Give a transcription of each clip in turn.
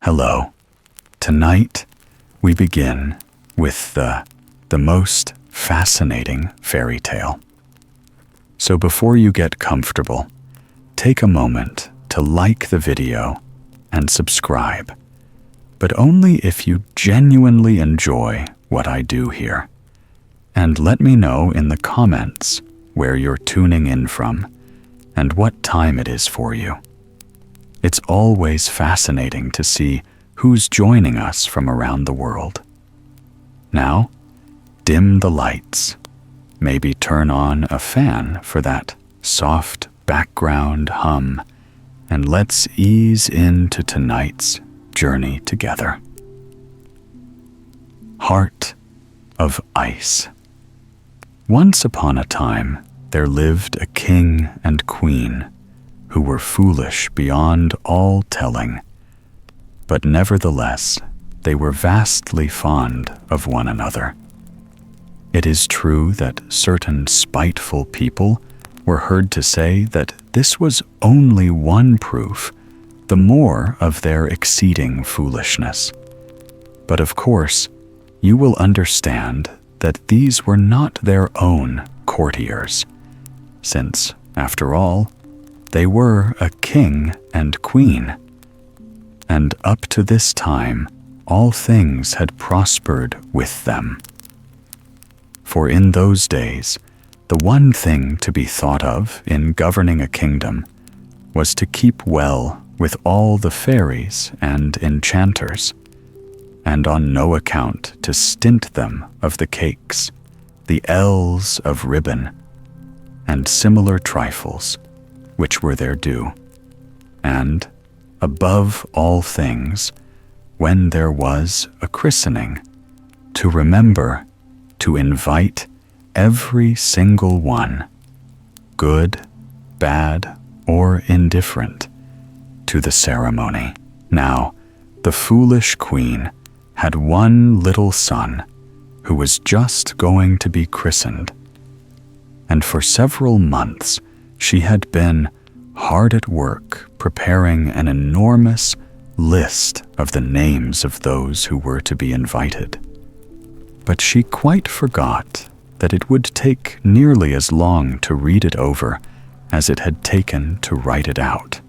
Hello. Tonight, we begin with the most fascinating fairy tale. So before you get comfortable, take a moment to like the video and subscribe, but only if you genuinely enjoy what I do here. And let me know in the comments where you're tuning in from and what time it is for you. It's always fascinating to see who's joining us from around the world. Now, dim the lights. Maybe turn on a fan for that soft background hum, and let's ease into tonight's journey together. Heart of Ice. Once upon a time, there lived a king and queen who were foolish beyond all telling, but nevertheless, they were vastly fond of one another. It is true that certain spiteful people were heard to say that this was only one proof, the more of their exceeding foolishness. But of course, you will understand that these were not their own courtiers, since, after all, they were a king and queen. And up to this time, all things had prospered with them. For in those days, the one thing to be thought of in governing a kingdom was to keep well with all the fairies and enchanters, and on no account to stint them of the cakes, the ells of ribbon, and similar trifles, which were their due. And, above all things, when there was a christening, to remember to invite every single one, good, bad, or indifferent, to the ceremony. Now, the foolish queen had one little son who was just going to be christened, and for several months she had been hard at work preparing an enormous list of the names of those who were to be invited. But she quite forgot that it would take nearly as long to read it over as it had taken to write it out.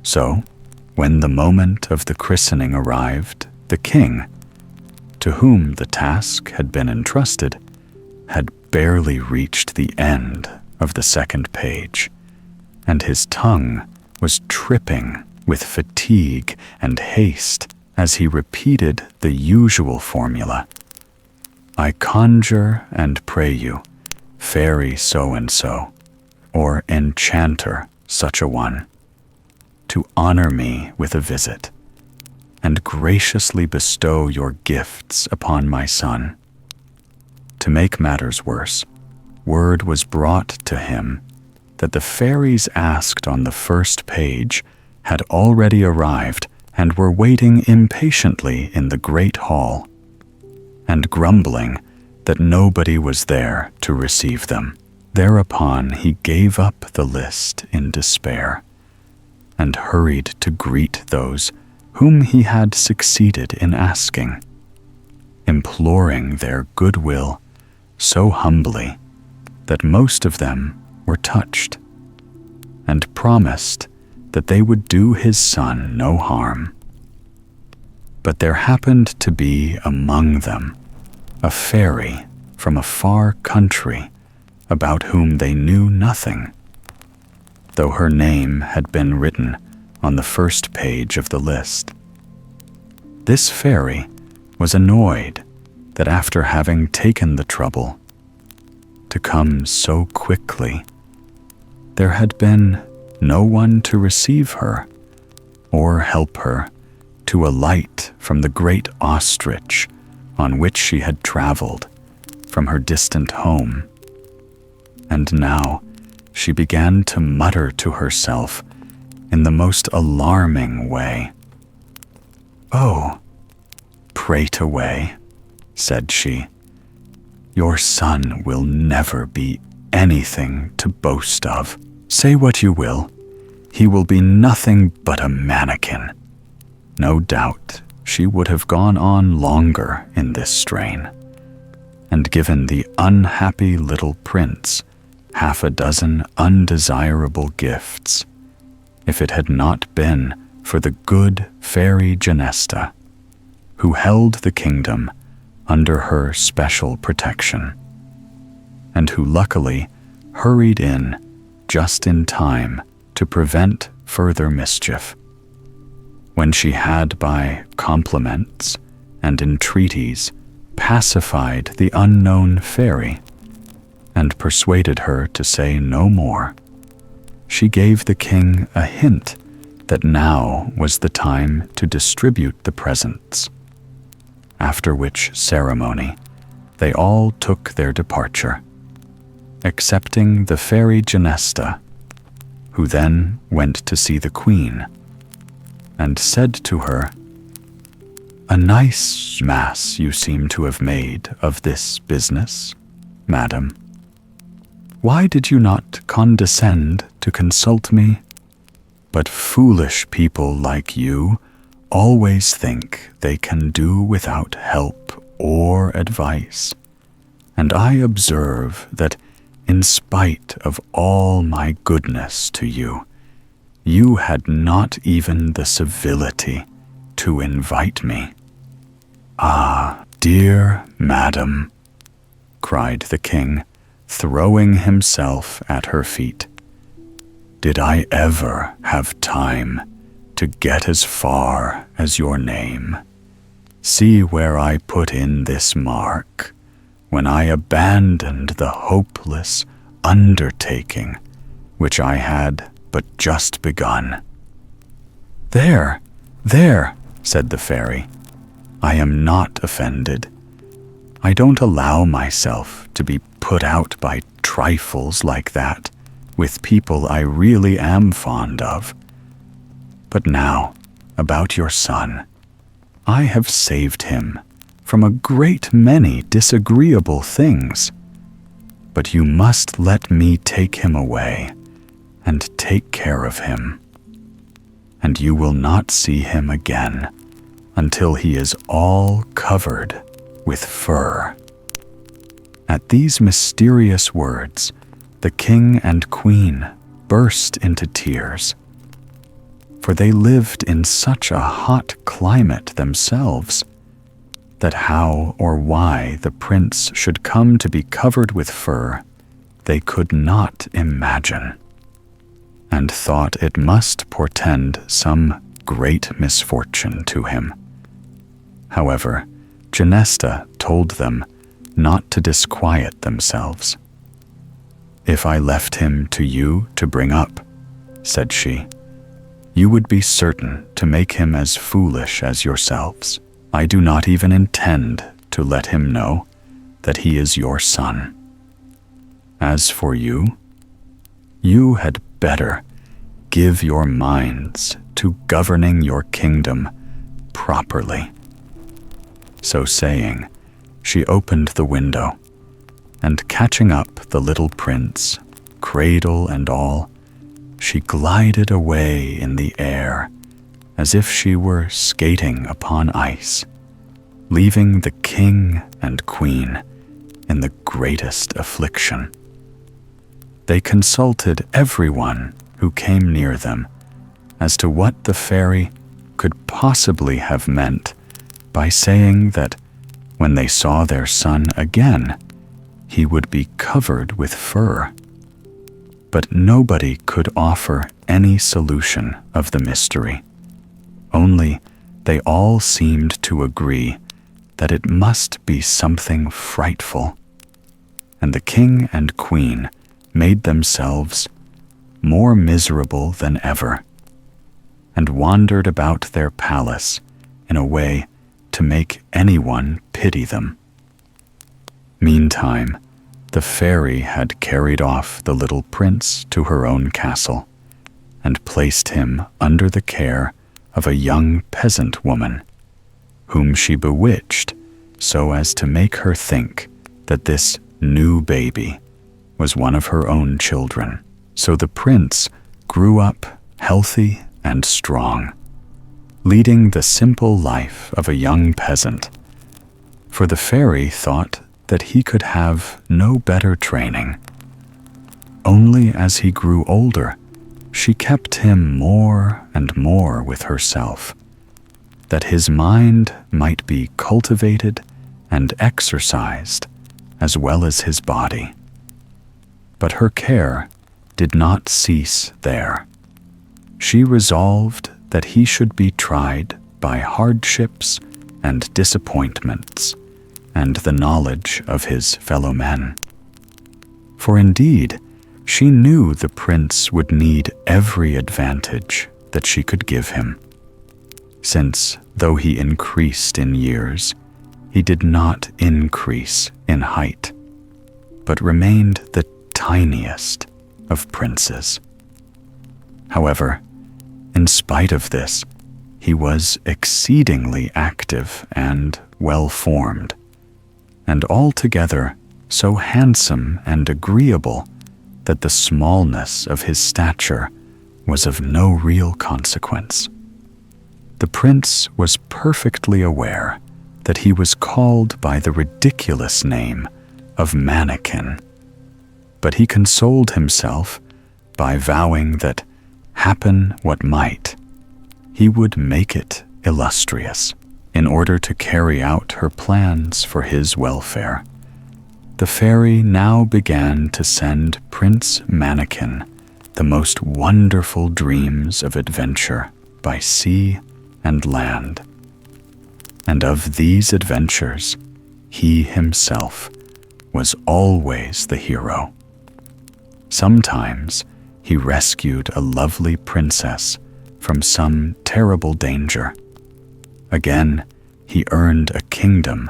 So, when the moment of the christening arrived, the king, to whom the task had been entrusted, had barely reached the end of the second page, and his tongue was tripping with fatigue and haste as he repeated the usual formula. I conjure and pray you, fairy so-and-so, or enchanter such a one, to honor me with a visit, and graciously bestow your gifts upon my son. To make matters worse, word was brought to him that the fairies asked on the first page had already arrived and were waiting impatiently in the great hall, and grumbling that nobody was there to receive them. Thereupon he gave up the list in despair, and hurried to greet those whom he had succeeded in asking, imploring their goodwill so humbly that most of them were touched, and promised that they would do his son no harm. But there happened to be among them a fairy from a far country about whom they knew nothing, though her name had been written on the first page of the list. This fairy was annoyed that after having taken the trouble to come so quickly, there had been no one to receive her or help her to alight from the great ostrich on which she had traveled from her distant home. And now she began to mutter to herself in the most alarming way. "Oh, prate away," said she. "Your son will never be anything to boast of. Say what you will, he will be nothing but a mannequin. no doubt she would have gone on longer in this strain, and given the unhappy little prince half a dozen undesirable gifts, if it had not been for the good fairy Genesta, who held the kingdom under her special protection, and who luckily hurried in just in time to prevent further mischief, when she had by compliments and entreaties pacified the unknown fairy and persuaded her to say no more. She gave the king a hint that now was the time to distribute the presents, after which ceremony they all took their departure, excepting the fairy Genesta, who then went to see the queen and said to her, "A nice mass you seem to have made of this business, madam. Why did you not condescend to consult me? But foolish people like you always think they can do without help or advice, and I observe that in spite of all my goodness to you, you had not even the civility to invite me." "Ah, dear madam," cried the king, throwing himself at her feet, "did I ever have time to get as far as your name? See where I put in this mark when I abandoned the hopeless undertaking which I had but just begun." There, said the fairy. "I am not offended. I don't allow myself to be put out by trifles like that with people I really am fond of. But now, about your son. I have saved him from a great many disagreeable things, but you must let me take him away and take care of him, and you will not see him again until he is all covered with fur." At these mysterious words, the king and queen burst into tears, for they lived in such a hot climate themselves that how or why the prince should come to be covered with fur they could not imagine, and thought it must portend some great misfortune to him. However, Genesta told them not to disquiet themselves. "If I left him to you to bring up," said she, "you would be certain to make him as foolish as yourselves. I do not even intend to let him know that he is your son. As for you, you had better give your minds to governing your kingdom properly." So saying, she opened the window, and catching up the little prince, cradle and all, she glided away in the air as if she were skating upon ice, leaving the king and queen in the greatest affliction. They consulted everyone who came near them as to what the fairy could possibly have meant by saying that when they saw their son again, he would be covered with fur. But nobody could offer any solution of the mystery. Only they all seemed to agree that it must be something frightful, and the king and queen made themselves more miserable than ever, and wandered about their palace in a way to make anyone pity them. Meantime, the fairy had carried off the little prince to her own castle, and placed him under the care of a young peasant woman, whom she bewitched so as to make her think that this new baby was one of her own children. So the prince grew up healthy and strong, leading the simple life of a young peasant. For the fairy thought that he could have no better training. Only as he grew older, she kept him more and more with herself, that his mind might be cultivated and exercised as well as his body. But her care did not cease there. She resolved that he should be tried by hardships and disappointments and the knowledge of his fellow men. For indeed, she knew the prince would need every advantage that she could give him, since though he increased in years, he did not increase in height, but remained the tiniest of princes. However, in spite of this, he was exceedingly active and well-formed, and altogether so handsome and agreeable that the smallness of his stature was of no real consequence. The prince was perfectly aware that he was called by the ridiculous name of mannequin, but he consoled himself by vowing that, happen what might, he would make it illustrious in order to carry out her plans for his welfare. The fairy now began to send Prince Mannequin the most wonderful dreams of adventure by sea and land. And of these adventures, he himself was always the hero. Sometimes he rescued a lovely princess from some terrible danger. Again, he earned a kingdom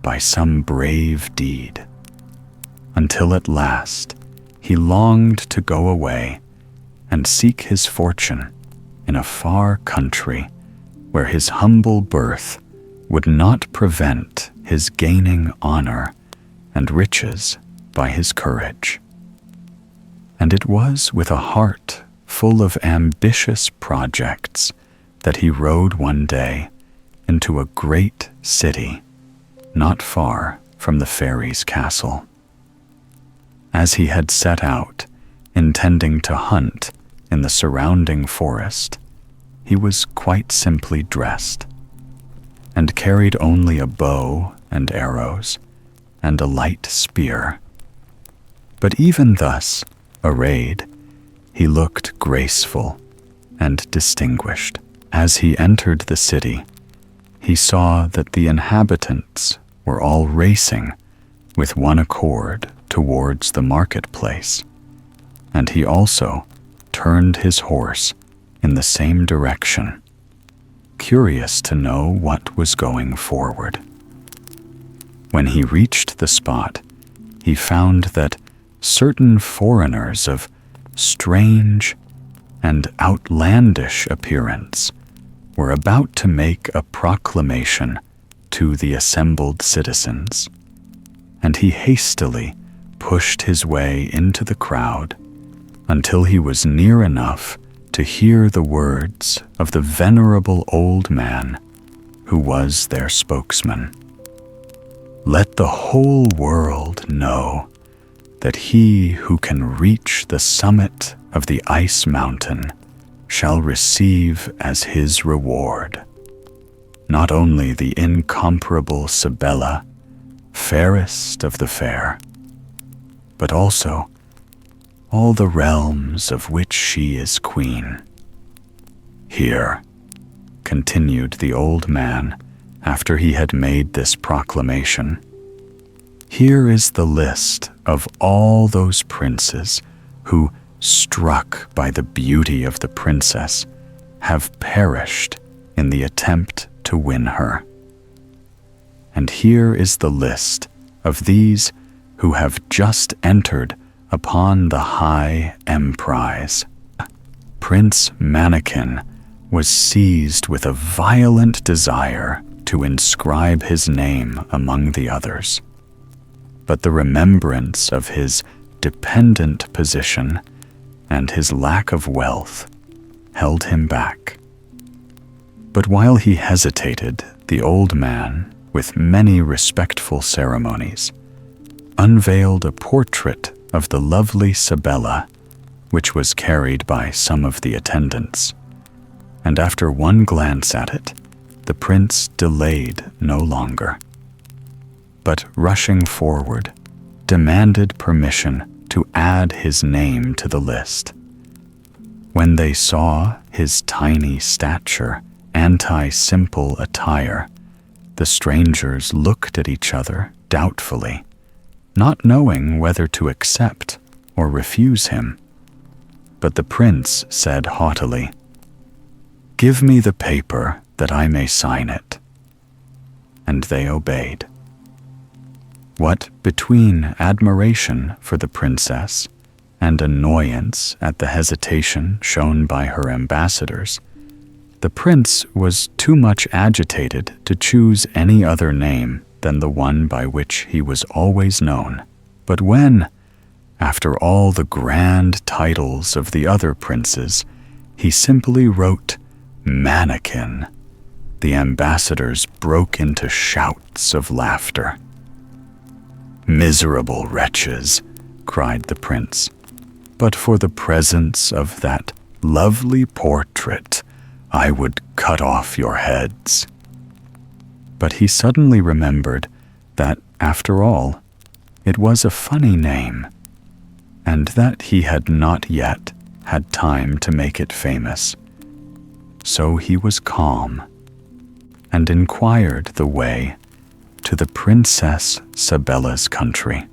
by some brave deed, until at last he longed to go away and seek his fortune in a far country where his humble birth would not prevent his gaining honor and riches by his courage. And it was with a heart full of ambitious projects that he rode one day into a great city not far from the fairy's castle. As he had set out, intending to hunt in the surrounding forest, he was quite simply dressed, and carried only a bow and arrows, and a light spear. But even thus arrayed, he looked graceful and distinguished. As he entered the city, he saw that the inhabitants were all racing with one accord towards the marketplace, and he also turned his horse in the same direction, curious to know what was going forward. When he reached the spot, he found that certain foreigners of strange and outlandish appearance were about to make a proclamation to the assembled citizens, and he hastily pushed his way into the crowd until he was near enough to hear the words of the venerable old man who was their spokesman. Let the whole world know that he who can reach the summit of the ice mountain shall receive as his reward not only the incomparable Sibella, fairest of the fair, but also all the realms of which she is queen. Here, continued the old man after he had made this proclamation, here is the list of all those princes who, struck by the beauty of the princess, have perished in the attempt to win her. And here is the list of these who have just entered upon the high emprise. Prince Mannequin was seized with a violent desire to inscribe his name among the others, but the remembrance of his dependent position and his lack of wealth held him back. But while he hesitated, the old man, with many respectful ceremonies, unveiled a portrait of the lovely Sabella, which was carried by some of the attendants, and after one glance at it, the prince delayed no longer, but rushing forward, demanded permission to add his name to the list. When they saw his tiny stature, anti-simple attire, the strangers looked at each other doubtfully, not knowing whether to accept or refuse him. But the prince said haughtily, "Give me the paper that I may sign it." And they obeyed. What between admiration for the princess and annoyance at the hesitation shown by her ambassadors, the prince was too much agitated to choose any other name than the one by which he was always known. But when, after all the grand titles of the other princes, he simply wrote Mannequin, the ambassadors broke into shouts of laughter. "Miserable wretches," cried the prince, "but for the presence of that lovely portrait, I would cut off your heads." But he suddenly remembered that, after all, it was a funny name, and that he had not yet had time to make it famous. So he was calm, and inquired the way to the Princess Sabella's country,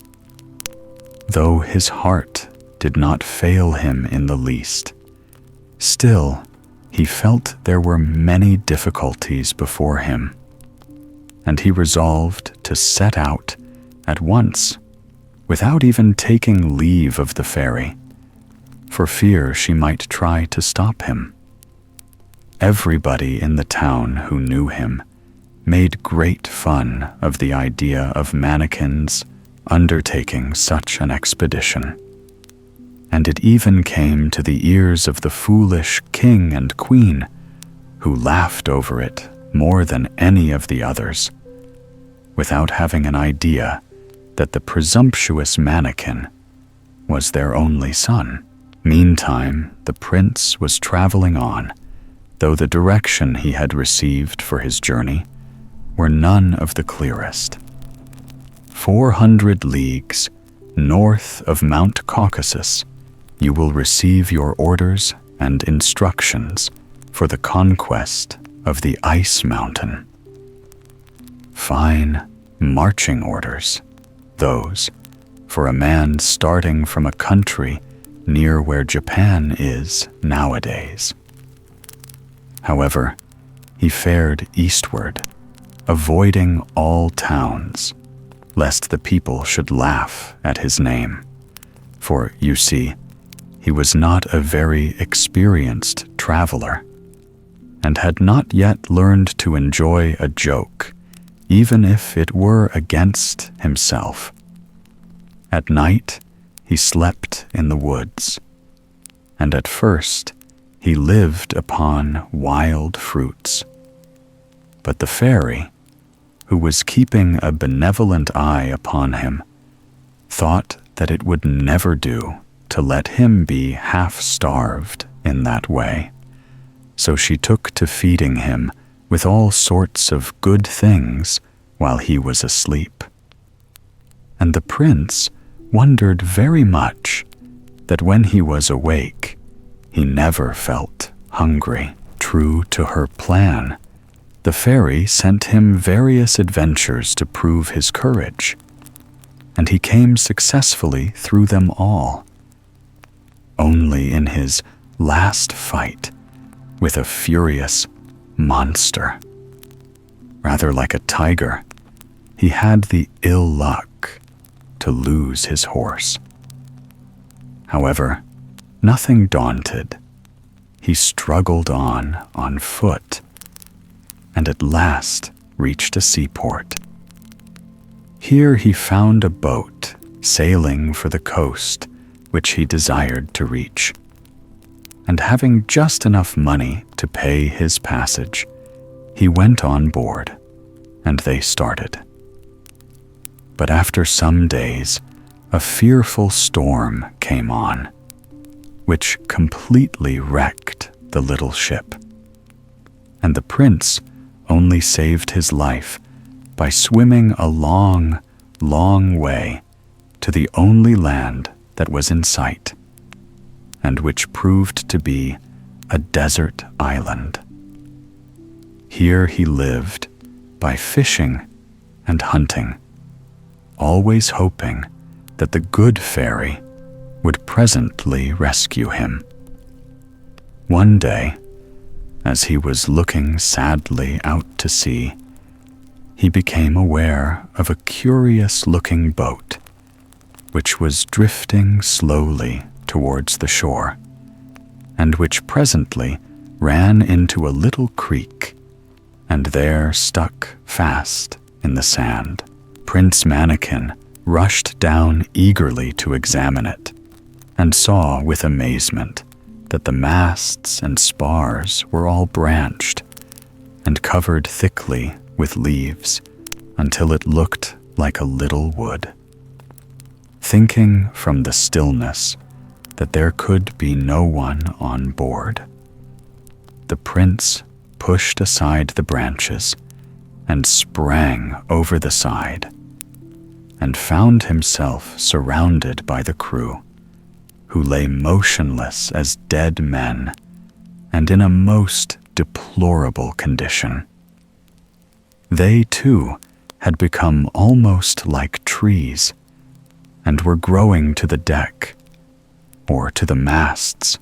though his heart did not fail him in the least. Still, he felt there were many difficulties before him, and he resolved to set out at once, without even taking leave of the fairy, for fear she might try to stop him. Everybody in the town who knew him made great fun of the idea of Mannequin's undertaking such an expedition, and it even came to the ears of the foolish king and queen, who laughed over it more than any of the others, without having an idea that the presumptuous Mannequin was their only son. Meantime, the prince was traveling on, though the direction he had received for his journey were none of the clearest. 400 leagues north of Mount Caucasus, you will receive your orders and instructions for the conquest of the Ice Mountain. Fine marching orders, those, for a man starting from a country near where Japan is nowadays. However, he fared eastward, avoiding all towns, lest the people should laugh at his name. For, you see, he was not a very experienced traveler, and had not yet learned to enjoy a joke, even if it were against himself. At night, he slept in the woods, and at first he lived upon wild fruits. But the fairy, who was keeping a benevolent eye upon him, thought that it would never do to let him be half-starved in that way. So she took to feeding him with all sorts of good things while he was asleep. And the prince wondered very much that when he was awake, he never felt hungry. True to her plan, the fairy sent him various adventures to prove his courage, and he came successfully through them all. Only in his last fight with a furious monster, rather like a tiger, he had the ill luck to lose his horse. However, nothing daunted, he struggled on foot, and at last reached a seaport. Here he found a boat sailing for the coast which he desired to reach, and having just enough money to pay his passage, he went on board, and they started. But after some days, a fearful storm came on, which completely wrecked the little ship. And the prince only saved his life by swimming a long, long way to the only land that was in sight, and which proved to be a desert island. Here he lived by fishing and hunting, always hoping that the good fairy would presently rescue him. One day, as he was looking sadly out to sea, he became aware of a curious-looking boat, which was drifting slowly towards the shore, and which presently ran into a little creek, and there stuck fast in the sand. Prince Mannikin rushed down eagerly to examine it, and saw with amazement that the masts and spars were all branched and covered thickly with leaves until it looked like a little wood. Thinking from the stillness that there could be no one on board, the prince pushed aside the branches and sprang over the side, and found himself surrounded by the crew, who lay motionless as dead men and in a most deplorable condition. They, too, had become almost like trees and were growing to the deck, or to the masts,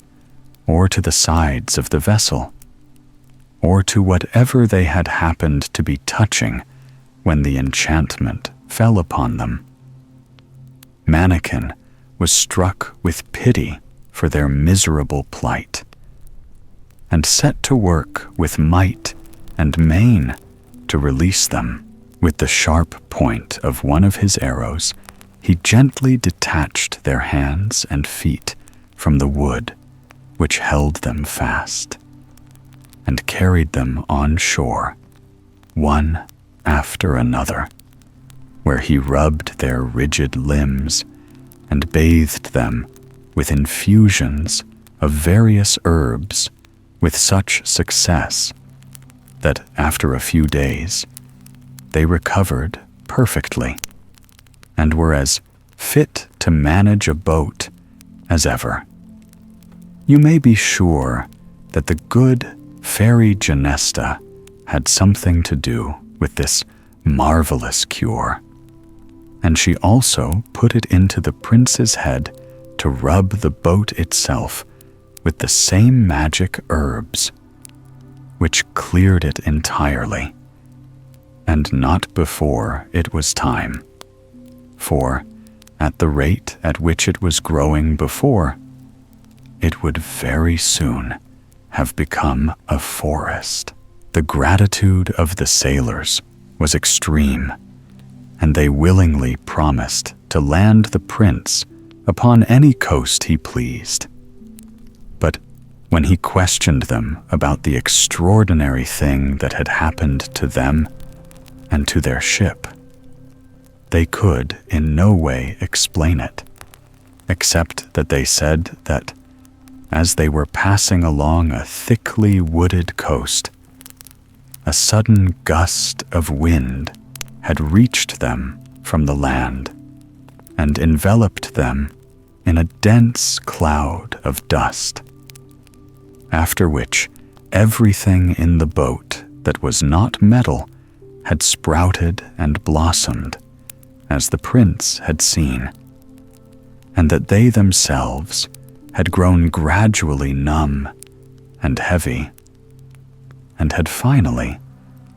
or to the sides of the vessel, or to whatever they had happened to be touching when the enchantment fell upon them. Mannikin was struck with pity for their miserable plight, and set to work with might and main to release them. With the sharp point of one of his arrows, he gently detached their hands and feet from the wood which held them fast, and carried them on shore, one after another, where he rubbed their rigid limbs and bathed them with infusions of various herbs with such success that after a few days they recovered perfectly and were as fit to manage a boat as ever. You may be sure that the good fairy Genesta had something to do with this marvelous cure, and she also put it into the prince's head to rub the boat itself with the same magic herbs, which cleared it entirely, and not before it was time, for at the rate at which it was growing before, it would very soon have become a forest. The gratitude of the sailors was extreme, and they willingly promised to land the prince upon any coast he pleased. But when he questioned them about the extraordinary thing that had happened to them and to their ship, they could in no way explain it, except that they said that as they were passing along a thickly wooded coast, a sudden gust of wind had reached them from the land and enveloped them in a dense cloud of dust, after which everything in the boat that was not metal had sprouted and blossomed, as the prince had seen, and that they themselves had grown gradually numb and heavy, and had finally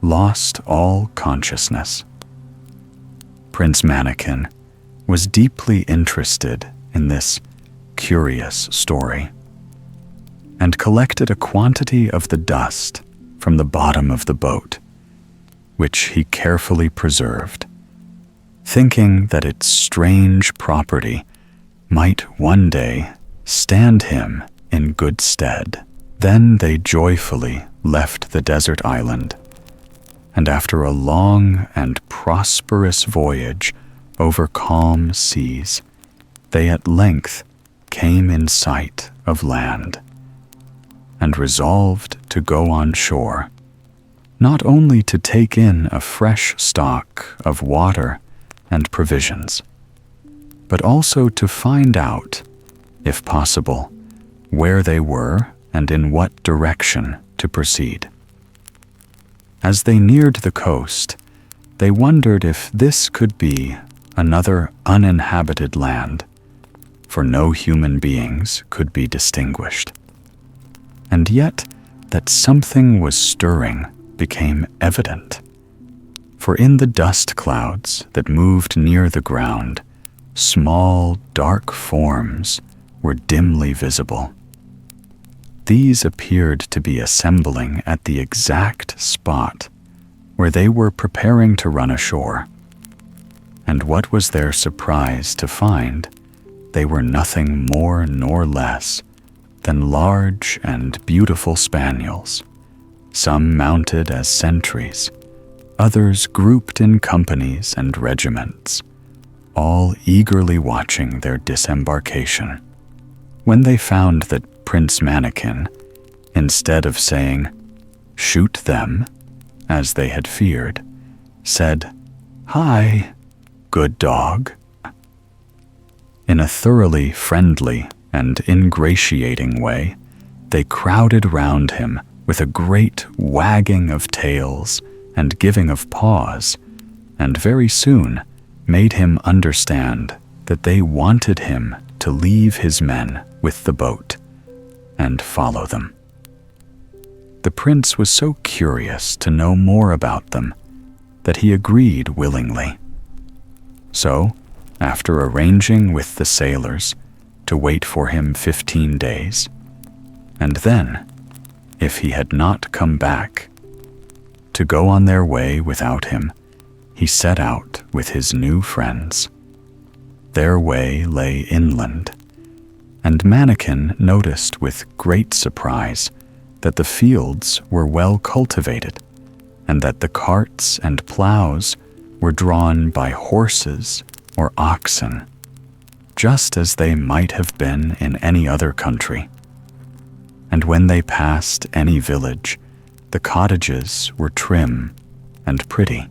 lost all consciousness. Prince Mannikin was deeply interested in this curious story, and collected a quantity of the dust from the bottom of the boat, which he carefully preserved, thinking that its strange property might one day stand him in good stead. Then they joyfully left the desert island and after a long and prosperous voyage over calm seas, they at length came in sight of land, and resolved to go on shore, not only to take in a fresh stock of water and provisions, but also to find out, if possible, where they were and in what direction to proceed. As they neared the coast, they wondered if this could be another uninhabited land, for no human beings could be distinguished. And yet that something was stirring became evident, for in the dust clouds that moved near the ground, small, dark forms were dimly visible. These appeared to be assembling at the exact spot where they were preparing to run ashore. And what was their surprise to find they were nothing more nor less than large and beautiful spaniels, some mounted as sentries, others grouped in companies and regiments, all eagerly watching their disembarkation. When they found that Prince Mannikin, instead of saying, "Shoot them," as they had feared, said, "Hi, good dog," in a thoroughly friendly and ingratiating way, they crowded round him with a great wagging of tails and giving of paws, and very soon made him understand that they wanted him to leave his men with the boat and follow them. The prince was so curious to know more about them that he agreed willingly. So, after arranging with the sailors to wait for him 15 days, and then, if he had not come back, to go on their way without him, he set out with his new friends. Their way lay inland, and Mannikin noticed with great surprise that the fields were well cultivated, and that the carts and plows were drawn by horses or oxen, just as they might have been in any other country. And when they passed any village, the cottages were trim and pretty,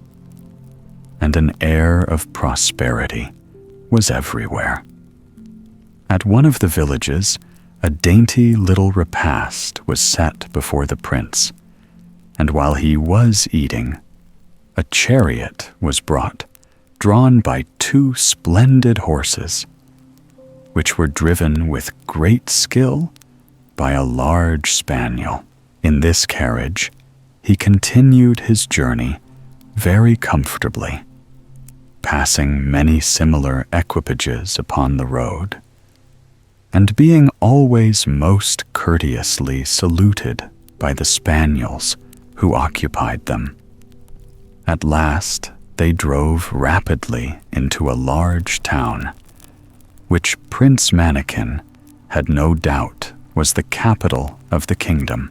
and an air of prosperity was everywhere. At one of the villages, a dainty little repast was set before the prince, and while he was eating, a chariot was brought, drawn by 2 splendid horses, which were driven with great skill by a large spaniel. In this carriage, he continued his journey very comfortably, passing many similar equipages upon the road, and being always most courteously saluted by the spaniels who occupied them. At last, they drove rapidly into a large town, which Prince Mannikin had no doubt was the capital of the kingdom.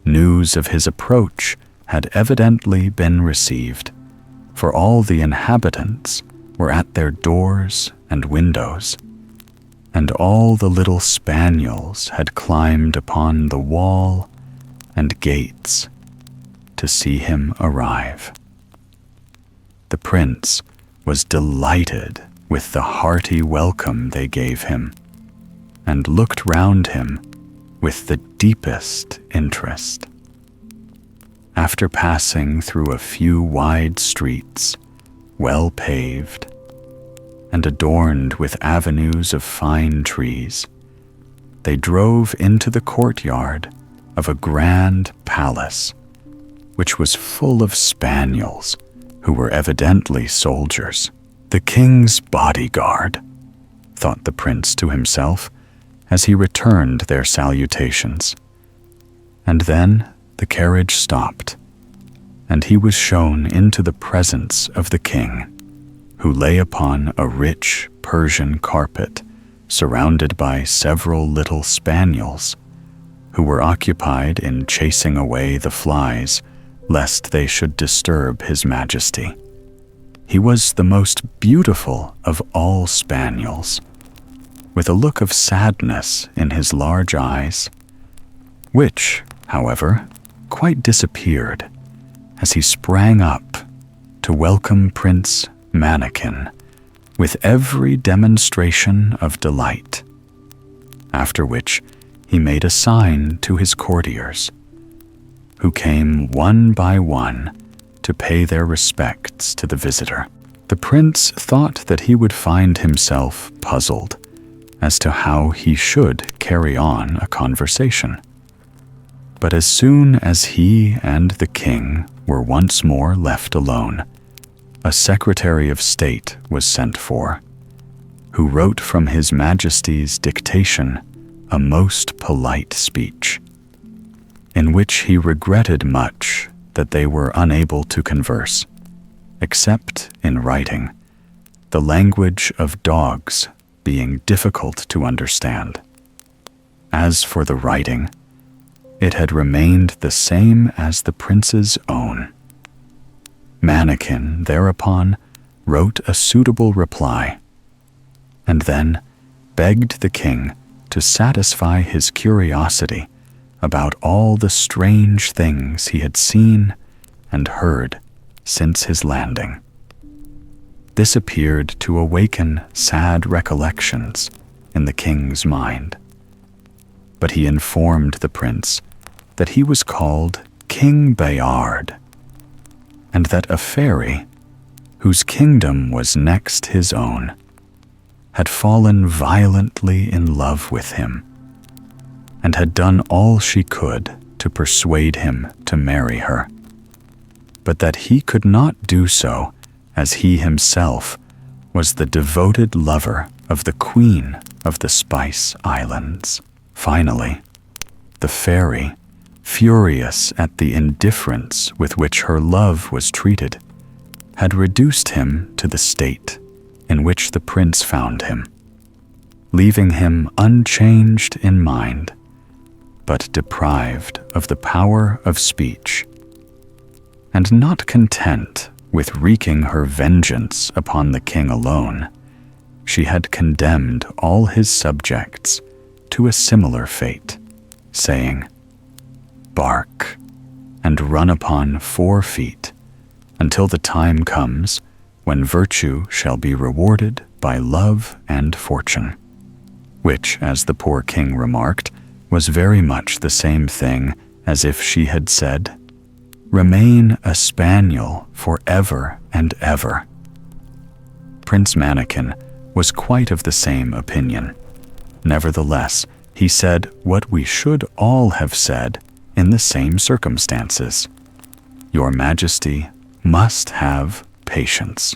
News of his approach had evidently been received, for all the inhabitants were at their doors and windows, and all the little spaniels had climbed upon the wall and gates to see him arrive. The prince was delighted with the hearty welcome they gave him, and looked round him with the deepest interest. After passing through a few wide streets, well paved, and adorned with avenues of fine trees, they drove into the courtyard of a grand palace, which was full of spaniels who were evidently soldiers. "The king's bodyguard," thought the prince to himself as he returned their salutations. And then the carriage stopped, and he was shown into the presence of the king, who lay upon a rich Persian carpet, surrounded by several little spaniels, who were occupied in chasing away the flies lest they should disturb his majesty. He was the most beautiful of all spaniels, with a look of sadness in his large eyes, which, however, quite disappeared as he sprang up to welcome Prince Mannikin with every demonstration of delight, after which he made a sign to his courtiers, who came one by one to pay their respects to the visitor. The prince thought that he would find himself puzzled as to how he should carry on a conversation. But as soon as he and the king were once more left alone, a secretary of state was sent for, who wrote from his majesty's dictation a most polite speech, in which he regretted much that they were unable to converse, except in writing, the language of dogs being difficult to understand. As for the writing, it had remained the same as the prince's own. Mannikin thereupon wrote a suitable reply, and then begged the king to satisfy his curiosity about all the strange things he had seen and heard since his landing. This appeared to awaken sad recollections in the king's mind, but he informed the prince that he was called King Bayard, and that a fairy, whose kingdom was next his own, had fallen violently in love with him, and had done all she could to persuade him to marry her, but that he could not do so, as he himself was the devoted lover of the Queen of the Spice Islands. Finally, the fairy, furious at the indifference with which her love was treated, had reduced him to the state in which the prince found him, leaving him unchanged in mind, but deprived of the power of speech. And not content with wreaking her vengeance upon the king alone, she had condemned all his subjects to a similar fate, saying, "Bark, and run upon 4 feet, until the time comes when virtue shall be rewarded by love and fortune," which, as the poor king remarked, was very much the same thing as if she had said, "Remain a spaniel for ever and ever." Prince Mannikin was quite of the same opinion. Nevertheless, he said what we should all have said in the same circumstances: "Your Majesty must have patience."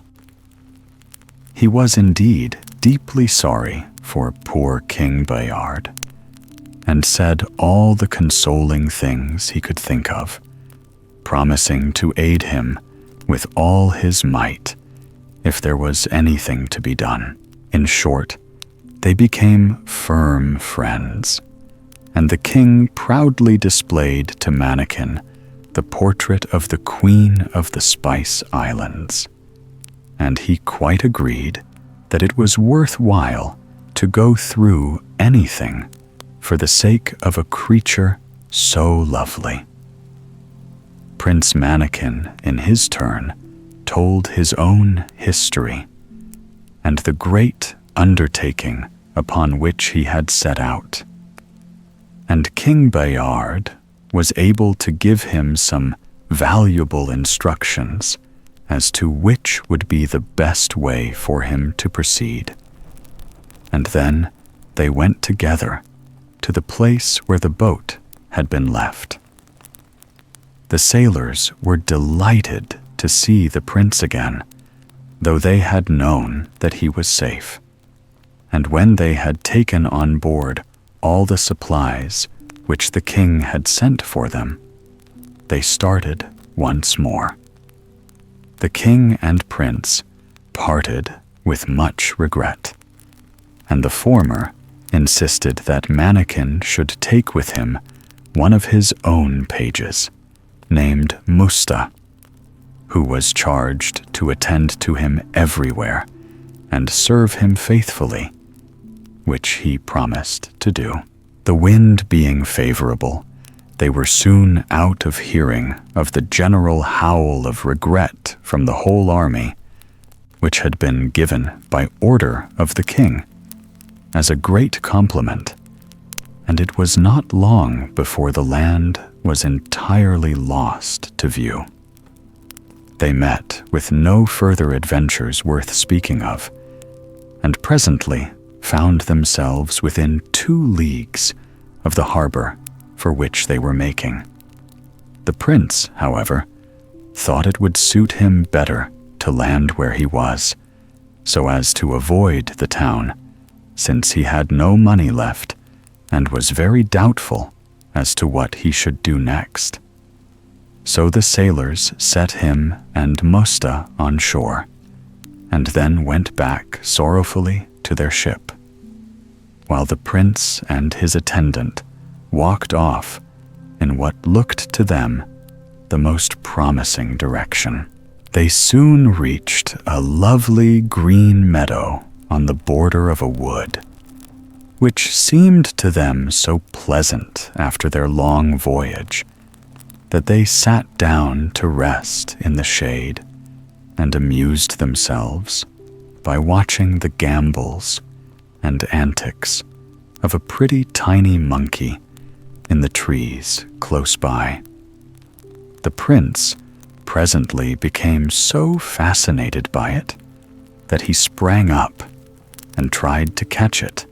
He was indeed deeply sorry for poor King Bayard, and said all the consoling things he could think of, promising to aid him with all his might if there was anything to be done. In short, they became firm friends, and the king proudly displayed to Mannikin the portrait of the Queen of the Spice Islands, and he quite agreed that it was worthwhile to go through anything for the sake of a creature so lovely. Prince Mannikin, in his turn, told his own history, and the great undertaking upon which he had set out. And King Bayard was able to give him some valuable instructions as to which would be the best way for him to proceed. And then they went together to the place where the boat had been left. The sailors were delighted to see the prince again, though they had known that he was safe. And when they had taken on board all the supplies which the king had sent for them, they started once more. The king and prince parted with much regret, and the former insisted that Mannikin should take with him one of his own pages, named Musta, who was charged to attend to him everywhere and serve him faithfully, which he promised to do. The wind being favorable, they were soon out of hearing of the general howl of regret from the whole army, which had been given by order of the king, as a great compliment, and it was not long before the land was entirely lost to view. They met with no further adventures worth speaking of, and presently found themselves within 2 leagues of the harbor for which they were making. The prince, however, thought it would suit him better to land where he was, so as to avoid the town, since he had no money left and was very doubtful as to what he should do next. So the sailors set him and Musta on shore, and then went back sorrowfully to their ship, while the prince and his attendant walked off in what looked to them the most promising direction. They soon reached a lovely green meadow on the border of a wood, which seemed to them so pleasant after their long voyage that they sat down to rest in the shade and amused themselves by watching the gambols and antics of a pretty tiny monkey in the trees close by. The prince presently became so fascinated by it that he sprang up and tried to catch it,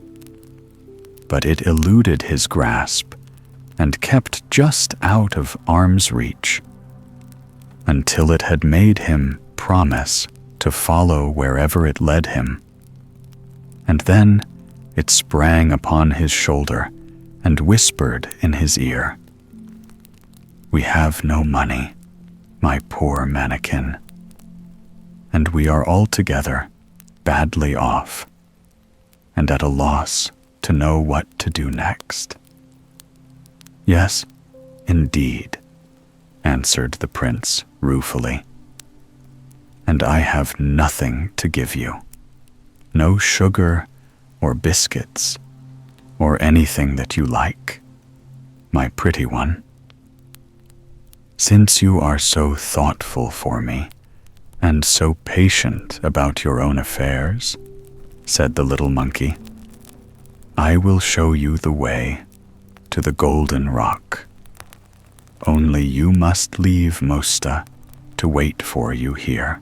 but it eluded his grasp and kept just out of arm's reach, until it had made him promise to follow wherever it led him. And then it sprang upon his shoulder and whispered in his ear, "We have no money, my poor mannequin, and we are altogether badly off, and at a loss to know what to do next." "Yes, indeed," answered the prince ruefully, "and I have nothing to give you, no sugar or biscuits, or anything that you like, my pretty one. Since you are so thoughtful for me, and so patient about your own affairs," said the little monkey, "I will show you the way to the Golden Rock. Only you must leave Musta to wait for you here."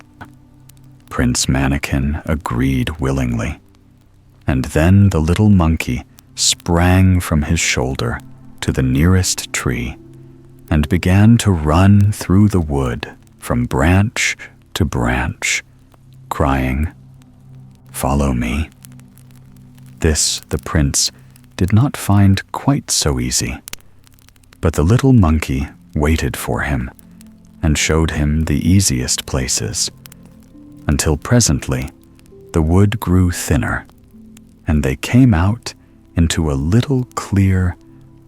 Prince Mannequin agreed willingly, and then the little monkey sprang from his shoulder to the nearest tree and began to run through the wood from branch to branch, crying, "Follow me." This the prince did not find quite so easy, but the little monkey waited for him and showed him the easiest places, until presently the wood grew thinner, and they came out into a little clear,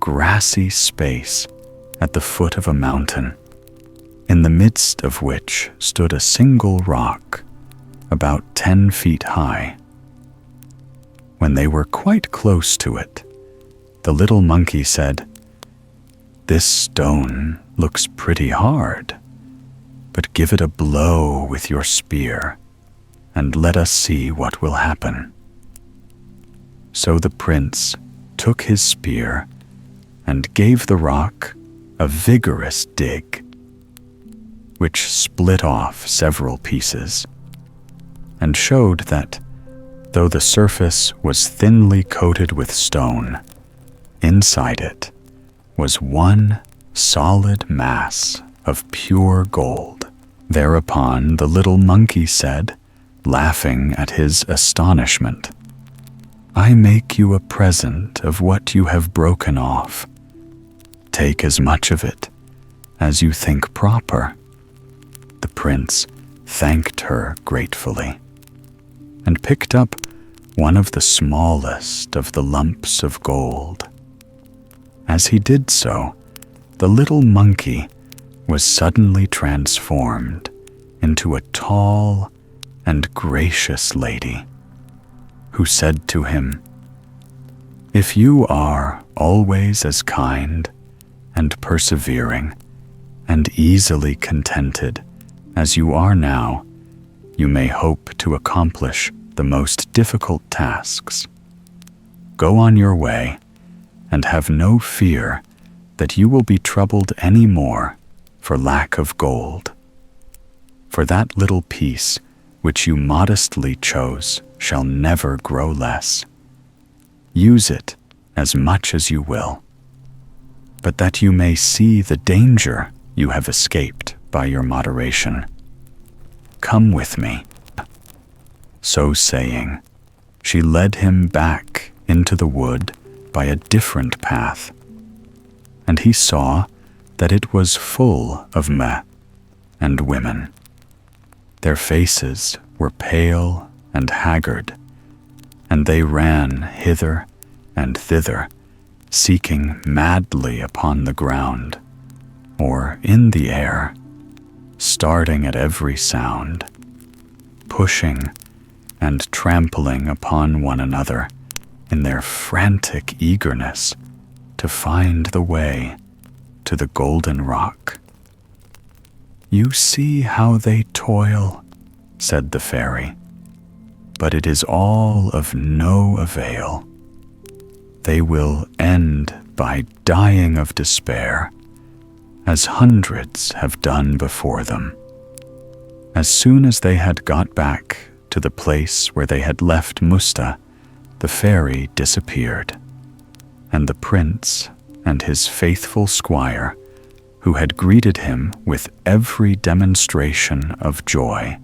grassy space at the foot of a mountain, in the midst of which stood a single rock, about 10 feet high. When they were quite close to it, the little monkey said, "This stone looks pretty hard, but give it a blow with your spear, and let us see what will happen." So the prince took his spear and gave the rock a vigorous dig, which split off several pieces, and showed that, though the surface was thinly coated with stone, inside it was one solid mass of pure gold. Thereupon the little monkey said, laughing at his astonishment, "I make you a present of what you have broken off. Take as much of it as you think proper." The prince thanked her gratefully and picked up one of the smallest of the lumps of gold. As he did so, the little monkey was suddenly transformed into a tall and gracious lady, who said to him, "If you are always as kind and persevering and easily contented as you are now, you may hope to accomplish the most difficult tasks. Go on your way and have no fear that you will be troubled any more for lack of gold. For that little piece which you modestly chose shall never grow less. Use it as much as you will, but that you may see the danger you have escaped by your moderation. Come with me." So saying, she led him back into the wood by a different path, and he saw that it was full of men and women. Their faces were pale and haggard, and they ran hither and thither, seeking madly upon the ground or in the air, starting at every sound, pushing and trampling upon one another in their frantic eagerness to find the way to the golden rock. "You see how they toil," said the fairy, "but it is all of no avail. They will end by dying of despair, as hundreds have done before them." As soon as they had got back to the place where they had left Musta, the fairy disappeared, and the prince and his faithful squire, who had greeted him with every demonstration of joy,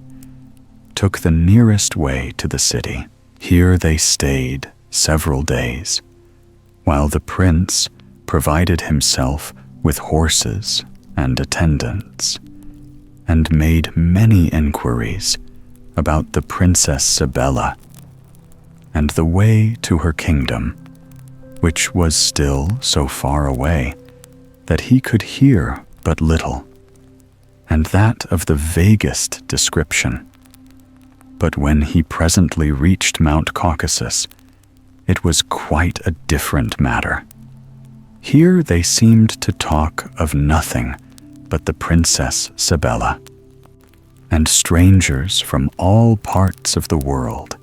took the nearest way to the city. Here they stayed several days, while the prince provided himself with horses and attendants, and made many inquiries about the Princess Sibella and the way to her kingdom, which was still so far away that he could hear but little, and that of the vaguest description. But when he presently reached Mount Caucasus, it was quite a different matter. Here they seemed to talk of nothing but the Princess Sibella, and strangers from all parts of the world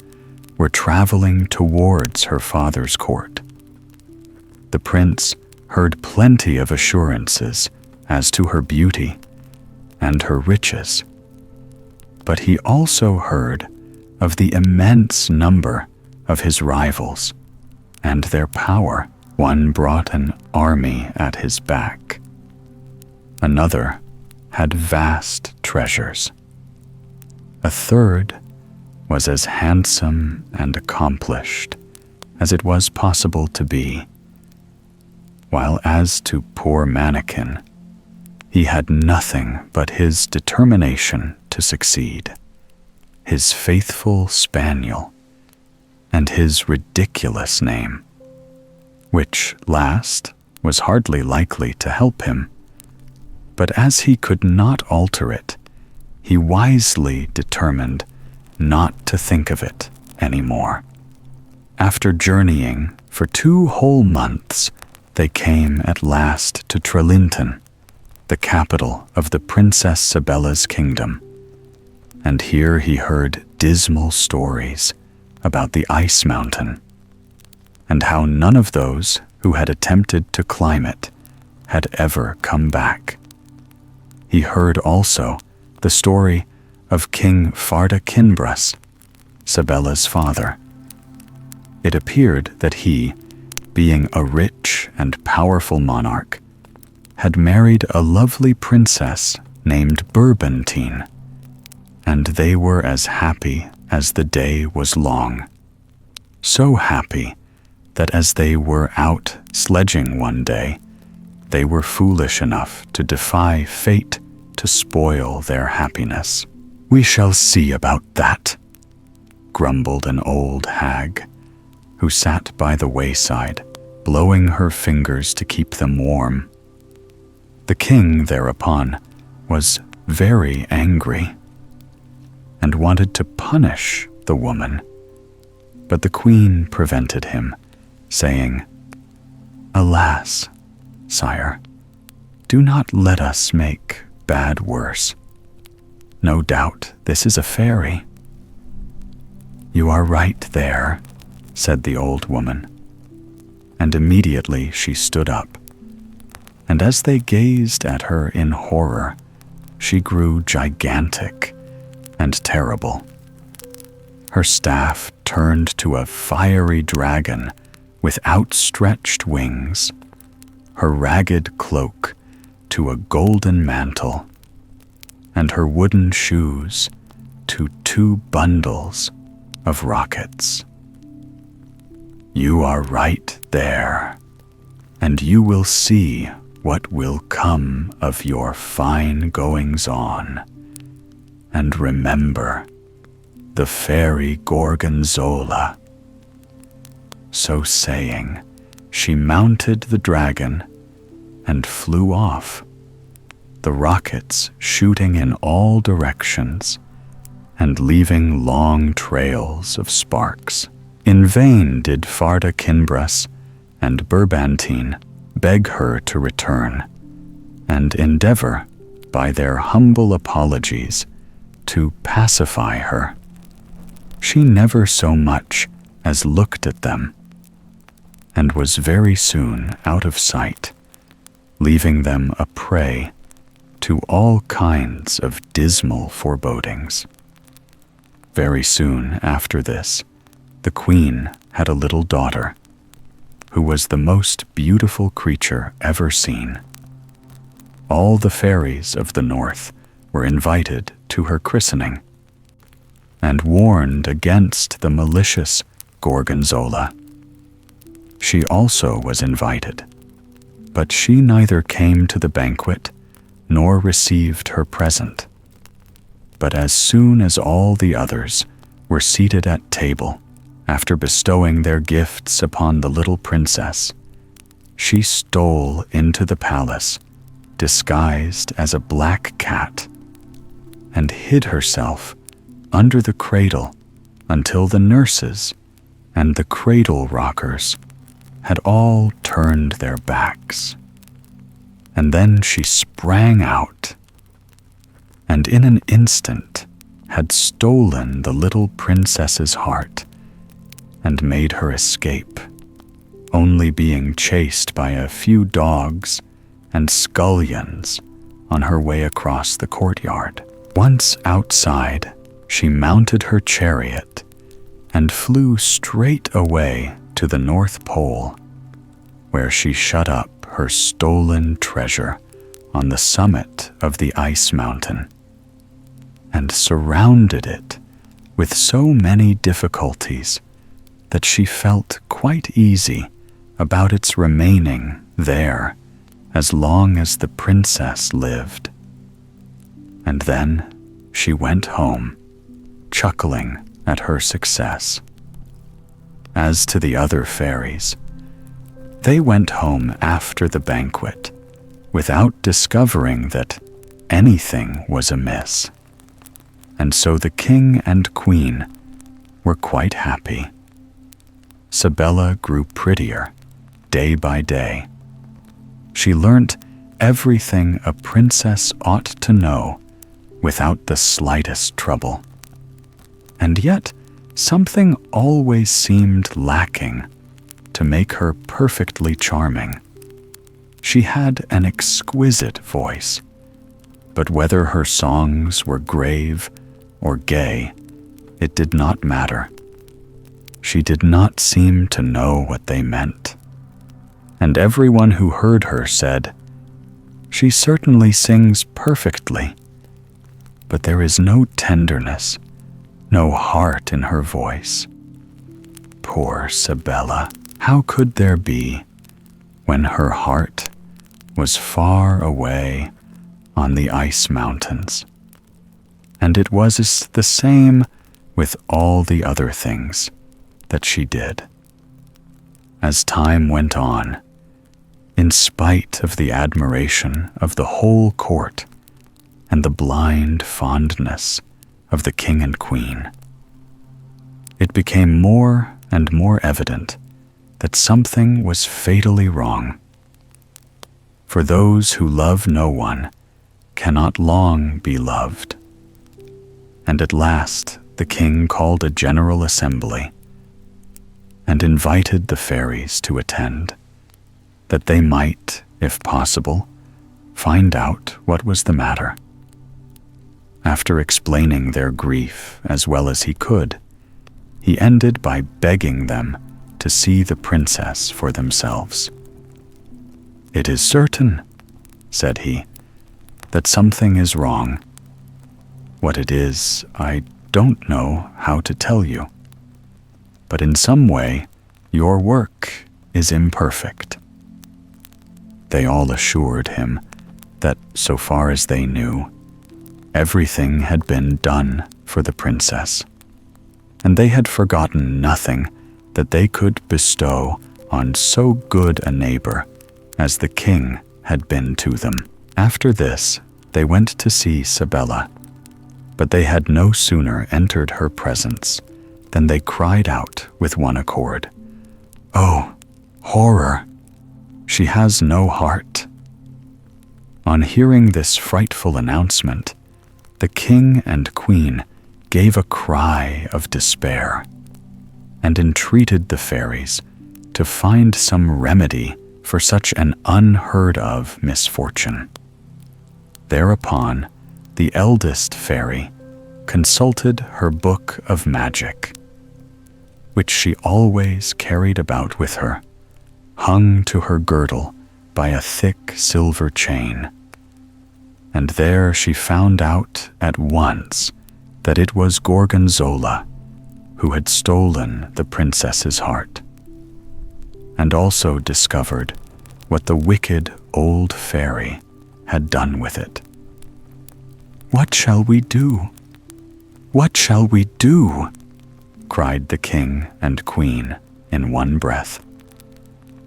were traveling towards her father's court. The prince heard plenty of assurances as to her beauty and her riches, but he also heard of the immense number of his rivals and their power. One brought an army at his back. Another had vast treasures. A third was as handsome and accomplished as it was possible to be, while as to poor Mannikin, he had nothing but his determination to succeed, his faithful spaniel, and his ridiculous name, which last was hardly likely to help him. But as he could not alter it, he wisely determined not to think of it any more. After journeying for 2 whole months, they came at last to Trelinton, the capital of the Princess Sibella's kingdom, and here he heard dismal stories about the ice mountain, and how none of those who had attempted to climb it had ever come back. He heard also the story of King Farda Kinbras, Sibella's father. It appeared that he, being a rich and powerful monarch, had married a lovely princess named Bourbantine, and they were as happy as the day was long. So happy that as they were out sledging one day, they were foolish enough to defy fate to spoil their happiness. "We shall see about that," grumbled an old hag, who sat by the wayside, blowing her fingers to keep them warm. The king thereupon was very angry and wanted to punish the woman, but the queen prevented him, saying, "Alas, sire, do not let us make bad worse. No doubt this is a fairy." "You are right there," said the old woman, and immediately she stood up, and as they gazed at her in horror, she grew gigantic and terrible. Her staff turned to a fiery dragon with outstretched wings, her ragged cloak to a golden mantle, and her wooden shoes to 2 bundles of rockets. "You are right there, and you will see what will come of your fine goings-on. And remember the fairy Gorgonzola." So saying, she mounted the dragon and flew off, the rockets shooting in all directions and leaving long trails of sparks. In vain did Farda Kinbras and Burbantine beg her to return, and endeavor, by their humble apologies, to pacify her. She never so much as looked at them, and was very soon out of sight, leaving them a prey to all kinds of dismal forebodings. Very soon after this, the queen had a little daughter, who was the most beautiful creature ever seen. All the fairies of the north were invited to her christening, and warned against the malicious Gorgonzola. She also was invited, but she neither came to the banquet nor received her present. But as soon as all the others were seated at table, after bestowing their gifts upon the little princess, she stole into the palace, disguised as a black cat, and hid herself under the cradle until the nurses and the cradle rockers had all turned their backs. And then she sprang out, and in an instant had stolen the little princess's heart and made her escape, only being chased by a few dogs and scullions on her way across the courtyard. Once outside, she mounted her chariot and flew straight away to the North Pole, where she shut up her stolen treasure on the summit of the ice mountain, and surrounded it with so many difficulties that she felt quite easy about its remaining there as long as the princess lived. And then she went home, chuckling at her success. As to the other fairies, they went home after the banquet without discovering that anything was amiss, and so the king and queen were quite happy. Sabella grew prettier day by day. She learnt everything a princess ought to know without the slightest trouble. And yet, something always seemed lacking to make her perfectly charming. She had an exquisite voice, but whether her songs were grave or gay, it did not matter. She did not seem to know what they meant, and everyone who heard her said, "She certainly sings perfectly, but there is no tenderness, no heart in her voice." Poor Sabella, how could there be when her heart was far away on the ice mountains? And it was the same with all the other things that she did. As time went on, in spite of the admiration of the whole court and the blind fondness of the king and queen. It became more and more evident that something was fatally wrong. For those who love no one cannot long be loved. And at last the king called a general assembly and invited the fairies to attend, that they might, if possible, find out what was the matter. After explaining their grief as well as he could, he ended by begging them to see the princess for themselves. "It is certain," said he, "that something is wrong. What it is, I don't know how to tell you. But in some way, your work is imperfect." They all assured him that, so far as they knew, everything had been done for the princess, and they had forgotten nothing that they could bestow on so good a neighbor as the king had been to them. After this, they went to see Sibella, but they had no sooner entered her presence than they cried out with one accord, "Oh, horror! She has no heart." On hearing this frightful announcement, the king and queen gave a cry of despair and entreated the fairies to find some remedy for such an unheard-of misfortune. Thereupon, the eldest fairy consulted her book of magic, which she always carried about with her, hung to her girdle by a thick silver chain. And there she found out at once that it was Gorgonzola who had stolen the princess's heart, and also discovered what the wicked old fairy had done with it. "What shall we do? What shall we do?" cried the king and queen in one breath.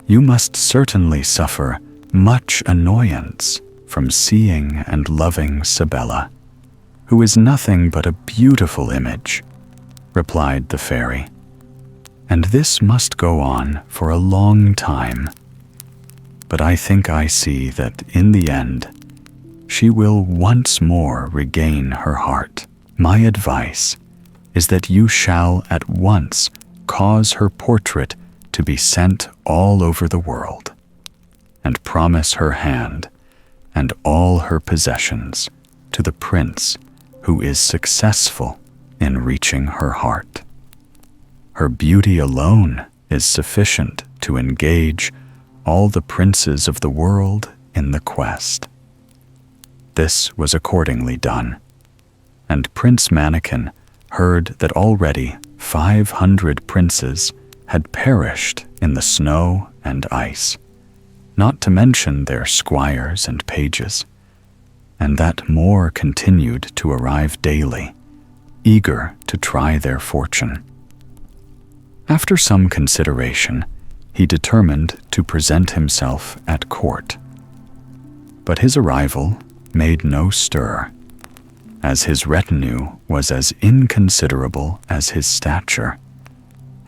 "You must certainly suffer much annoyance from seeing and loving Sibella, who is nothing but a beautiful image," replied the fairy. "And this must go on for a long time. But I think I see that in the end, she will once more regain her heart. My advice is that you shall at once cause her portrait to be sent all over the world, and promise her hand and all her possessions to the prince who is successful in reaching her heart. Her beauty alone is sufficient to engage all the princes of the world in the quest." This was accordingly done, and Prince Mannikin heard that already 500 princes had perished in the snow and ice, not to mention their squires and pages, and that more continued to arrive daily, eager to try their fortune. After some consideration, he determined to present himself at court. But his arrival made no stir, as his retinue was as inconsiderable as his stature,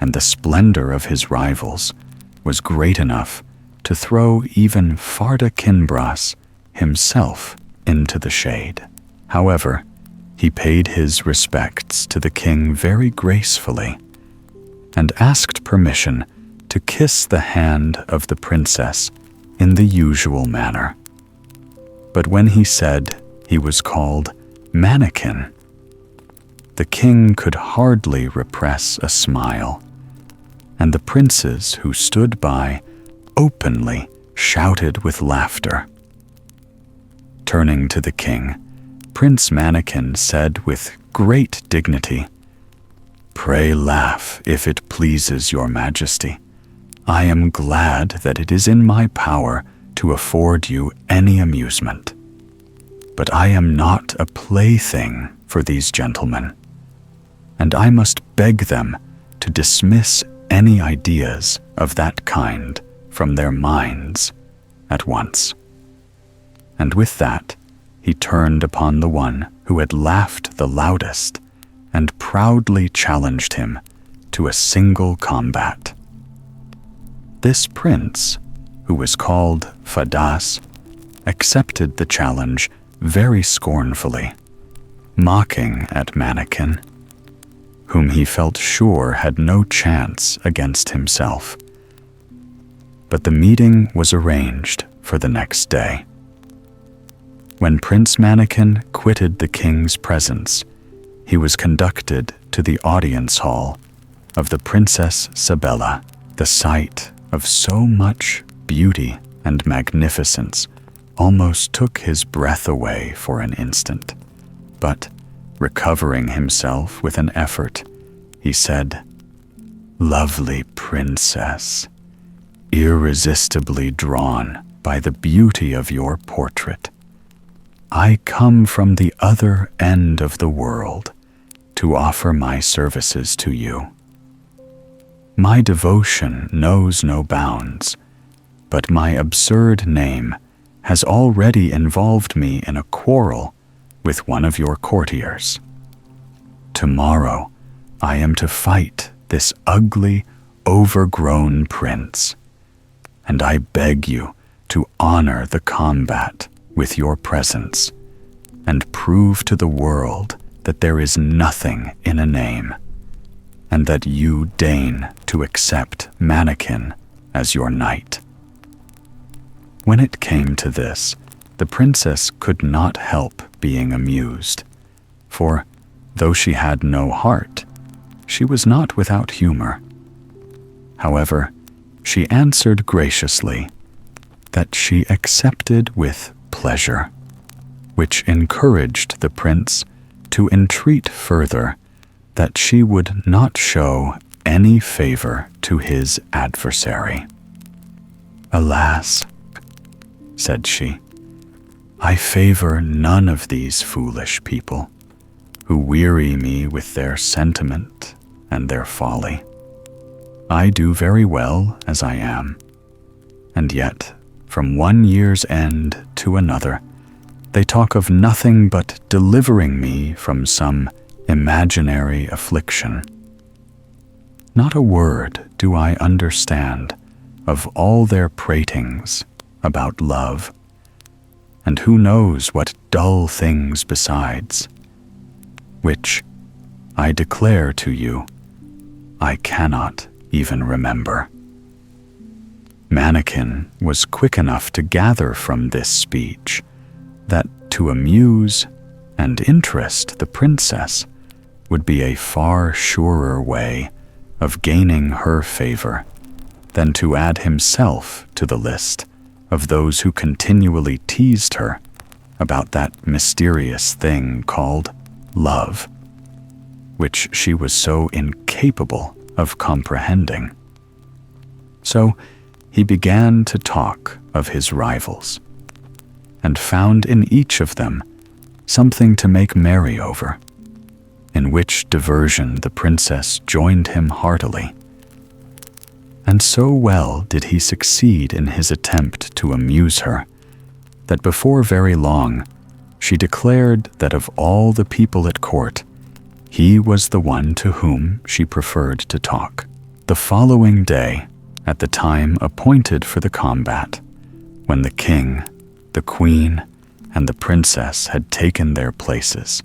and the splendor of his rivals was great enough to throw even Farda Kinbras himself into the shade. However, he paid his respects to the king very gracefully, and asked permission to kiss the hand of the princess in the usual manner. But when he said he was called Mannikin, the king could hardly repress a smile, and the princes who stood by openly shouted with laughter. Turning to the king, Prince Mannikin said with great dignity, "Pray laugh if it pleases your majesty. I am glad that it is in my power to afford you any amusement. But I am not a plaything for these gentlemen, and I must beg them to dismiss any ideas of that kind from their minds at once." And with that, he turned upon the one who had laughed the loudest and proudly challenged him to a single combat. This prince, who was called Fadas, accepted the challenge very scornfully, mocking at Mannequin, whom he felt sure had no chance against himself. But the meeting was arranged for the next day. When Prince Mannequin quitted the king's presence, he was conducted to the audience hall of the Princess Sabella. The sight of so much beauty and magnificence almost took his breath away for an instant. But, recovering himself with an effort, he said, "Lovely princess, irresistibly drawn by the beauty of your portrait, I come from the other end of the world to offer my services to you. My devotion knows no bounds, but my absurd name has already involved me in a quarrel with one of your courtiers. Tomorrow, I am to fight this ugly, overgrown prince, and I beg you to honor the combat with your presence and prove to the world that there is nothing in a name, and that you deign to accept Mannequin as your knight." When it came to this, the princess could not help being amused, for, though she had no heart, she was not without humor. However, she answered graciously that she accepted with pleasure, which encouraged the prince to entreat further that she would not show any favor to his adversary. "Alas," said she, "I favor none of these foolish people, who weary me with their sentiment and their folly. I do very well as I am, and yet, from one year's end to another, they talk of nothing but delivering me from some imaginary affliction. Not a word do I understand of all their pratings about love, and who knows what dull things besides, which, I declare to you, I cannot even remember." Mannequin was quick enough to gather from this speech that to amuse and interest the princess would be a far surer way of gaining her favor than to add himself to the list of those who continually teased her about that mysterious thing called love, which she was so incapable of comprehending. So he began to talk of his rivals, and found in each of them something to make merry over, in which diversion the princess joined him heartily. And so well did he succeed in his attempt to amuse her, that before very long she declared that of all the people at court, he was the one to whom she preferred to talk. The following day, at the time appointed for the combat, when the king, the queen, and the princess had taken their places,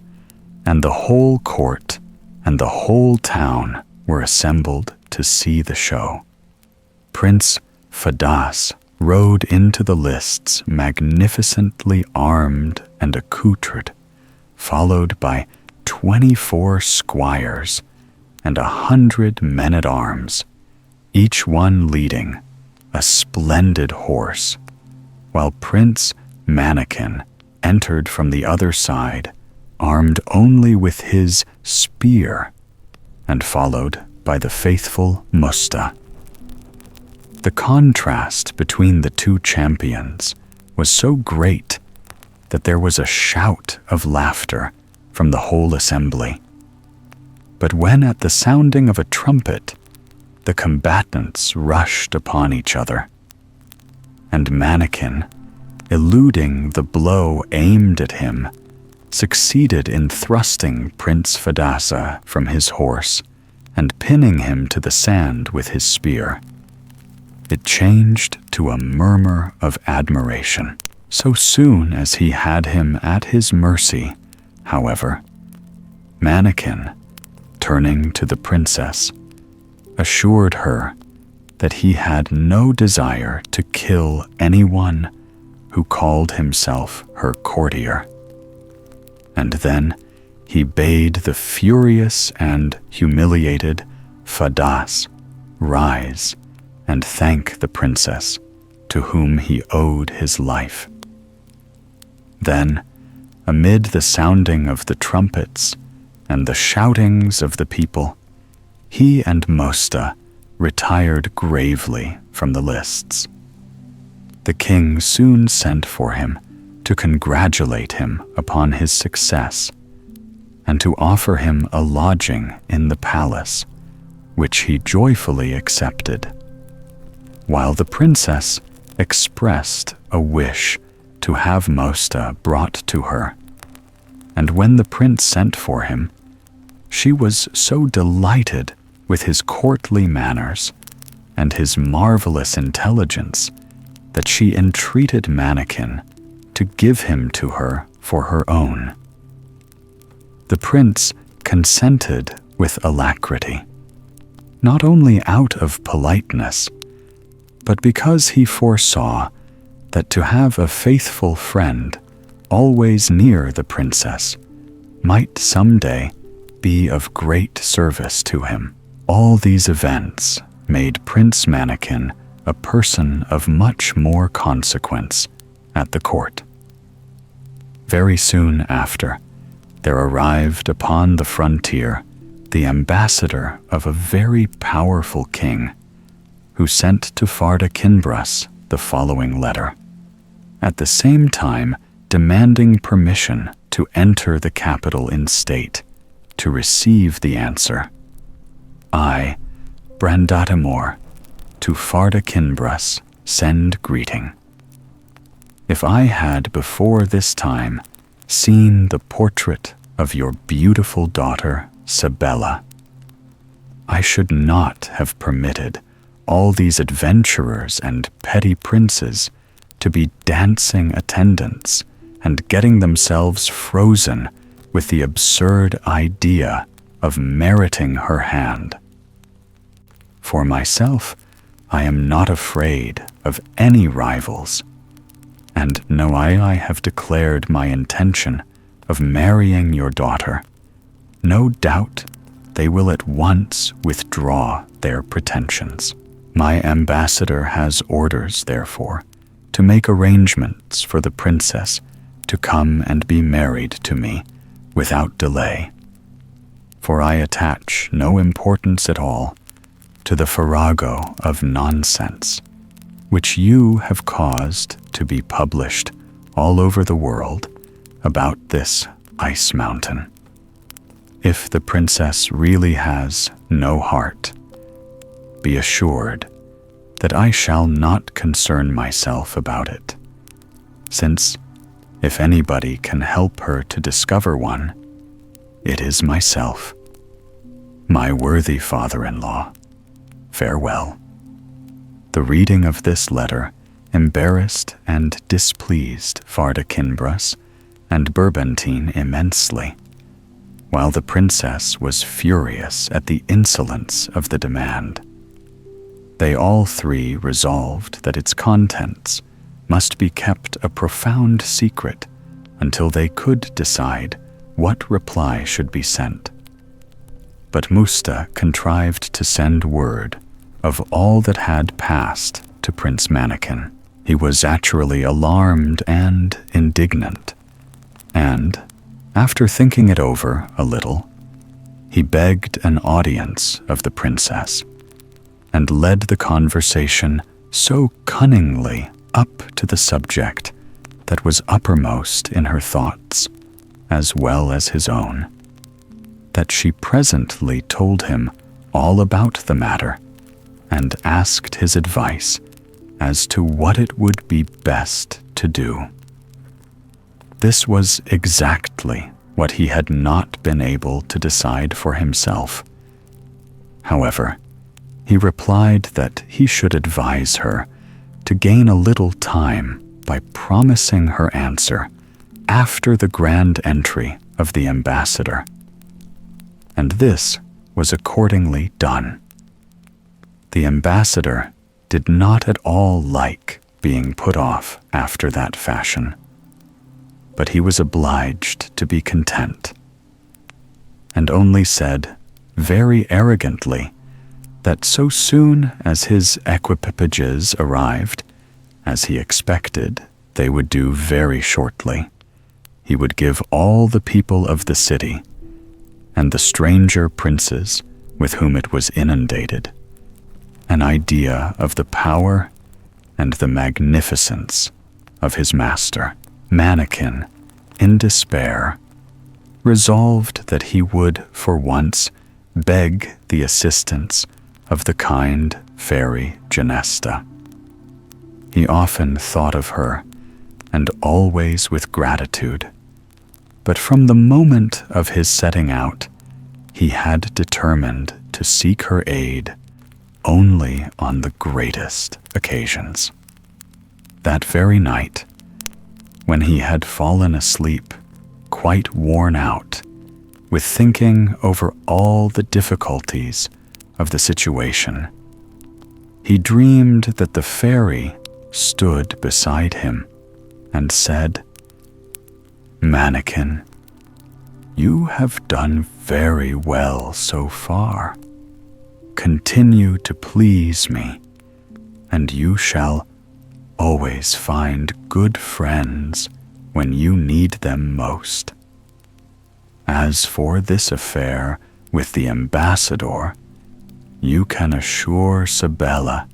and the whole court and the whole town were assembled to see the show, Prince Fadas rode into the lists magnificently armed and accoutred, followed by 24 squires and 100 men-at-arms, each one leading a splendid horse, while Prince Mannequin entered from the other side, armed only with his spear, and followed by the faithful Musta. The contrast between the two champions was so great that there was a shout of laughter from the whole assembly. But when at the sounding of a trumpet, the combatants rushed upon each other, and Mannequin, eluding the blow aimed at him, succeeded in thrusting Prince Fadasa from his horse and pinning him to the sand with his spear. It changed to a murmur of admiration. So soon as he had him at his mercy, however, Mannikin, turning to the princess, assured her that he had no desire to kill anyone who called himself her courtier. And then he bade the furious and humiliated Fadas rise and thank the princess to whom he owed his life. Then, amid the sounding of the trumpets and the shoutings of the people, he and Mosta retired gravely from the lists. The king soon sent for him to congratulate him upon his success and to offer him a lodging in the palace, which he joyfully accepted, while the princess expressed a wish to have Mosta brought to her. And when the prince sent for him, she was so delighted with his courtly manners and his marvelous intelligence that she entreated Mannikin to give him to her for her own. The prince consented with alacrity, not only out of politeness, but because he foresaw that to have a faithful friend always near the princess might someday be of great service to him. All these events made Prince Mannikin a person of much more consequence at the court. Very soon after, there arrived upon the frontier the ambassador of a very powerful king, who sent to Farda Kinbras the following letter, at the same time demanding permission to enter the capital in state to receive the answer. I, Brandatamor, to Farda Kinbras send greeting. If I had before this time seen the portrait of your beautiful daughter, Sabella, I should not have permitted all these adventurers and petty princes to be dancing attendants and getting themselves frozen with the absurd idea of meriting her hand. For myself, I am not afraid of any rivals, and know I have declared my intention of marrying your daughter. No doubt they will at once withdraw their pretensions. My ambassador has orders, therefore, to make arrangements for the princess to come and be married to me without delay. For I attach no importance at all to the farrago of nonsense which you have caused to be published all over the world about this ice mountain. If the princess really has no heart, be assured that I shall not concern myself about it, since if anybody can help her to discover one, it is myself. My worthy father-in-law, farewell. The reading of this letter embarrassed and displeased Farda Kinbras and Burbentine immensely, while the princess was furious at the insolence of the demand. They all three resolved that its contents must be kept a profound secret until they could decide what reply should be sent. But Musta contrived to send word of all that had passed to Prince Mannikin. He was actually alarmed and indignant, and, after thinking it over a little, he begged an audience of the princess, and led the conversation so cunningly up to the subject that was uppermost in her thoughts, as well as his own, that she presently told him all about the matter, and asked his advice as to what it would be best to do. This was exactly what he had not been able to decide for himself. However, he replied that he should advise her to gain a little time by promising her answer after the grand entry of the ambassador. And this was accordingly done. The ambassador did not at all like being put off after that fashion, but he was obliged to be content, and only said, very arrogantly, that so soon as his equipages arrived, as he expected they would do very shortly, he would give all the people of the city, and the stranger princes with whom it was inundated, an idea of the power and the magnificence of his master. Mannikin, in despair, resolved that he would for once beg the assistance of the kind fairy Genesta. He often thought of her, and always with gratitude, but from the moment of his setting out, he had determined to seek her aid only on the greatest occasions. That very night, when he had fallen asleep, quite worn out, with thinking over all the difficulties of the situation, he dreamed that the fairy stood beside him and said, "Mannikin, you have done very well so far. Continue to please me, and you shall always find good friends when you need them most. As for this affair with the ambassador, you can assure Sibella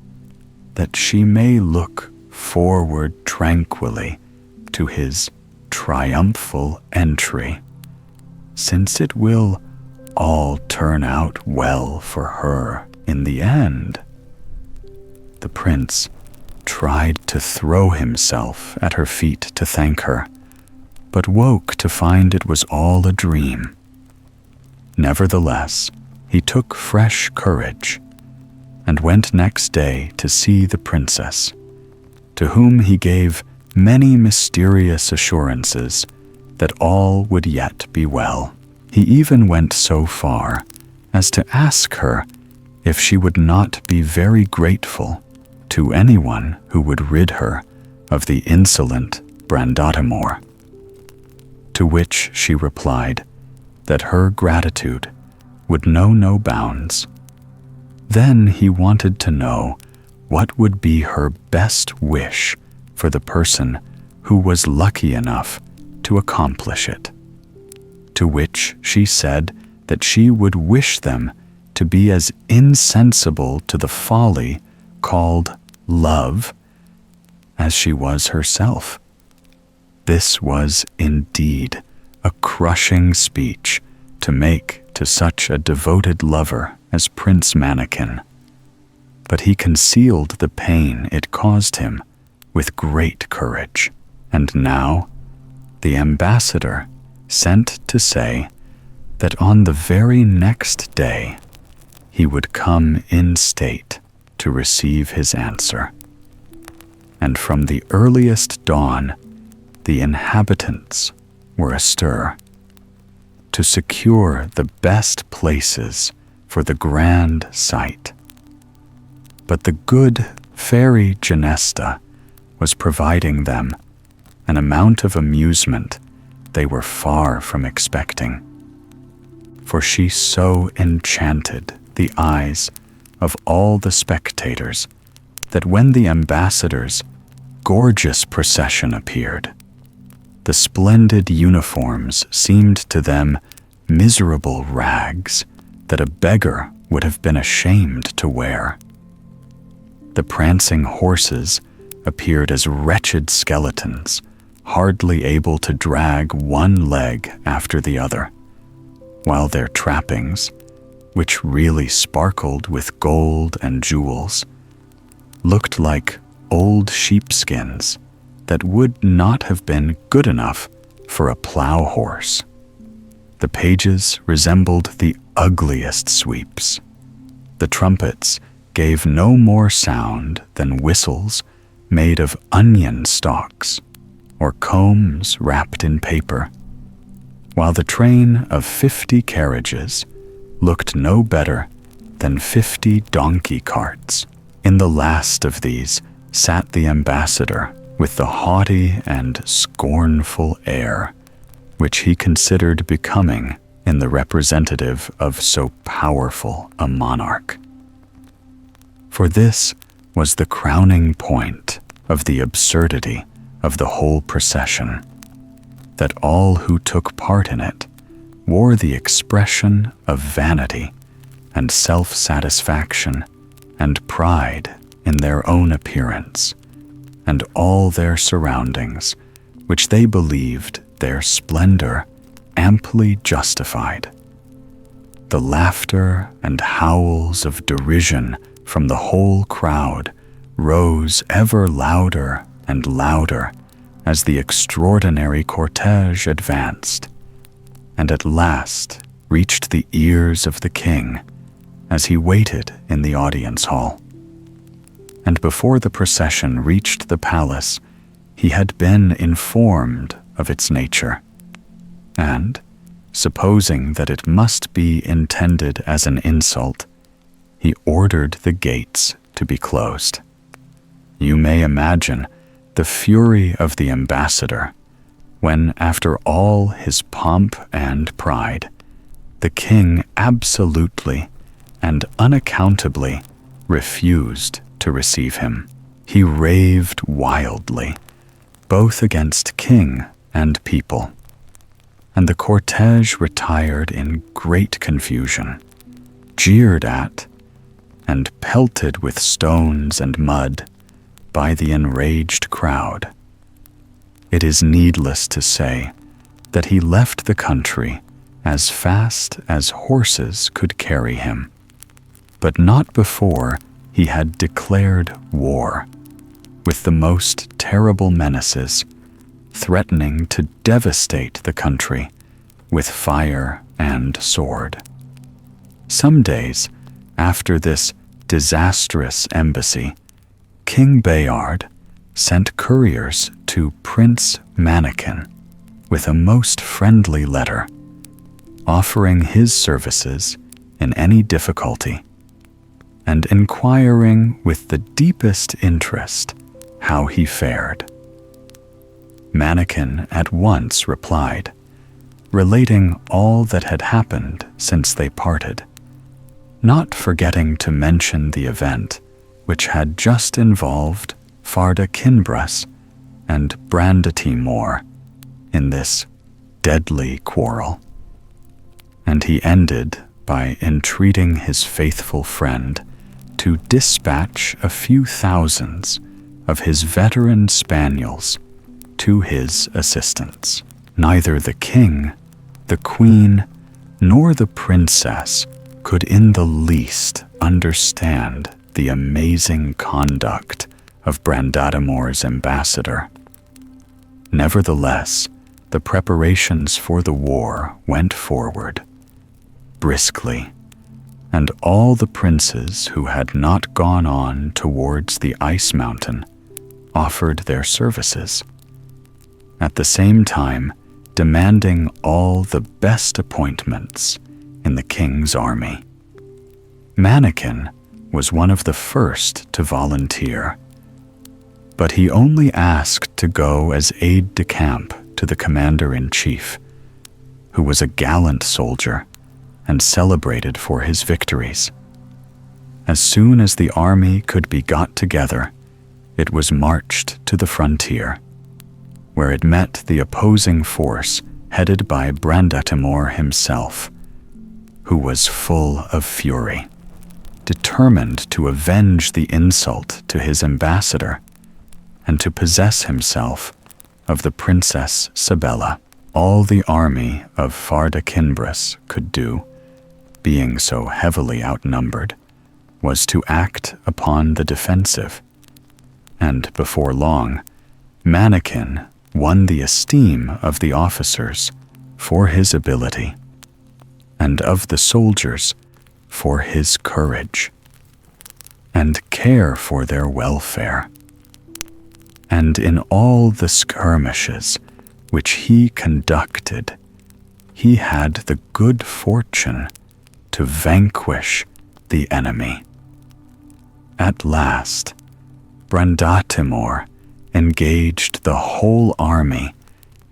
that she may look forward tranquilly to his triumphal entry, since it will all turn out well for her in the end." The prince tried to throw himself at her feet to thank her, but woke to find it was all a dream. Nevertheless, he took fresh courage and went next day to see the princess, to whom he gave many mysterious assurances that all would yet be well. He even went so far as to ask her if she would not be very grateful to anyone who would rid her of the insolent Brandatimor, to which she replied that her gratitude would know no bounds. Then he wanted to know what would be her best wish for the person who was lucky enough to accomplish it, to which she said that she would wish them to be as insensible to the folly called love as she was herself. This was indeed a crushing speech to make to such a devoted lover as Prince Mannikin, but he concealed the pain it caused him with great courage, and now the ambassador sent to say that on the very next day he would come in state to receive his answer. And from the earliest dawn, the inhabitants were astir to secure the best places for the grand sight. But the good fairy Genesta was providing them an amount of amusement they were far from expecting, for she so enchanted the eyes of all the spectators that when the ambassador's gorgeous procession appeared, the splendid uniforms seemed to them miserable rags that a beggar would have been ashamed to wear. The prancing horses appeared as wretched skeletons, hardly able to drag one leg after the other, while their trappings, which really sparkled with gold and jewels, looked like old sheepskins that would not have been good enough for a plow horse. The pages resembled the ugliest sweeps. The trumpets gave no more sound than whistles made of onion stalks or combs wrapped in paper, while the train of 50 carriages looked no better than 50 donkey carts. In the last of these sat the ambassador with the haughty and scornful air which he considered becoming in the representative of so powerful a monarch. For this was the crowning point of the absurdity of the whole procession, that all who took part in it wore the expression of vanity and self-satisfaction and pride in their own appearance and all their surroundings, which they believed their splendor amply justified. The laughter and howls of derision from the whole crowd rose ever louder and louder as the extraordinary cortege advanced, and at last reached the ears of the king as he waited in the audience hall. And before the procession reached the palace, he had been informed of its nature, and, supposing that it must be intended as an insult, he ordered the gates to be closed. You may imagine the fury of the ambassador when, after all his pomp and pride, the king absolutely and unaccountably refused to receive him. He raved wildly, both against king and people, and the cortege retired in great confusion, jeered at, and pelted with stones and mud by the enraged crowd. It is needless to say that he left the country as fast as horses could carry him, but not before he had declared war, with the most terrible menaces, threatening to devastate the country with fire and sword. Some days after this disastrous embassy, King Bayard sent couriers to Prince Manikin with a most friendly letter, offering his services in any difficulty, and inquiring with the deepest interest how he fared. Manikin at once replied, relating all that had happened since they parted, not forgetting to mention the event which had just involved Farda Kinbras and Brandety Moor in this deadly quarrel. And he ended by entreating his faithful friend to dispatch a few thousands of his veteran spaniels to his assistance. Neither the king, the queen, nor the princess could in the least understand the amazing conduct of Brandadamore's ambassador. Nevertheless, the preparations for the war went forward briskly, and all the princes who had not gone on towards the ice mountain offered their services, at the same time demanding all the best appointments in the king's army. Manikin was one of the first to volunteer, but he only asked to go as aide-de-camp to the commander-in-chief, who was a gallant soldier and celebrated for his victories. As soon as the army could be got together, it was marched to the frontier, where it met the opposing force headed by Brandatimor himself, who was full of fury, determined to avenge the insult to his ambassador and to possess himself of the Princess Sabella. All the army of Farda Kinbras could do, being so heavily outnumbered, was to act upon the defensive, and before long, Mannequin won the esteem of the officers for his ability, and of the soldiers for his courage, and care for their welfare. And in all the skirmishes which he conducted, he had the good fortune to vanquish the enemy. At last, Brandatimor engaged the whole army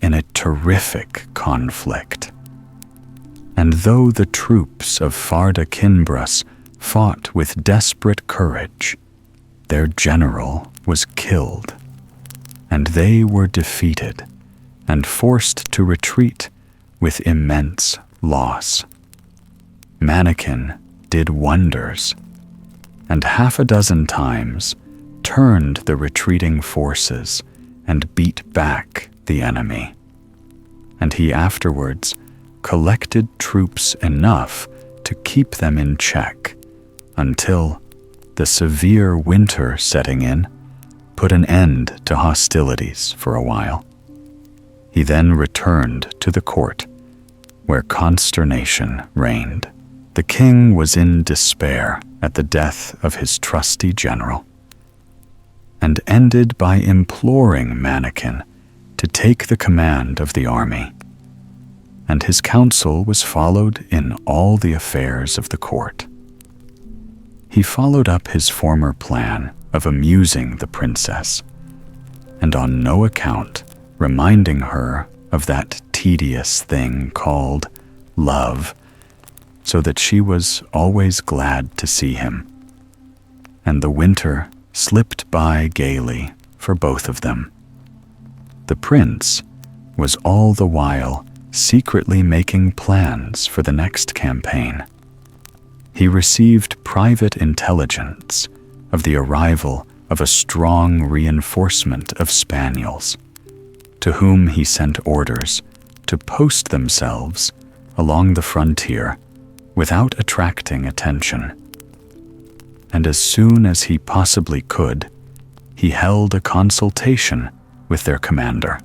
in a terrific conflict. And though the troops of Farda Kinbras fought with desperate courage, their general was killed, and they were defeated and forced to retreat with immense loss. Mannequin did wonders, and 6 times turned the retreating forces and beat back the enemy. And he afterwards collected troops enough to keep them in check until the severe winter setting in put an end to hostilities for a while. He then returned to the court, where consternation reigned. The king was in despair at the death of his trusty general, and ended by imploring Mannequin to take the command of the army. And his counsel was followed in all the affairs of the court. He followed up his former plan of amusing the princess, and on no account reminding her of that tedious thing called love, so that she was always glad to see him. And the winter slipped by gaily for both of them. The prince was all the while secretly making plans for the next campaign. He received private intelligence of the arrival of a strong reinforcement of spaniels, to whom he sent orders to post themselves along the frontier without attracting attention. And as soon as he possibly could, he held a consultation with their commander,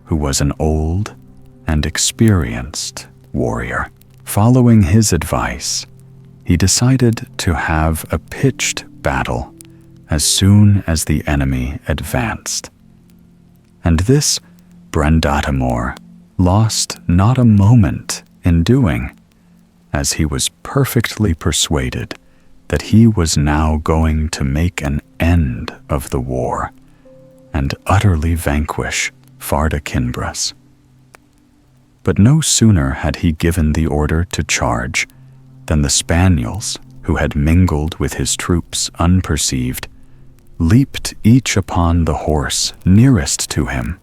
who was an old and experienced warrior. Following his advice, he decided to have a pitched battle as soon as the enemy advanced. And this Brandatimor lost not a moment in doing, as he was perfectly persuaded that he was now going to make an end of the war and utterly vanquish Farda Kinbras. But no sooner had he given the order to charge than the spaniels, who had mingled with his troops unperceived, leaped each upon the horse nearest to him,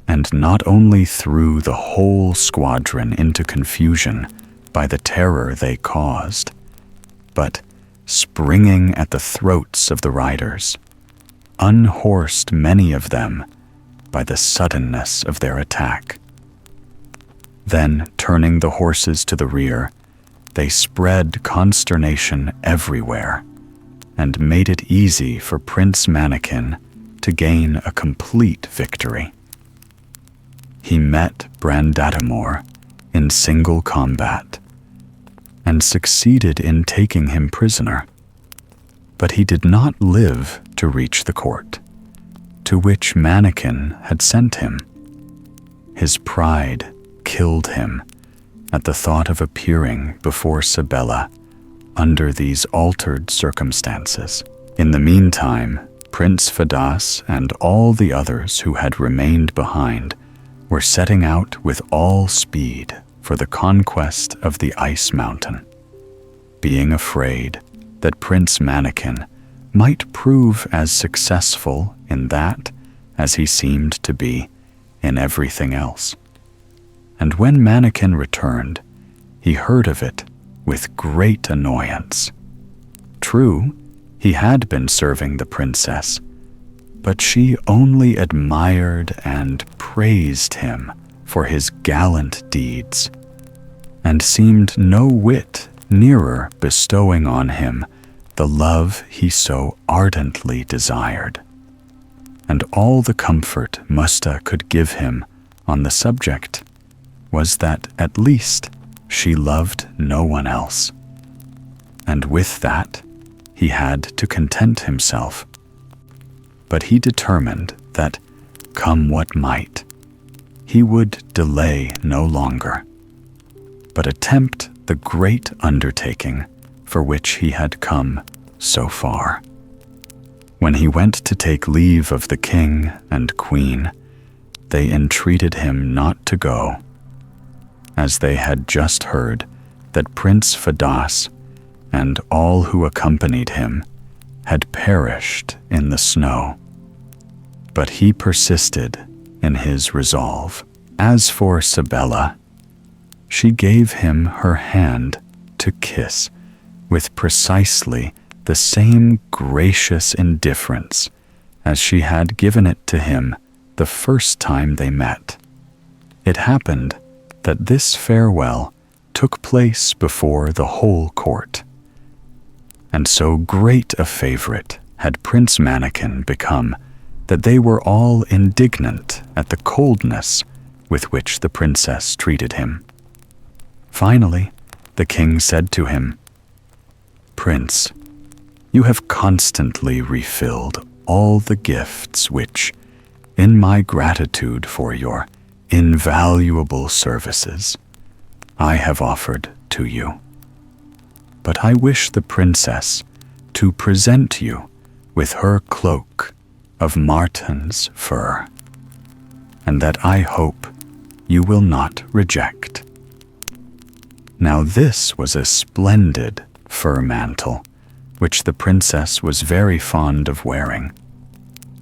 and not only threw the whole squadron into confusion by the terror they caused, but, springing at the throats of the riders, unhorsed many of them by the suddenness of their attack. Then, turning the horses to the rear, they spread consternation everywhere and made it easy for Prince Mannequin to gain a complete victory. He met Brandatimor in single combat and succeeded in taking him prisoner, but he did not live to reach the court, to which Mannequin had sent him. His pride killed him at the thought of appearing before Sibella under these altered circumstances. In the meantime, Prince Fadas and all the others who had remained behind were setting out with all speed for the conquest of the Ice Mountain, being afraid that Prince Mannequin might prove as successful in that as he seemed to be in everything else. And when Mannequin returned, he heard of it with great annoyance. True, he had been serving the princess, but she only admired and praised him for his gallant deeds, and seemed no whit nearer bestowing on him the love he so ardently desired. and all the comfort Musta could give him on the subject was that at least she loved no one else. And with that, he had to content himself. But he determined that, come what might, he would delay no longer, but attempt the great undertaking for which he had come so far. When he went to take leave of the king and queen, they entreated him not to go, as they had just heard that Prince Fadas and all who accompanied him had perished in the snow. But he persisted in his resolve. As for Sibella, she gave him her hand to kiss with precisely the same gracious indifference as she had given it to him the first time they met. It happened that this farewell took place before the whole court, and so great a favorite had Prince Mannikin become that they were all indignant at the coldness with which the princess treated him. Finally, the king said to him, "Prince, you have constantly refilled all the gifts which, in my gratitude for your invaluable services, I have offered to you. But I wish the princess to present you with her cloak of marten's fur, and that I hope you will not reject." Now this was a splendid fur mantle, which the princess was very fond of wearing,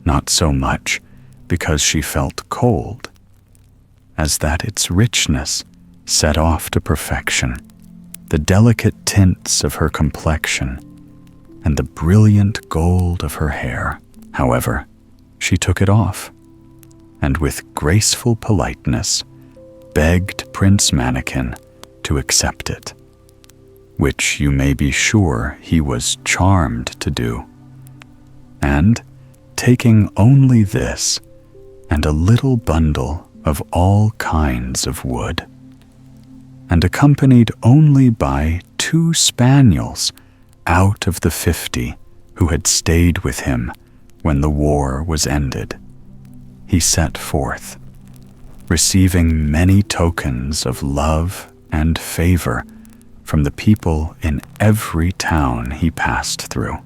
not so much because she felt cold, as that its richness set off to perfection the delicate tints of her complexion and the brilliant gold of her hair. However, she took it off, and with graceful politeness begged Prince Mannikin to accept it, which you may be sure he was charmed to do. And, taking only this and a little bundle of all kinds of wood, and accompanied only by 2 spaniels out of the 50 who had stayed with him when the war was ended, he set forth, receiving many tokens of love and favor from the people in every town he passed through.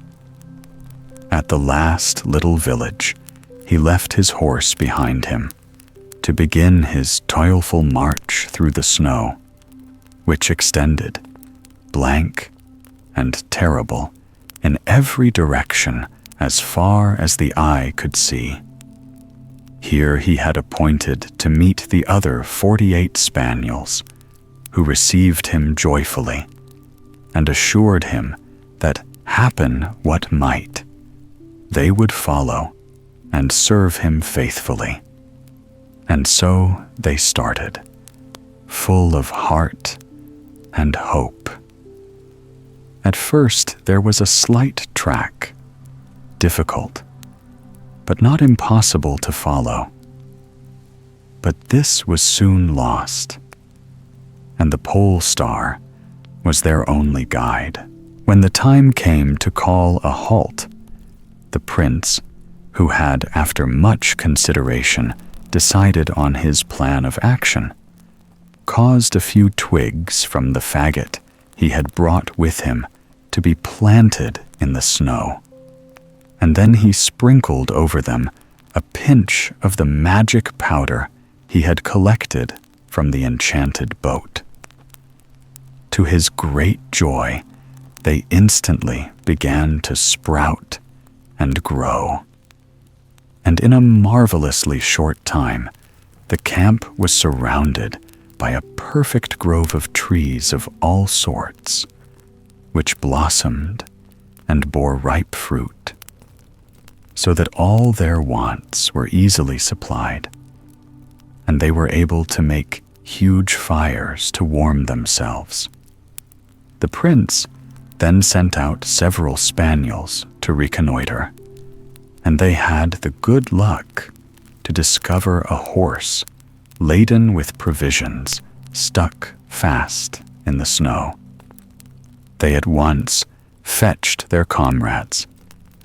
At the last little village, he left his horse behind him to begin his toilful march through the snow, which extended, blank and terrible, in every direction as far as the eye could see. Here he had appointed to meet the other 48 spaniels, who received him joyfully, and assured him that, happen what might, they would follow and serve him faithfully. And so they started, full of heart and hope. At first there was a slight track, difficult, but not impossible to follow. But this was soon lost, and the pole star was their only guide. When the time came to call a halt, the prince, who had, after much consideration, decided on his plan of action, caused a few twigs from the faggot he had brought with him to be planted in the snow, and then he sprinkled over them a pinch of the magic powder he had collected from the enchanted boat. To his great joy, they instantly began to sprout and grow, and in a marvelously short time, the camp was surrounded by a perfect grove of trees of all sorts, which blossomed and bore ripe fruit, so that all their wants were easily supplied, and they were able to make huge fires to warm themselves. The prince then sent out several spaniels to reconnoiter, and they had the good luck to discover a horse laden with provisions stuck fast in the snow. They at once fetched their comrades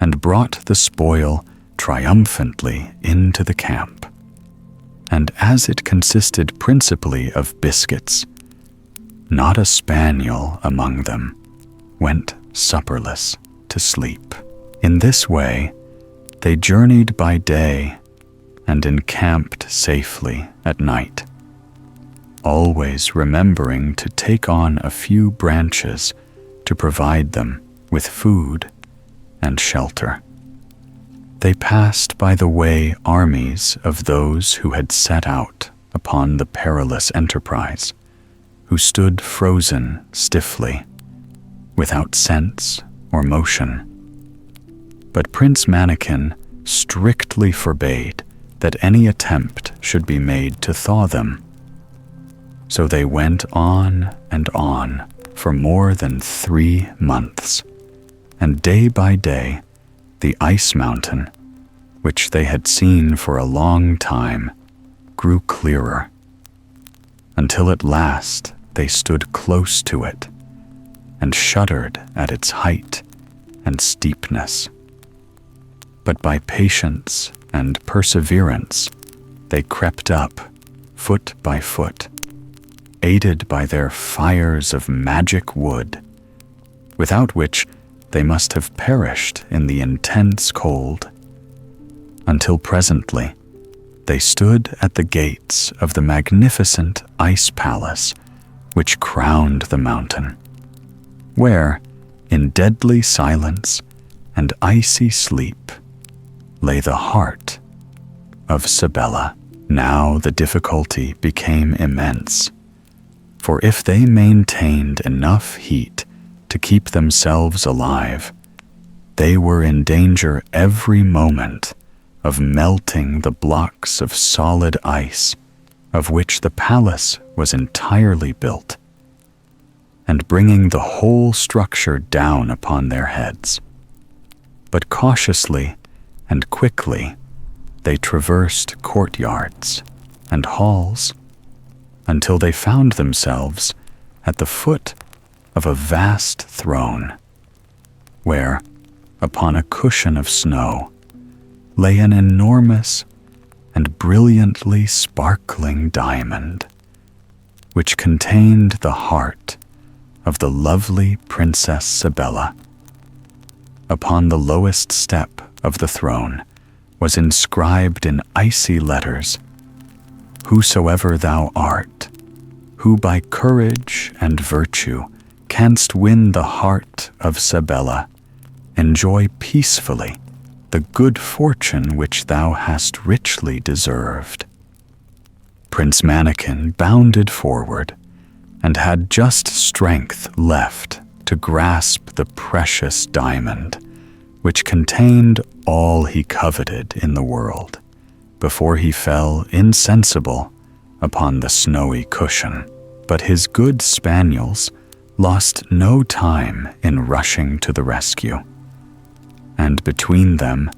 and brought the spoil triumphantly into the camp. And as it consisted principally of biscuits, not a spaniel among them went supperless to sleep. In this way, they journeyed by day and encamped safely at night, always remembering to take on a few branches to provide them with food and shelter. They passed by the way armies of those who had set out upon the perilous enterprise, who stood frozen stiffly, without sense or motion. But Prince Mannikin strictly forbade that any attempt should be made to thaw them. So they went on and on for more than 3 months, and day by day the ice mountain, which they had seen for a long time, grew clearer, until at last they stood close to it and shuddered at its height and steepness. But by patience and perseverance they crept up, foot by foot, aided by their fires of magic wood, without which they must have perished in the intense cold, until presently they stood at the gates of the magnificent ice palace which crowned the mountain, where, in deadly silence and icy sleep, lay the heart of Sibella. Now the difficulty became immense, for if they maintained enough heat to keep themselves alive, they were in danger every moment of melting the blocks of solid ice of which the palace was entirely built, and bringing the whole structure down upon their heads. But cautiously and quickly they traversed courtyards and halls until they found themselves at the foot of a vast throne, where, upon a cushion of snow, lay an enormous and brilliantly sparkling diamond, which contained the heart of the lovely Princess Sibella. Upon the lowest step of the throne was inscribed in icy letters, "Whosoever thou art, who by courage and virtue canst win the heart of Sibella, enjoy peacefully the good fortune which thou hast richly deserved." Prince Mannikin bounded forward and had just strength left to grasp the precious diamond, which contained all he coveted in the world, before he fell insensible upon the snowy cushion. But his good spaniels lost no time in rushing to the rescue, and between them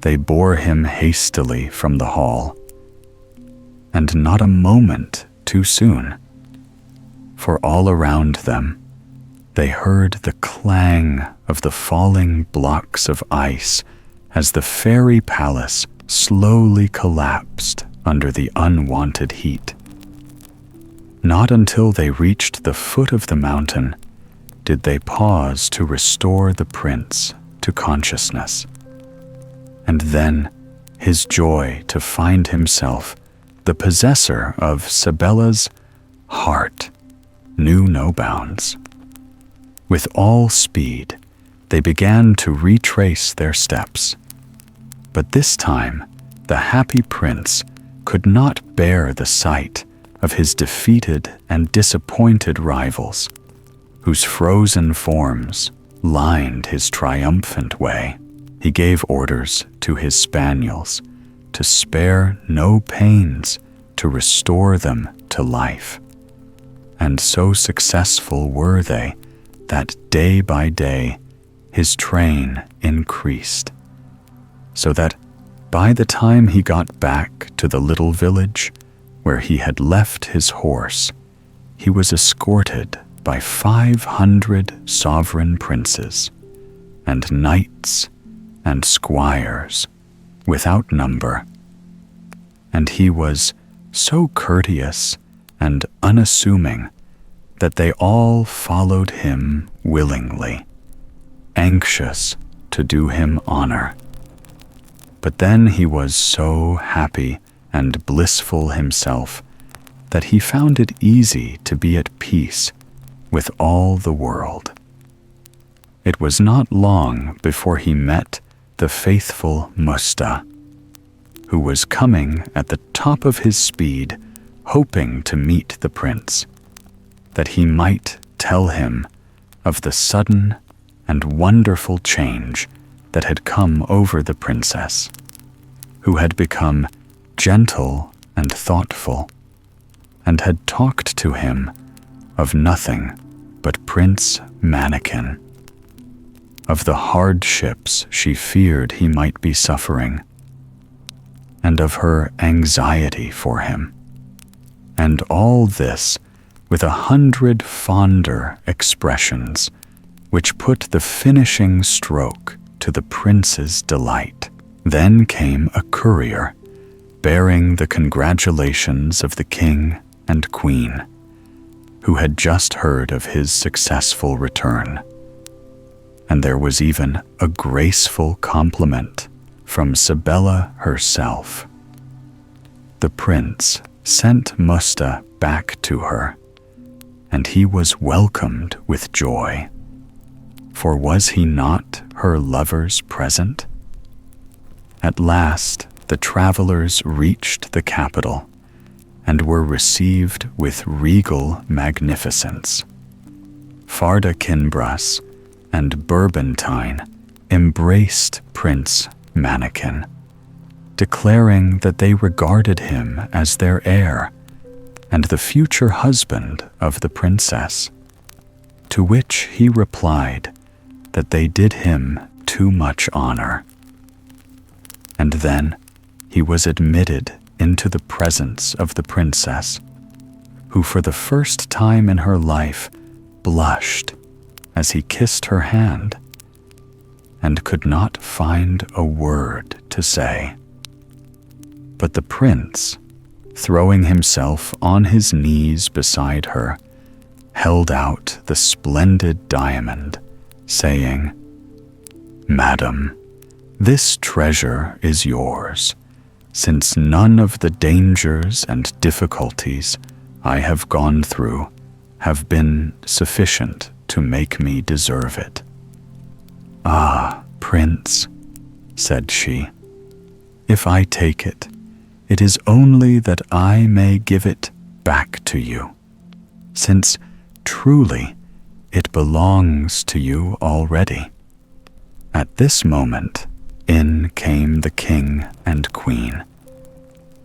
they bore him hastily from the hall, and not a moment too soon, for all around them they heard the clang of the falling blocks of ice as the fairy palace slowly collapsed under the unwanted heat. Not until they reached the foot of the mountain did they pause to restore the prince to consciousness. And then his joy to find himself the possessor of Sibella's heart knew no bounds. With all speed, they began to retrace their steps. But this time, the happy prince could not bear the sight of his defeated and disappointed rivals, whose frozen forms lined his triumphant way. He gave orders to his spaniels to spare no pains to restore them to life. And so successful were they that day by day his train increased, so that by the time he got back to the little village where he had left his horse, he was escorted by 500 sovereign princes and knights and squires without number, and he was so courteous and unassuming that they all followed him willingly, anxious to do him honor. But then he was so happy and blissful himself that he found it easy to be at peace with all the world. It was not long before he met the faithful Musta, who was coming at the top of his speed, hoping to meet the prince, that he might tell him of the sudden and wonderful change that had come over the princess, who had become gentle and thoughtful, and had talked to him of nothing but Prince Mannikin, of the hardships she feared he might be suffering, and of her anxiety for him, and all this with 100 fonder expressions which put the finishing stroke to the prince's delight. Then came a courier bearing the congratulations of the king and queen, who had just heard of his successful return. And there was even a graceful compliment from Sibella herself. The prince sent Musta back to her, and he was welcomed with joy. For was he not her lover's present? At last the travelers reached the capital and were received with regal magnificence. Farda Kinbras and Burbantine embraced Prince Mannikin, declaring that they regarded him as their heir and the future husband of the princess, to which he replied that they did him too much honor. And then he was admitted into the presence of the princess, who for the first time in her life blushed as he kissed her hand, and could not find a word to say. But the prince, throwing himself on his knees beside her, held out the splendid diamond, saying, "Madam, this treasure is yours, since none of the dangers and difficulties I have gone through have been sufficient to make me deserve it." "Ah, Prince," said she, "if I take it, it is only that I may give it back to you, since truly it belongs to you already." At this moment, in came the king and queen,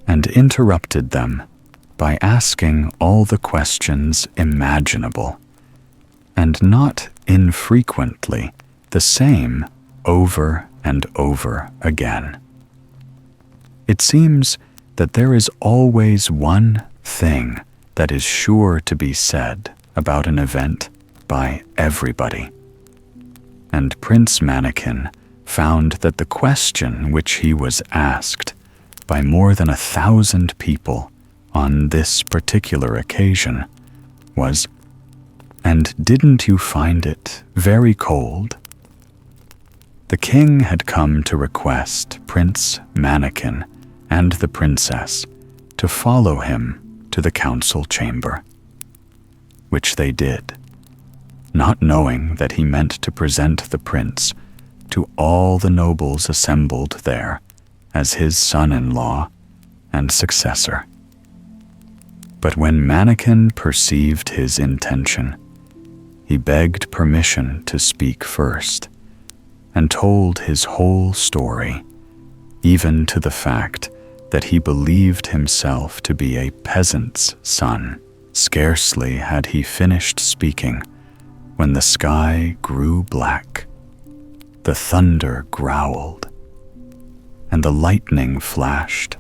and interrupted them by asking all the questions imaginable, and not infrequently the same over and over again. It seems that there is always one thing that is sure to be said about an event by everybody, and Prince Mannikin found that the question which he was asked by more than 1,000 people on this particular occasion was, "And didn't you find it very cold?" The king had come to request Prince Mannikin and the princess to follow him to the council chamber, which they did, not knowing that he meant to present the prince to all the nobles assembled there as his son-in-law and successor. But when Mannikin perceived his intention, he begged permission to speak first, and told his whole story, even to the fact that he believed himself to be a peasant's son. Scarcely had he finished speaking when the sky grew black, the thunder growled, and the lightning flashed,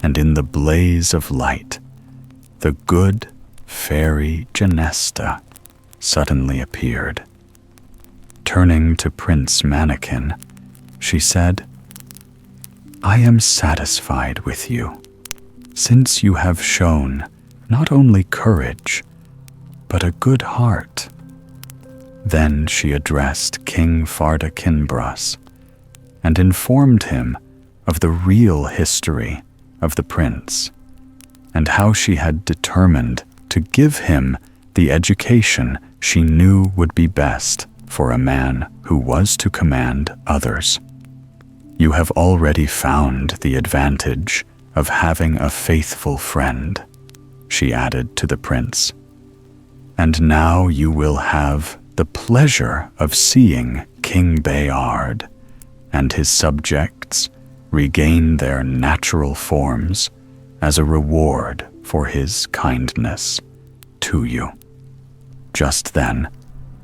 and in the blaze of light, the good fairy Genesta suddenly appeared. Turning to Prince Mannequin, she said, "I am satisfied with you, since you have shown not only courage, but a good heart." Then she addressed King Farda Kinbras and informed him of the real history of the prince and how she had determined to give him the education she knew would be best for a man who was to command others. "You have already found the advantage of having a faithful friend," she added to the prince, "and now you will have the pleasure of seeing King Bayard and his subjects regain their natural forms as a reward for his kindness to you." Just then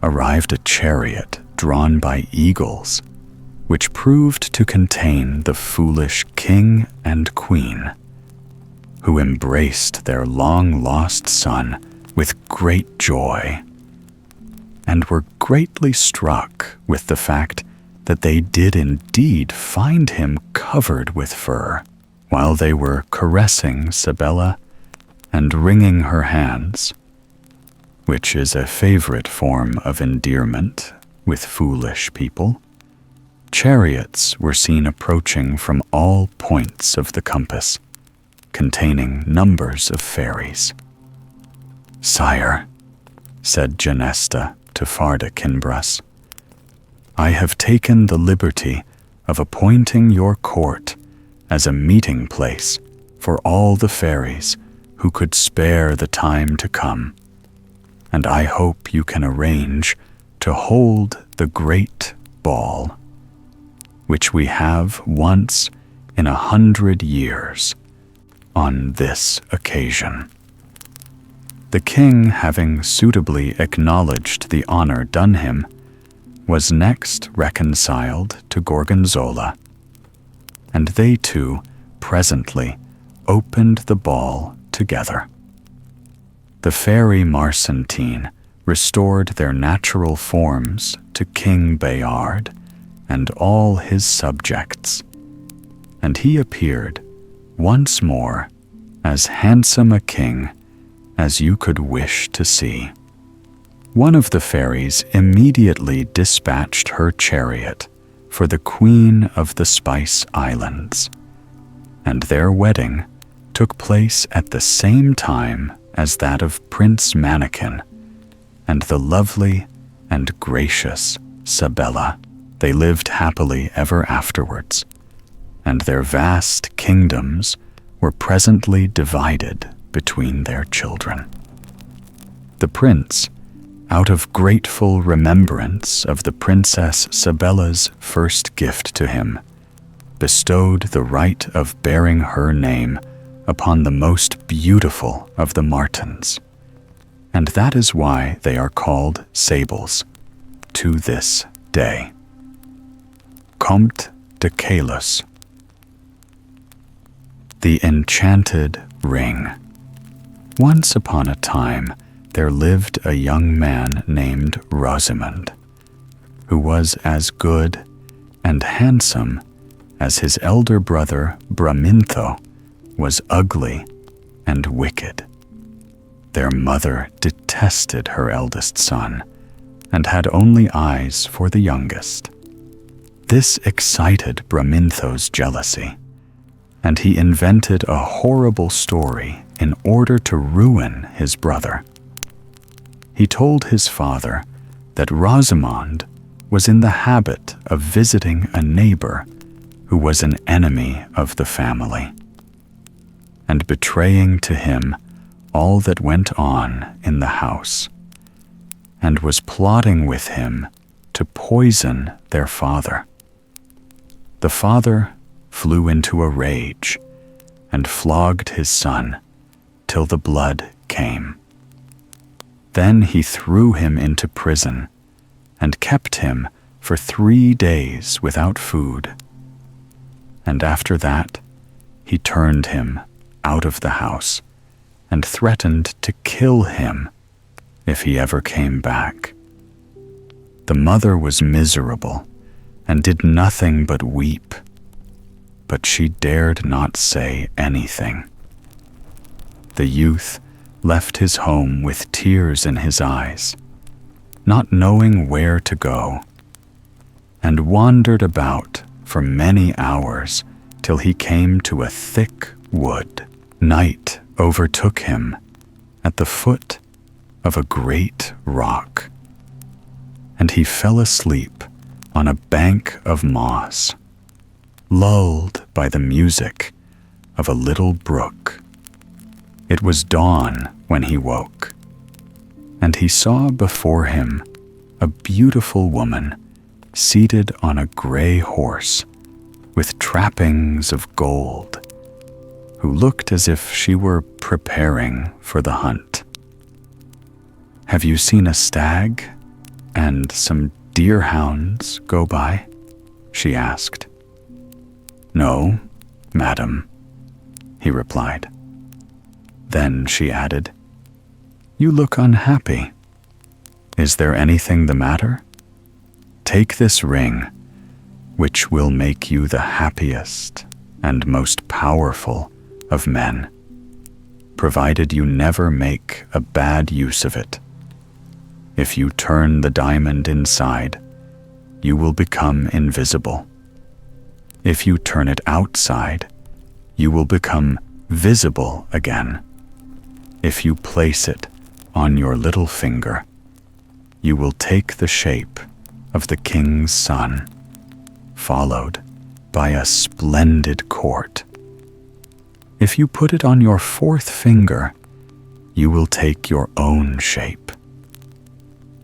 arrived a chariot drawn by eagles, which proved to contain the foolish king and queen, who embraced their long-lost son with great joy, and were greatly struck with the fact that they did indeed find him covered with fur, while they were caressing Sabella and wringing her hands, which is a favorite form of endearment with foolish people. Chariots were seen approaching from all points of the compass, containing numbers of fairies. "Sire," said Genesta to Farda Kinbras, "I have taken the liberty of appointing your court as a meeting place for all the fairies who could spare the time to come, and I hope you can arrange to hold the great ball, which we have once in 100 years on this occasion." The king, having suitably acknowledged the honor done him, was next reconciled to Gorgonzola, and they two presently opened the ball together. The fairy Marcentine restored their natural forms to King Bayard and all his subjects, and he appeared once more as handsome a king as you could wish to see. One of the fairies immediately dispatched her chariot for the Queen of the Spice Islands, and their wedding took place at the same time as that of Prince Mannequin and the lovely and gracious Sabella. They lived happily ever afterwards, and their vast kingdoms were presently divided between their children. The prince, out of grateful remembrance of the Princess Sabella's first gift to him, bestowed the right of bearing her name upon the most beautiful of the martens, and that is why they are called sables to this day. Comte de Caylus. The Enchanted Ring. Once upon a time, there lived a young man named Rosamond, who was as good and handsome as his elder brother Bramintho was ugly and wicked. Their mother detested her eldest son and had only eyes for the youngest. This excited Bramintho's jealousy, and he invented a horrible story in order to ruin his brother. He told his father that Rosamond was in the habit of visiting a neighbor who was an enemy of the family, and betraying to him all that went on in the house, and was plotting with him to poison their father. The father flew into a rage and flogged his son till the blood came. Then he threw him into prison and kept him for 3 days without food. and after that he turned him out of the house and threatened to kill him if he ever came back. The mother was miserable and did nothing but weep, but she dared not say anything. The youth left his home with tears in his eyes, not knowing where to go, and wandered about for many hours till he came to a thick wood. Night overtook him at the foot of a great rock, and he fell asleep on a bank of moss, lulled by the music of a little brook. It was dawn when he woke, and he saw before him a beautiful woman seated on a gray horse with trappings of gold, who looked as if she were preparing for the hunt. "Have you seen a stag and some deerhounds go by?" she asked. "No, madam," he replied. Then she added, "You look unhappy. Is there anything the matter? Take this ring, which will make you the happiest and most powerful of men, provided you never make a bad use of it. If you turn the diamond inside, you will become invisible. If you turn it outside, you will become visible again. If you place it on your little finger, you will take the shape of the king's son, followed by a splendid court. If you put it on your fourth finger, you will take your own shape."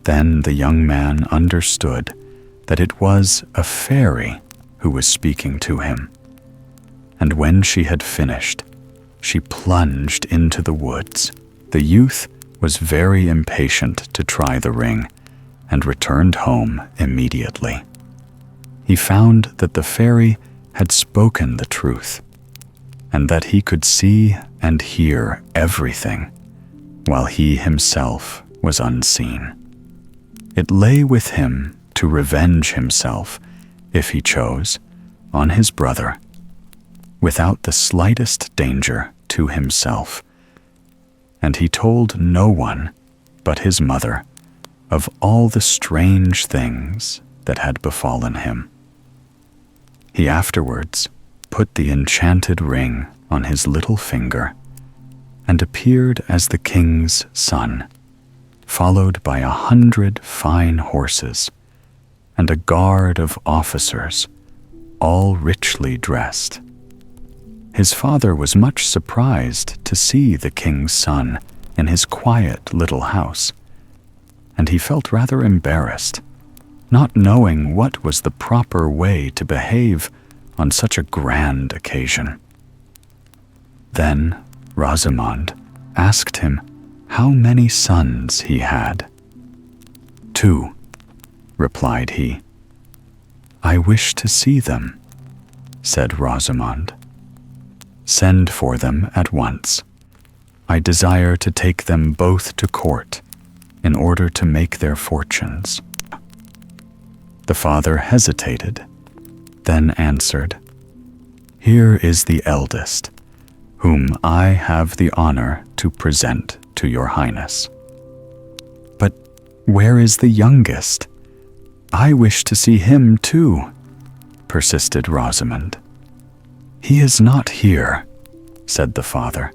Then the young man understood that it was a fairy who was speaking to him, and when she had finished, she plunged into the woods. The youth was very impatient to try the ring and returned home immediately. He found that the fairy had spoken the truth, and that he could see and hear everything, while he himself was unseen. It lay with him to revenge himself, if he chose, on his brother, without the slightest danger to himself, and he told no one but his mother of all the strange things that had befallen him. He afterwards put the enchanted ring on his little finger and appeared as the king's son, followed by 100 fine horses and a guard of officers, all richly dressed. His father was much surprised to see the king's son in his quiet little house, and he felt rather embarrassed, not knowing what was the proper way to behave on such a grand occasion. Then Rosamond asked him how many sons he had. "2," replied he. "I wish to see them," said Rosamond. "Send for them at once. I desire to take them both to court in order to make their fortunes." The father hesitated, then answered, "Here is the eldest, whom I have the honor to present to your highness." "But where is the youngest? I wish to see him too," persisted Rosamond. "He is not here," said the father.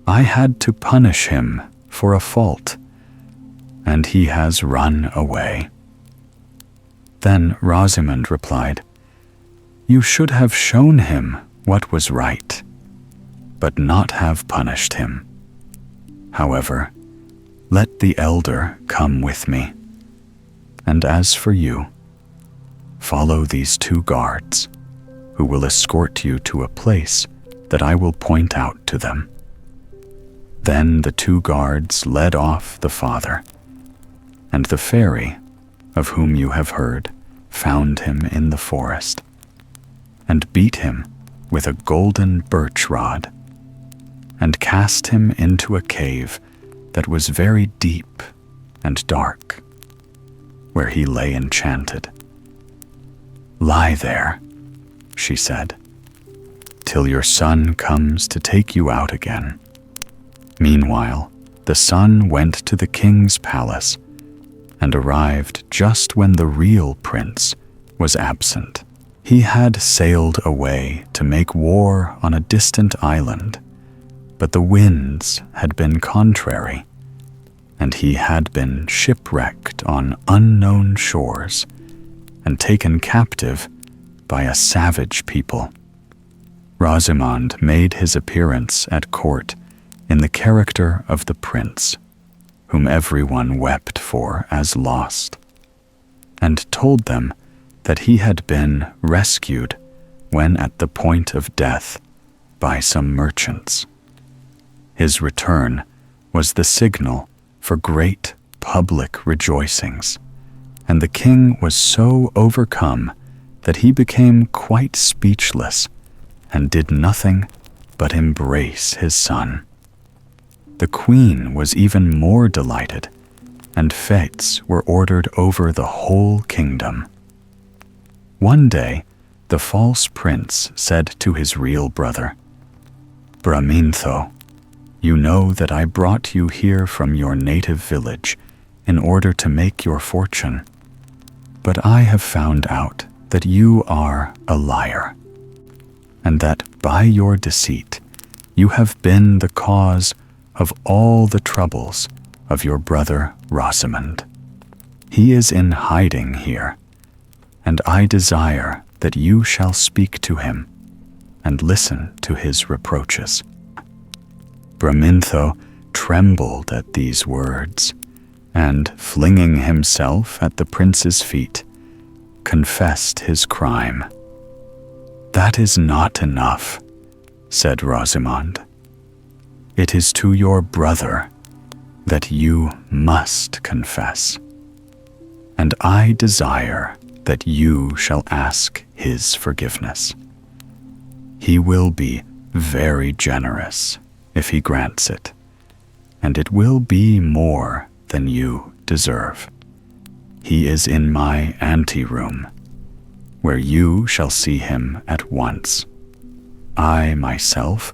"I had to punish him for a fault, and he has run away." Then Rosamond replied, "You should have shown him what was right, but not have punished him. However, let the elder come with me, and as for you, follow these 2 guards, who will escort you to a place that I will point out to them." Then the 2 guards led off the father, and the fairy, of whom you have heard, found him in the forest. and beat him with a golden birch rod, and cast him into a cave that was very deep and dark, where he lay enchanted. "Lie there," she said, "till your son comes to take you out again." Meanwhile, the son went to the king's palace and arrived just when the real prince was absent. He had sailed away to make war on a distant island, but the winds had been contrary, and he had been shipwrecked on unknown shores and taken captive by a savage people. Rosamond made his appearance at court in the character of the prince, whom everyone wept for as lost, and told them that he had been rescued when at the point of death by some merchants. His return was the signal for great public rejoicings, and the king was so overcome that he became quite speechless and did nothing but embrace his son. The queen was even more delighted, and fetes were ordered over the whole kingdom. One day, the false prince said to his real brother, "Bramintho, you know that I brought you here from your native village in order to make your fortune, but I have found out that you are a liar, and that by your deceit you have been the cause of all the troubles of your brother Rosamond. He is in hiding here, and I desire that you shall speak to him and listen to his reproaches." Bramintho trembled at these words, and, flinging himself at the prince's feet, confessed his crime. "That is not enough," said Rosamond. "It is to your brother that you must confess, and I desire that you shall ask his forgiveness. He will be very generous if he grants it, and it will be more than you deserve. He is in my anteroom, where you shall see him at once. I myself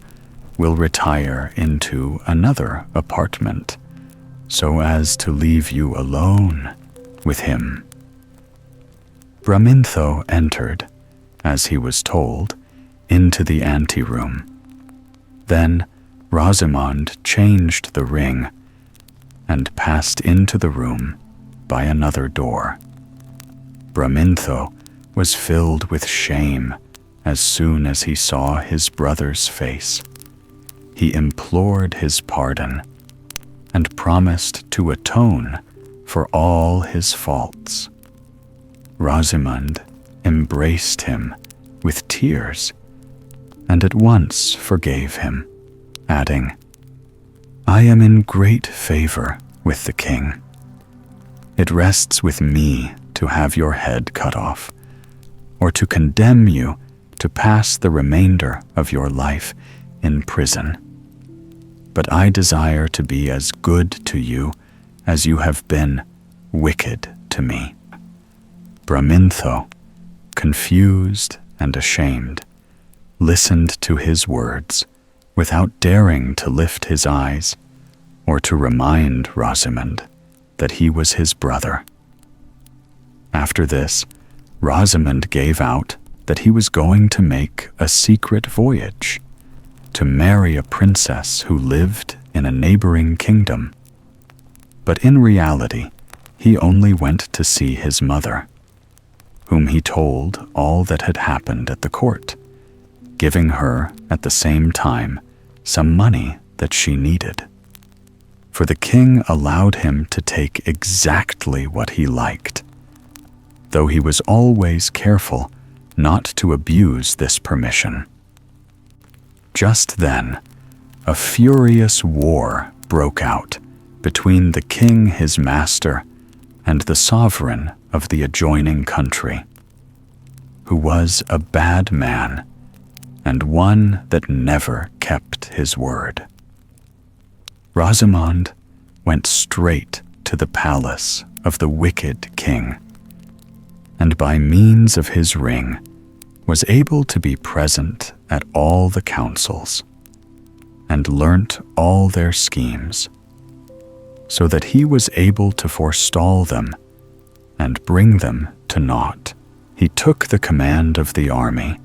will retire into another apartment, so as to leave you alone with him." Bramintho entered, as he was told, into the anteroom. Then Rosamond changed the ring and passed into the room by another door. Bramintho was filled with shame as soon as he saw his brother's face. He implored his pardon and promised to atone for all his faults. Rosamond embraced him with tears and at once forgave him, adding, "I am in great favor with the king. It rests with me to have your head cut off, or to condemn you to pass the remainder of your life in prison. But I desire to be as good to you as you have been wicked to me." Bramintho, confused and ashamed, listened to his words without daring to lift his eyes or to remind Rosamond that he was his brother. After this, Rosamond gave out that he was going to make a secret voyage to marry a princess who lived in a neighboring kingdom. But in reality, he only went to see his mother, whom he told all that had happened at the court, giving her at the same time some money that she needed. For the king allowed him to take exactly what he liked, though he was always careful not to abuse this permission. Just then, a furious war broke out between the king his master and the sovereign of the adjoining country, who was a bad man, and one that never kept his word. Rosamond went straight to the palace of the wicked king, and by means of his ring was able to be present at all the councils, and learnt all their schemes, so that he was able to forestall them and bring them to naught. He took the command of the army,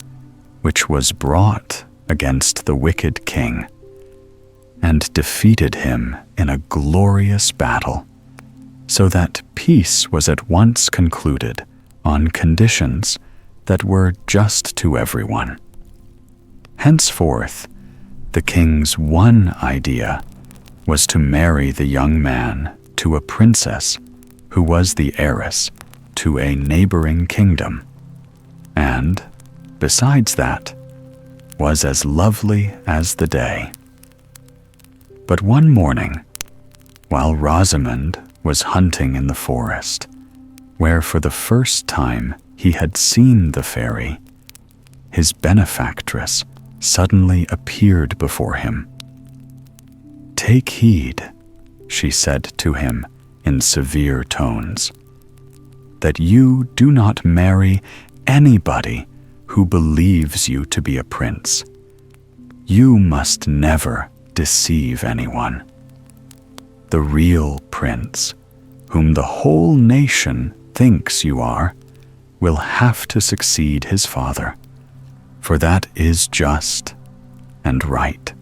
which was brought against the wicked king, and defeated him in a glorious battle, so that peace was at once concluded on conditions that were just to everyone. Henceforth, the king's one idea was to marry the young man to a princess who was the heiress to a neighboring kingdom, and, besides that, was as lovely as the day. But one morning, while Rosamond was hunting in the forest, where for the first time he had seen the fairy, his benefactress suddenly appeared before him. "Take heed," she said to him in severe tones, "that you do not marry anybody who believes you to be a prince. You must never deceive anyone. The real prince, whom the whole nation thinks you are, will have to succeed his father, for that is just and right.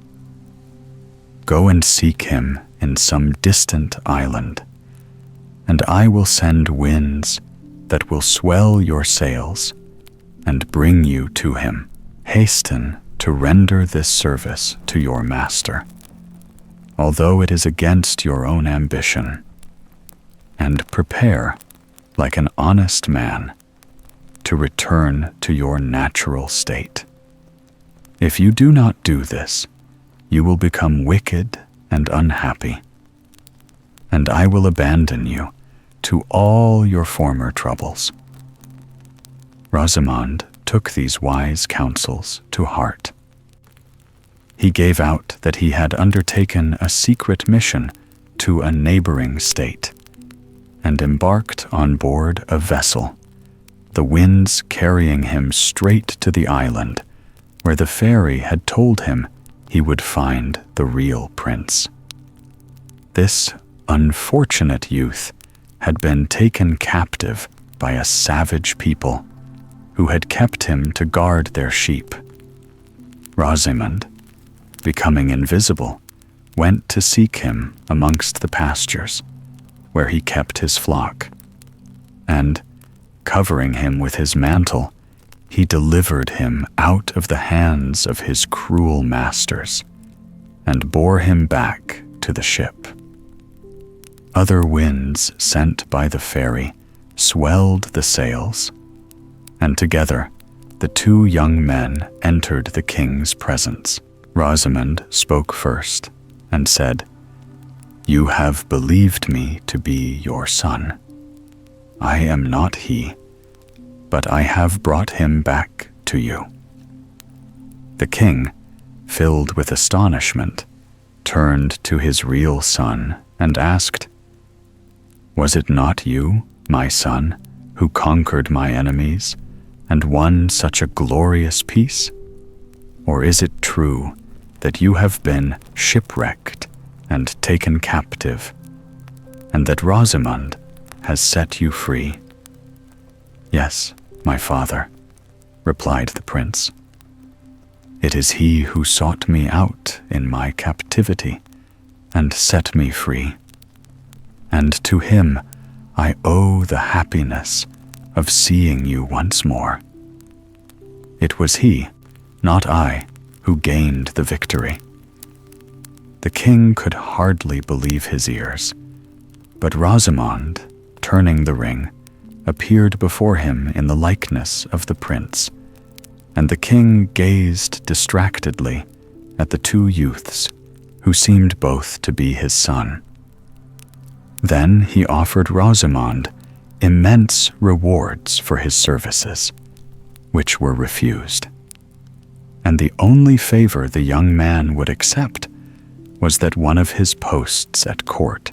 Go and seek him in some distant island, and I will send winds that will swell your sails and bring you to him. Hasten to render this service to your master, although it is against your own ambition, and prepare, like an honest man, to return to your natural state. If you do not do this, you will become wicked and unhappy, and I will abandon you to all your former troubles." Rosamond took these wise counsels to heart. He gave out that he had undertaken a secret mission to a neighboring state, and embarked on board a vessel, the winds carrying him straight to the island where the fairy had told him he would find the real prince. This unfortunate youth had been taken captive by a savage people who had kept him to guard their sheep. Rosamond, becoming invisible, went to seek him amongst the pastures, where he kept his flock, and, covering him with his mantle, he delivered him out of the hands of his cruel masters, and bore him back to the ship. Other winds sent by the fairy swelled the sails, and together the two young men entered the king's presence. Rosamond spoke first and said, "You have believed me to be your son. I am not he, but I have brought him back to you." The king, filled with astonishment, turned to his real son and asked, "Was it not you, my son, who conquered my enemies and won such a glorious peace? Or is it true that you have been shipwrecked and taken captive, and that Rosamond has set you free?" "Yes, my father," replied the prince. "It is he who sought me out in my captivity and set me free, and to him I owe the happiness of seeing you once more. It was he, not I, who gained the victory." The king could hardly believe his ears, but Rosamond, turning the ring, appeared before him in the likeness of the prince, and the king gazed distractedly at the two youths, who seemed both to be his son. Then he offered Rosamond immense rewards for his services, which were refused. And the only favor the young man would accept was that one of his posts at court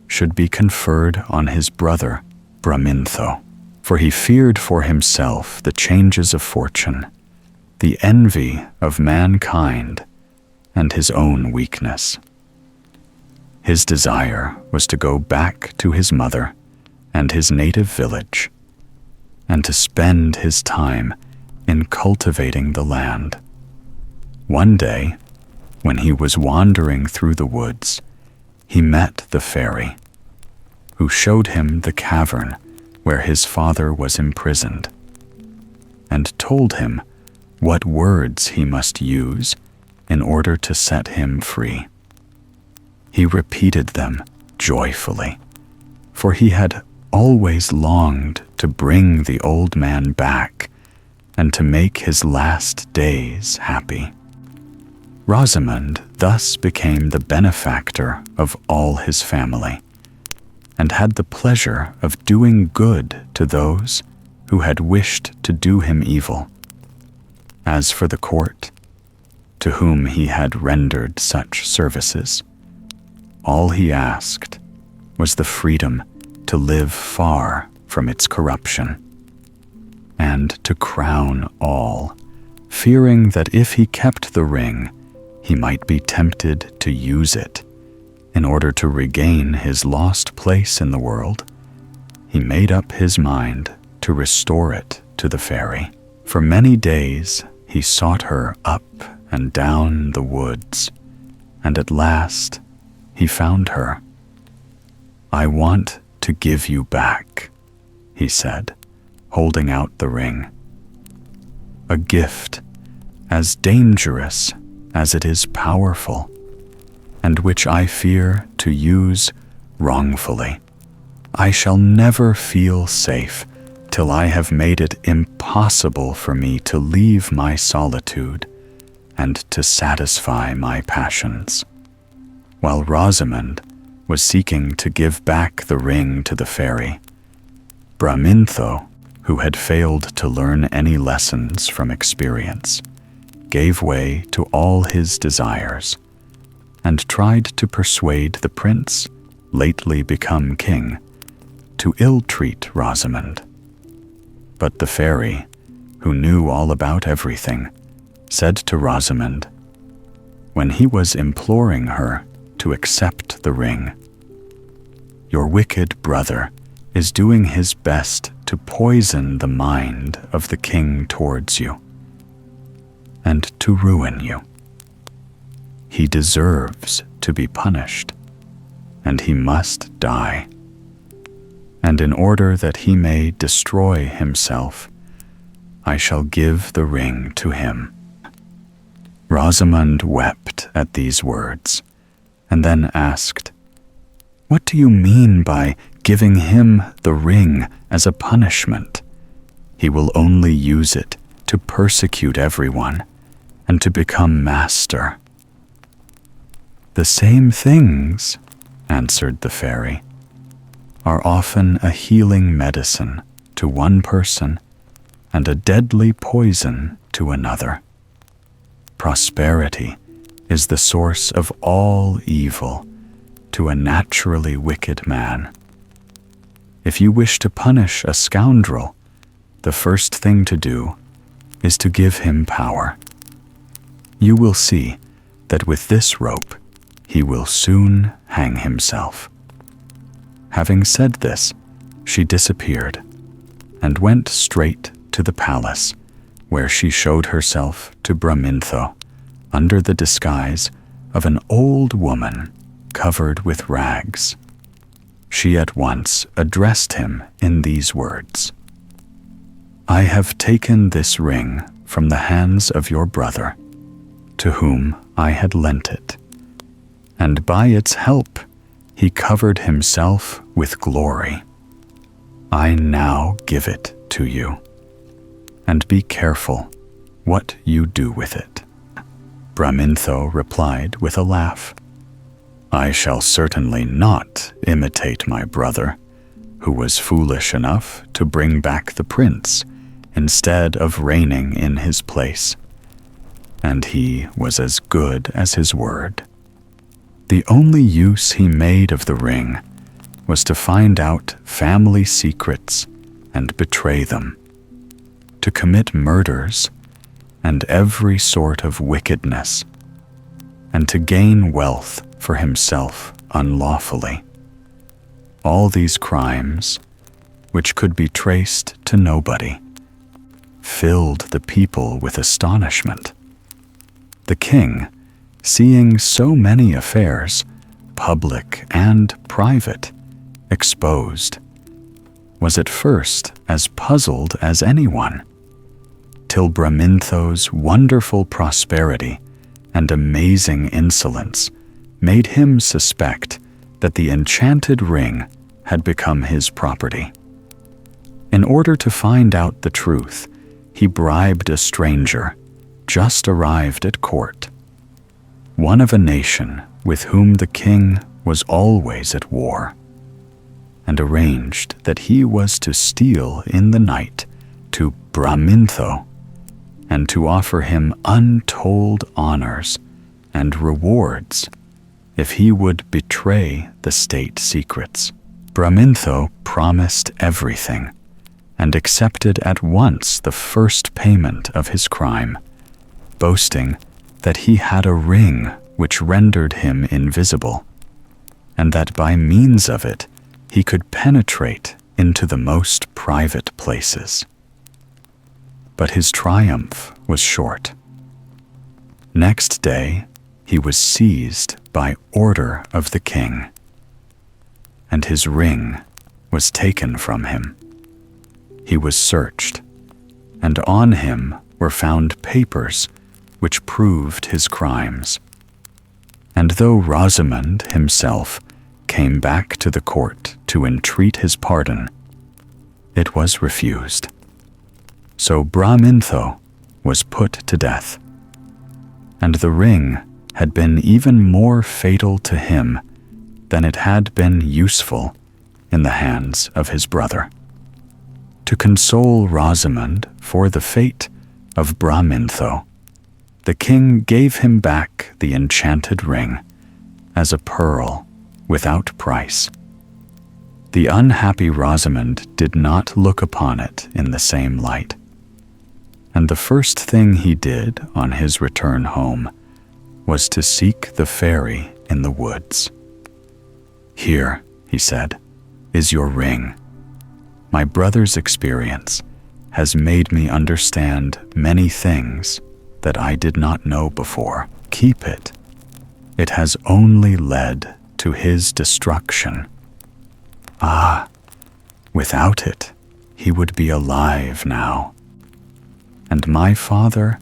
should be conferred on his brother Bramintho, for he feared for himself the changes of fortune, the envy of mankind, and his own weakness. His desire was to go back to his mother and his native village, and to spend his time in cultivating the land. One day, when he was wandering through the woods, he met the fairy, who showed him the cavern where his father was imprisoned, and told him what words he must use in order to set him free. He repeated them joyfully, for he had always longed to bring the old man back and to make his last days happy. Rosamond thus became the benefactor of all his family, and had the pleasure of doing good to those who had wished to do him evil. As for the court, to whom he had rendered such services, all he asked was the freedom to live far from its corruption, and to crown all, fearing that if he kept the ring, he might be tempted to use it in order to regain his lost place in the world. He made up his mind to restore it to the fairy. For many days he sought her up and down the woods, and at last he found her. "I want to give you back," he said, holding out the ring. "A gift as dangerous as it is powerful, and which I fear to use wrongfully. I shall never feel safe till I have made it impossible for me to leave my solitude and to satisfy my passions." While Rosamond was seeking to give back the ring to the fairy, Bramintho, who had failed to learn any lessons from experience, gave way to all his desires and tried to persuade the prince, lately become king, to ill-treat Rosamond. But the fairy, who knew all about everything, said to Rosamond, when he was imploring her to accept the ring, "Your wicked brother is doing his best to poison the mind of the king towards you, and to ruin you. He deserves to be punished, and he must die. And in order that he may destroy himself, I shall give the ring to him." Rosamond wept at these words, and then asked, "What do you mean by giving him the ring as a punishment? He will only use it to persecute everyone and to become master." "The same things," answered the fairy, "are often a healing medicine to one person and a deadly poison to another. Prosperity is the source of all evil to a naturally wicked man. If you wish to punish a scoundrel, the first thing to do is to give him power. You will see that with this rope he will soon hang himself." Having said this, she disappeared and went straight to the palace, where she showed herself to Bramintho under the disguise of an old woman covered with rags. She at once addressed him in these words, "I have taken this ring from the hands of your brother, to whom I had lent it, and by its help he covered himself with glory. I now give it to you, and be careful what you do with it." Bramintho replied with a laugh, "I shall certainly not imitate my brother, who was foolish enough to bring back the prince instead of reigning in his place. And he was as good as his word. The only use he made of the ring was to find out family secrets and betray them, to commit murders and every sort of wickedness, and to gain wealth for himself unlawfully. All these crimes, which could be traced to nobody, filled the people with astonishment. The king, seeing so many affairs, public and private, exposed, was at first as puzzled as anyone, till Bramintho's wonderful prosperity and amazing insolence made him suspect that the enchanted ring had become his property. In order to find out the truth, he bribed a stranger, just arrived at court, one of a nation with whom the king was always at war, and arranged that he was to steal in the night to Bramintho, and to offer him untold honors and rewards if he would betray the state secrets. Bramintho promised everything, and accepted at once the first payment of his crime, boasting that he had a ring which rendered him invisible, and that by means of it he could penetrate into the most private places. But his triumph was short. Next day he was seized by order of the king, and his ring was taken from him. He was searched, and on him were found papers which proved his crimes. And though Rosamond himself came back to the court to entreat his pardon, it was refused. So Bramintho was put to death, and the ring had been even more fatal to him than it had been useful in the hands of his brother. To console Rosamond for the fate of Bramintho, the king gave him back the enchanted ring as a pearl without price. The unhappy Rosamond did not look upon it in the same light, and the first thing he did on his return home was to seek the fairy in the woods. "Here," he said, "is your ring. My brother's experience has made me understand many things that I did not know before. Keep it. It has only led to his destruction. Ah, without it, he would be alive now. And my father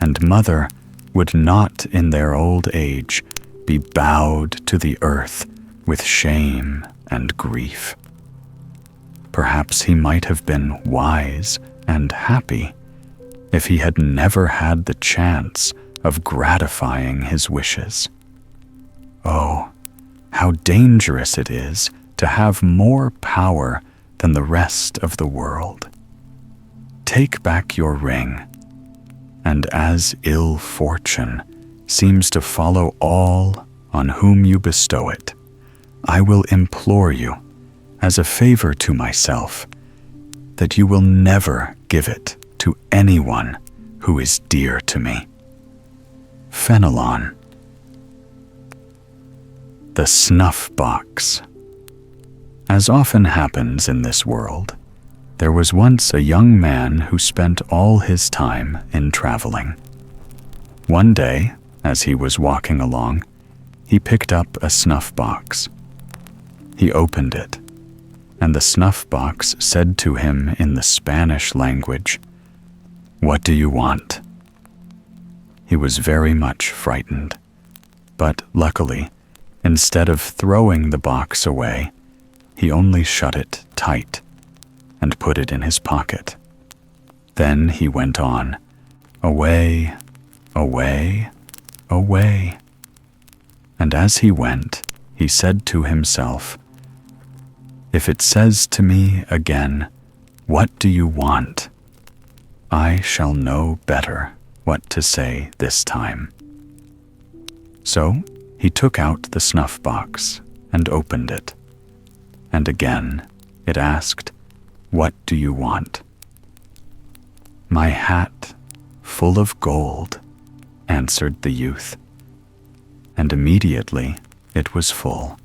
and mother would not in their old age be bowed to the earth with shame and grief. Perhaps he might have been wise and happy if he had never had the chance of gratifying his wishes. Oh, how dangerous it is to have more power than the rest of the world. Take back your ring, and as ill fortune seems to follow all on whom you bestow it, I will implore you, as a favor to myself, that you will never give it to anyone who is dear to me." Fenelon. The Snuff-Box. As often happens in this world, there was once a young man who spent all his time in traveling. One day, as he was walking along, he picked up a snuff-box. He opened it, and the snuff-box said to him in the Spanish language, "What do you want?" He was very much frightened, but luckily, instead of throwing the box away, he only shut it tight and put it in his pocket. Then he went on, away, away, away. And as he went, he said to himself, "If it says to me again, 'What do you want?' I shall know better what to say this time." So he took out the snuff-box and opened it. And again it asked, "What do you want?" "My hat full of gold," answered the youth. And immediately it was full.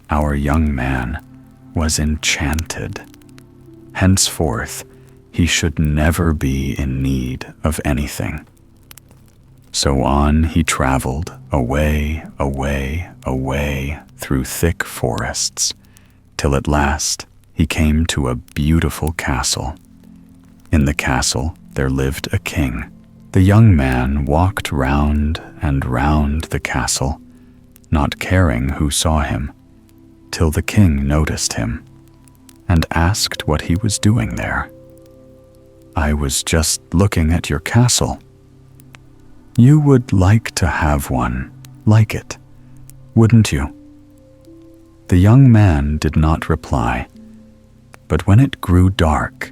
Our young man was enchanted. Henceforth, he should never be in need of anything. So on he traveled, away, away, away, through thick forests, till at last he came to a beautiful castle. In the castle there lived a king. The young man walked round and round the castle, not caring who saw him, till the king noticed him and asked what he was doing there. "I was just looking at your castle." "You would like to have one like it, wouldn't you?" The young man did not reply, but when it grew dark,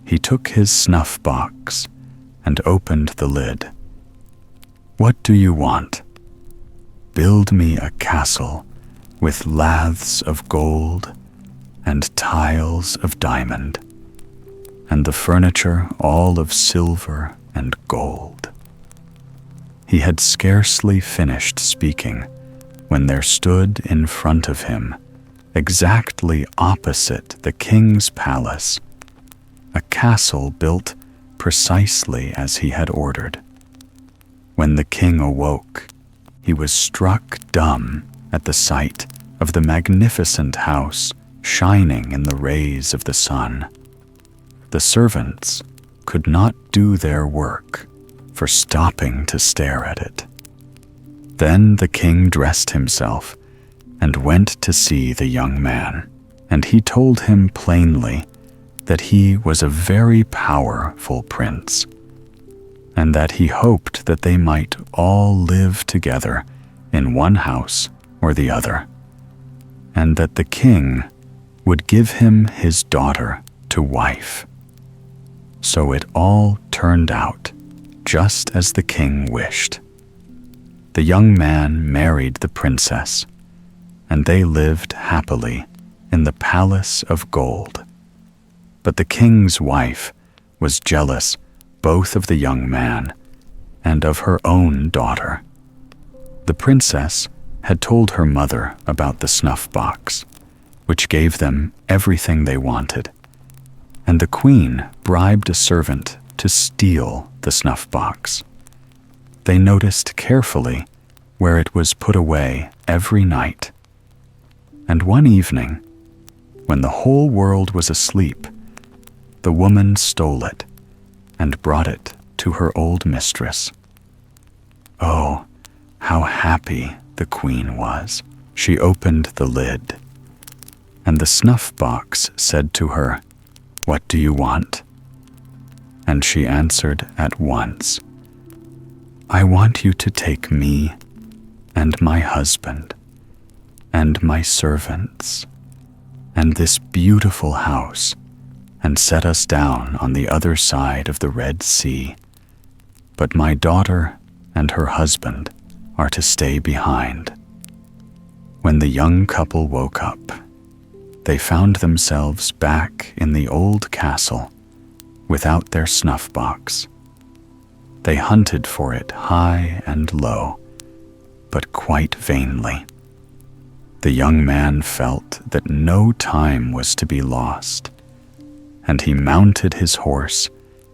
he took his snuff-box and opened the lid. "What do you want?" "Build me a castle with laths of gold and tiles of diamond, and the furniture all of silver and gold." He had scarcely finished speaking when there stood in front of him, exactly opposite the king's palace, a castle built precisely as he had ordered. When the king awoke, he was struck dumb at the sight of the magnificent house shining in the rays of the sun. The servants could not do their work for stopping to stare at it. Then the king dressed himself and went to see the young man, and he told him plainly that he was a very powerful prince, and that he hoped that they might all live together in one house or the other, and that the king would give him his daughter to wife. So it all turned out just as the king wished. The young man married the princess, and they lived happily in the palace of gold. But the king's wife was jealous both of the young man and of her own daughter. The princess had told her mother about the snuff-box, which gave them everything they wanted, and the queen bribed a servant to steal the snuff-box. They noticed carefully where it was put away every night. And one evening, when the whole world was asleep, the woman stole it and brought it to her old mistress. Oh, how happy the queen was. She opened the lid, and the snuff-box said to her, "What do you want?" And she answered at once, "I want you to take me and my husband and my servants and this beautiful house and set us down on the other side of the Red Sea. But my daughter and her husband are to stay behind." When the young couple woke up, they found themselves back in the old castle without their snuff-box. They hunted for it high and low, but quite vainly. The young man felt that no time was to be lost, and he mounted his horse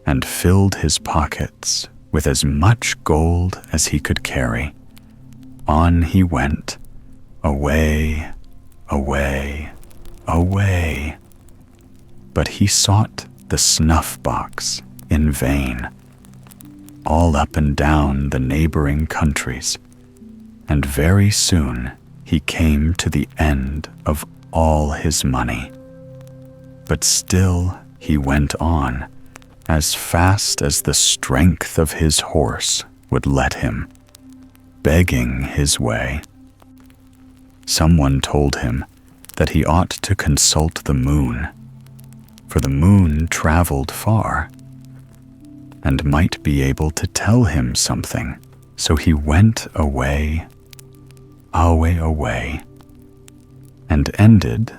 and filled his pockets with as much gold as he could carry. On he went, away, away, away. But he sought the snuff-box in vain, all up and down the neighboring countries, and very soon he came to the end of all his money. But still he went on, as fast as the strength of his horse would let him, begging his way. Someone told him that he ought to consult the moon, for the moon traveled far, and might be able to tell him something. So he went away, and ended,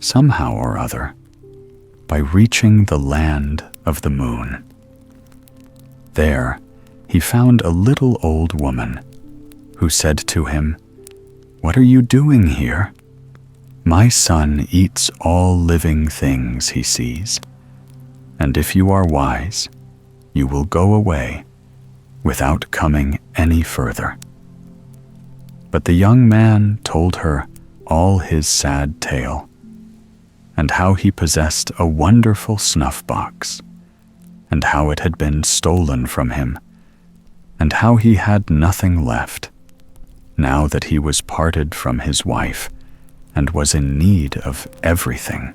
somehow or other, by reaching the land of the moon. There, he found a little old woman who said to him, "What are you doing here? My son eats all living things he sees, and if you are wise, you will go away without coming any further." But the young man told her all his sad tale, and how he possessed a wonderful snuff-box, and how it had been stolen from him, and how he had nothing left, now that he was parted from his wife and was in need of everything.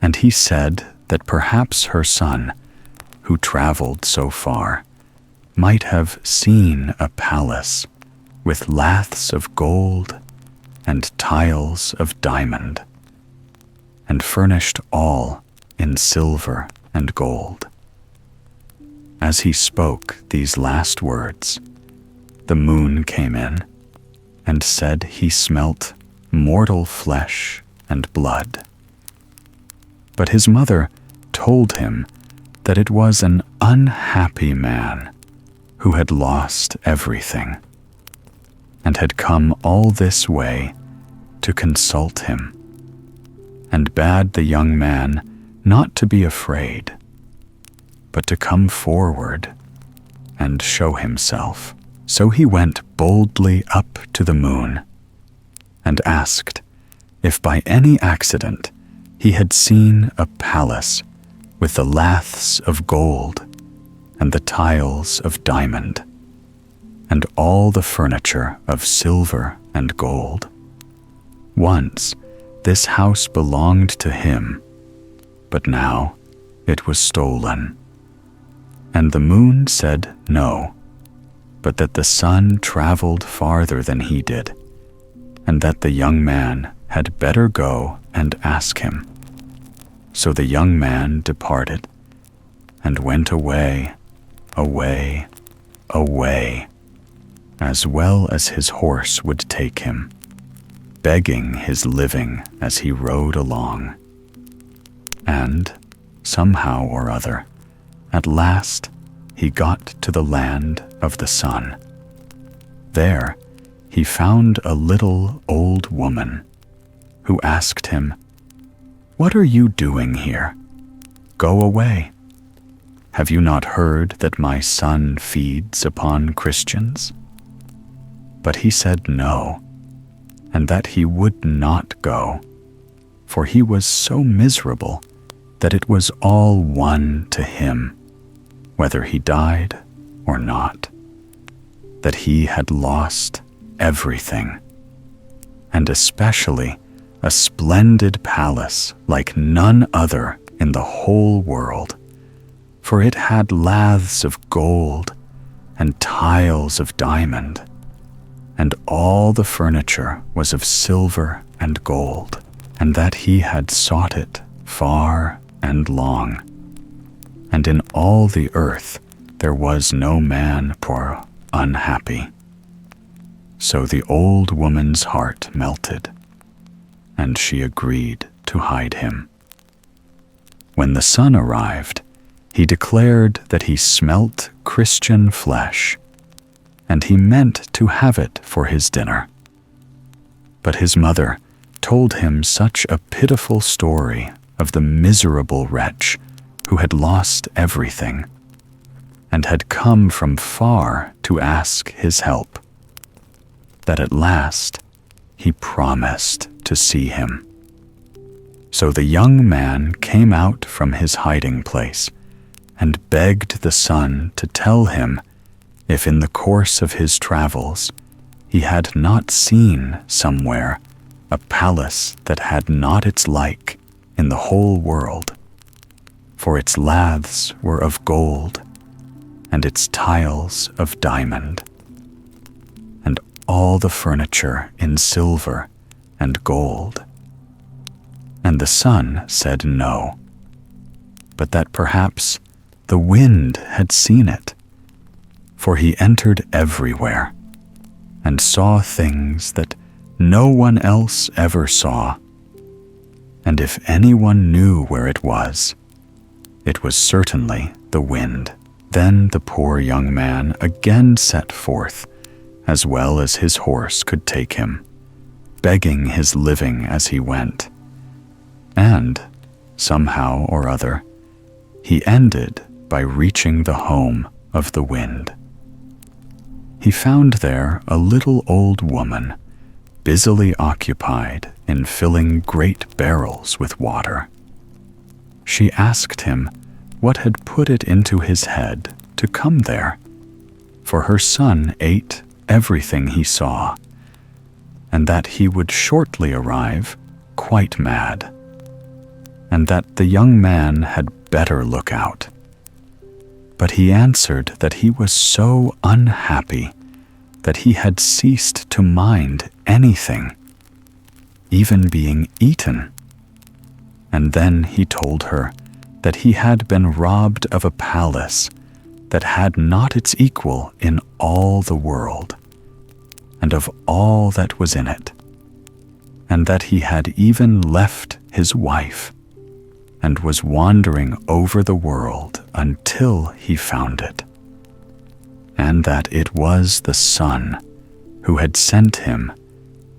And he said that perhaps her son, who traveled so far, might have seen a palace with laths of gold and tiles of diamond, and furnished all in silver and gold. As he spoke these last words, the moon came in and said he smelt mortal flesh and blood. But his mother told him that it was an unhappy man who had lost everything and had come all this way to consult him, and bade the young man not to be afraid, but to come forward and show himself. So he went boldly up to the moon and asked if by any accident he had seen a palace with the laths of gold and the tiles of diamond, and all the furniture of silver and gold. Once this house belonged to him, but now it was stolen. And the moon said no, but that the sun traveled farther than he did, and that the young man had better go and ask him. So the young man departed and went away, as well as his horse would take him, begging his living as he rode along. And, somehow or other, at last he got to the land of the sun. There he found a little old woman who asked him, "What are you doing here? Go away. Have you not heard that my son feeds upon Christians?" But he said no, and that he would not go, for he was so miserable that it was all one to him, whether he died or not, that he had lost everything, and especially a splendid palace like none other in the whole world, for it had laths of gold and tiles of diamond, and all the furniture was of silver and gold, and that he had sought it far and long, and in all the earth there was no man poor unhappy. So the old woman's heart melted, and she agreed to hide him. When the sun arrived, he declared that he smelt Christian flesh, and he meant to have it for his dinner. But his mother told him such a pitiful story of the miserable wretch who had lost everything, and had come from far to ask his help, that at last he promised to see him. So the young man came out from his hiding place and begged the sun to tell him if in the course of his travels he had not seen somewhere a palace that had not its like in the whole world, for its laths were of gold and its tiles of diamond, and all the furniture in silver and gold. And the sun said no, but that perhaps the wind had seen it, for he entered everywhere and saw things that no one else ever saw. And if anyone knew where it was certainly the wind. Then the poor young man again set forth, as well as his horse could take him, begging his living as he went. And, somehow or other, he ended by reaching the home of the wind. He found there a little old woman, busily occupied in filling great barrels with water. She asked him what had put it into his head to come there, for her son ate everything he saw, and that he would shortly arrive quite mad, and that the young man had better look out. But he answered that he was so unhappy that he had ceased to mind anything, even being eaten. And then he told her that he had been robbed of a palace that had not its equal in all the world, and of all that was in it, and that he had even left his wife, and was wandering over the world until he found it, and that it was the sun who had sent him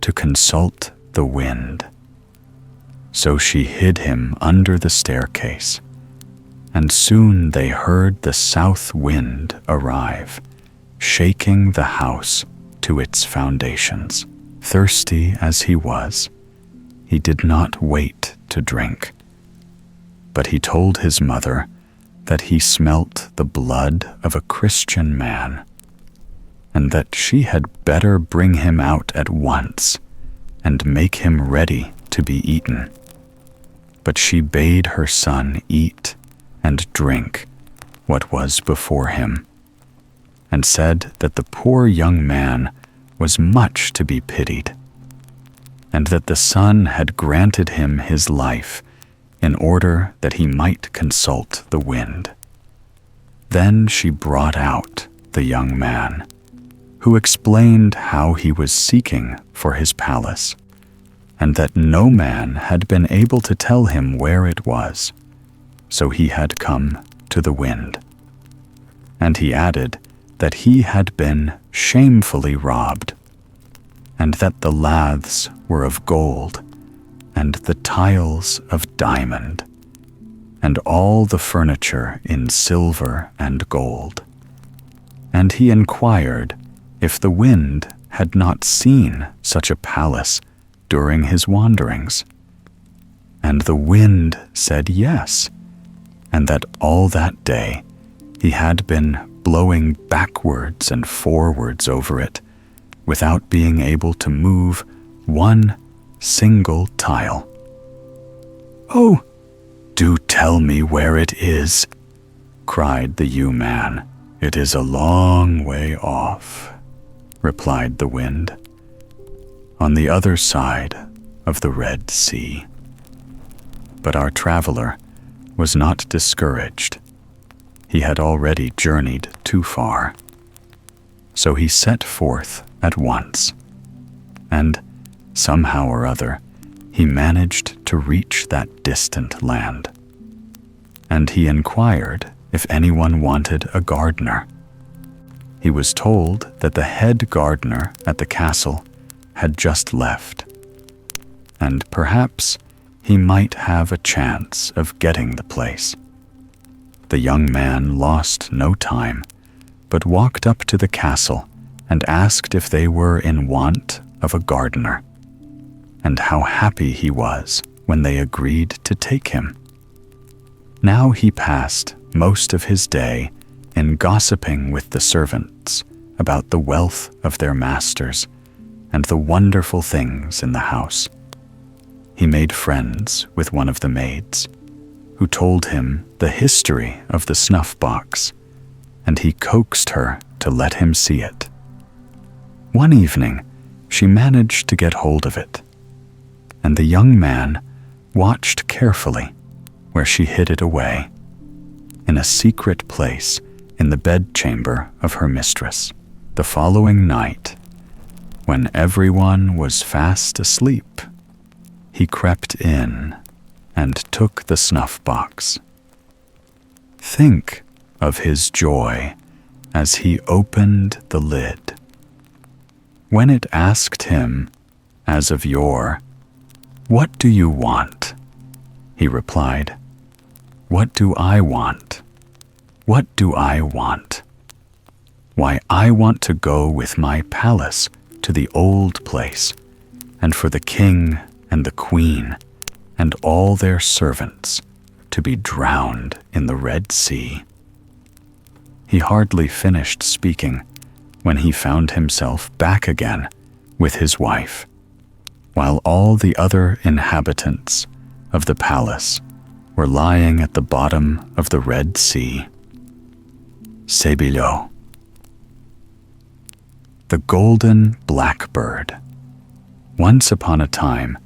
to consult the wind. So she hid him under the staircase, and soon they heard the south wind arrive, shaking the house to its foundations. Thirsty as he was, he did not wait to drink, but he told his mother that he smelt the blood of a Christian man, and that she had better bring him out at once and make him ready to be eaten. But she bade her son eat and drink what was before him, and said that the poor young man was much to be pitied, and that the sun had granted him his life in order that he might consult the wind. Then she brought out the young man, who explained how he was seeking for his palace, and that no man had been able to tell him where it was, so he had come to the wind. And he added that he had been shamefully robbed, and that the laths were of gold, and the tiles of diamond, and all the furniture in silver and gold. And he inquired if the wind had not seen such a palace during his wanderings. And the wind said yes, and that all that day he had been blowing backwards and forwards over it, without being able to move one single tile. "Oh, do tell me where it is," cried the Yew man. "It is a long way off," replied the wind, "on the other side of the Red Sea." But our traveler was not discouraged. He had already journeyed too far. So he set forth at once, and somehow or other he managed to reach that distant land. And he inquired if anyone wanted a gardener. He was told that the head gardener at the castle had just left, and perhaps he might have a chance of getting the place. The young man lost no time, but walked up to the castle and asked if they were in want of a gardener, and how happy he was when they agreed to take him. Now he passed most of his day in gossiping with the servants about the wealth of their masters and the wonderful things in the house. He made friends with one of the maids, who told him the history of the Snuff-Box, and he coaxed her to let him see it. One evening, she managed to get hold of it, and the young man watched carefully where she hid it away. in a secret place in the bedchamber of her mistress. The following night, when everyone was fast asleep, he crept in and took the snuff-box. Think of his joy as he opened the lid. When it asked him, as of yore, "What do you want?" he replied, "What do I want? What do I want? Why, I want to go with my palace to the old place, and for the king and the queen and all their servants to be drowned in the Red Sea." He hardly finished speaking when he found himself back again with his wife, while all the other inhabitants of the palace were lying at the bottom of the Red Sea. C'est below. The Golden Blackbird. Once upon a time,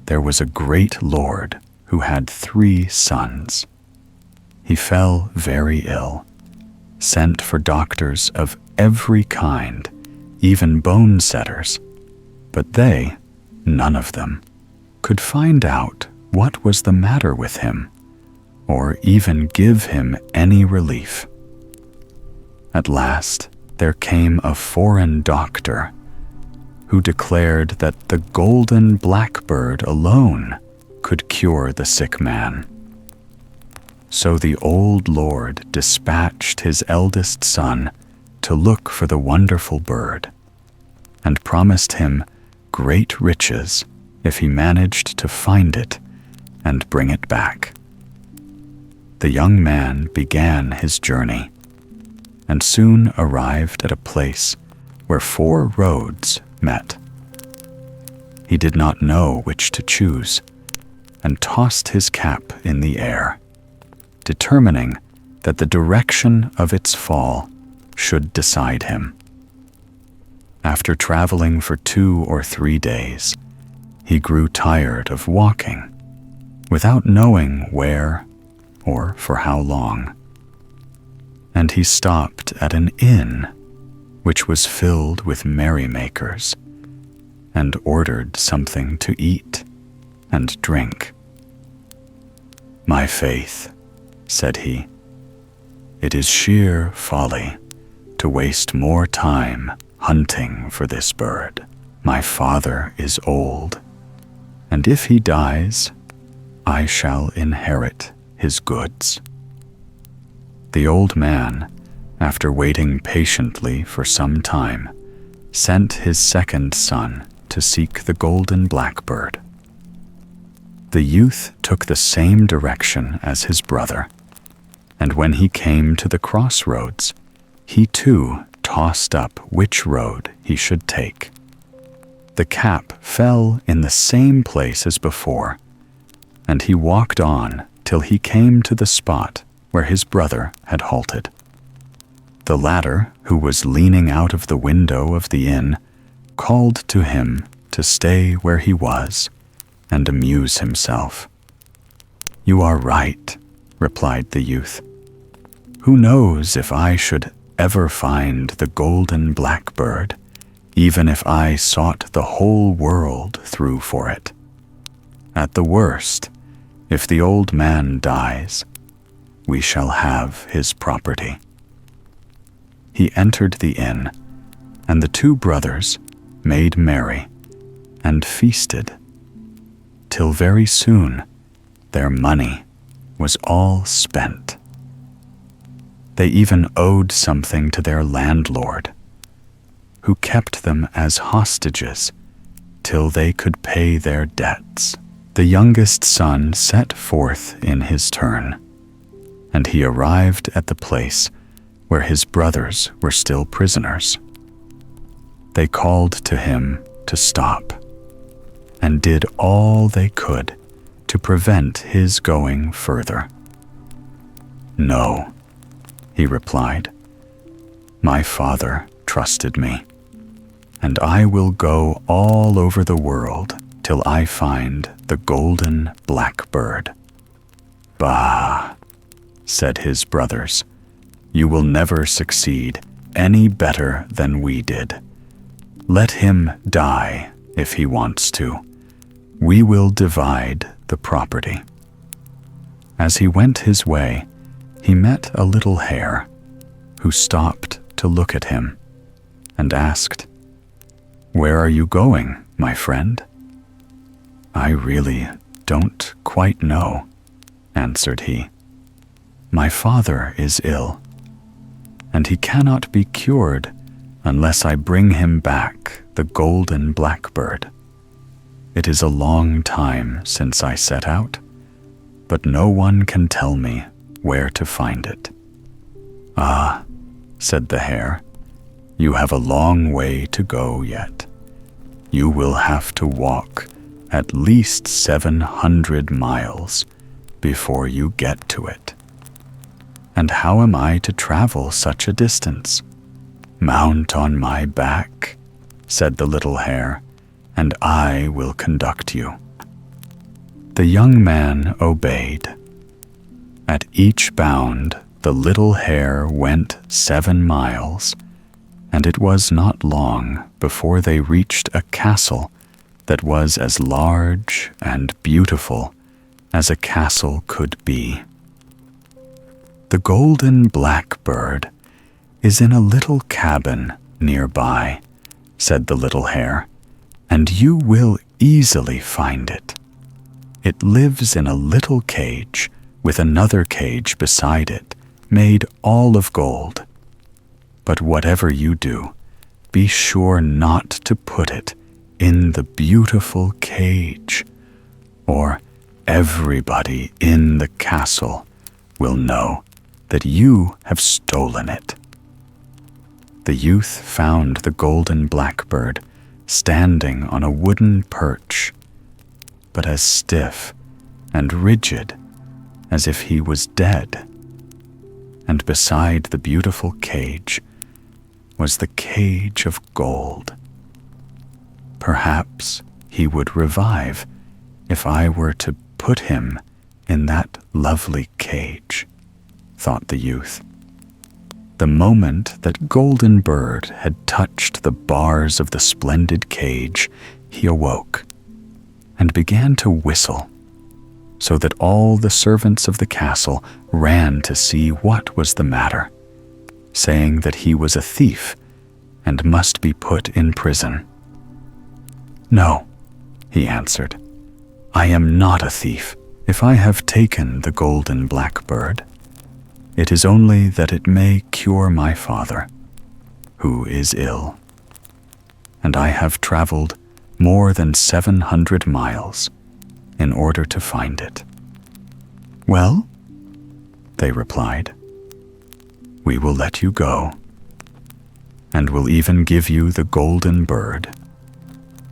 there was a great lord who had 3 sons. He fell very ill, sent for doctors of every kind, even bone setters, but they, none of them, could find out what was the matter with him, or even give him any relief. At last, there came a foreign doctor who declared that the Golden Blackbird alone could cure the sick man. So the old lord dispatched his eldest son to look for the wonderful bird, and promised him great riches if he managed to find it and bring it back. The young man began his journey, and soon arrived at a place where 4 roads met. He did not know which to choose, and tossed his cap in the air, determining that the direction of its fall should decide him. After traveling for 2 or 3 days, he grew tired of walking, without knowing where or for how long, and he stopped at an inn which was filled with merrymakers, and ordered something to eat and drink. "My faith," said he, "it is sheer folly to waste more time hunting for this bird. My father is old, and if he dies, I shall inherit his goods." The old man, after waiting patiently for some time, sent his second son to seek the Golden Blackbird. The youth took the same direction as his brother, and when he came to the crossroads, he too tossed up which road he should take. The cap fell in the same place as before, and he walked on till he came to the spot where his brother had halted. The latter, who was leaning out of the window of the inn, called to him to stay where he was and amuse himself. "You are right," replied the youth. "Who knows if I should ever find the Golden Blackbird, even if I sought the whole world through for it? At the worst, if the old man dies, we shall have his property." He entered the inn, and the 2 brothers made merry and feasted, till very soon their money was all spent. They even owed something to their landlord, who kept them as hostages till they could pay their debts. The youngest son set forth in his turn, and he arrived at the place where his brothers were still prisoners. They called to him to stop, and did all they could to prevent his going further. "No," he replied, "my father trusted me, and I will go all over the world till I find the Golden Blackbird." "Bah," said his brothers. "You will never succeed any better than we did. Let him die if he wants to. We will divide the property." As he went his way, he met a little hare who stopped to look at him and asked, "Where are you going, my friend?" "I really don't quite know," answered he. "My father is ill, and he cannot be cured unless I bring him back the Golden Blackbird. It is a long time since I set out, but no one can tell me where to find it." "Ah," said the hare, "you have a long way to go yet. You will have to walk at least 700 miles before you get to it." "And how am I to travel such a distance?" "Mount on my back," said the little hare, "and I will conduct you." The young man obeyed. At each bound, the little hare went 7 miles, and it was not long before they reached a castle that was as large and beautiful as a castle could be. "The Golden Blackbird is in a little cabin nearby," said the little hare, "and you will easily find it. It lives in a little cage with another cage beside it, made all of gold. But whatever you do, be sure not to put it in the beautiful cage, or everybody in the castle will know that you have stolen it." The youth found the Golden Blackbird standing on a wooden perch, but as stiff and rigid as if he was dead. And beside the beautiful cage was the cage of gold. "Perhaps he would revive if I were to put him in that lovely cage," thought the youth. The moment that Golden Bird had touched the bars of the splendid cage, he awoke and began to whistle, so that all the servants of the castle ran to see what was the matter, saying that he was a thief and must be put in prison. "No," he answered, "I am not a thief if I have taken the Golden Blackbird. It is only that it may cure my father, who is ill. And I have traveled more than 700 miles in order to find it." "Well," they replied, "we will let you go, and will even give you the Golden Bird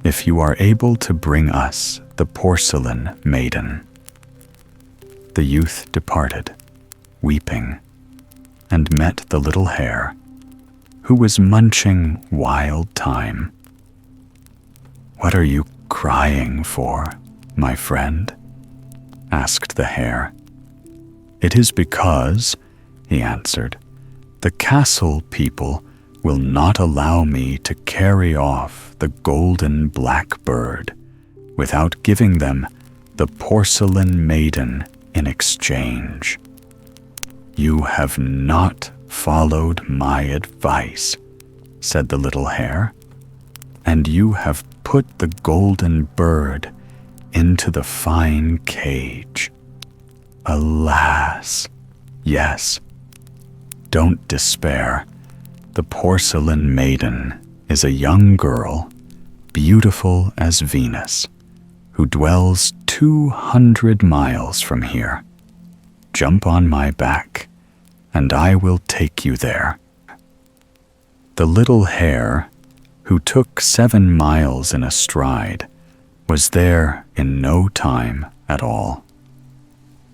if you are able to bring us the porcelain maiden." The youth departed, weeping, and met the little hare, who was munching wild thyme. "What are you crying for, my friend?" asked the hare. "It is because," he answered, "the castle people will not allow me to carry off the Golden Blackbird without giving them the porcelain maiden in exchange. You have not followed my advice," said the little hare, "and you have put the Golden Bird into the fine cage. Alas, yes. Don't despair. The porcelain maiden is a young girl, beautiful as Venus, who dwells 200 miles from here. Jump on my back, and I will take you there." The little hare, who took 7 miles in a stride, was there in no time at all,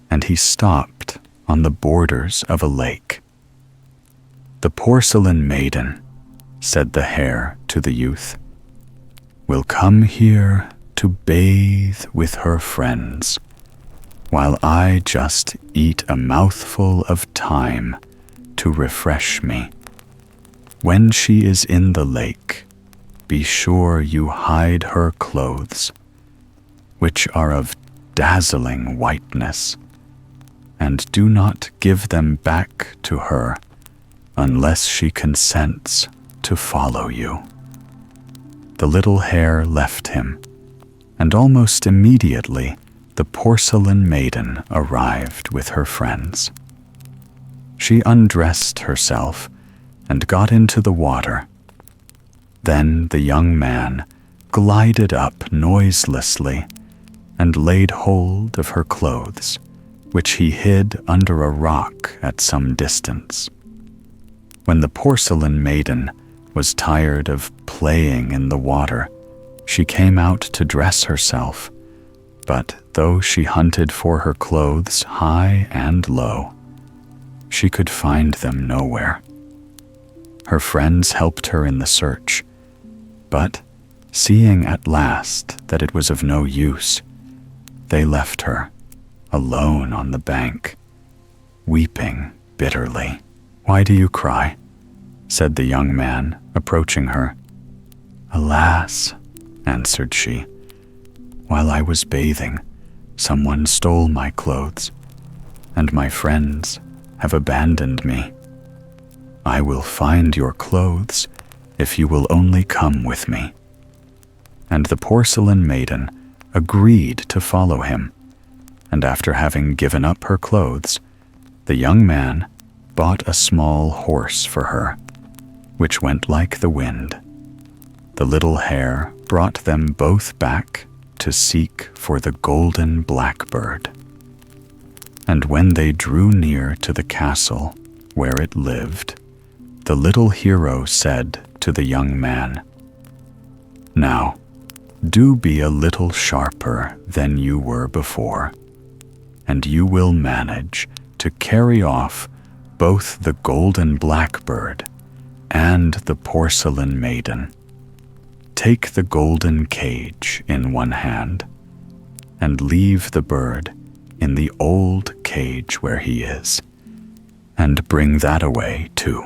and he stopped on the borders of a lake. "The porcelain maiden," said the hare to the youth, "will come here to bathe with her friends, while I just eat a mouthful of thyme to refresh me. When she is in the lake, be sure you hide her clothes, which are of dazzling whiteness, and do not give them back to her unless she consents to follow you." The little hare left him, and almost immediately the porcelain maiden arrived with her friends. She undressed herself and got into the water. Then the young man glided up noiselessly and laid hold of her clothes, which he hid under a rock at some distance. When the porcelain maiden was tired of playing in the water, she came out to dress herself, but though she hunted for her clothes high and low, she could find them nowhere. Her friends helped her in the search, but seeing at last that it was of no use, they left her alone on the bank, weeping bitterly. "Why do you cry?" said the young man, approaching her. "Alas," answered she, "while I was bathing, someone stole my clothes, and my friends have abandoned me. I will find your clothes if you will only come with me." And the porcelain maiden agreed to follow him, and after having given up her clothes, the young man bought a small horse for her, which went like the wind. The little hare brought them both back to seek for the Golden Blackbird. And when they drew near to the castle where it lived, the little hero said to the young man, "Now, do be a little sharper than you were before, and you will manage to carry off both the Golden Blackbird and the porcelain maiden. Take the golden cage in one hand, and leave the bird in the old cage where he is, and bring that away too."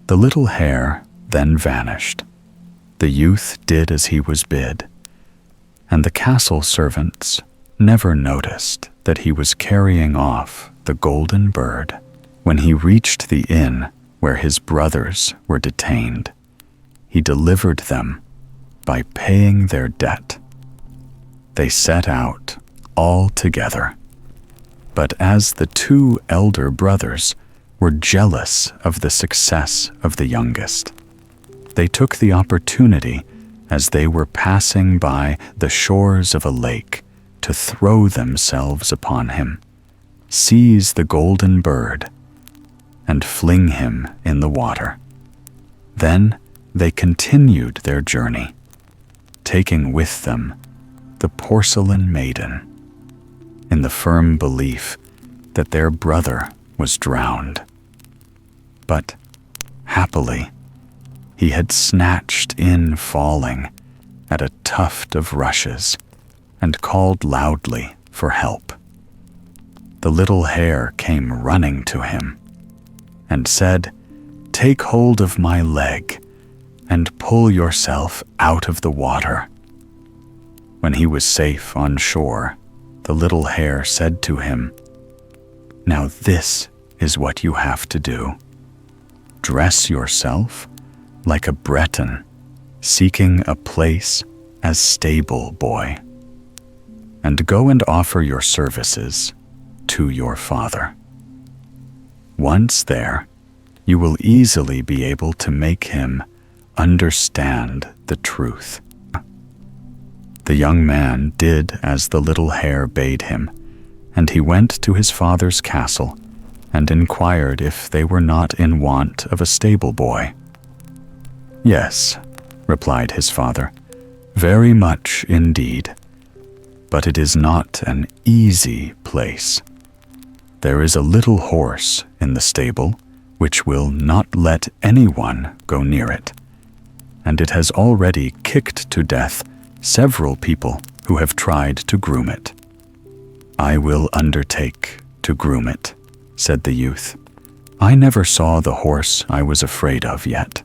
The little hare then vanished. The youth did as he was bid, and the castle servants never noticed that he was carrying off the golden bird. When he reached the inn where his brothers were detained, he delivered them by paying their debt. They set out all together, but as the two elder brothers were jealous of the success of the youngest, they took the opportunity as they were passing by the shores of a lake to throw themselves upon him, seize the golden bird, and fling him in the water. Then they continued their journey, taking with them the porcelain maiden, in the firm belief that their brother was drowned. But happily, he had snatched in falling at a tuft of rushes and called loudly for help. The little hare came running to him and said, "Take hold of my leg and pull yourself out of the water." When he was safe on shore, the little hare said to him, "Now this is what you have to do. Dress yourself like a Breton seeking a place as stable boy, and go and offer your services to your father. Once there, you will easily be able to make him understand the truth." The young man did as the little hare bade him, and he went to his father's castle and inquired if they were not in want of a stable boy. "Yes," replied his father, "very much indeed, but it is not an easy place. There is a little horse in the stable which will not let anyone go near it, and it has already kicked to death several people who have tried to groom it. "I will undertake to groom it," said the youth. "I never saw the horse I was afraid of yet."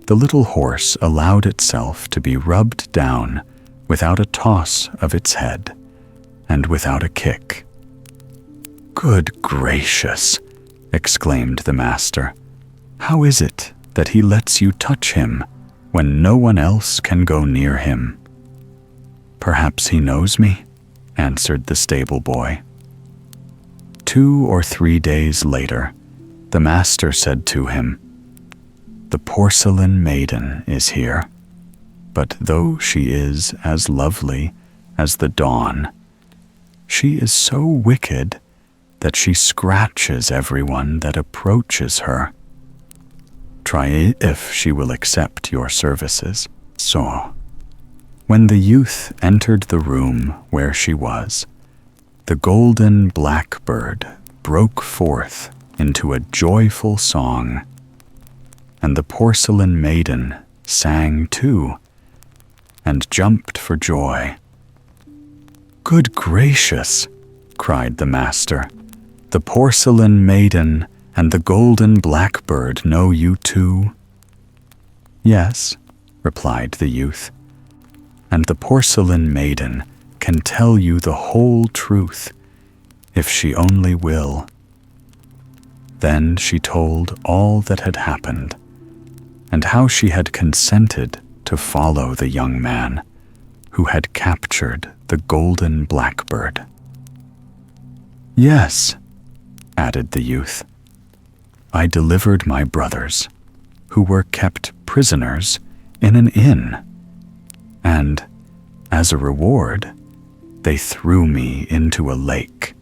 The little horse allowed itself to be rubbed down without a toss of its head and without a kick. "Good gracious!" exclaimed the master. "How is it that he lets you touch him when no one else can go near him?" "Perhaps he knows me," answered the stable boy. 2 or 3 days later, the master said to him, "The porcelain maiden is here, but though she is as lovely as the dawn, she is so wicked that she scratches everyone that approaches her. Try if she will accept your services." So, when the youth entered the room where she was, the Golden Blackbird broke forth into a joyful song, and the porcelain maiden sang too, and jumped for joy. "Good gracious!" cried the master. "The porcelain maiden and the Golden Blackbird know you too?" "Yes," replied the youth, "and the porcelain maiden can tell you the whole truth, if she only will." Then she told all that had happened, and how she had consented to follow the young man who had captured the Golden Blackbird. "Yes," added the youth, "I delivered my brothers, who were kept prisoners in an inn, and, as a reward, they threw me into a lake.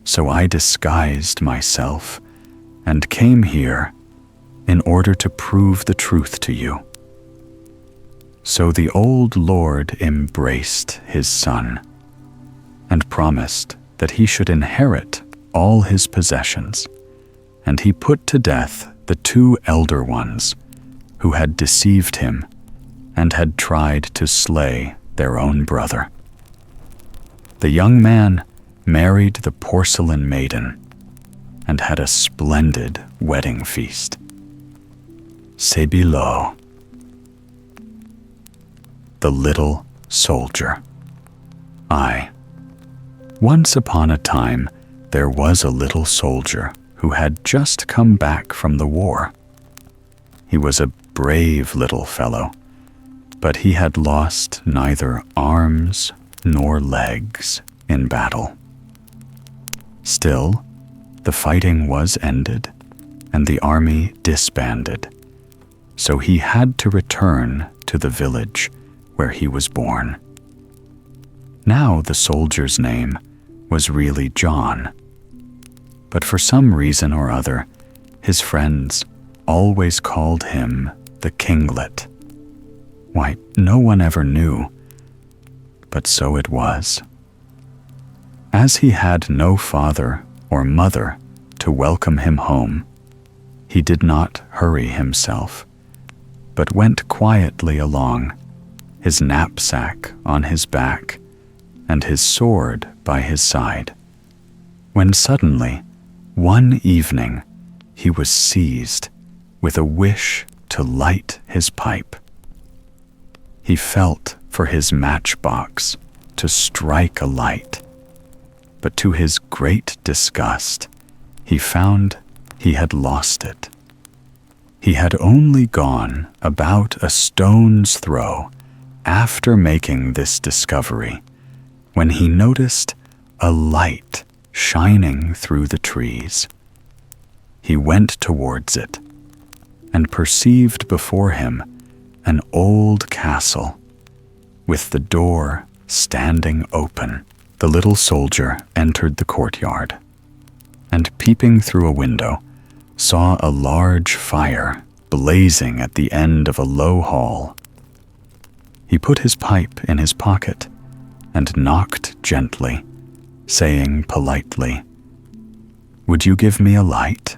So I disguised myself and came here in order to prove the truth to you." So the old lord embraced his son and promised that he should inherit all his possessions, and he put to death the 2 elder ones who had deceived him and had tried to slay their own brother. The young man married the porcelain maiden and had a splendid wedding feast. C'est below. The Little Soldier. Once upon a time, there was a little soldier who had just come back from the war. He was a brave little fellow, but he had lost neither arms nor legs in battle. Still, the fighting was ended, and the army disbanded, so he had to return to the village where he was born. Now the soldier's name was really John, but for some reason or other, his friends always called him the Kinglet. Why, no one ever knew, but so it was. As he had no father or mother to welcome him home, he did not hurry himself, but went quietly along, his knapsack on his back and his sword by his side, when suddenly, one evening, he was seized with a wish to light his pipe. He felt for his matchbox to strike a light, but to his great disgust, he found he had lost it. He had only gone about a stone's throw after making this discovery when he noticed a light shining through the trees. He went towards it and perceived before him an old castle with the door standing open. The little soldier entered the courtyard and, peeping through a window, saw a large fire blazing at the end of a low hall. He put his pipe in his pocket and knocked gently, saying politely, "Would you give me a light?"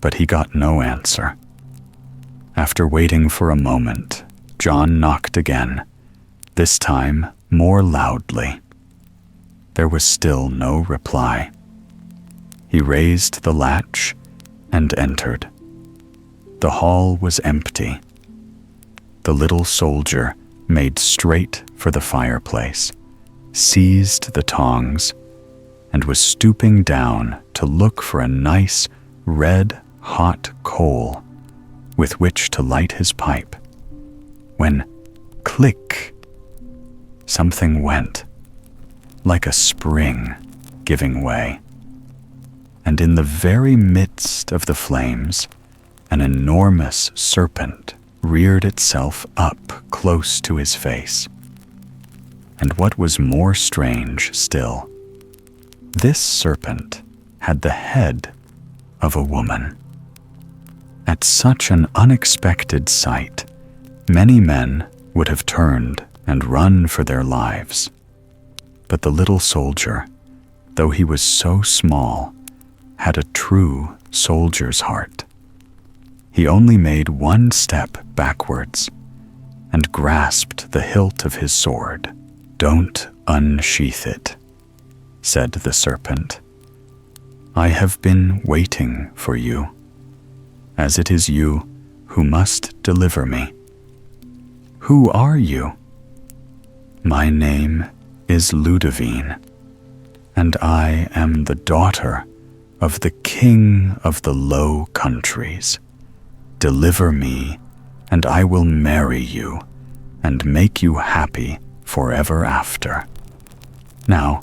But he got no answer. After waiting for a moment, John knocked again, this time more loudly. there was still no reply. He raised the latch and entered. The hall was empty. The little soldier made straight for the fireplace, seized the tongs, and was stooping down to look for a nice, red, hot coal with which to light his pipe, when, click, something went, like a spring giving way, and in the very midst of the flames, an enormous serpent reared itself up close to his face. And what was more strange still, this serpent had the head of a woman. At such an unexpected sight, many men would have turned and run for their lives. But the little soldier, though he was so small, had a true soldier's heart. He only made one step backwards and grasped the hilt of his sword. "Don't unsheath it," said the serpent. "I have been waiting for you, as it is you who must deliver me. Who are you?" "My name is Ludovine, and I am the daughter of the King of the Low Countries. Deliver me, and I will marry you and make you happy forever after." Now,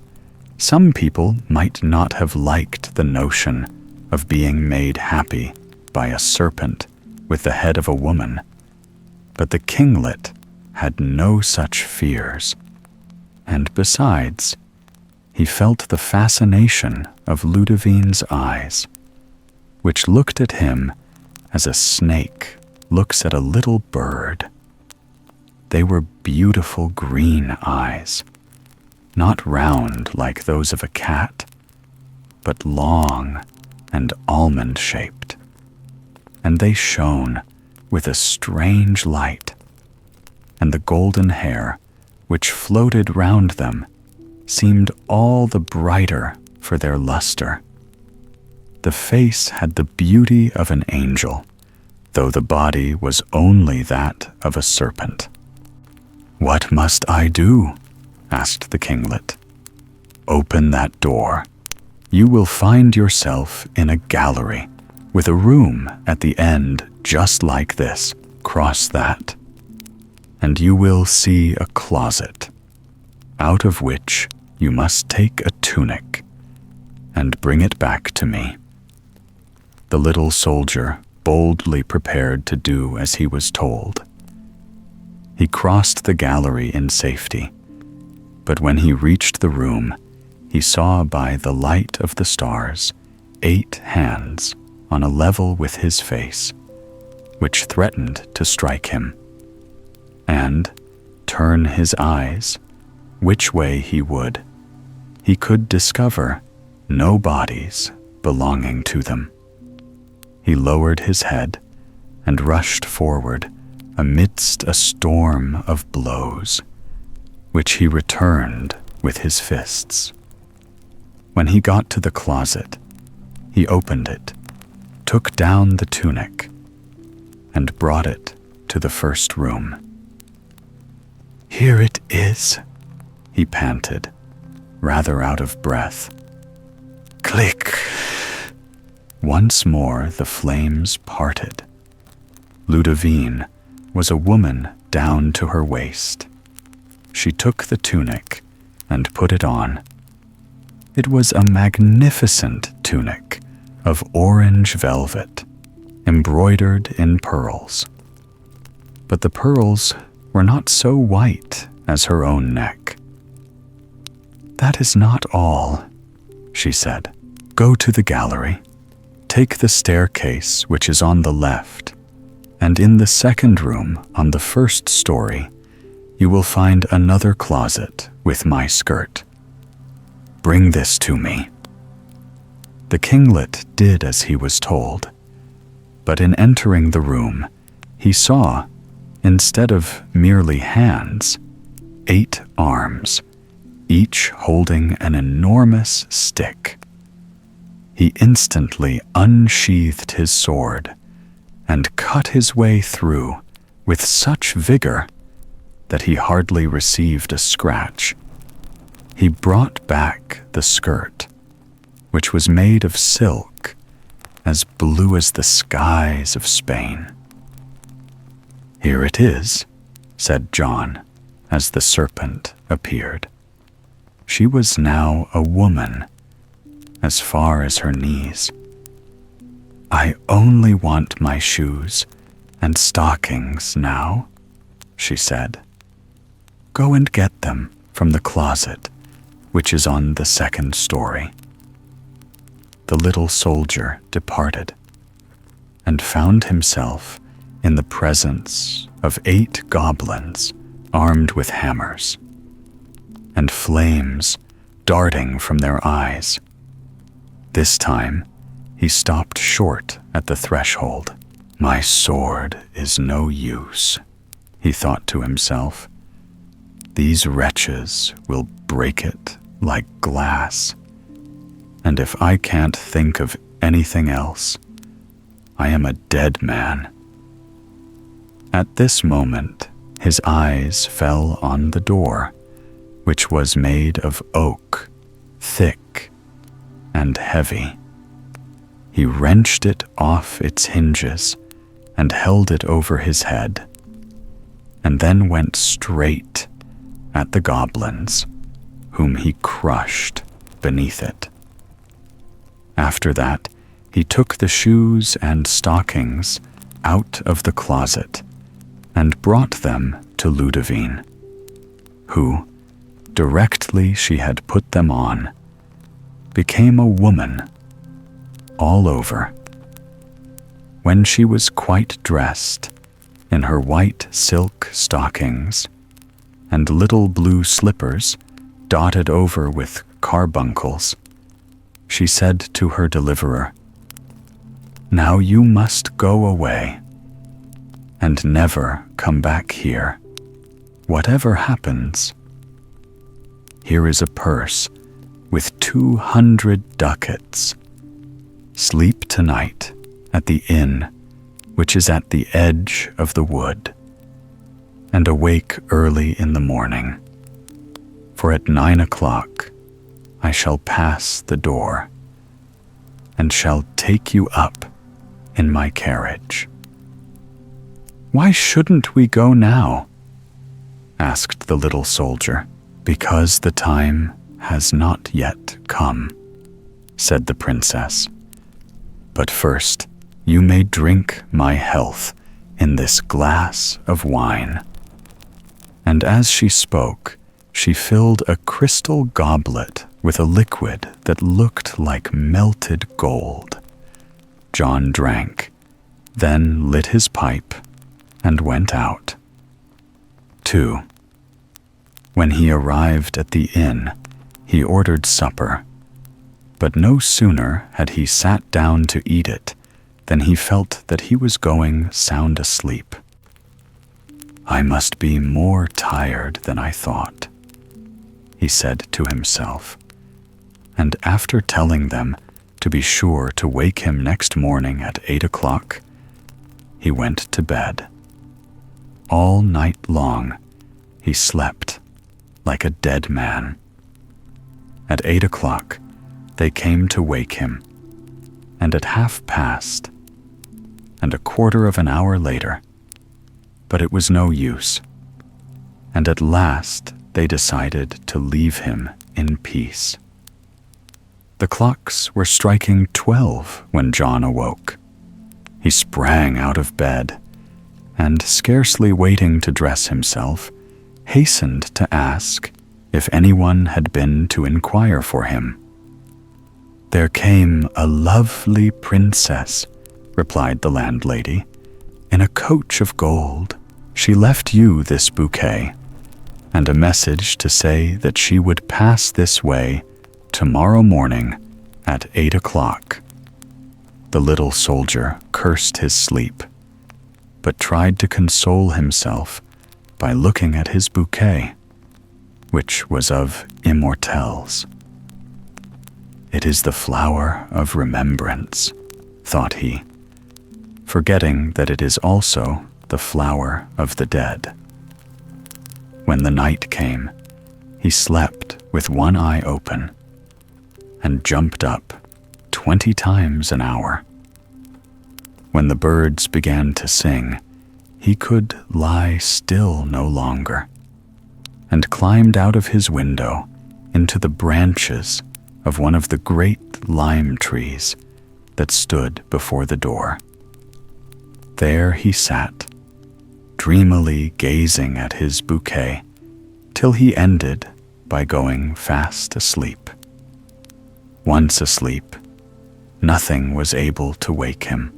some people might not have liked the notion of being made happy by a serpent with the head of a woman, but the kinglet had no such fears, and besides, he felt the fascination of Ludovine's eyes, which looked at him as a snake looks at a little bird. They were beautiful green eyes, not round like those of a cat, but long and almond-shaped, and they shone with a strange light, and the golden hair which floated round them seemed all the brighter for their luster. The face had the beauty of an angel, though the body was only that of a serpent. "What must I do?" asked the kinglet. "Open that door. You will find yourself in a gallery with a room at the end just like this. Cross that, and you will see a closet, out of which you must take a tunic and bring it back to me." The little soldier boldly prepared to do as he was told. He crossed the gallery in safety, but when he reached the room, he saw by the light of the stars 8 hands on a level with his face, which threatened to strike him. And, turn his eyes which way he would, he could discover no bodies belonging to them. He lowered his head and rushed forward amidst a storm of blows, which he returned with his fists. When he got to the closet, he opened it, took down the tunic, and brought it to the first room. "Here it is," he panted, rather out of breath. Click! Once more the flames parted. Ludovine was a woman down to her waist. She took the tunic and put it on. It was a magnificent tunic of orange velvet, embroidered in pearls. But the pearls were not so white as her own neck. "That is not all," she said. "Go to the gallery. Take the staircase which is on the left, and in the second room on the first story, you will find another closet with my skirt. Bring this to me." The kinglet did as he was told, but in entering the room, he saw, instead of merely hands, 8 arms, each holding an enormous stick. He instantly unsheathed his sword and cut his way through with such vigor that he hardly received a scratch. He brought back the skirt, which was made of silk as blue as the skies of Spain. "Here it is," said John, as the serpent appeared. She was now a woman, as far as her knees. "I only want my shoes and stockings now," she said. "Go and get them from the closet, which is on the second story." The little soldier departed and found himself in the presence of 8 goblins armed with hammers, and flames darting from their eyes. This time, he stopped short at the threshold. "My sword is no use," he thought to himself. "These wretches will break it like glass, and if I can't think of anything else, I am a dead man." At this moment, his eyes fell on the door, which was made of oak, thick and heavy. He wrenched it off its hinges and held it over his head, and then went straight at the goblins, whom he crushed beneath it. After that, he took the shoes and stockings out of the closet and brought them to Ludovine, who, directly she had put them on, became a woman all over. When she was quite dressed in her white silk stockings and little blue slippers dotted over with carbuncles, she said to her deliverer, "Now you must go away and never come back here, whatever happens. Here is a purse with 200 ducats. Sleep tonight at the inn, which is at the edge of the wood, and awake early in the morning, for at 9 o'clock I shall pass the door and shall take you up in my carriage." "Why shouldn't we go now?" asked the little soldier. "Because the time has not yet come," said the princess. "But first, you may drink my health in this glass of wine." And as she spoke, she filled a crystal goblet with a liquid that looked like melted gold. John drank, then lit his pipe and went out. 2. When he arrived at the inn, he ordered supper, but no sooner had he sat down to eat it than he felt that he was going sound asleep. "I must be more tired than I thought," he said to himself, and after telling them to be sure to wake him next morning at 8 o'clock, he went to bed. All night long he slept like a dead man. At 8 o'clock they came to wake him, and at past, and a quarter of an hour later, but it was no use, and at last they decided to leave him in peace. The clocks were striking 12 when John awoke. He sprang out of bed, and scarcely waiting to dress himself, hastened to ask if anyone had been to inquire for him. "There came a lovely princess," replied the landlady, "in a coach of gold. She left you this bouquet, and a message to say that she would pass this way tomorrow morning at 8 o'clock. The little soldier cursed his sleep, but tried to console himself by looking at his bouquet. which was of immortelles. "It is the flower of remembrance," thought he, forgetting that it is also the flower of the dead. When the night came, he slept with one eye open and jumped up 20 times an hour. When the birds began to sing, he could lie still no longer, and climbed out of his window into the branches of one of the great lime trees that stood before the door. There he sat, dreamily gazing at his bouquet, till he ended by going fast asleep. Once asleep, nothing was able to wake him,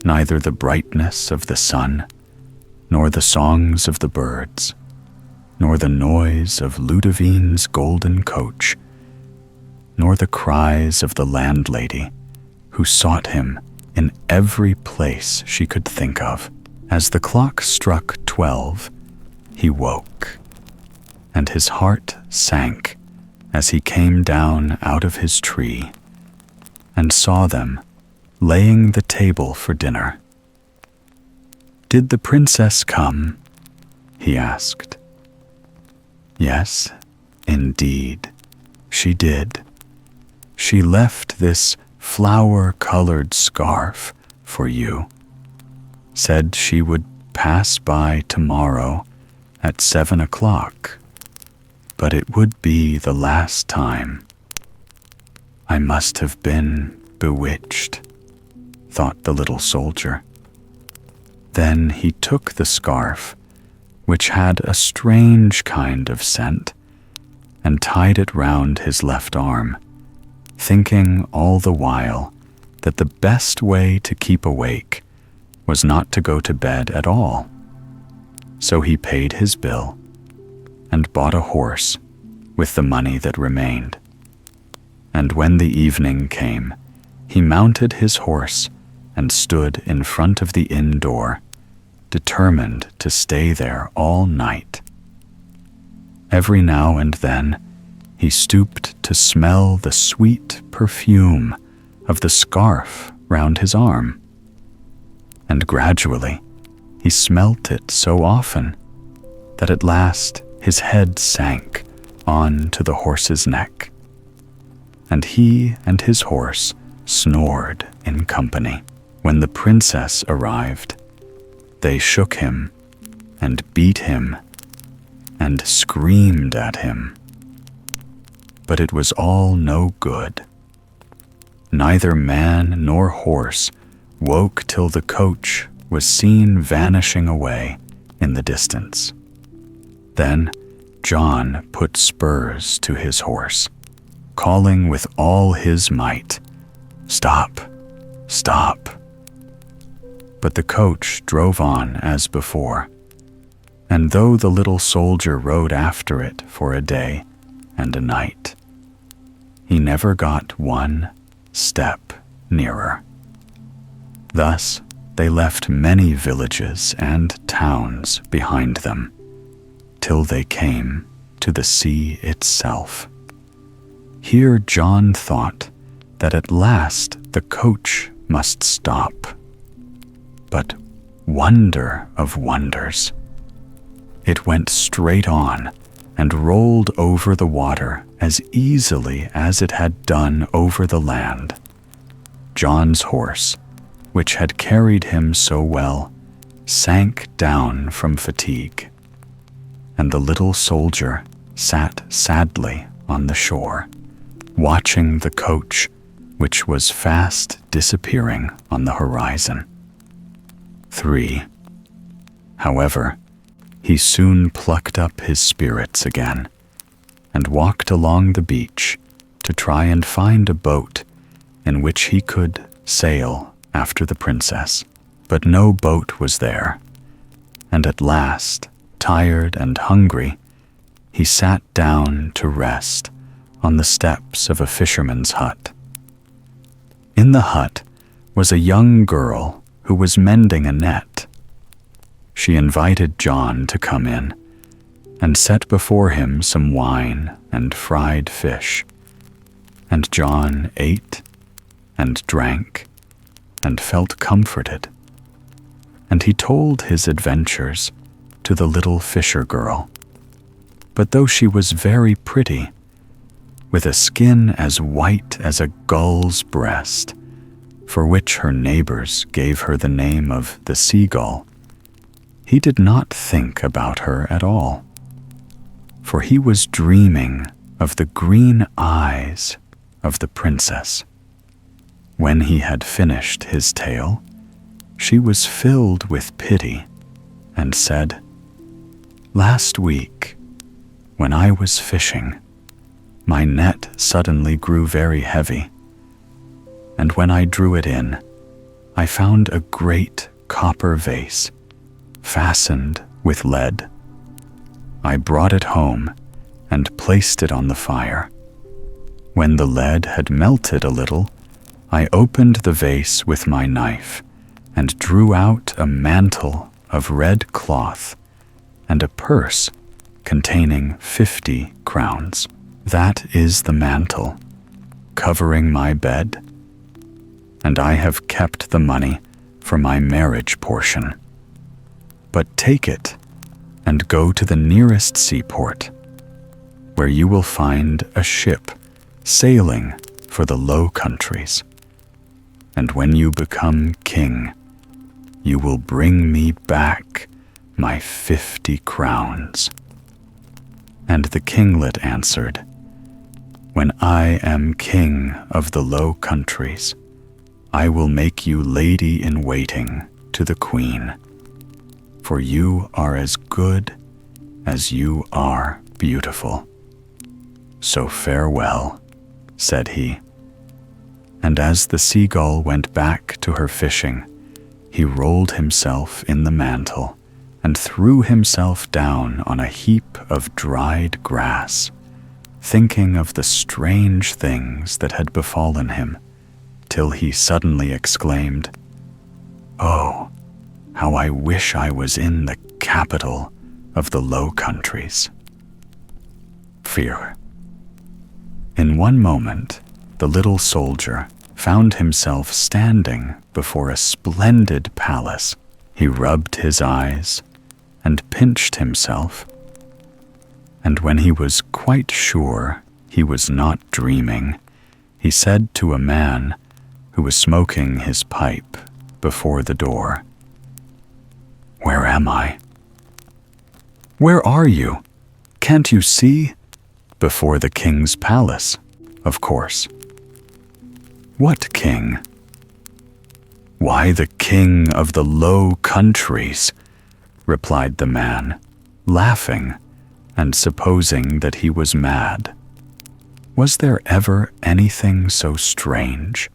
neither the brightness of the sun, nor the songs of the birds, nor the noise of Ludovine's golden coach, nor the cries of the landlady, who sought him in every place she could think of. As the clock struck 12, he woke, and his heart sank as he came down out of his tree and saw them laying the table for dinner. "Did the princess come?" he asked. "Yes, indeed, she did. She left this flower-colored scarf for you. Said she would pass by tomorrow at 7 o'clock, but it would be the last time. I must have been bewitched," thought the little soldier. Then he took the scarf, which had a strange kind of scent, and tied it round his left arm, thinking all the while that the best way to keep awake was not to go to bed at all. So he paid his bill and bought a horse with the money that remained. And when the evening came, he mounted his horse and stood in front of the inn door, determined to stay there all night. Every now and then, he stooped to smell the sweet perfume of the scarf round his arm. And gradually, he smelt it so often that at last his head sank on to the horse's neck, and he and his horse snored in company. When the princess arrived, they shook him and beat him and screamed at him. But it was all no good. Neither man nor horse woke till the coach was seen vanishing away in the distance. Then John put spurs to his horse, calling with all his might, "Stop! Stop!" But the coach drove on as before, and though the little soldier rode after it for a day and a night, he never got one step nearer. Thus they left many villages and towns behind them, till they came to the sea itself. Here John thought that at last the coach must stop. But wonder of wonders! It went straight on and rolled over the water as easily as it had done over the land. John's horse, which had carried him so well, sank down from fatigue, and the little soldier sat sadly on the shore, watching the coach, which was fast disappearing on the horizon. 3. However, he soon plucked up his spirits again, and walked along the beach to try and find a boat in which he could sail after the princess. But no boat was there, and at last, tired and hungry, he sat down to rest on the steps of a fisherman's hut. In the hut was a young girl who was mending a net. She invited John to come in, and set before him some wine and fried fish. And John ate and drank and felt comforted. And he told his adventures to the little fisher girl. But though she was very pretty, with a skin as white as a gull's breast, for which her neighbors gave her the name of the seagull, he did not think about her at all, for he was dreaming of the green eyes of the princess. When he had finished his tale, she was filled with pity and said, "Last week, when I was fishing, my net suddenly grew very heavy, and when I drew it in, I found a great copper vase fastened with lead. I brought it home and placed it on the fire. When the lead had melted a little, I opened the vase with my knife and drew out a mantle of red cloth and a purse containing 50 crowns. That is the mantle covering my bed, and I have kept the money for my marriage portion. But take it and go to the nearest seaport, where you will find a ship sailing for the Low Countries. And when you become king, you will bring me back my 50 crowns." And the kinglet answered, "When I am king of the Low Countries, I will make you lady-in-waiting to the queen, for you are as good as you are beautiful. So farewell," said he. And as the seagull went back to her fishing, he rolled himself in the mantle and threw himself down on a heap of dried grass, thinking of the strange things that had befallen him, till he suddenly exclaimed, "Oh, how I wish I was in the capital of the Low Countries." Fear. In one moment, the little soldier found himself standing before a splendid palace. He rubbed his eyes and pinched himself, and when he was quite sure he was not dreaming, he said to a man who was smoking his pipe before the door, "Where am I?" "Where are you? Can't you see?" "Before the king's palace, of course." "What king?" "Why, the king of the Low Countries," replied the man, laughing and supposing that he was mad. Was there ever anything so strange?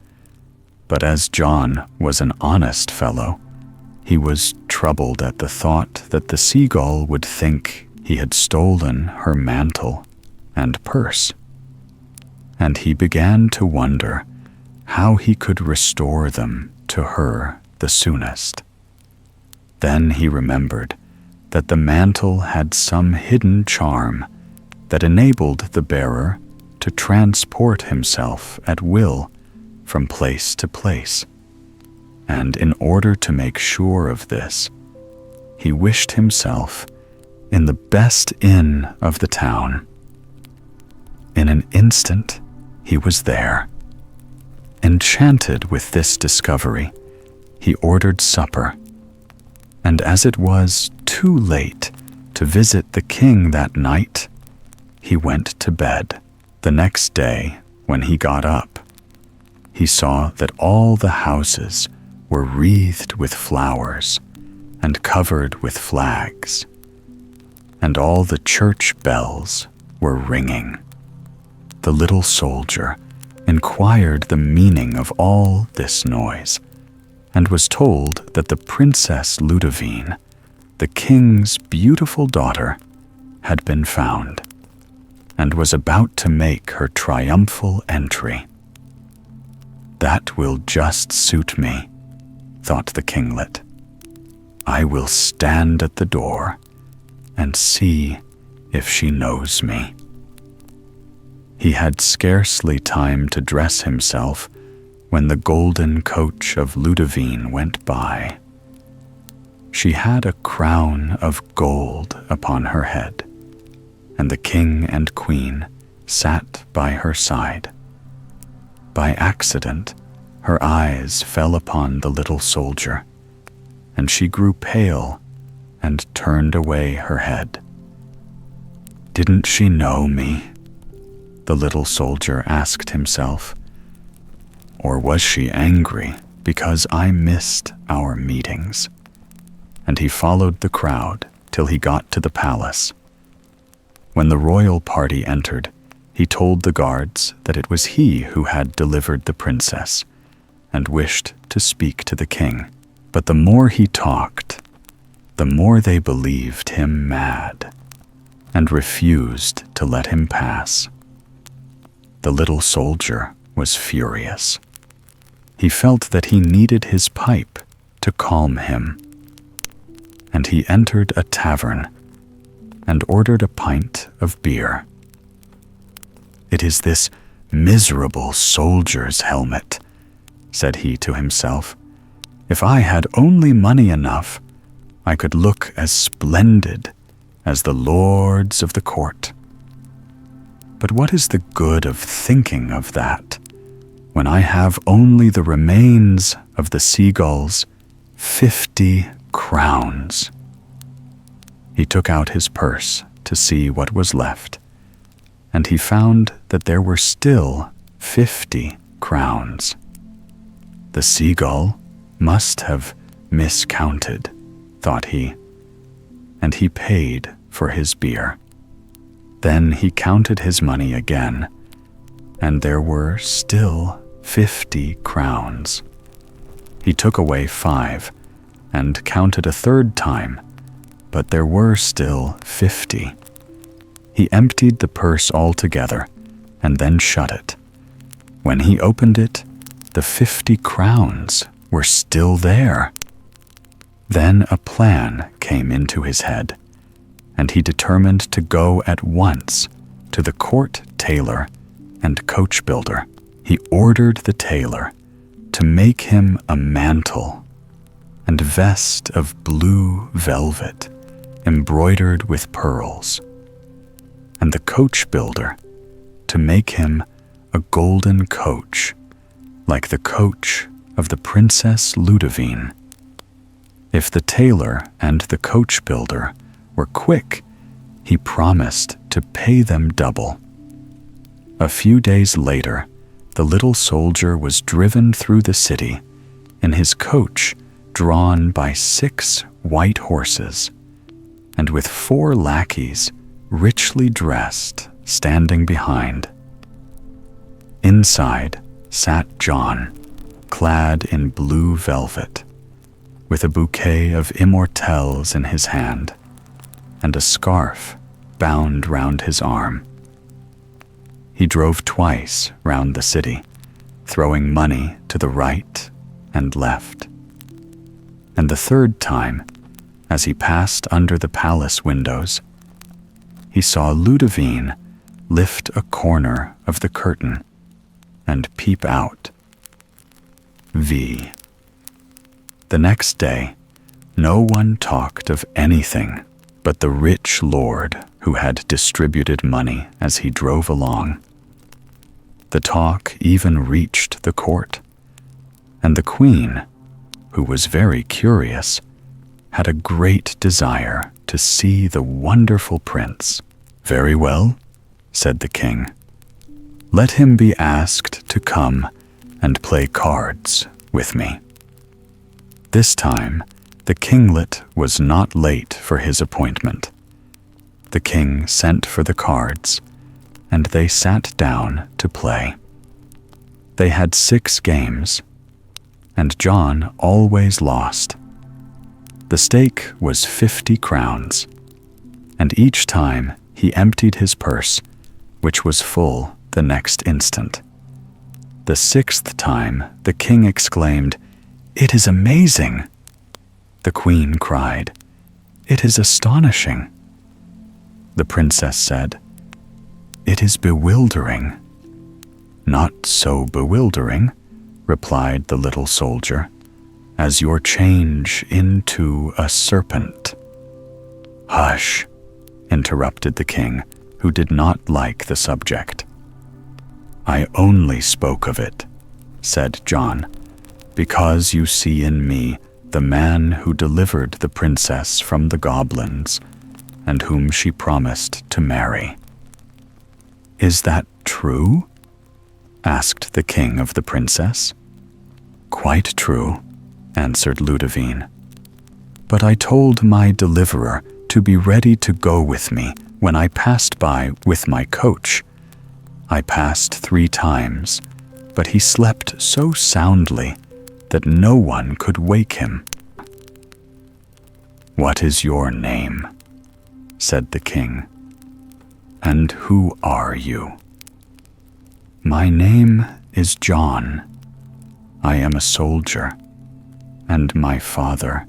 But as John was an honest fellow, he was troubled at the thought that the seagull would think he had stolen her mantle and purse, and he began to wonder how he could restore them to her the soonest. Then he remembered that the mantle had some hidden charm that enabled the bearer to transport himself at will from place to place, and in order to make sure of this, he wished himself in the best inn of the town. In an instant, he was there. Enchanted with this discovery, he ordered supper, and as it was too late to visit the king that night, he went to bed. The next day, when he got up, he saw that all the houses were wreathed with flowers and covered with flags, and all the church bells were ringing. The little soldier inquired the meaning of all this noise, and was told that the Princess Ludovine, the king's beautiful daughter, had been found, and was about to make her triumphal entry. "That will just suit me," thought the kinglet. "I will stand at the door and see if she knows me." He had scarcely time to dress himself when the golden coach of Ludovine went by. She had a crown of gold upon her head, and the king and queen sat by her side. By accident, her eyes fell upon the little soldier, and she grew pale and turned away her head. "Didn't she know me?" the little soldier asked himself. "Or was she angry because I missed our meetings?" And he followed the crowd till he got to the palace. When the royal party entered, he told the guards that it was he who had delivered the princess and wished to speak to the king. But the more he talked, the more they believed him mad and refused to let him pass. The little soldier was furious. He felt that he needed his pipe to calm him, and he entered a tavern and ordered a pint of beer. "It is this miserable soldier's helmet," said he to himself. "If I had only money enough, I could look as splendid as the lords of the court. But what is the good of thinking of that, when I have only the remains of the seagull's 50 crowns?" He took out his purse to see what was left, and he found that there were still 50 crowns. The seagull must have miscounted, thought he, and he paid for his beer. Then he counted his money again, and there were still 50 crowns. He took away 5 and counted a third time, but there were still 50. He emptied the purse altogether and then shut it. When he opened it, the 50 crowns were still there. Then a plan came into his head, and he determined to go at once to the court tailor and coach builder. He ordered the tailor to make him a mantle and vest of blue velvet embroidered with pearls, and the coach builder to make him a golden coach like the coach of the Princess Ludovine. If the tailor and the coach builder were quick, he promised to pay them double. A few days later, the little soldier was driven through the city in his coach drawn by 6 white horses, and with 4 lackeys richly dressed standing behind. Inside sat John, clad in blue velvet, with a bouquet of immortelles in his hand and a scarf bound round his arm. He drove twice round the city, throwing money to the right and left. And the third time, as he passed under the palace windows, he saw Ludovine lift a corner of the curtain and peep out. V. The next day, no one talked of anything but the rich lord who had distributed money as he drove along. The talk even reached the court, and the queen, who was very curious, had a great desire to see the wonderful prince. "Very well," said the king. "Let him be asked to come and play cards with me." This time, the kinglet was not late for his appointment. The king sent for the cards, and they sat down to play. They had 6 games, and John always lost. The stake was 50 crowns, and each time he emptied his purse, which was full the next instant. The 6th time, the king exclaimed, "It is amazing!" The queen cried, "It is astonishing!" The princess said. "It is bewildering." "Not so bewildering," replied the little soldier, "as your change into a serpent." "Hush," interrupted the king, who did not like the subject. "I only spoke of it," said John, "because you see in me the man who delivered the princess from the goblins and whom she promised to marry." "Is that true?" asked the king of the princess. "Quite true," answered Ludovine. "But I told my deliverer to be ready to go with me when I passed by with my coach. I passed 3 times, but he slept so soundly that no one could wake him." "What is your name?" said the king. "And who are you?" "My name is John. I am a soldier, and my father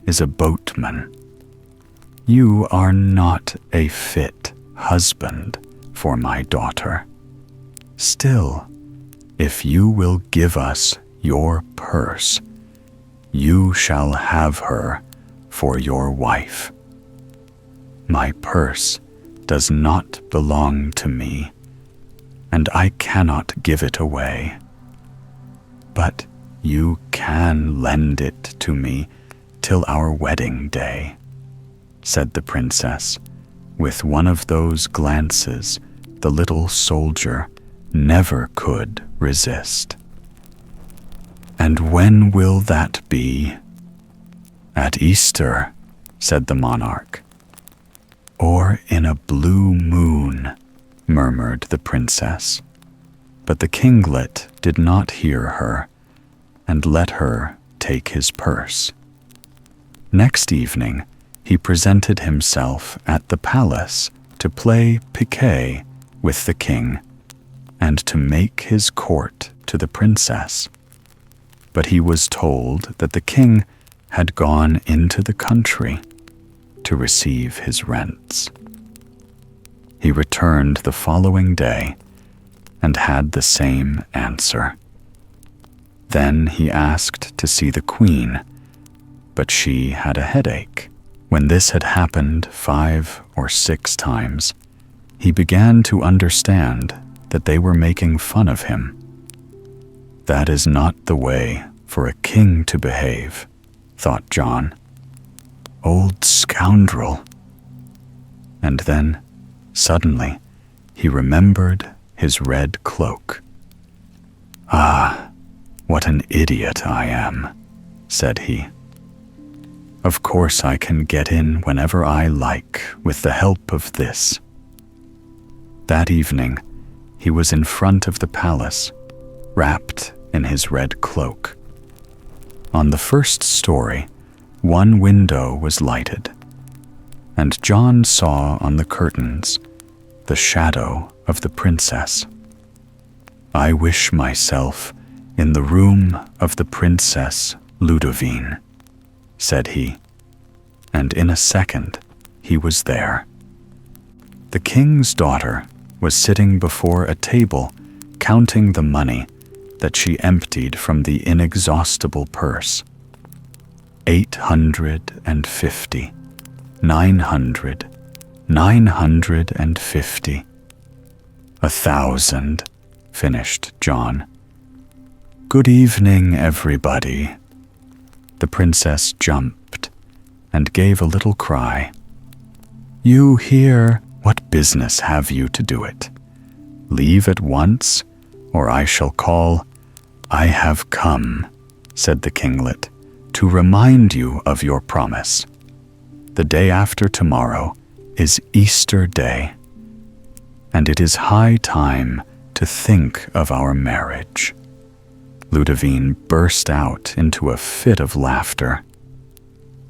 is a boatman. You are not a fit husband for my daughter. Still, if you will give us your purse, you shall have her for your wife. My purse does not belong to me, and I cannot give it away. But you can lend it to me till our wedding day," said the princess, with one of those glances the little soldier never could resist. "And when will that be?" "At Easter," said the monarch. "Or in a blue moon," murmured the princess. But the kinglet did not hear her, and let her take his purse. Next evening, he presented himself at the palace to play piquet with the king, and to make his court to the princess. But he was told that the king had gone into the country to receive his rents. He returned the following day and had the same answer. Then he asked to see the queen, but she had a headache. When this had happened 5 or 6 times, he began to understand that they were making fun of him. "That is not the way for a king to behave," thought John. "Old scoundrel." And then, suddenly, he remembered his red cloak. "Ah, what an idiot I am," said he. "Of course I can get in whenever I like with the help of this." That evening, he was in front of the palace, wrapped in his red cloak. On the first story, one window was lighted, and John saw on the curtains the shadow of the princess. "I wish myself in the room of the Princess Ludovine," said he, and in a second he was there. The king's daughter was sitting before a table counting the money that she emptied from the inexhaustible purse. 850, 900, 950. 1,000, finished John. "Good evening, everybody." The princess jumped and gave a little cry. "You here? What business have you to do it? Leave at once, or I shall call." "I have come," said the kinglet, "to remind you of your promise. The day after tomorrow is Easter Day, and it is high time to think of our marriage." Ludovine burst out into a fit of laughter.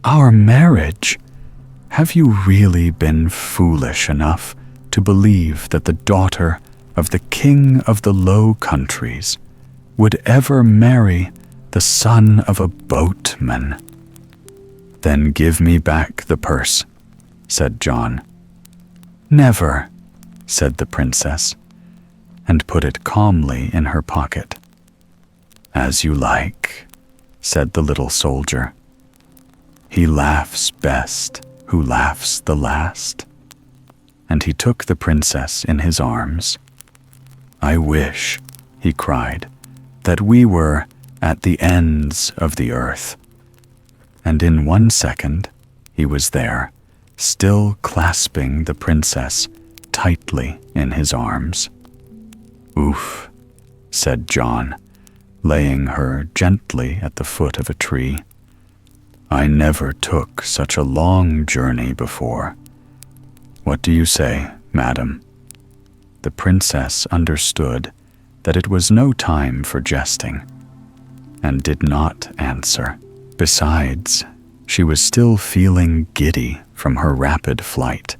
"Our marriage? Have you really been foolish enough to believe that the daughter of the king of the Low Countries would ever marry the son of a boatman?" "Then give me back the purse," said John. Never, said the princess, and put it calmly in her pocket. As you like, said the little soldier. He laughs best who laughs the last. And he took the princess in his arms. I wish, he cried, that we were at the ends of the earth. And in 1 second, he was there, still clasping the princess tightly in his arms. Oof, said John, laying her gently at the foot of a tree. I never took such a long journey before. What do you say, madam? The princess understood that it was no time for jesting, and did not answer. Besides, she was still feeling giddy from her rapid flight,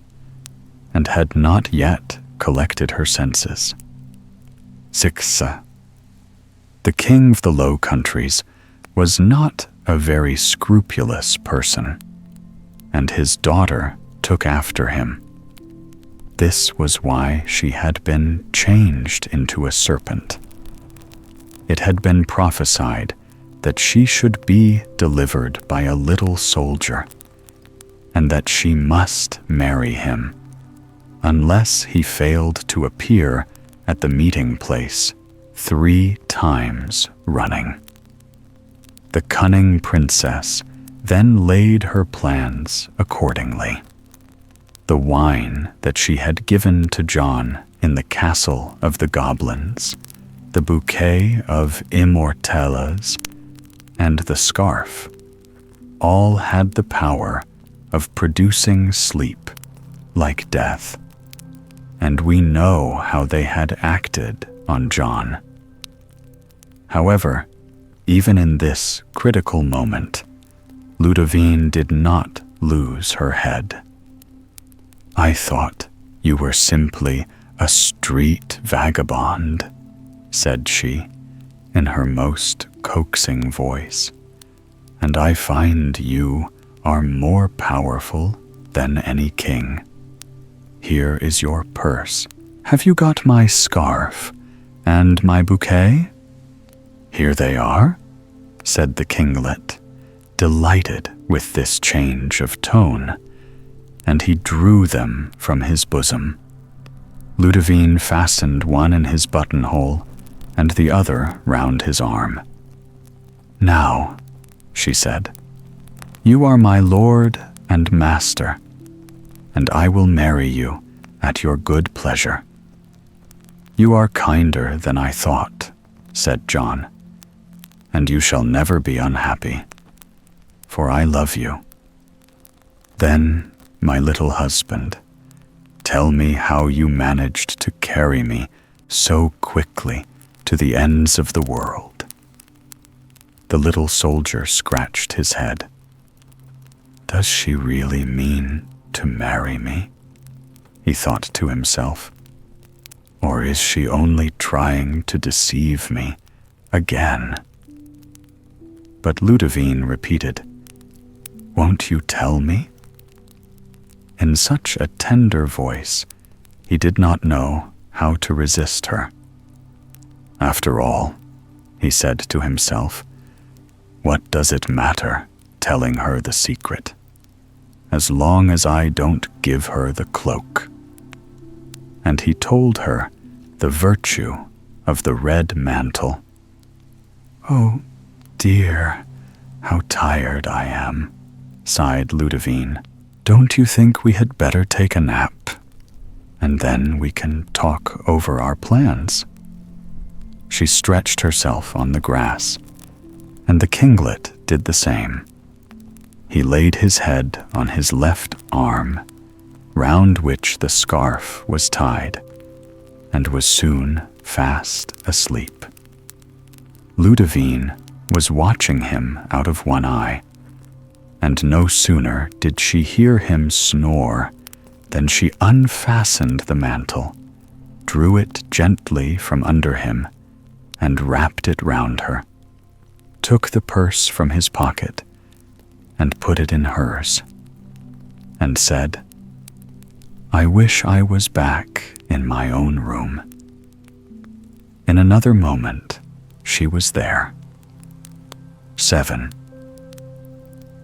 and had not yet collected her senses. Sixa. The king of the Low Countries was not a very scrupulous person, and his daughter took after him. This was why she had been changed into a serpent. It had been prophesied that she should be delivered by a little soldier, and that she must marry him, unless he failed to appear at the meeting place 3 times running. The cunning princess then laid her plans accordingly. The wine that she had given to John in the castle of the goblins, the bouquet of immortelles, and the scarf, all had the power of producing sleep like death, and we know how they had acted on John. However, even in this critical moment, Ludovine did not lose her head. I thought you were simply a street vagabond, said she, in her most coaxing voice, and I find you are more powerful than any king. Here is your purse. Have you got my scarf and my bouquet? Here they are, said the kinglet, delighted with this change of tone, and he drew them from his bosom. Ludovine fastened one in his buttonhole and the other round his arm. Now, she said, you are my lord and master, and I will marry you at your good pleasure. You are kinder than I thought, said John, and you shall never be unhappy, for I love you. Then, my little husband, tell me how you managed to carry me so quickly to the ends of the world. The little soldier scratched his head. Does she really mean to marry me? He thought to himself. Or is she only trying to deceive me again? But Ludovine repeated, Won't you tell me? In such a tender voice, he did not know how to resist her. After all, he said to himself, what does it matter telling her the secret, as long as I don't give her the cloak? And he told her the virtue of the red mantle. Oh, dear, how tired I am, sighed Ludovine. Don't you think we had better take a nap, and then we can talk over our plans? She stretched herself on the grass, and the kinglet did the same. He laid his head on his left arm, round which the scarf was tied, and was soon fast asleep. Ludovine was watching him out of one eye, and no sooner did she hear him snore than she unfastened the mantle, drew it gently from under him, and wrapped it round her, took the purse from his pocket, and put it in hers, and said, I wish I was back in my own room. In another moment, she was there. 7.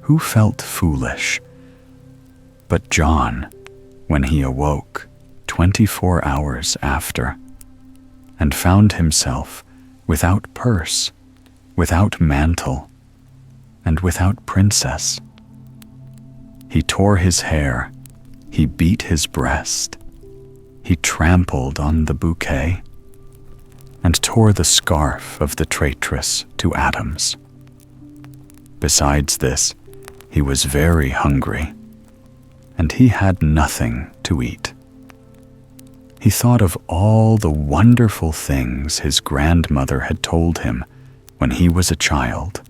Who felt foolish but John when he awoke 24 hours after and found himself without purse, without mantle, and without princess? He tore his hair, he beat his breast, he trampled on the bouquet, and tore the scarf of the traitress to atoms. Besides this, he was very hungry, and he had nothing to eat. He thought of all the wonderful things his grandmother had told him when he was a child,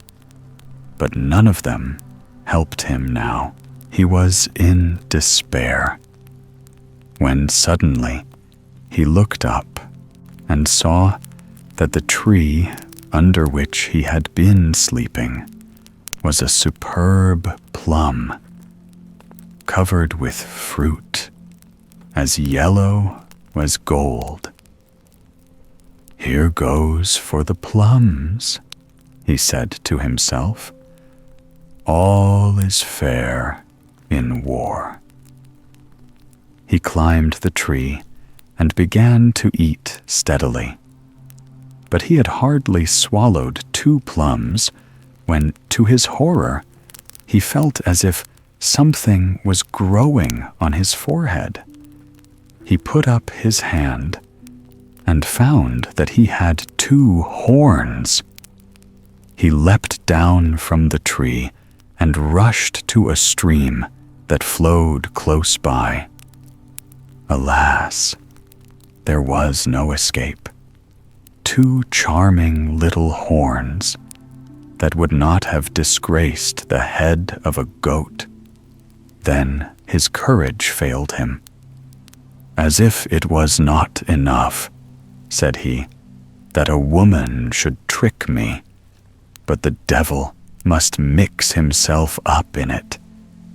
but none of them helped him now. He was in despair, when suddenly he looked up and saw that the tree under which he had been sleeping was a superb plum, covered with fruit as yellow as gold. "Here goes for the plums," he said to himself. "All is fair in war." He climbed the tree and began to eat steadily. But he had hardly swallowed 2 plums when, to his horror, he felt as if something was growing on his forehead. He put up his hand and found that he had 2 horns. He leapt down from the tree and rushed to a stream that flowed close by. Alas, there was no escape. 2 charming little horns that would not have disgraced the head of a goat. Then his courage failed him. "As if it was not enough," said he, "that a woman should trick me, but the devil must mix himself up in it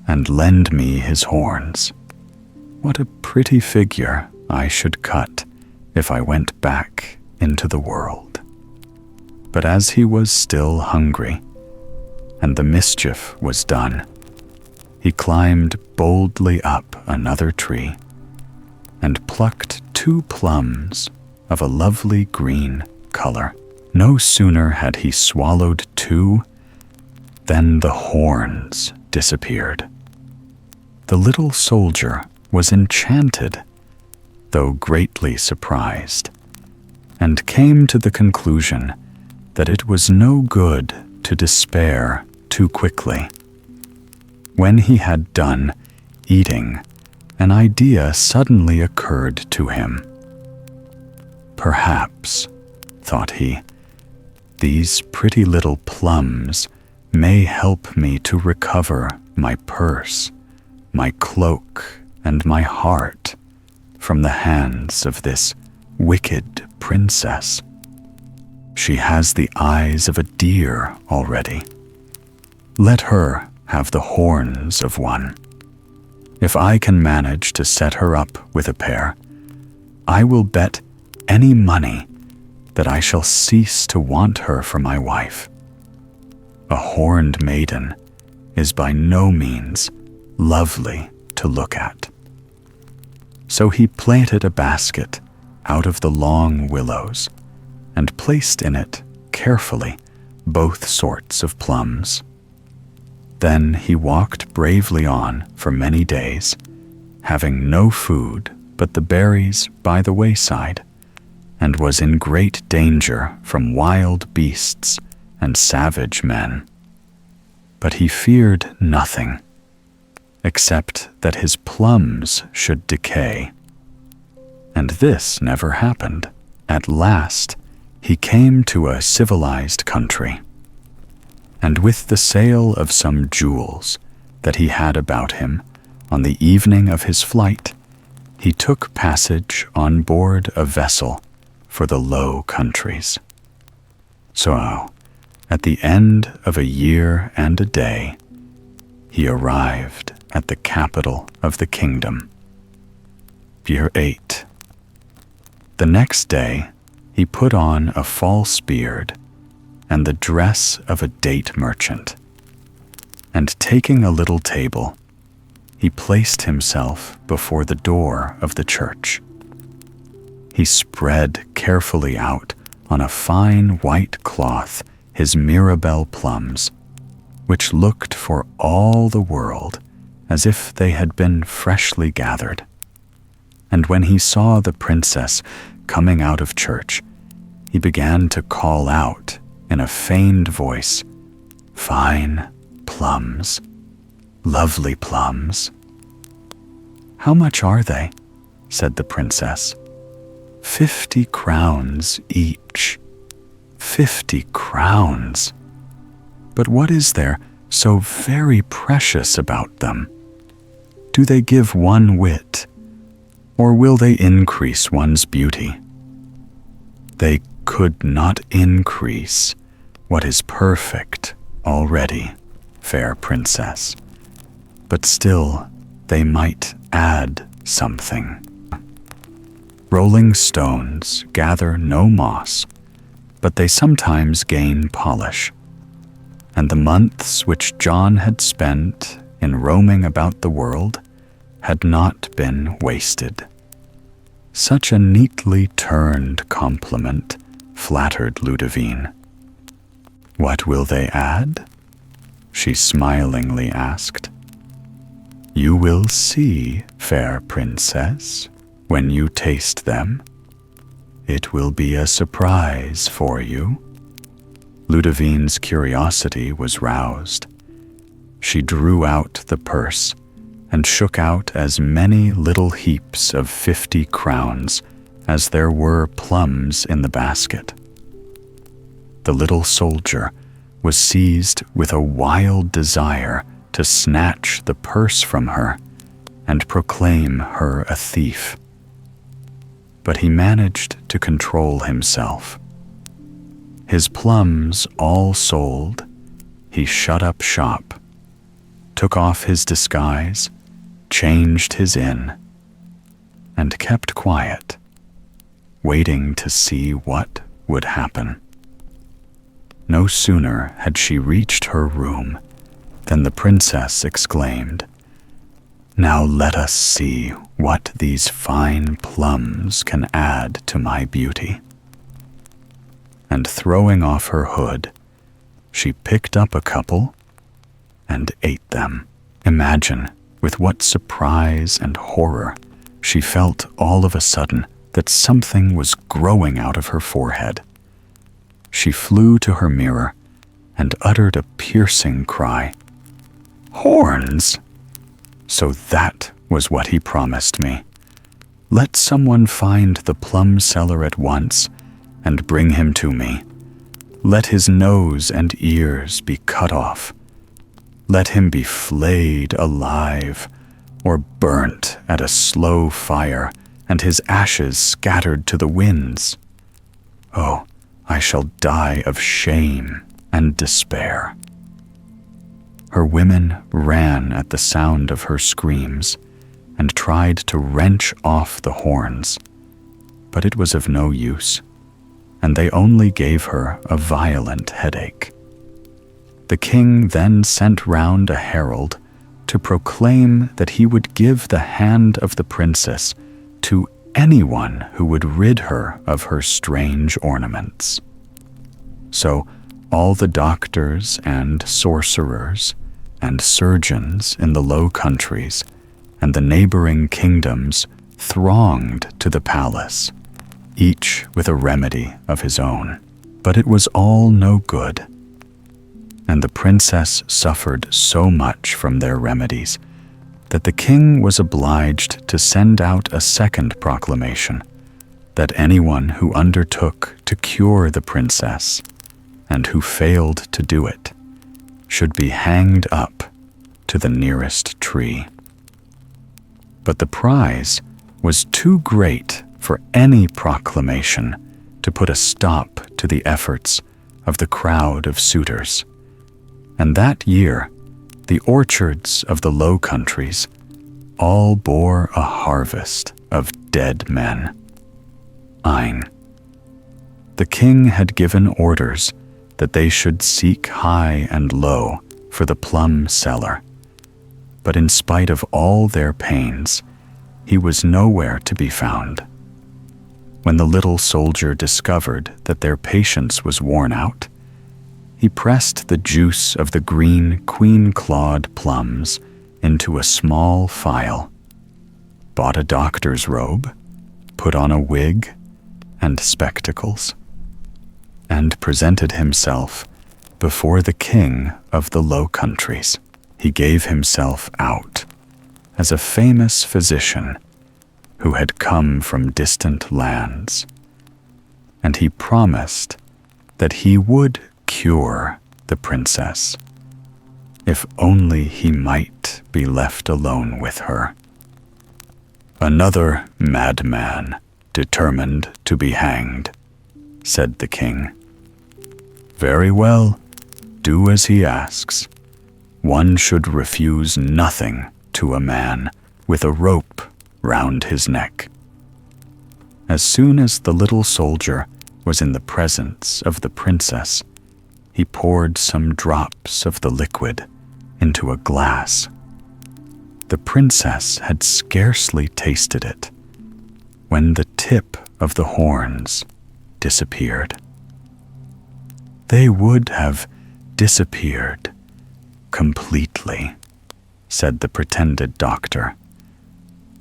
and lend me his horns. What a pretty figure I should cut if I went back into the world." But as he was still hungry, and the mischief was done, he climbed boldly up another tree and plucked 2 plums of a lovely green color. No sooner had he swallowed 2 than the horns disappeared. The little soldier was enchanted, though greatly surprised, and came to the conclusion that it was no good to despair too quickly. When he had done eating, an idea suddenly occurred to him. "Perhaps," thought he, "these pretty little plums may help me to recover my purse, my cloak, and my heart from the hands of this wicked princess. She has the eyes of a deer already. Let her have the horns of one. If I can manage to set her up with a pair, I will bet any money that I shall cease to want her for my wife. A horned maiden is by no means lovely to look at." So he planted a basket out of the long willows and placed in it carefully both sorts of plums. Then he walked bravely on for many days, having no food but the berries by the wayside, and was in great danger from wild beasts and savage men. But he feared nothing, except that his plums should decay. And this never happened. At last, he came to a civilized country, and with the sale of some jewels that he had about him on the evening of his flight, he took passage on board a vessel for the Low Countries. So, at the end of a year and a day, he arrived at the capital of the kingdom. Year 8. The next day, he put on a false beard and the dress of a date merchant, and taking a little table, he placed himself before the door of the church. He spread carefully out on a fine white cloth his Mirabelle plums, which looked for all the world as if they had been freshly gathered. And when he saw the princess coming out of church, he began to call out in a feigned voice, "Fine plums, lovely plums." "How much are they?" said the princess. 50 crowns each. 50 crowns. But what is there so very precious about them? Do they give one wit, or will they increase one's beauty? They could not increase what is perfect already, fair princess, but still they might add something. Rolling stones gather no moss, but they sometimes gain polish, and the months which John had spent in roaming about the world had not been wasted. Such a neatly turned compliment flattered Ludovine. "What will they add?" she smilingly asked. "You will see, fair princess, when you taste them. It will be a surprise for you." Ludovine's curiosity was roused. She drew out the purse and shook out as many little heaps of 50 crowns as there were plums in the basket. The little soldier was seized with a wild desire to snatch the purse from her and proclaim her a thief. But he managed to control himself. His plums all sold, he shut up shop, took off his disguise, changed his inn, and kept quiet, waiting to see what would happen. No sooner had she reached her room than the princess exclaimed, "Now let us see what these fine plums can add to my beauty." And throwing off her hood, she picked up a couple and ate them. Imagine with what surprise and horror she felt all of a sudden that something was growing out of her forehead. She flew to her mirror and uttered a piercing cry. "Horns! So that was what he promised me. Let someone find the plum seller at once and bring him to me. Let his nose and ears be cut off. Let him be flayed alive or burnt at a slow fire and his ashes scattered to the winds. Oh, I shall die of shame and despair." Her women ran at the sound of her screams and tried to wrench off the horns, but it was of no use, and they only gave her a violent headache. The king then sent round a herald to proclaim that he would give the hand of the princess to anyone who would rid her of her strange ornaments. So all the doctors and sorcerers and surgeons in the Low Countries and the neighboring kingdoms thronged to the palace, each with a remedy of his own. But it was all no good, and the princess suffered so much from their remedies that the king was obliged to send out a second proclamation that anyone who undertook to cure the princess and who failed to do it should be hanged up to the nearest tree. But the prize was too great for any proclamation to put a stop to the efforts of the crowd of suitors. And that year, the orchards of the Low Countries all bore a harvest of dead men. Ein. The king had given orders that they should seek high and low for the plum seller, but in spite of all their pains, he was nowhere to be found. When the little soldier discovered that their patience was worn out, he pressed the juice of the green queen-clawed plums into a small phial, bought a doctor's robe, put on a wig and spectacles, and presented himself before the king of the Low Countries. He gave himself out as a famous physician who had come from distant lands, and he promised that he would cure the princess, if only he might be left alone with her. "Another madman determined to be hanged," said the king. "Very well, do as he asks. One should refuse nothing to a man with a rope round his neck." As soon as the little soldier was in the presence of the princess, he poured some drops of the liquid into a glass. The princess had scarcely tasted it when the tip of the horns disappeared. "They would have disappeared completely," said the pretended doctor,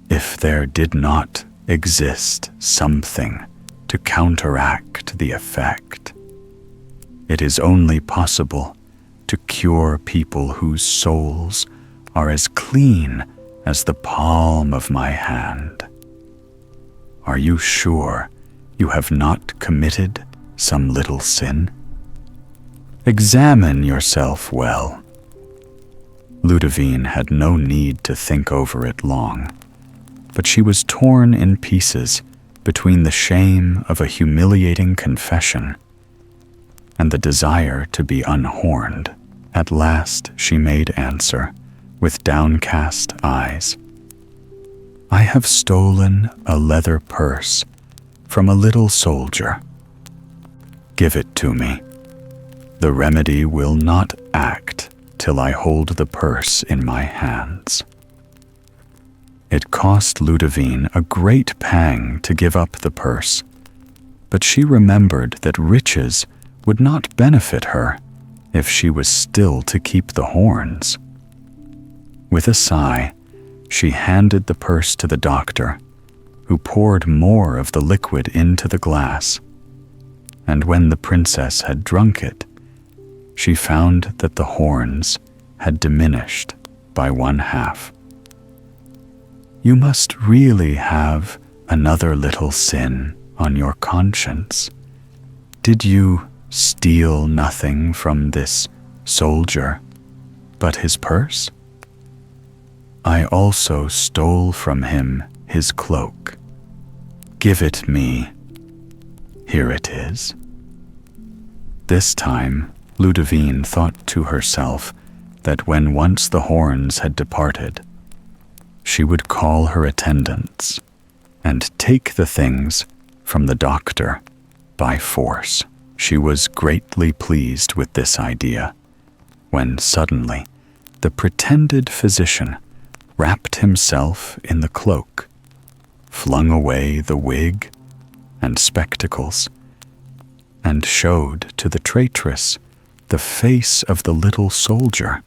"if there did not exist something to counteract the effect. It is only possible to cure people whose souls are as clean as the palm of my hand. Are you sure you have not committed some little sin? Examine yourself well." Ludovine had no need to think over it long, but she was torn in pieces between the shame of a humiliating confession and the desire to be unhorned. At last she made answer, with downcast eyes. "I have stolen a leather purse from a little soldier. Give it to me. The remedy will not act till I hold the purse in my hands." It cost Ludovine a great pang to give up the purse, but she remembered that riches would not benefit her if she was still to keep the horns. With a sigh, she handed the purse to the doctor, who poured more of the liquid into the glass, and when the princess had drunk it, she found that the horns had diminished by 1/2. "You must really have another little sin on your conscience. Did you steal nothing from this soldier but his purse?" "I also stole from him his cloak. Give it me. Here it is." This time, Ludovine thought to herself that when once the horns had departed, she would call her attendants and take the things from the doctor by force. She was greatly pleased with this idea, when suddenly the pretended physician wrapped himself in the cloak, flung away the wig and spectacles, and showed to the traitress the face of the little soldier.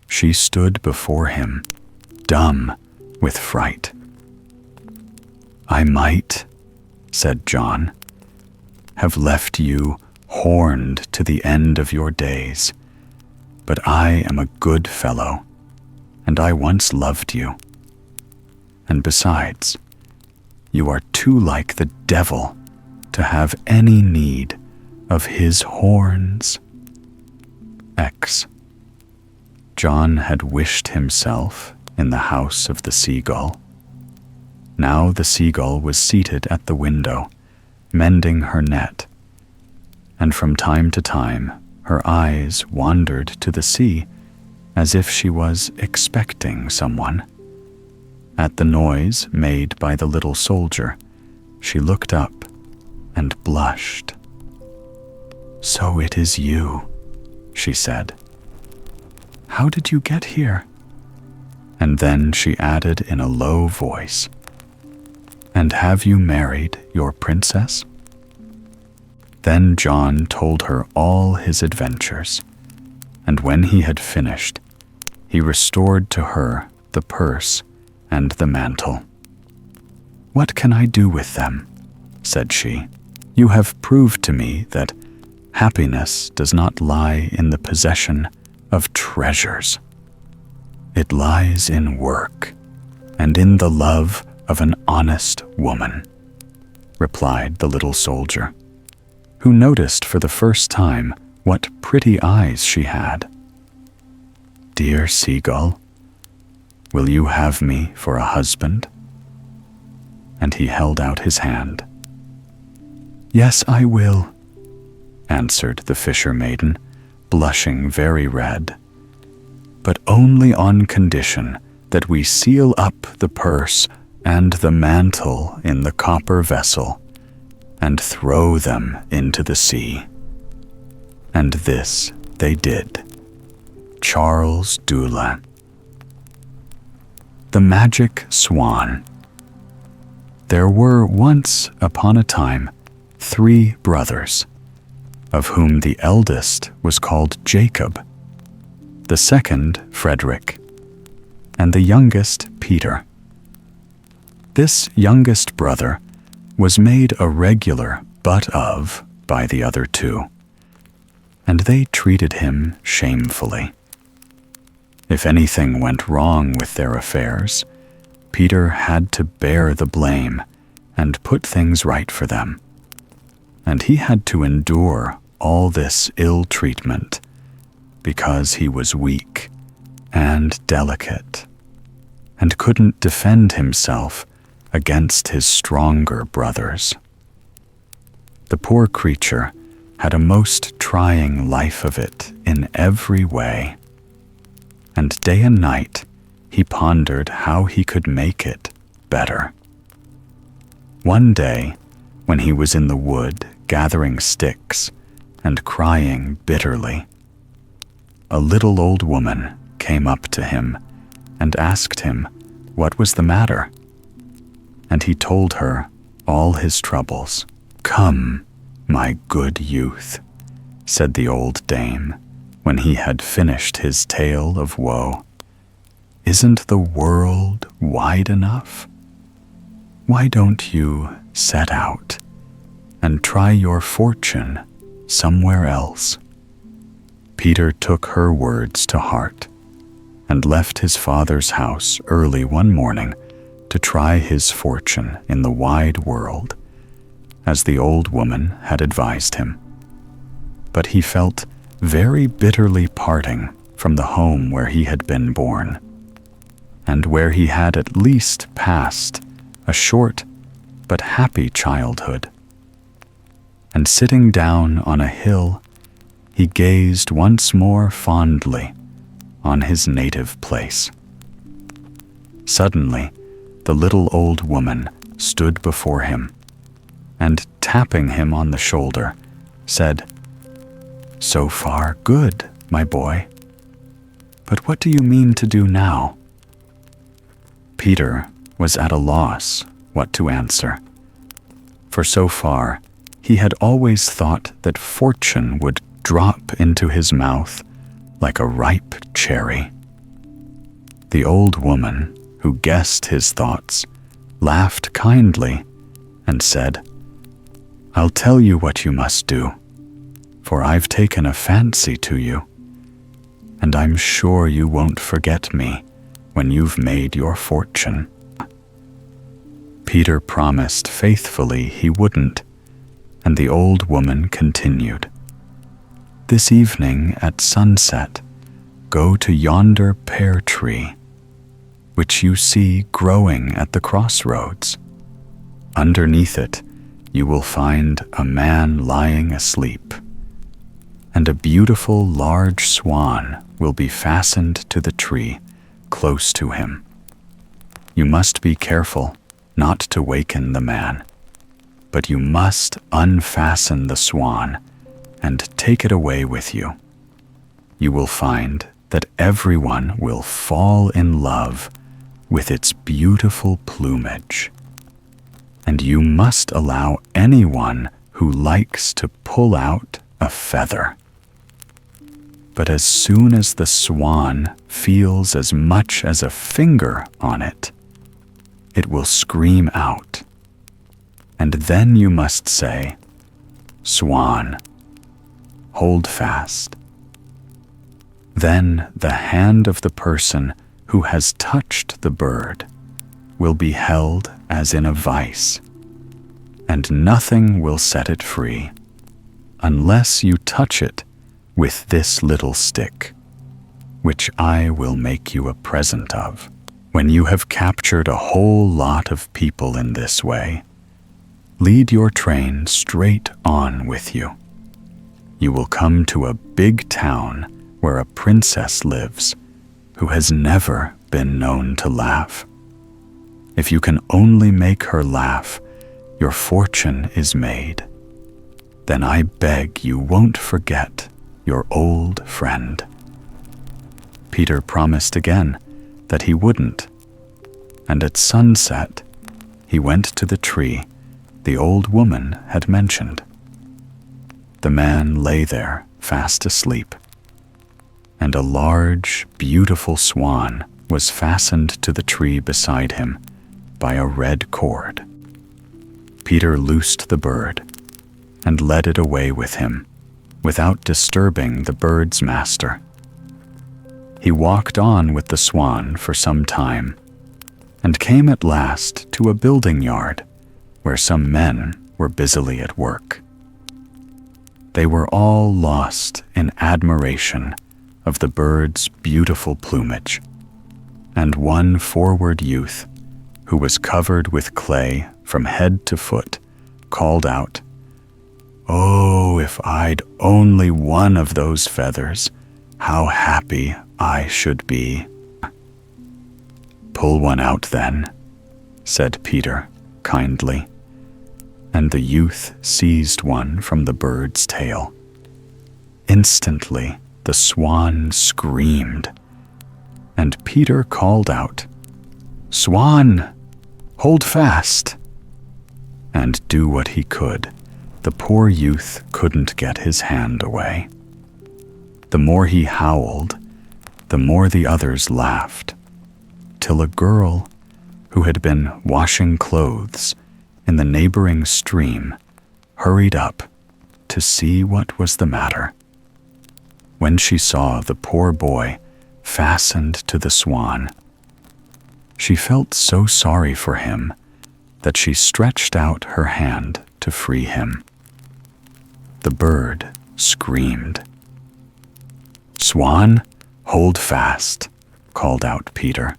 She stood before him, dumb with fright. "I might," said John, "have left you horned to the end of your days, but I am a good fellow, and I once loved you. And besides, you are too like the devil to have any need of his horns." X. John had wished himself in the house of the seagull. Now the seagull was seated at the window, mending her net, and from time to time her eyes wandered to the sea as if she was expecting someone. At the noise made by the little soldier, she looked up and blushed. "So it is you," she said. "How did you get here?" And then she added in a low voice, "And have you married your princess?" Then John told her all his adventures, and when he had finished, he restored to her the purse and the mantle. "What can I do with them?" said she. "You have proved to me that happiness does not lie in the possession of treasures. It lies in work and in the love of an honest woman," replied the little soldier, who noticed for the first time what pretty eyes she had. "Dear seagull, will you have me for a husband?" And he held out his hand. "Yes, I will," answered the fisher maiden, blushing very red, "but only on condition that we seal up the purse and the mantle in the copper vessel and throw them into the sea." And this they did. Charles Dula. The Magic Swan. There were once upon a time 3 brothers, of whom the eldest was called Jacob, the second Frederick, and the youngest Peter. This youngest brother was made a regular butt of by the other 2, and they treated him shamefully. If anything went wrong with their affairs, Peter had to bear the blame and put things right for them. And he had to endure all this ill treatment because he was weak and delicate and couldn't defend himself against his stronger brothers. The poor creature had a most trying life of it in every way, and day and night he pondered how he could make it better. One day, when he was in the wood gathering sticks and crying bitterly, a little old woman came up to him and asked him what was the matter, and he told her all his troubles. "Come, my good youth," said the old dame, when he had finished his tale of woe. "Isn't the world wide enough? Why don't you set out and try your fortune somewhere else?" Peter took her words to heart and left his father's house early one morning to try his fortune in the wide world, as the old woman had advised him. But he felt very bitterly parting from the home where he had been born, and where he had at least passed a short but happy childhood. And sitting down on a hill, he gazed once more fondly on his native place. Suddenly, the little old woman stood before him, and tapping him on the shoulder, said, "So far, good, my boy. But what do you mean to do now?" Peter was at a loss what to answer, for so far he had always thought that fortune would drop into his mouth like a ripe cherry. The old woman, who guessed his thoughts, laughed kindly and said, "I'll tell you what you must do, for I've taken a fancy to you, and I'm sure you won't forget me when you've made your fortune." Peter promised faithfully he wouldn't, and the old woman continued, "This evening at sunset, go to yonder pear tree, which you see growing at the crossroads. Underneath it, you will find a man lying asleep, and a beautiful large swan will be fastened to the tree close to him. You must be careful not to waken the man, but you must unfasten the swan and take it away with you. You will find that everyone will fall in love with its beautiful plumage, and you must allow anyone who likes to pull out a feather. But as soon as the swan feels as much as a finger on it, it will scream out. And then you must say, "Swan, hold fast." Then the hand of the person who has touched the bird will be held as in a vice, and nothing will set it free unless you touch it with this little stick, which I will make you a present of. When you have captured a whole lot of people in this way, lead your train straight on with you. You will come to a big town where a princess lives who has never been known to laugh. If you can only make her laugh, your fortune is made. Then I beg you won't forget your old friend. Peter promised again that he wouldn't, and at sunset he went to the tree the old woman had mentioned. The man lay there fast asleep, and a large, beautiful swan was fastened to the tree beside him by a red cord. Peter loosed the bird and led it away with him without disturbing the bird's master. He walked on with the swan for some time and came at last to a building yard where some men were busily at work. They were all lost in admiration of the bird's beautiful plumage, and one forward youth, who was covered with clay from head to foot, called out, "Oh, if I'd only one of those feathers, how happy I should be." "Pull one out then," said Peter kindly, and the youth seized one from the bird's tail. Instantly, the swan screamed, and Peter called out, "Swan, hold fast!" And do what he could, the poor youth couldn't get his hand away. The more he howled, the more the others laughed, till a girl who had been washing clothes in the neighboring stream hurried up to see what was the matter. When she saw the poor boy fastened to the swan, she felt so sorry for him that she stretched out her hand to free him. The bird screamed. "Swan, hold fast," called out Peter,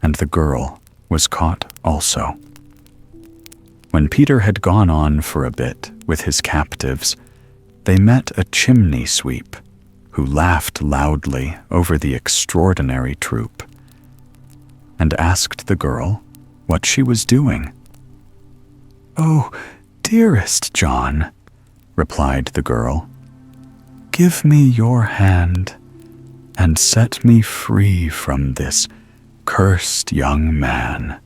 and the girl was caught also. When Peter had gone on for a bit with his captives, they met a chimney sweep who laughed loudly over the extraordinary troupe and asked the girl what she was doing. "Oh, dearest John," replied the girl, "give me your hand and set me free from this cursed young man."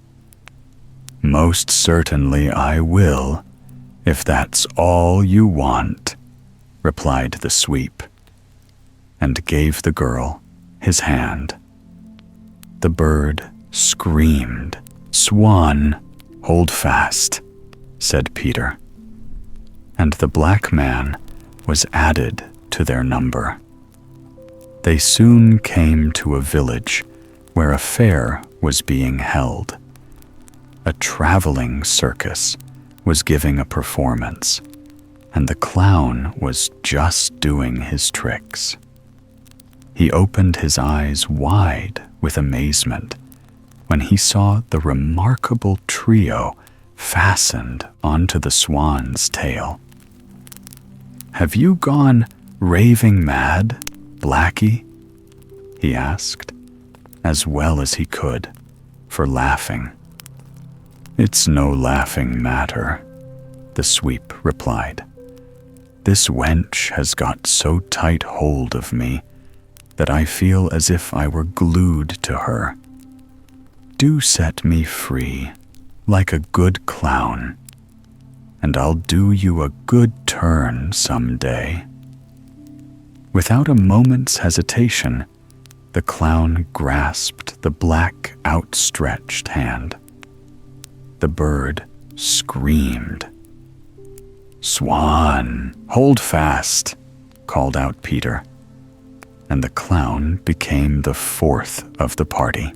"Most certainly I will, if that's all you want," replied the sweep, and gave the girl his hand. The bird screamed. "Swan, hold fast," said Peter, and the black man was added to their number. They soon came to a village where a fair was being held. A traveling circus was giving a performance, and the clown was just doing his tricks. He opened his eyes wide with amazement when he saw the remarkable trio fastened onto the swan's tail. "Have you gone raving mad, Blackie?" he asked, as well as he could, for laughing. "It's no laughing matter," the sweep replied. "This wench has got so tight hold of me that I feel as if I were glued to her. Do set me free, like a good clown, and I'll do you a good turn some day." Without a moment's hesitation, the clown grasped the black, outstretched hand. The bird screamed. "Swan, hold fast," called out Peter, and the clown became the fourth of the party.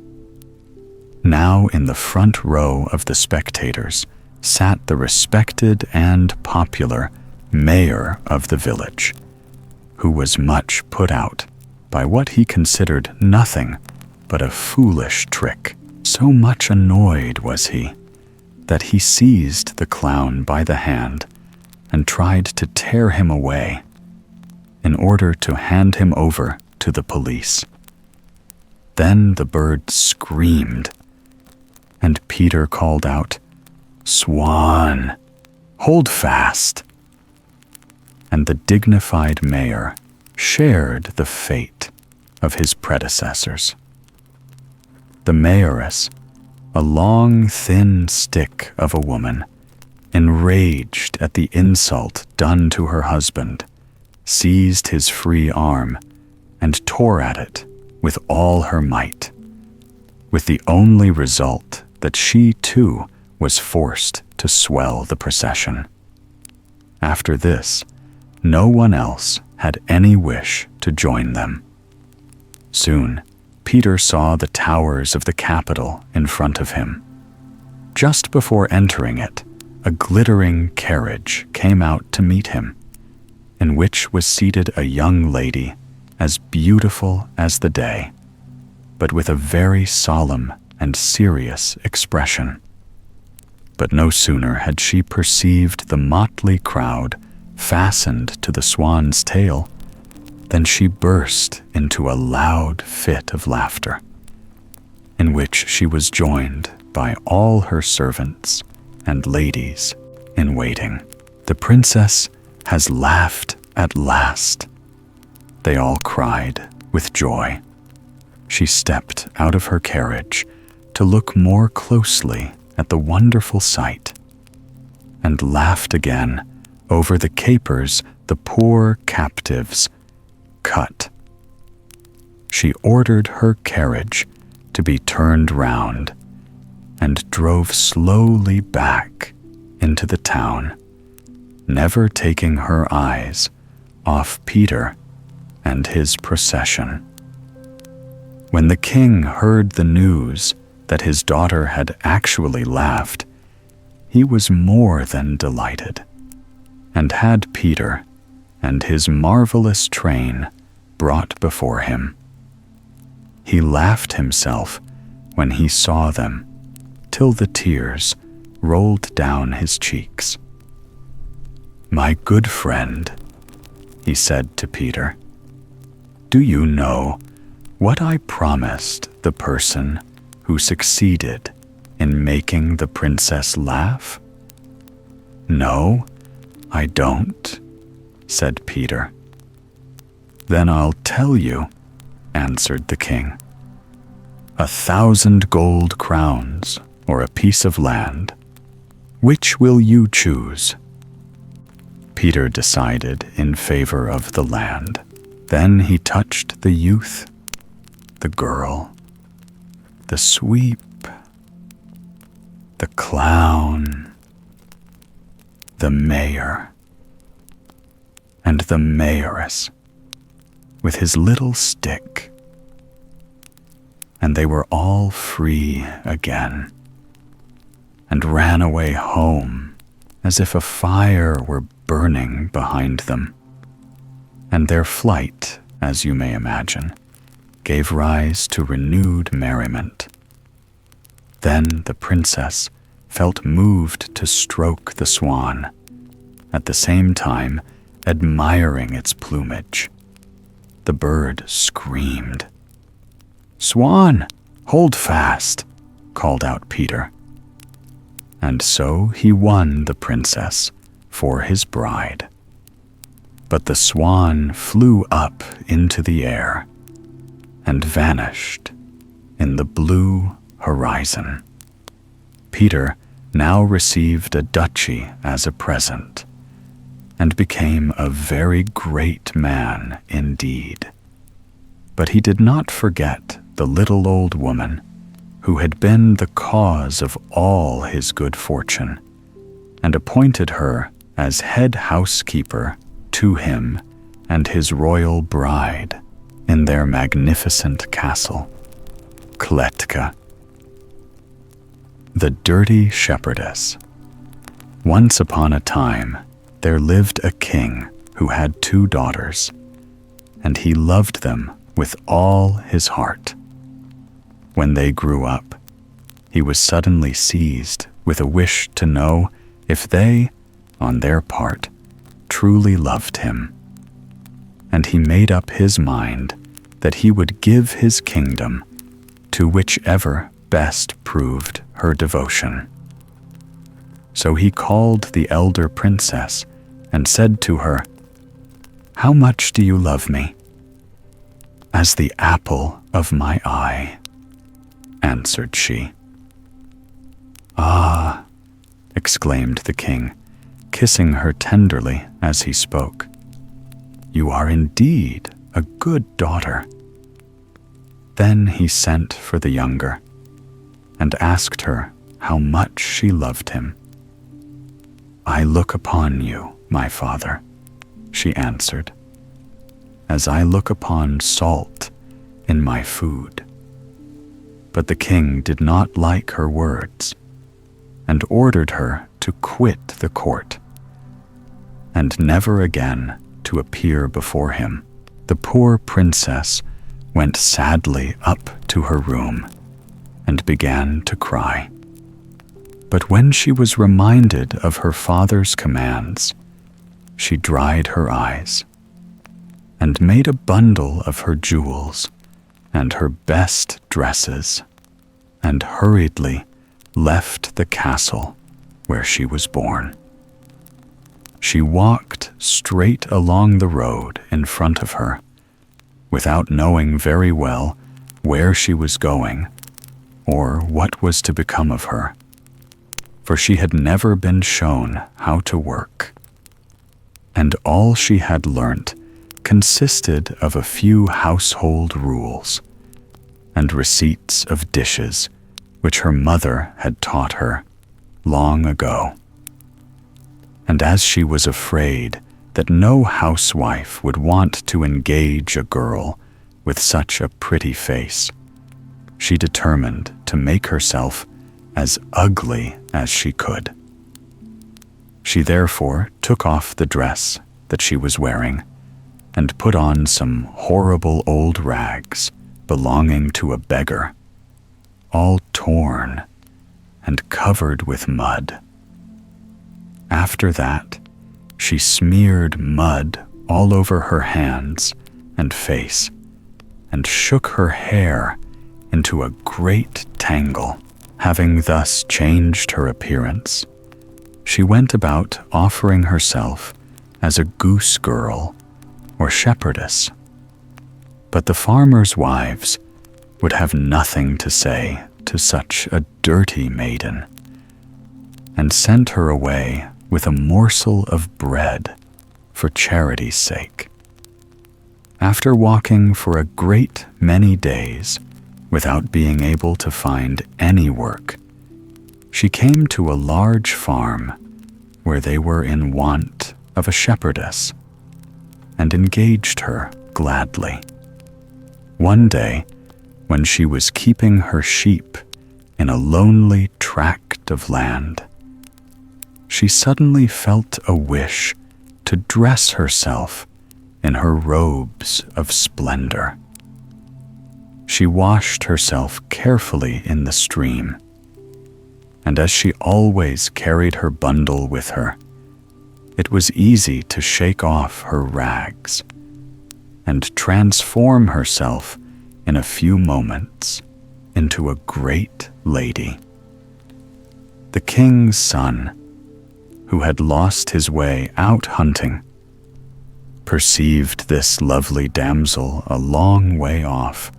Now in the front row of the spectators sat the respected and popular mayor of the village, who was much put out by what he considered nothing but a foolish trick. So much annoyed was he that he seized the clown by the hand and tried to tear him away in order to hand him over to the police. Then the bird screamed, and Peter called out, "Swan, hold fast." And the dignified mayor shared the fate of his predecessors. The mayoress, a long, thin stick of a woman, enraged at the insult done to her husband, seized his free arm and tore at it with all her might, with the only result that she too was forced to swell the procession. After this, no one else had any wish to join them. Soon, Peter saw the towers of the capital in front of him. Just before entering it, a glittering carriage came out to meet him, in which was seated a young lady as beautiful as the day, but with a very solemn and serious expression. But no sooner had she perceived the motley crowd fastened to the swan's tail than she burst into a loud fit of laughter, in which she was joined by all her servants and ladies in waiting. "The princess has laughed at last," they all cried with joy. She stepped out of her carriage to look more closely at the wonderful sight, and laughed again over the capers the poor captives cut. She ordered her carriage to be turned round and drove slowly back into the town, never taking her eyes off Peter and his procession. When the king heard the news that his daughter had actually laughed, he was more than delighted, and had Peter and his marvelous train brought before him. He laughed himself when he saw them, till the tears rolled down his cheeks. "My good friend," he said to Peter, "do you know what I promised the person who succeeded in making the princess laugh?" "No, I don't," said Peter. "Then I'll tell you," answered the king. 1,000 gold crowns or a piece of land. Which will you choose?" Peter decided in favor of the land. Then he touched the youth, the girl, the sweep, the clown, the mayor, and the mayoress with his little stick, and they were all free again, and ran away home as if a fire were burning behind them. And their flight, as you may imagine, gave rise to renewed merriment. Then the princess felt moved to stroke the swan, at the same time admiring its plumage. The bird screamed. "Swan, hold fast," called out Peter. And so he won the princess for his bride. But the swan flew up into the air and vanished in the blue horizon. Peter now received a duchy as a present and became a very great man indeed. But he did not forget the little old woman who had been the cause of all his good fortune, and appointed her as head housekeeper to him and his royal bride in their magnificent castle, Kletka. The Dirty Shepherdess. Once upon a time, there lived a king who had 2 daughters, and he loved them with all his heart. When they grew up, he was suddenly seized with a wish to know if they, on their part, truly loved him. And he made up his mind that he would give his kingdom to whichever best proved her devotion. So he called the elder princess and said to her, "How much do you love me?" "As the apple of my eye," answered she. "Ah," exclaimed the king, kissing her tenderly as he spoke, "you are indeed a good daughter." Then he sent for the younger and asked her how much she loved him. "I look upon you, my father," she answered, "as I look upon salt in my food." But the king did not like her words and ordered her to quit the court and never again to appear before him. The poor princess went sadly up to her room and began to cry. But when she was reminded of her father's commands, she dried her eyes and made a bundle of her jewels and her best dresses and hurriedly left the castle where she was born. She walked straight along the road in front of her, without knowing very well where she was going or what was to become of her, for she had never been shown how to work, and all she had learnt consisted of a few household rules and receipts of dishes which her mother had taught her long ago. And as she was afraid that no housewife would want to engage a girl with such a pretty face, she determined to make herself as ugly as she could. She therefore took off the dress that she was wearing and put on some horrible old rags belonging to a beggar, all torn and covered with mud. After that, she smeared mud all over her hands and face and shook her hair into a great tangle. Having thus changed her appearance, she went about offering herself as a goose girl or shepherdess. But the farmers' wives would have nothing to say to such a dirty maiden, and sent her away with a morsel of bread for charity's sake. After walking for a great many days without being able to find any work, she came to a large farm where they were in want of a shepherdess, and engaged her gladly. One day, when she was keeping her sheep in a lonely tract of land, she suddenly felt a wish to dress herself in her robes of splendor. She washed herself carefully in the stream, and as she always carried her bundle with her, it was easy to shake off her rags and transform herself in a few moments into a great lady. The king's son, who had lost his way out hunting, perceived this lovely damsel a long way off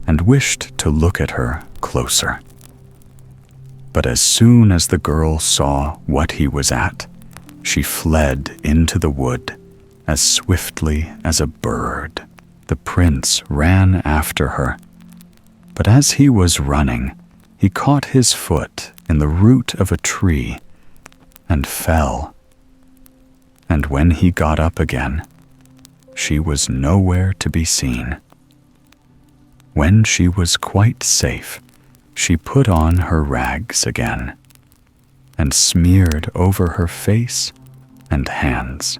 and wished to look at her closer. But as soon as the girl saw what he was at, she fled into the wood as swiftly as a bird. The prince ran after her, but as he was running, he caught his foot in the root of a tree and fell. And when he got up again, she was nowhere to be seen. When she was quite safe, she put on her rags again and smeared over her face and hands.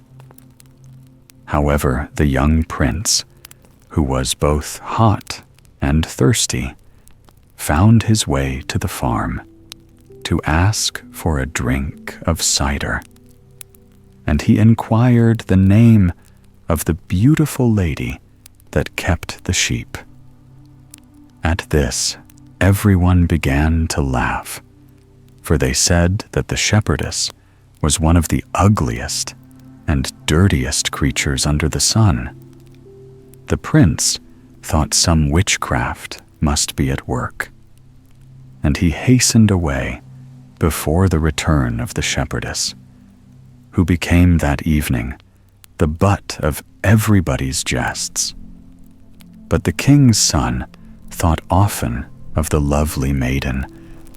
However, the young prince, who was both hot and thirsty, found his way to the farm to ask for a drink of cider, and he inquired the name of the beautiful lady that kept the sheep. At this, everyone began to laugh, for they said that the shepherdess was one of the ugliest and dirtiest creatures under the sun. The prince thought some witchcraft must be at work, and he hastened away before the return of the shepherdess, who became that evening the butt of everybody's jests. But the king's son thought often of the lovely maiden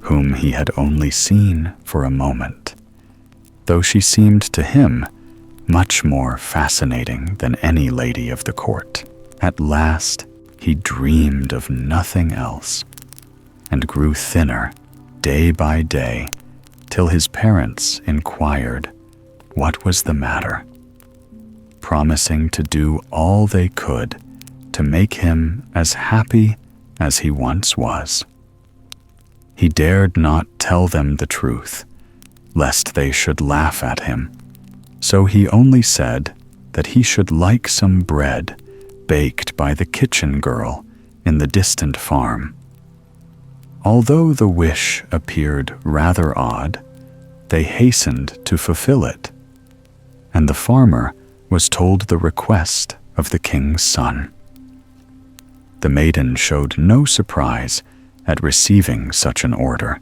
whom he had only seen for a moment, though she seemed to him much more fascinating than any lady of the court. At last, he dreamed of nothing else, and grew thinner day by day, till his parents inquired what was the matter, promising to do all they could to make him as happy as he once was. He dared not tell them the truth, lest they should laugh at him, so he only said that he should like some bread baked by the kitchen girl in the distant farm. Although the wish appeared rather odd, they hastened to fulfill it, and the farmer was told the request of the king's son. The maiden showed no surprise at receiving such an order,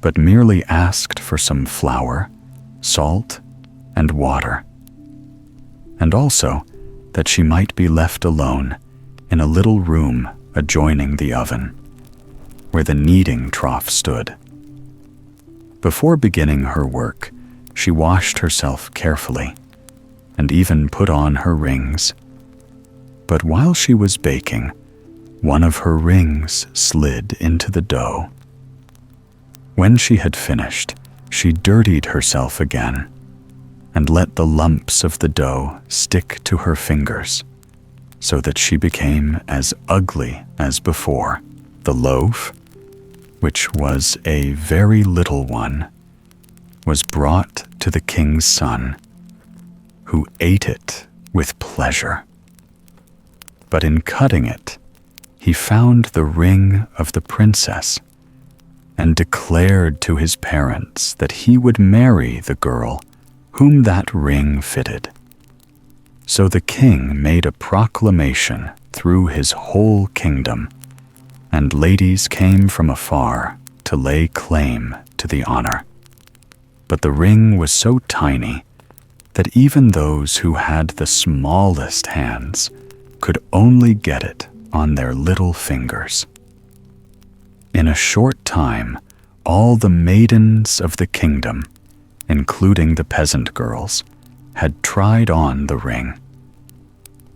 but merely asked for some flour, salt, and water, and also that she might be left alone in a little room adjoining the oven, where the kneading trough stood. Before beginning her work, she washed herself carefully, and even put on her rings. But while she was baking, one of her rings slid into the dough. When she had finished, she dirtied herself again, and let the lumps of the dough stick to her fingers, so that she became as ugly as before. The loaf, which was a very little one, was brought to the king's son, who ate it with pleasure. But in cutting it, he found the ring of the princess, and declared to his parents that he would marry the girl whom that ring fitted. So the king made a proclamation through his whole kingdom, and ladies came from afar to lay claim to the honor. But the ring was so tiny that even those who had the smallest hands could only get it on their little fingers. In a short time, all the maidens of the kingdom, including the peasant girls, had tried on the ring,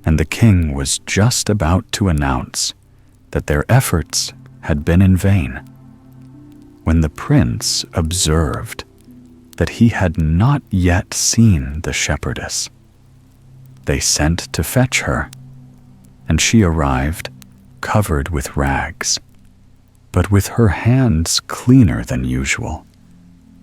and the king was just about to announce that their efforts had been in vain, when the prince observed that he had not yet seen the shepherdess. They sent to fetch her, and she arrived covered with rags, but with her hands cleaner than usual,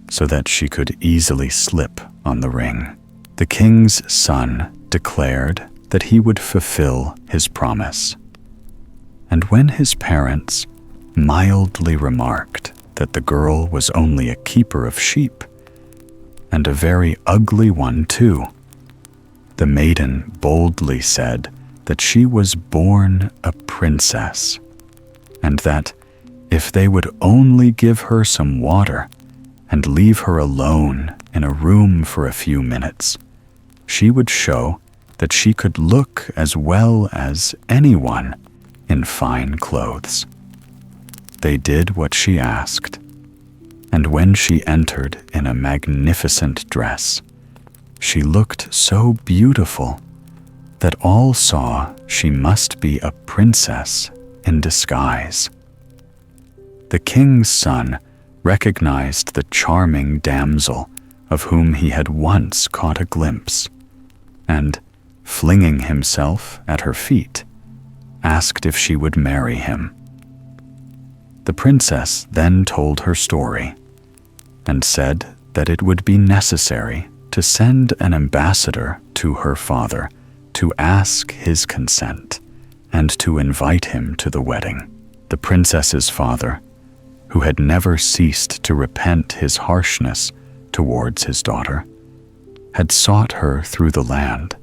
so that she could easily slip on the ring. The king's son declared that he would fulfill his promise, and when his parents mildly remarked that the girl was only a keeper of sheep, and a very ugly one too. The maiden boldly said that she was born a princess, and that if they would only give her some water and leave her alone in a room for a few minutes, she would show that she could look as well as anyone in fine clothes. They did what she asked, and when she entered in a magnificent dress, she looked so beautiful that all saw she must be a princess in disguise. The king's son recognized the charming damsel of whom he had once caught a glimpse, and, flinging himself at her feet, asked if she would marry him. The princess then told her story, and said that it would be necessary to send an ambassador to her father to ask his consent and to invite him to the wedding. The princess's father, who had never ceased to repent his harshness towards his daughter, had sought her through the land,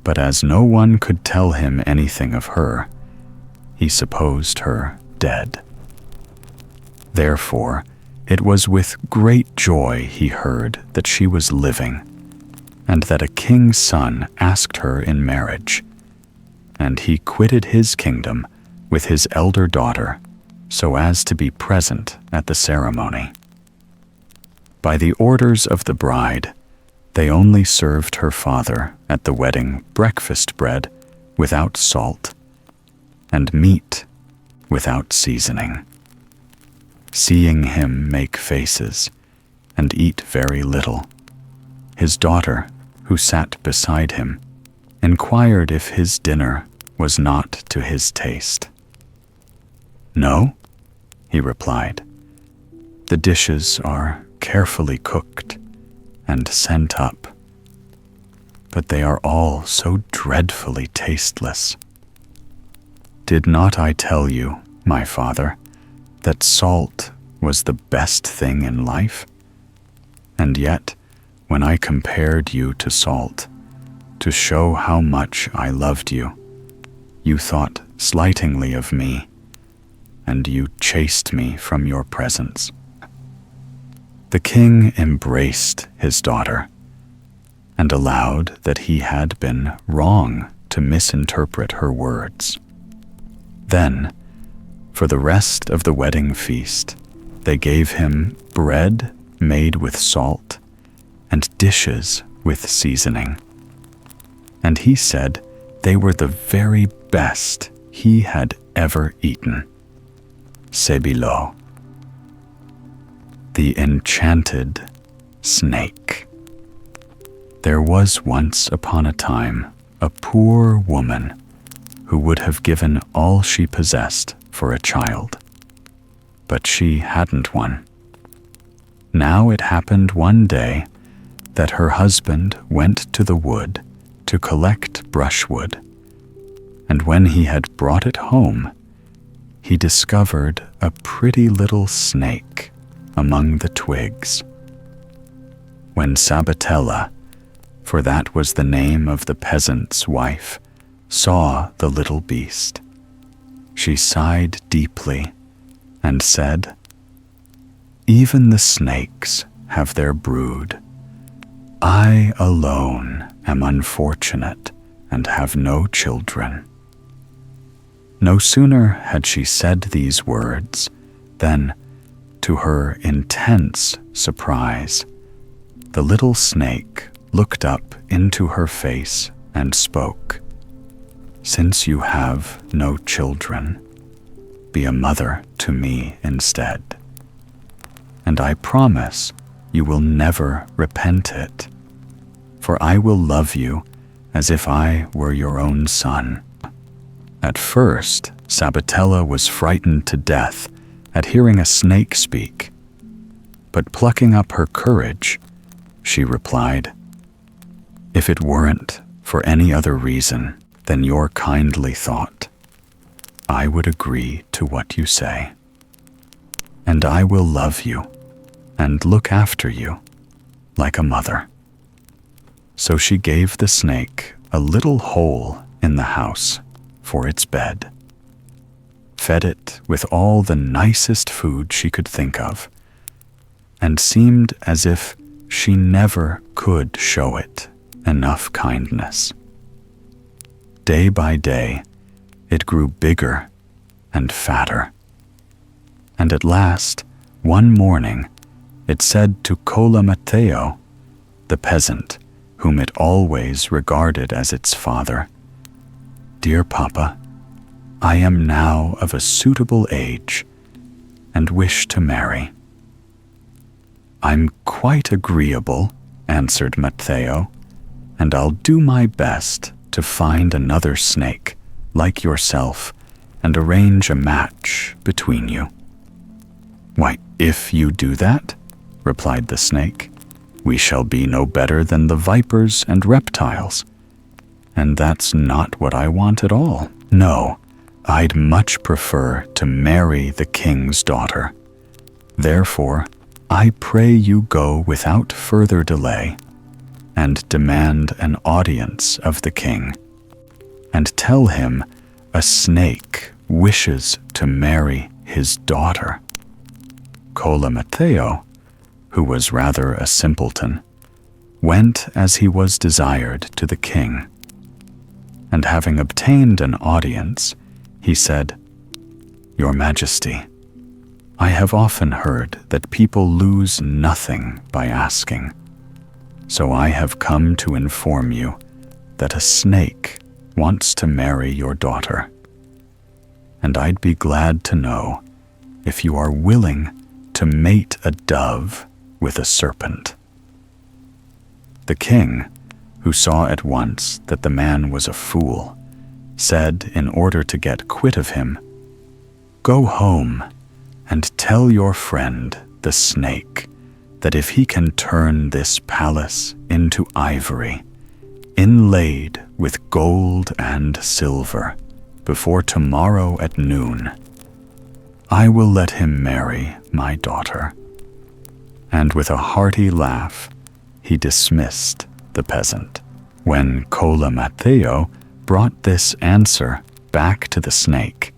but as no one could tell him anything of her, he supposed her dead. Therefore, it was with great joy he heard that she was living, and that a king's son asked her in marriage, and he quitted his kingdom with his elder daughter so as to be present at the ceremony. By the orders of the bride, they only served her father at the wedding breakfast bread without salt, and meat without seasoning. Seeing him make faces and eat very little, his daughter, who sat beside him, inquired if his dinner was not to his taste. "No," he replied. "The dishes are carefully cooked and sent up, but they are all so dreadfully tasteless. Did not I tell you, my father, that salt was the best thing in life? And yet, when I compared you to salt, to show how much I loved you, you thought slightingly of me, and you chased me from your presence." The king embraced his daughter, and allowed that he had been wrong to misinterpret her words. Then, for the rest of the wedding feast, they gave him bread made with salt and dishes with seasoning, and he said they were the very best he had ever eaten. C'est below. The Enchanted Snake. There was once upon a time a poor woman who would have given all she possessed for a child, but she hadn't one. Now it happened one day that her husband went to the wood to collect brushwood, and when he had brought it home, he discovered a pretty little snake among the twigs. When Sabatella, for that was the name of the peasant's wife, saw the little beast, she sighed deeply and said, "Even the snakes have their brood. I alone am unfortunate and have no children." No sooner had she said these words than, to her intense surprise, the little snake looked up into her face and spoke. "Since you have no children, be a mother to me instead, and I promise you will never repent it, for I will love you as if I were your own son." At first, Sabatella was frightened to death at hearing a snake speak, but plucking up her courage, she replied, "If it weren't for any other reason than your kindly thought, I would agree to what you say. And I will love you and look after you like a mother." So she gave the snake a little hole in the house for its bed, fed it with all the nicest food she could think of, and seemed as if she never could show it enough kindness. Day by day, it grew bigger and fatter, and at last, one morning, it said to Cola Mateo, the peasant whom it always regarded as its father, "Dear Papa, I am now of a suitable age and wish to marry." "I'm quite agreeable," answered Mateo, "and I'll do my best to find another snake like yourself and arrange a match between you." "Why, if you do that," replied the snake, "we shall be no better than the vipers and reptiles. And that's not what I want at all. No, I'd much prefer to marry the king's daughter. Therefore, I pray you go without further delay and demand an audience of the king, and tell him a snake wishes to marry his daughter." Cola Mateo, who was rather a simpleton, went as he was desired to the king, and having obtained an audience, he said, "Your Majesty, I have often heard that people lose nothing by asking, so I have come to inform you that a snake wants to marry your daughter, and I'd be glad to know if you are willing to mate a dove with a serpent." The king, who saw at once that the man was a fool, said in order to get quit of him, "Go home and tell your friend, the snake, that if he can turn this palace into ivory, inlaid with gold and silver, before tomorrow at noon, I will let him marry my daughter." And with a hearty laugh, he dismissed the peasant. When Cola Mateo brought this answer back to the snake,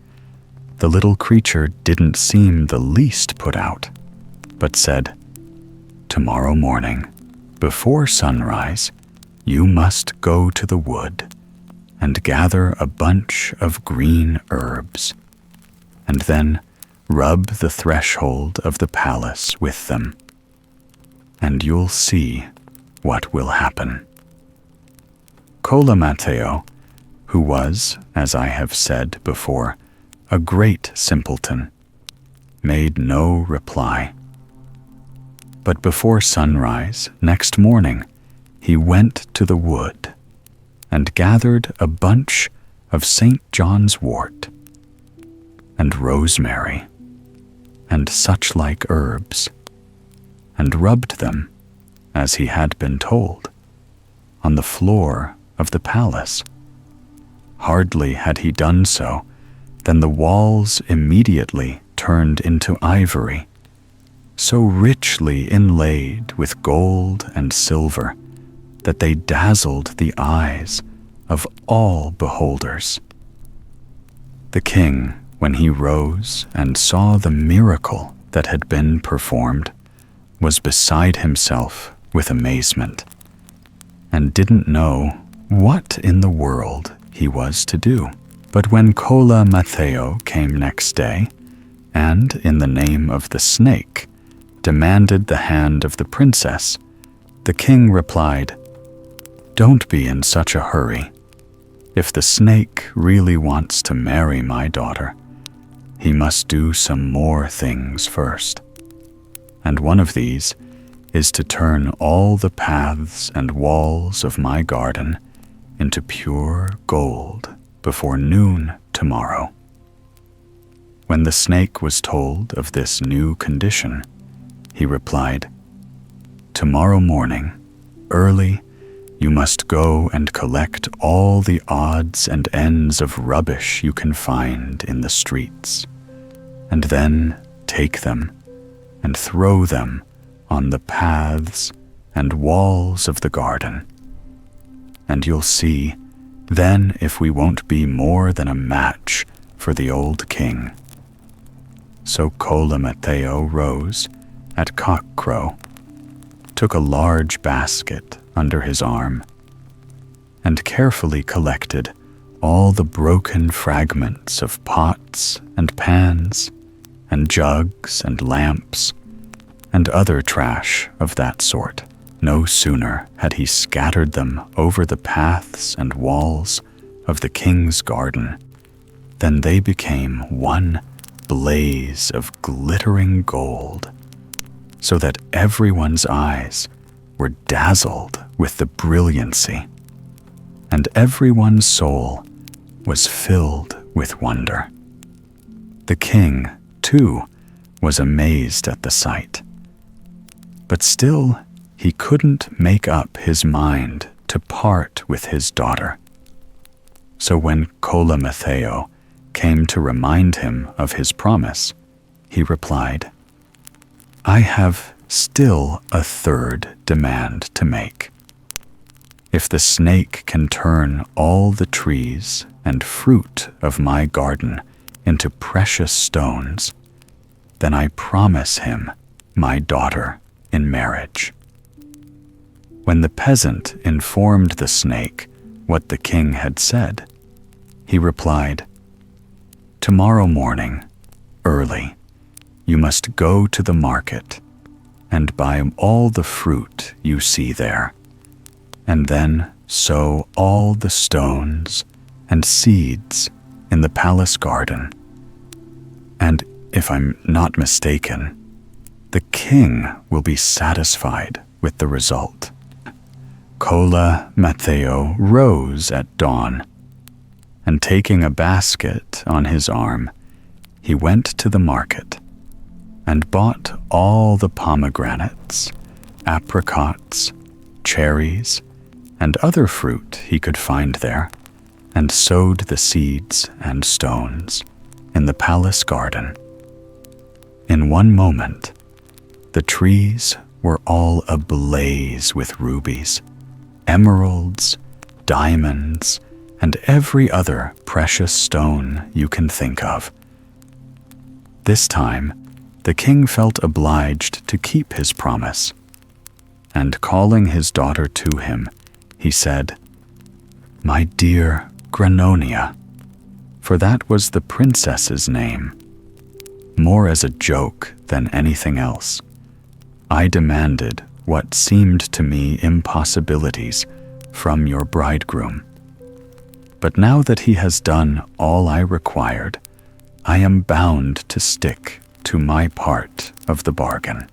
the little creature didn't seem the least put out, but said, "Tomorrow morning, before sunrise, you must go to the wood and gather a bunch of green herbs, and then rub the threshold of the palace with them, and you'll see what will happen." Cola Mateo, who was, as I have said before, a great simpleton, made no reply. But before sunrise next morning, he went to the wood and gathered a bunch of St. John's wort and rosemary and such like herbs, and rubbed them, as he had been told, on the floor of the palace. Hardly had he done so than the walls immediately turned into ivory, so richly inlaid with gold and silver that they dazzled the eyes of all beholders. The king, when he rose and saw the miracle that had been performed, was beside himself with amazement, and didn't know what in the world he was to do. But when Cola Mateo came next day, and in the name of the snake, demanded the hand of the princess, the king replied, "Don't be in such a hurry. If the snake really wants to marry my daughter, he must do some more things first. And one of these is to turn all the paths and walls of my garden into pure gold before noon tomorrow." When the snake was told of this new condition, he replied, "Tomorrow morning, early, You must go and collect all the odds and ends of rubbish you can find in the streets, and then take them and throw them on the paths and walls of the garden. And you'll see then if we won't be more than a match for the old king." So Cola Mateo rose at cockcrow, took a large basket under his arm, and carefully collected all the broken fragments of pots and pans and jugs and lamps and other trash of that sort. No sooner had he scattered them over the paths and walls of the king's garden than they became one blaze of glittering gold, so that everyone's eyes were dazzled with the brilliancy, and everyone's soul was filled with wonder. The king, too, was amazed at the sight, but still he couldn't make up his mind to part with his daughter. So when Cola Mateo came to remind him of his promise, he replied, "I have still a third demand to make. If the snake can turn all the trees and fruit of my garden into precious stones, then I promise him my daughter in marriage." When the peasant informed the snake what the king had said, he replied, "Tomorrow morning, early, you must go to the market and buy all the fruit you see there, and then sow all the stones and seeds in the palace garden. And if I'm not mistaken, the king will be satisfied with the result." Cola Mateo rose at dawn, and taking a basket on his arm, he went to the market and bought all the pomegranates, apricots, cherries, and other fruit he could find there, and sowed the seeds and stones in the palace garden. In one moment, the trees were all ablaze with rubies, emeralds, diamonds, and every other precious stone you can think of. This time, the king felt obliged to keep his promise, and calling his daughter to him, he said, "My dear Granonia," for that was the princess's name, more as a joke than anything else, "I demanded what seemed to me impossibilities from your bridegroom. But now that he has done all I required, I am bound to stick to my part of the bargain.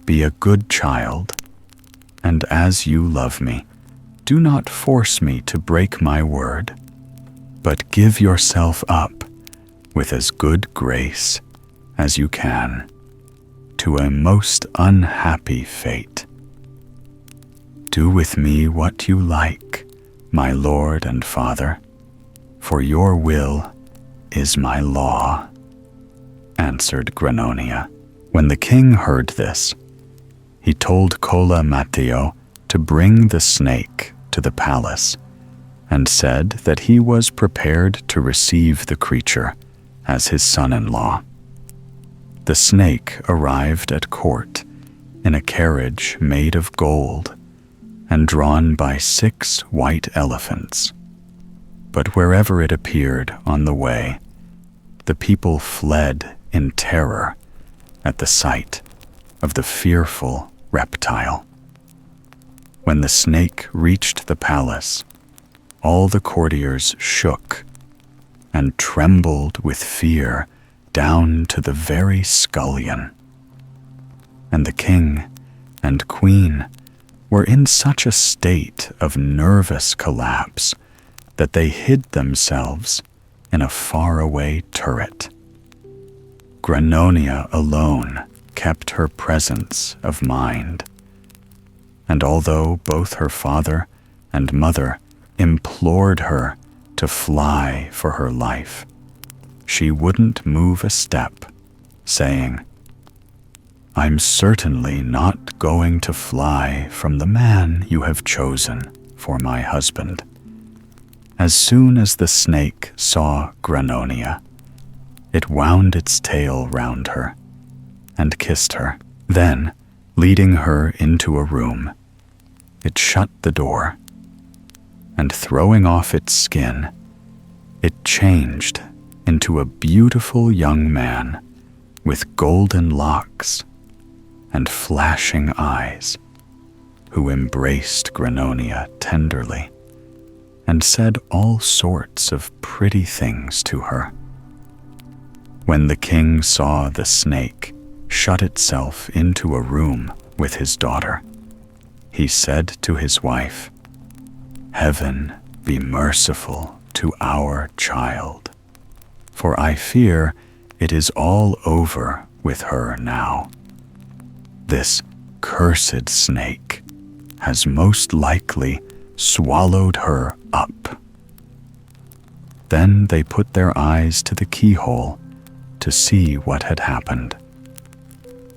Be a good child, and as you love me, do not force me to break my word, but give yourself up with as good grace as you can to a most unhappy fate. Do with me what you like, my lord and father, for your will is my law," answered Granonia. When the king heard this, he told Cola Mateo to bring the snake to the palace, and said that he was prepared to receive the creature as his son-in-law. The snake arrived at court in a carriage made of gold and drawn by 6 white elephants. But wherever it appeared on the way, the people fled in terror at the sight of the fearful reptile. When the snake reached the palace, all the courtiers shook and trembled with fear down to the very scullion. And the king and queen were in such a state of nervous collapse that they hid themselves in a faraway turret. Granonia alone kept her presence of mind, and although both her father and mother implored her to fly for her life, she wouldn't move a step, saying, "I'm certainly not going to fly from the man you have chosen for my husband." As soon as the snake saw Granonia, it wound its tail round her and kissed her. Then, leading her into a room, it shut the door, and throwing off its skin, it changed into a beautiful young man with golden locks and flashing eyes, who embraced Granonia tenderly and said all sorts of pretty things to her. When the king saw the snake shut itself into a room with his daughter, he said to his wife, "Heaven be merciful to our child, for I fear it is all over with her now. This cursed snake has most likely swallowed her up." Then they put their eyes to the keyhole to see what had happened.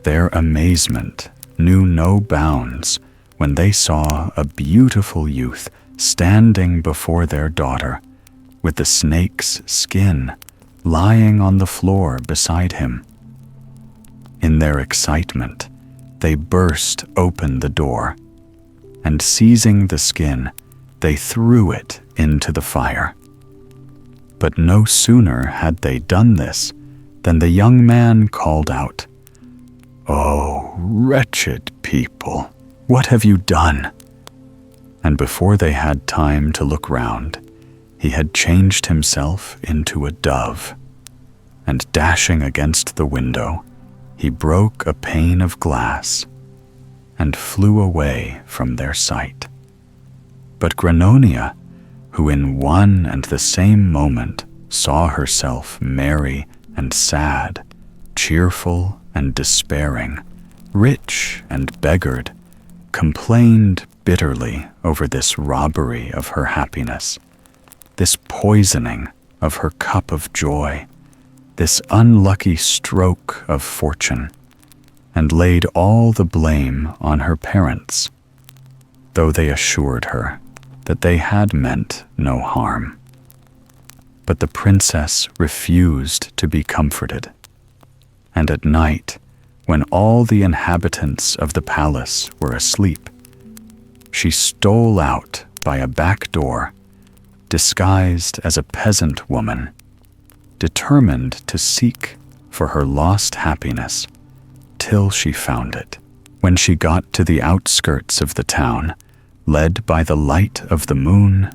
Their amazement knew no bounds when they saw a beautiful youth standing before their daughter with the snake's skin lying on the floor beside him. In their excitement, they burst open the door, and seizing the skin, they threw it into the fire. But no sooner had they done this than the young man called out, "Oh, wretched people, what have you done?" And before they had time to look round, he had changed himself into a dove, and dashing against the window, he broke a pane of glass and flew away from their sight. But Granonia, who in one and the same moment saw herself merry and sad, cheerful and despairing, rich and beggared, complained bitterly over this robbery of her happiness, this poisoning of her cup of joy, this unlucky stroke of fortune, and laid all the blame on her parents, though they assured her that they had meant no harm. But the princess refused to be comforted, and at night, when all the inhabitants of the palace were asleep, she stole out by a back door, disguised as a peasant woman, determined to seek for her lost happiness till she found it. When she got to the outskirts of the town, led by the light of the moon,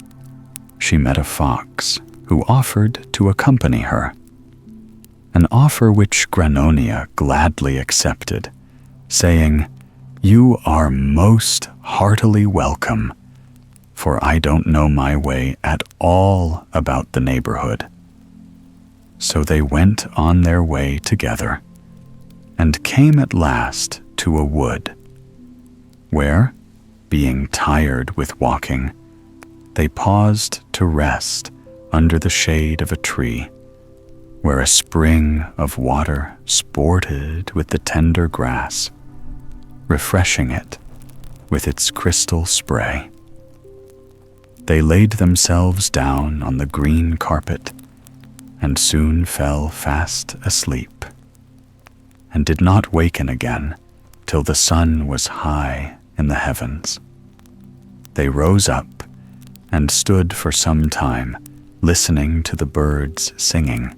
she met a fox who offered to accompany her, an offer which Granonia gladly accepted, saying, "You are most heartily welcome, for I don't know my way at all about the neighborhood." So they went on their way together, and came at last to a wood, where, being tired with walking, they paused to rest under the shade of a tree, where a spring of water sported with the tender grass, refreshing it with its crystal spray. They laid themselves down on the green carpet and soon fell fast asleep, and did not waken again till the sun was high in the heavens. They rose up and stood for some time listening to the birds singing,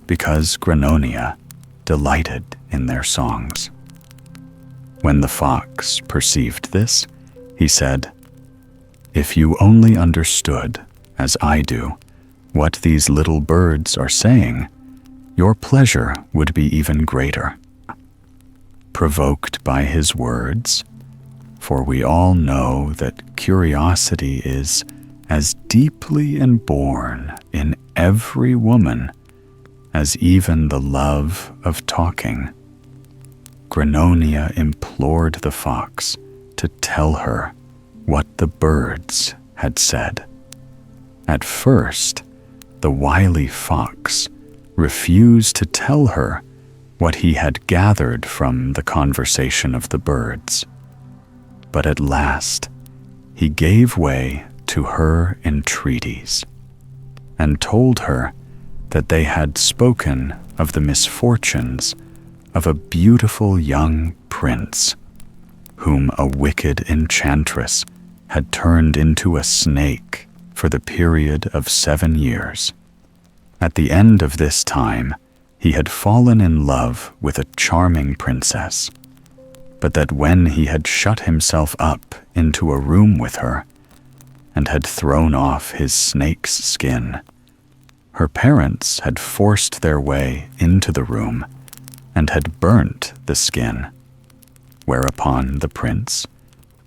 because Granonia delighted in their songs. When the fox perceived this, he said, "If you only understood, as I do, what these little birds are saying, your pleasure would be even greater." Provoked by his words, for we all know that curiosity is as deeply inborn in every woman as even the love of talking, Granonia implored the fox to tell her what the birds had said. At first, the wily fox refused to tell her what he had gathered from the conversation of the birds. But at last, he gave way to her entreaties and told her that they had spoken of the misfortunes of a beautiful young prince whom a wicked enchantress had turned into a snake for the period of 7 years. At the end of this time, he had fallen in love with a charming princess, but that when he had shut himself up into a room with her and had thrown off his snake's skin, her parents had forced their way into the room and had burnt the skin, whereupon the prince,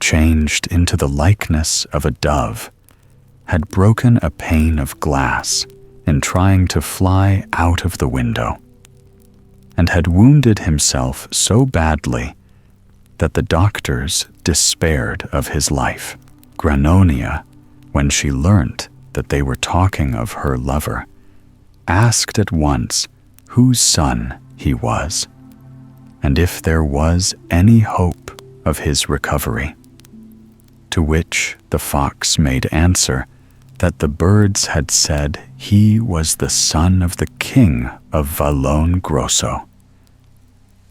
changed into the likeness of a dove, had broken a pane of glass in trying to fly out of the window, and had wounded himself so badly that the doctors despaired of his life. Granonia, when she learnt that they were talking of her lover, asked at once whose son he was, and if there was any hope of his recovery. To which the fox made answer that the birds had said he was the son of the king of Valone Grosso,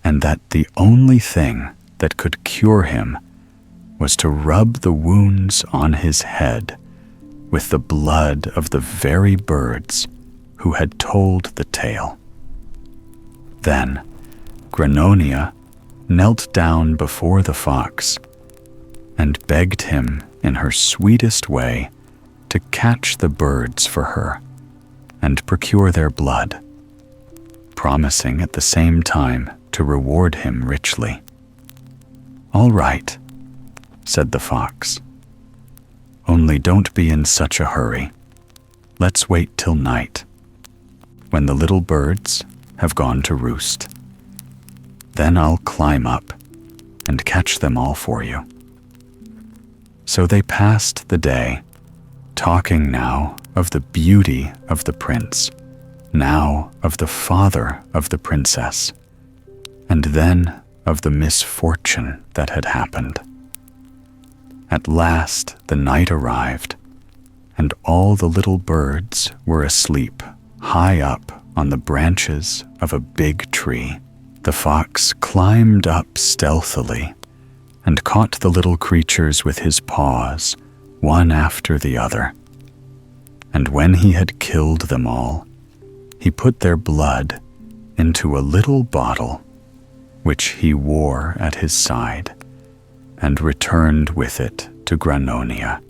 and that the only thing that could cure him was to rub the wounds on his head with the blood of the very birds who had told the tale. Then Granonia knelt down before the fox and begged him in her sweetest way to catch the birds for her and procure their blood, promising at the same time to reward him richly. "All right," said the fox. "Only don't be in such a hurry. Let's wait till night, when the little birds have gone to roost. Then I'll climb up and catch them all for you." So they passed the day, talking now of the beauty of the prince, now of the father of the princess, and then of the misfortune that had happened. At last the night arrived, and all the little birds were asleep high up on the branches of a big tree. The fox climbed up stealthily and caught the little creatures with his paws, one after the other. And when he had killed them all, he put their blood into a little bottle, which he wore at his side, and returned with it to Granonia,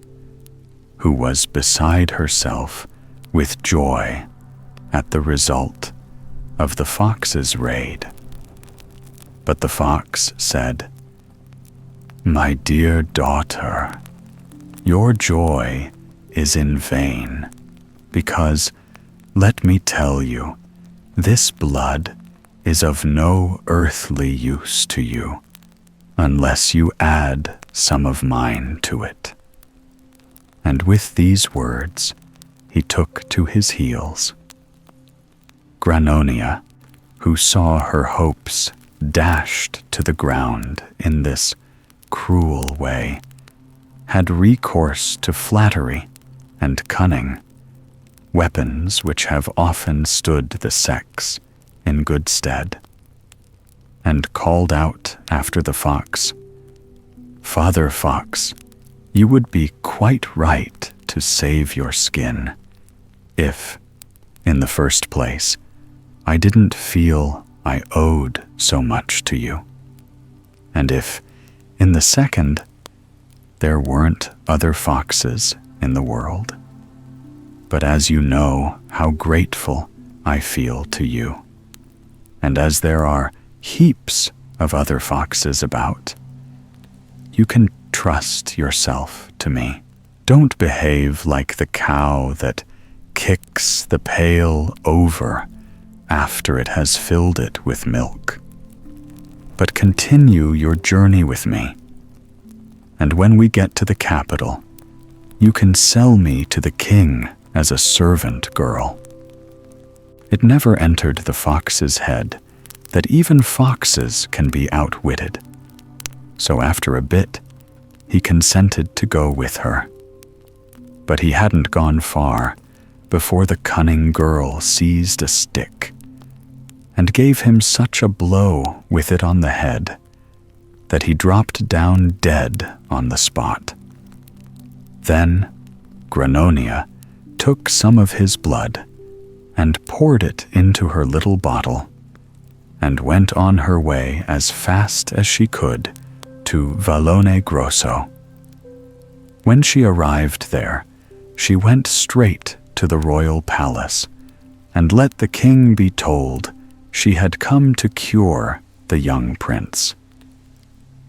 who was beside herself with joy at the result of the fox's raid. But the fox said, "My dear daughter, your joy is in vain, because, let me tell you, this blood is of no earthly use to you, unless you add some of mine to it." And with these words, he took to his heels. Granonia, who saw her hopes dashed to the ground in this cruel way, had recourse to flattery and cunning, weapons which have often stood the sex in good stead, and called out after the fox, "Father Fox, you would be quite right to save your skin, if, in the first place, I didn't feel I owed so much to you, and if, in the second, there weren't other foxes in the world. But as you know how grateful I feel to you, and as there are heaps of other foxes about, you can trust yourself to me. Don't behave like the cow that kicks the pail over after it has filled it with milk, but continue your journey with me, and when we get to the capital, you can sell me to the king as a servant girl." It never entered the fox's head that even foxes can be outwitted. So after a bit, he consented to go with her. But he hadn't gone far before the cunning girl seized a stick and gave him such a blow with it on the head that he dropped down dead on the spot. Then Granonia took some of his blood and poured it into her little bottle and went on her way as fast as she could to Vallone Grosso. When she arrived there, she went straight to the royal palace and let the king be told she had come to cure the young prince.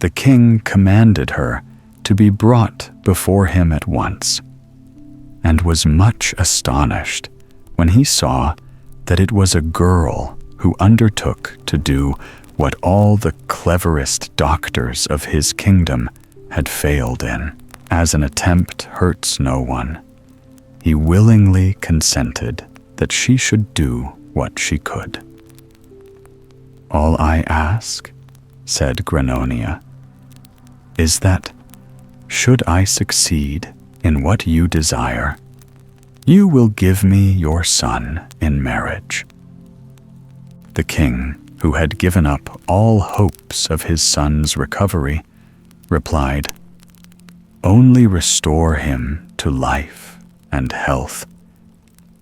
The king commanded her to be brought before him at once, and was much astonished when he saw that it was a girl who undertook to do what all the cleverest doctors of his kingdom had failed in. As an attempt hurts no one, he willingly consented that she should do what she could. "All I ask," said Granonia, "is that, should I succeed in what you desire, you will give me your son in marriage." The king, who had given up all hopes of his son's recovery, replied, "Only restore him to life and health,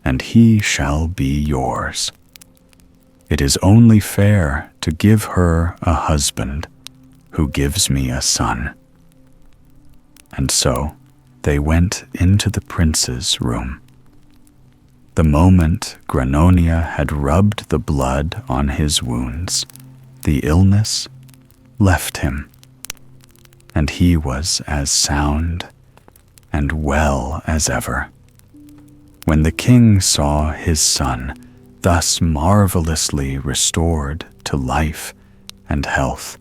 and he shall be yours. It is only fair to give her a husband who gives me a son." And so they went into the prince's room. The moment Granonia had rubbed the blood on his wounds, the illness left him, and he was as sound and well as ever. When the king saw his son thus marvelously restored to life and health,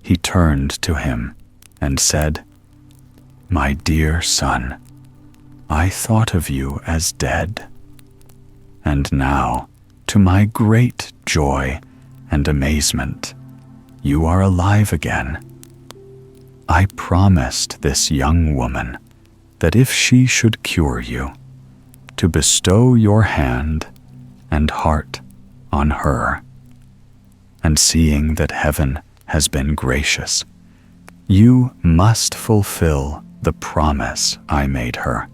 he turned to him and said, "My dear son, I thought of you as dead. And now, to my great joy and amazement, you are alive again. I promised this young woman that if she should cure you, to bestow your hand and heart on her. And seeing that heaven has been gracious, you must fulfill the promise I made her.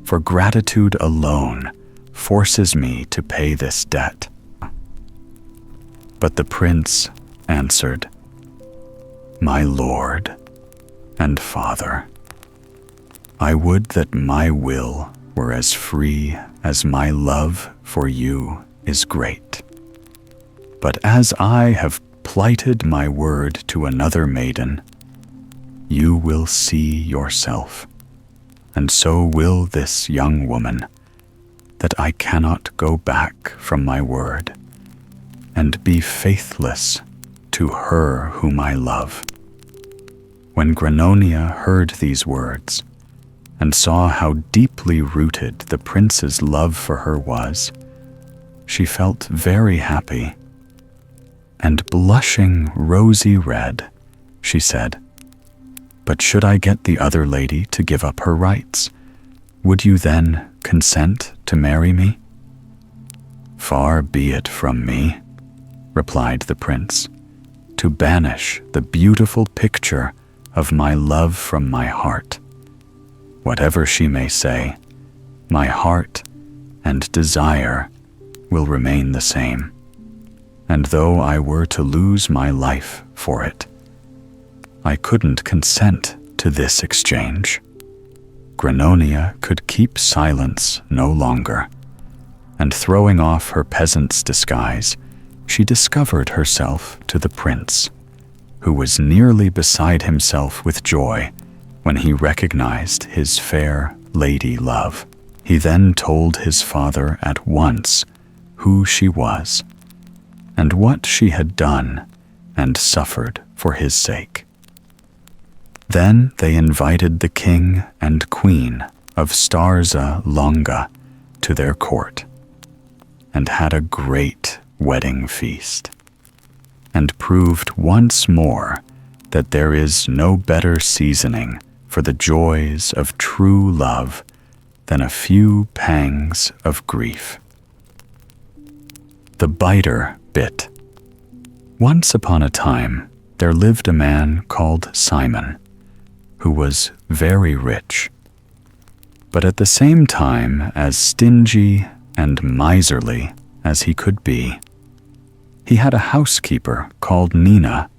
For gratitude alone forces me to pay this debt." But the prince answered, "My lord and father, I would that my will were as free as my love for you is great. But as I have plighted my word to another maiden, you will see yourself, and so will this young woman, that I cannot go back from my word and be faithless to her whom I love." When Granonia heard these words and saw how deeply rooted the prince's love for her was, she felt very happy, and blushing rosy red, she said, "But should I get the other lady to give up her rights, would you then consent to marry me?" "Far be it from me," replied the prince, "to banish the beautiful picture of my love from my heart. Whatever she may say, my heart and desire will remain the same, and though I were to lose my life for it, I couldn't consent to this exchange." Granonia could keep silence no longer, and throwing off her peasant's disguise, she discovered herself to the prince, who was nearly beside himself with joy when he recognized his fair lady love. He then told his father at once who she was, and what she had done and suffered for his sake. Then they invited the king and queen of Starza Longa to their court, and had a great wedding feast, and proved once more that there is no better seasoning for the joys of true love than a few pangs of grief. The biter bit. Once upon a time, there lived a man called Simon, who was very rich, but at the same time as stingy and miserly as he could be. He had a housekeeper called Nina,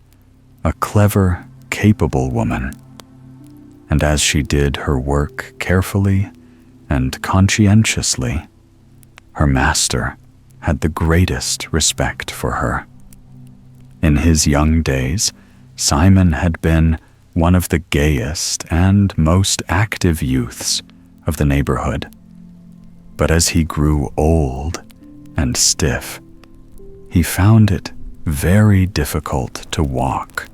a clever, capable woman, and as she did her work carefully and conscientiously, her master had the greatest respect for her. In his young days, Simon had been one of the gayest and most active youths of the neighborhood. But as he grew old and stiff, he found it very difficult to walk,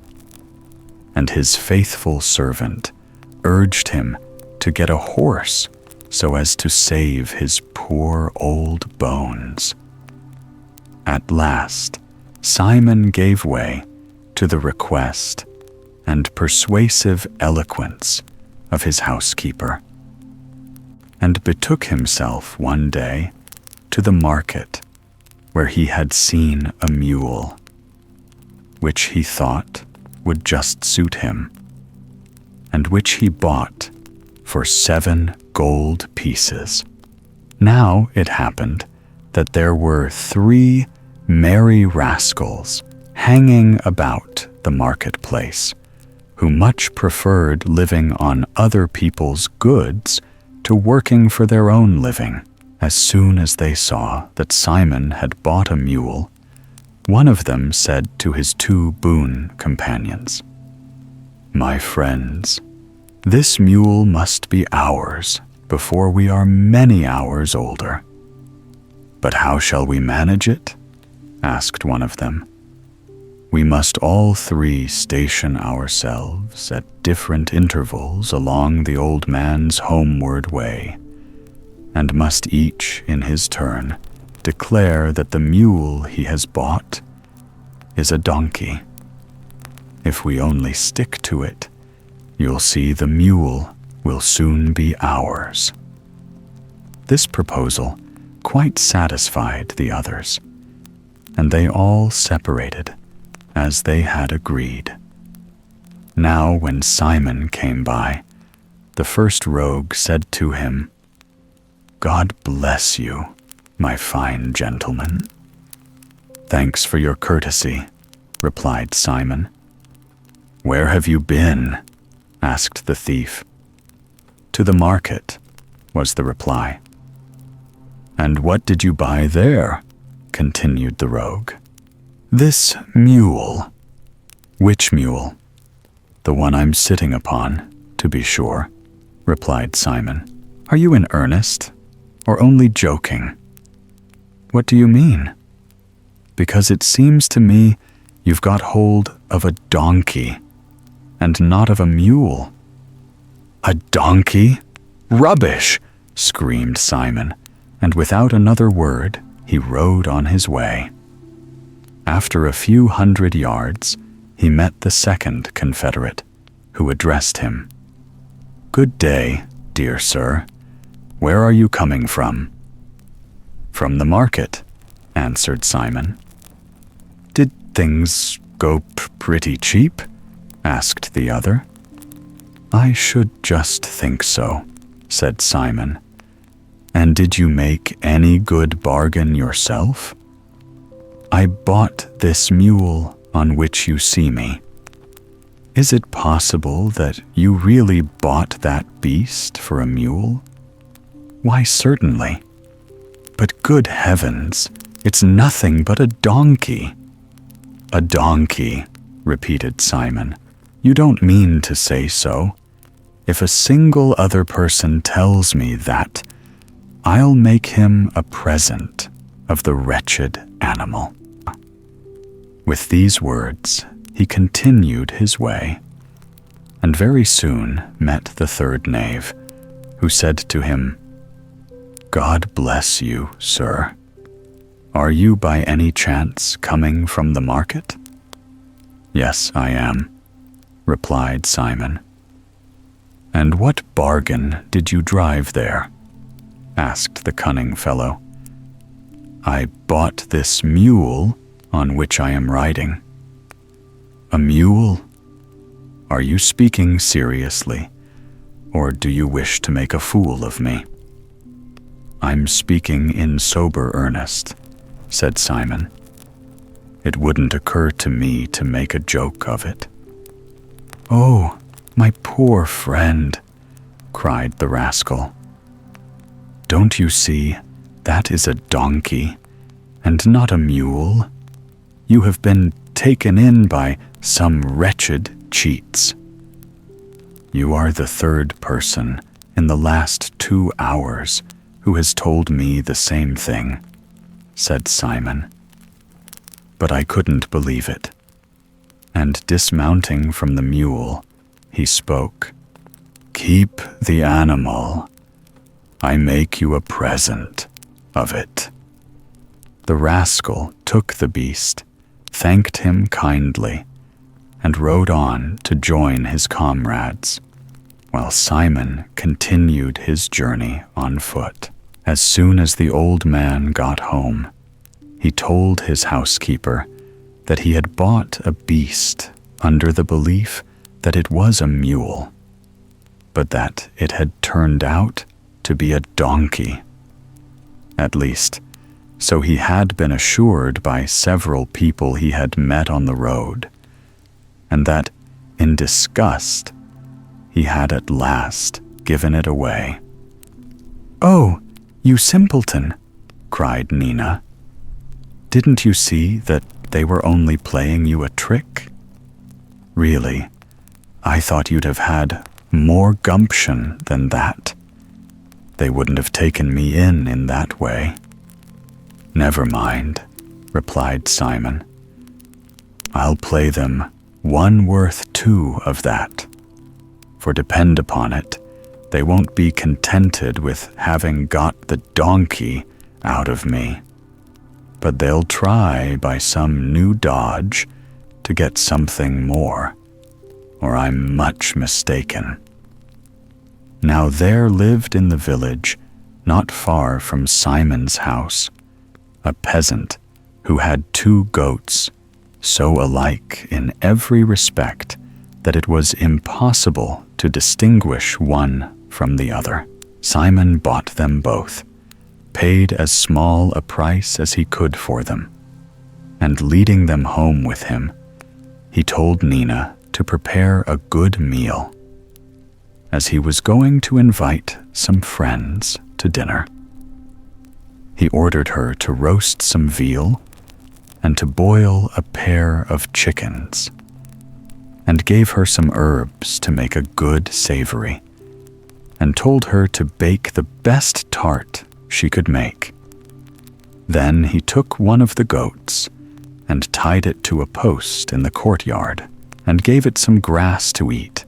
and his faithful servant urged him to get a horse so as to save his poor old bones. At last, Simon gave way to the request and persuasive eloquence of his housekeeper, and betook himself one day to the market where he had seen a mule, which he thought would just suit him, and which he bought for 7 gold pieces. Now it happened that there were 3 merry rascals hanging about the marketplace, who much preferred living on other people's goods to working for their own living. As soon as they saw that Simon had bought a mule, one of them said to his 2 boon companions, "My friends, this mule must be ours before we are many hours older." "But how shall we manage it?" asked one of them. "We must all 3 station ourselves at different intervals along the old man's homeward way, and must each, in his turn, declare that the mule he has bought is a donkey. If we only stick to it, you'll see the mule will soon be ours." This proposal quite satisfied the others, and they all separated as they had agreed. Now when Simon came by, the first rogue said to him, "God bless you, my fine gentleman." "Thanks for your courtesy," replied Simon. "Where have you been?" asked the thief. "To the market," was the reply. "And what did you buy there?" continued the rogue. "This mule." "Which mule?" "The one I'm sitting upon, to be sure," replied Simon. "Are you in earnest, or only joking?" "What do you mean?" "Because it seems to me you've got hold of a donkey, and not of a mule." "A donkey? Rubbish!" screamed Simon, and without another word he rode on his way. After a few 100 yards, he met the second confederate, who addressed him. "Good day, dear sir. Where are you coming from?" "From the market," answered Simon. "Did things go pretty cheap?" asked the other. "I should just think so," said Simon. "And did you make any good bargain yourself?" "I bought this mule on which you see me." "Is it possible that you really bought that beast for a mule?" "Why, certainly." "But good heavens, it's nothing but a donkey." "A donkey," repeated Simon. "You don't mean to say so. If a single other person tells me that, I'll make him a present of the wretched animal." With these words, he continued his way, and very soon met the third knave, who said to him, "God bless you, sir. Are you by any chance coming from the market?" "Yes, I am," replied Simon. "And what bargain did you drive there?" asked the cunning fellow. "I bought this mule on which I am riding." "A mule? Are you speaking seriously, or do you wish to make a fool of me?" "I'm speaking in sober earnest," said Simon. "It wouldn't occur to me to make a joke of it." "Oh, my poor friend," cried the rascal. "Don't you see, that is a donkey, and not a mule? You have been taken in by some wretched cheats. You are the third person in the last 2 hours who has told me the same thing," said Simon. But I couldn't believe it, and dismounting from the mule, he spoke. "Keep the animal. I make you a present of it." The rascal took the beast, thanked him kindly, and rode on to join his comrades, while Simon continued his journey on foot. As soon as the old man got home, he told his housekeeper that he had bought a beast under the belief that it was a mule, but that it had turned out to be a donkey. At least, so he had been assured by several people he had met on the road, and that, in disgust, he had at last given it away. "Oh, you simpleton," cried Nina. "Didn't you see that they were only playing you a trick? Really, I thought you'd have had more gumption than that. They wouldn't have taken me in that way." "Never mind," replied Simon. "I'll play them 1 worth 2 of that. For depend upon it, they won't be contented with having got the donkey out of me, but they'll try by some new dodge to get something more, or I'm much mistaken." Now there lived in the village, not far from Simon's house, a peasant who had 2 goats, so alike in every respect that it was impossible to distinguish one from the other. Simon bought them both, paid as small a price as he could for them, and leading them home with him, he told Nina to prepare a good meal, as he was going to invite some friends to dinner. He ordered her to roast some veal and to boil a pair of chickens, and gave her some herbs to make a good savory, and told her to bake the best tart she could make. Then he took one of the goats and tied it to a post in the courtyard and gave it some grass to eat,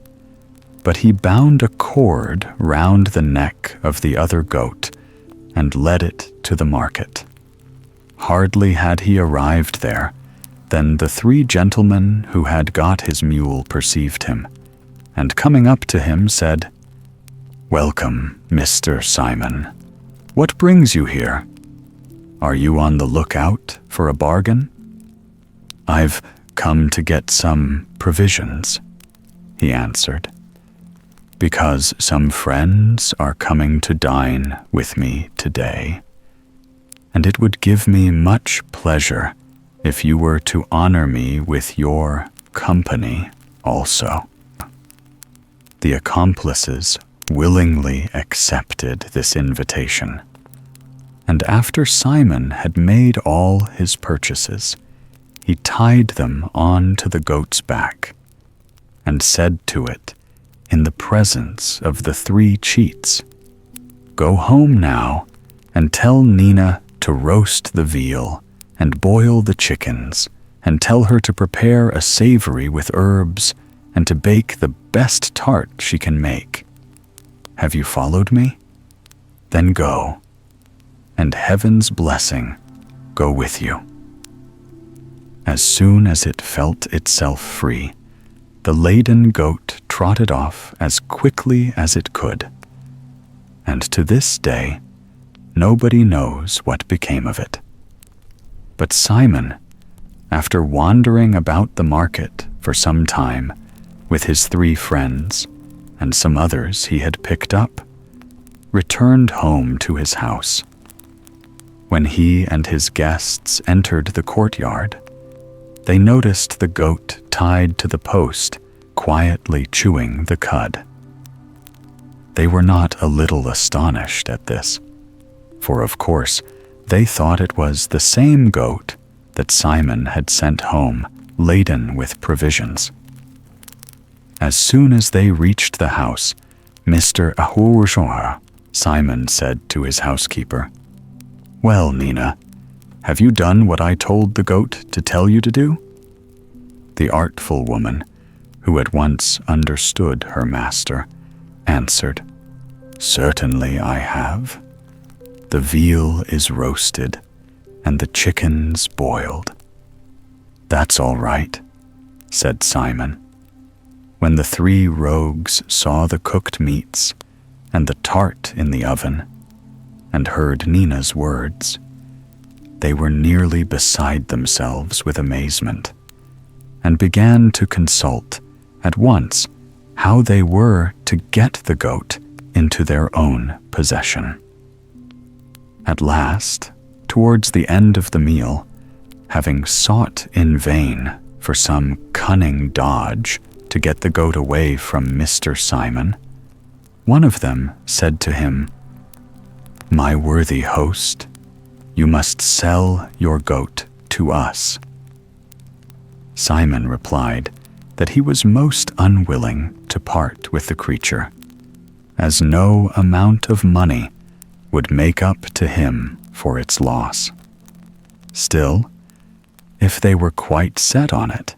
but he bound a cord round the neck of the other goat and led it to the market. Hardly had he arrived there than the 3 gentlemen who had got his mule perceived him, and coming up to him said, "Welcome, Mr. Simon. What brings you here? Are you on the lookout for a bargain?" "I've come to get some provisions," he answered, "because some friends are coming to dine with me today, and it would give me much pleasure if you were to honor me with your company also." The accomplices willingly accepted this invitation, and after Simon had made all his purchases, he tied them on to the goat's back, and said to it, in the presence of the 3 cheats, "Go home now, and tell Nina to roast the veal and boil the chickens, and tell her to prepare a savory with herbs and to bake the best tart she can make. Have you followed me? Then go, and heaven's blessing go with you." As soon as it felt itself free, the laden goat trotted off as quickly as it could, and to this day, nobody knows what became of it. But Simon, after wandering about the market for some time with his 3 friends and some others he had picked up, returned home to his house. When he and his guests entered the courtyard, they noticed the goat tied to the post, quietly chewing the cud. They were not a little astonished at this, for of course they thought it was the same goat that Simon had sent home laden with provisions. As soon as they reached the house, Mr. Ahurshora, Simon said to his housekeeper, "Well, Nina, have you done what I told the goat to tell you to do?" The artful woman, who at once understood her master, answered, "Certainly I have. The veal is roasted, and the chickens boiled." "That's all right," said Simon. When the 3 rogues saw the cooked meats and the tart in the oven, and heard Nina's words, they were nearly beside themselves with amazement, and began to consult at once how they were to get the goat into their own possession. At last, towards the end of the meal, having sought in vain for some cunning dodge to get the goat away from Mr. Simon, one of them said to him, "My worthy host, you must sell your goat to us." Simon replied that he was most unwilling to part with the creature, as no amount of money would make up to him for its loss. Still, if they were quite set on it,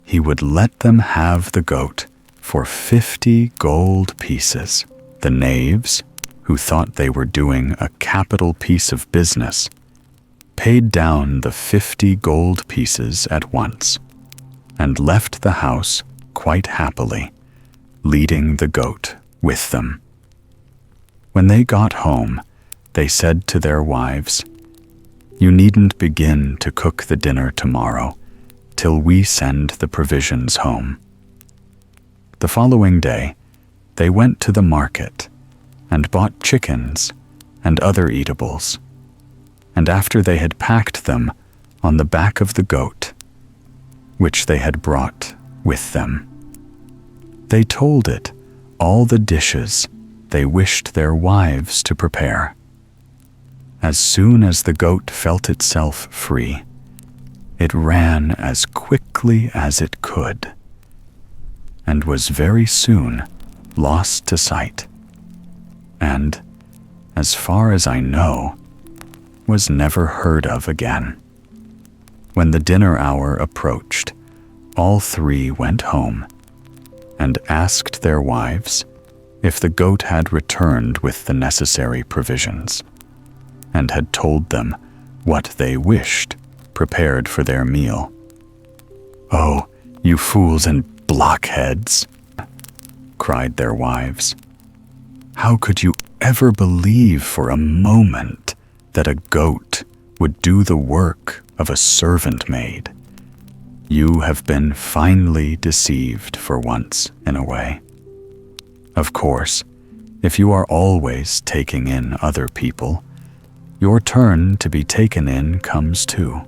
he would let them have the goat for 50 gold pieces. The knaves, who thought they were doing a capital piece of business, paid down the 50 gold pieces at once, and left the house quite happily, leading the goat with them. When they got home, they said to their wives, "You needn't begin to cook the dinner tomorrow, till we send the provisions home." The following day, they went to the market and bought chickens and other eatables, and after they had packed them on the back of the goat, which they had brought with them, they told it all the dishes they wished their wives to prepare. As soon as the goat felt itself free, it ran as quickly as it could, and was very soon lost to sight, and, as far as I know, was never heard of again. When the dinner hour approached, all 3 went home and asked their wives if the goat had returned with the necessary provisions, and had told them what they wished prepared for their meal. "Oh, you fools and blockheads," cried their wives. "How could you ever believe for a moment that a goat would do the work of a servant maid? You have been finely deceived for once in a way. Of course, if you are always taking in other people, your turn to be taken in comes too.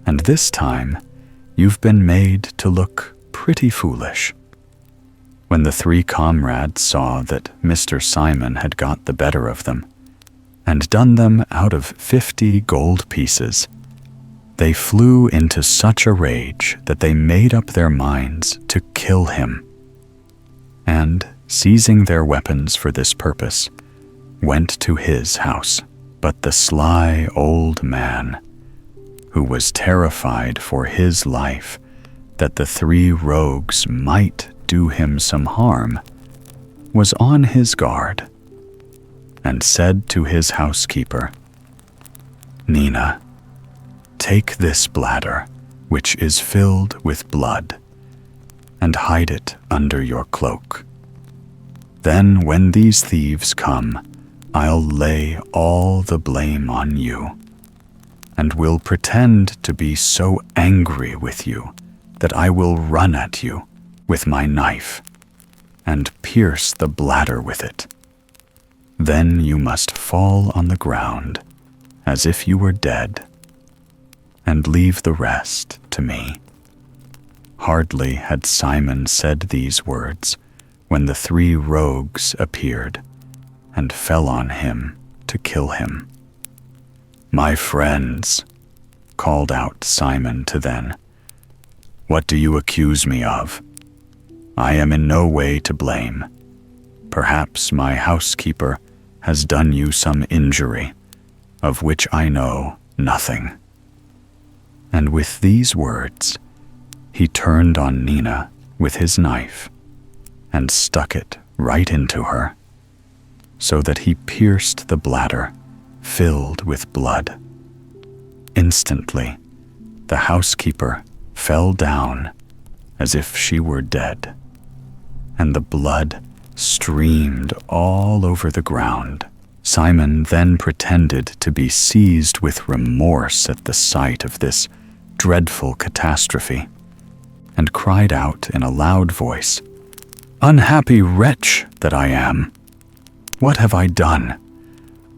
And this time, you've been made to look pretty foolish." When the 3 comrades saw that Mr. Simon had got the better of them, and done them out of 50 gold pieces, they flew into such a rage that they made up their minds to kill him, and, seizing their weapons for this purpose, went to his house. But the sly old man, who was terrified for his life, that the three rogues might do him some harm, was on his guard, and said to his housekeeper, "Nina, take this bladder, which is filled with blood, and hide it under your cloak. Then when these thieves come, I'll lay all the blame on you, and will pretend to be so angry with you that I will run at you with my knife and pierce the bladder with it. Then you must fall on the ground as if you were dead, and leave the rest to me." Hardly had Simon said these words when the three rogues appeared and fell on him to kill him. "My friends," called out Simon to them, "what do you accuse me of? I am in no way to blame. Perhaps my housekeeper has done you some injury, of which I know nothing." And with these words, he turned on Nina with his knife and stuck it right into her, so that he pierced the bladder filled with blood. Instantly, the housekeeper fell down as if she were dead, and the blood streamed all over the ground. Simon then pretended to be seized with remorse at the sight of this dreadful catastrophe, and cried out in a loud voice, "Unhappy wretch that I am! What have I done?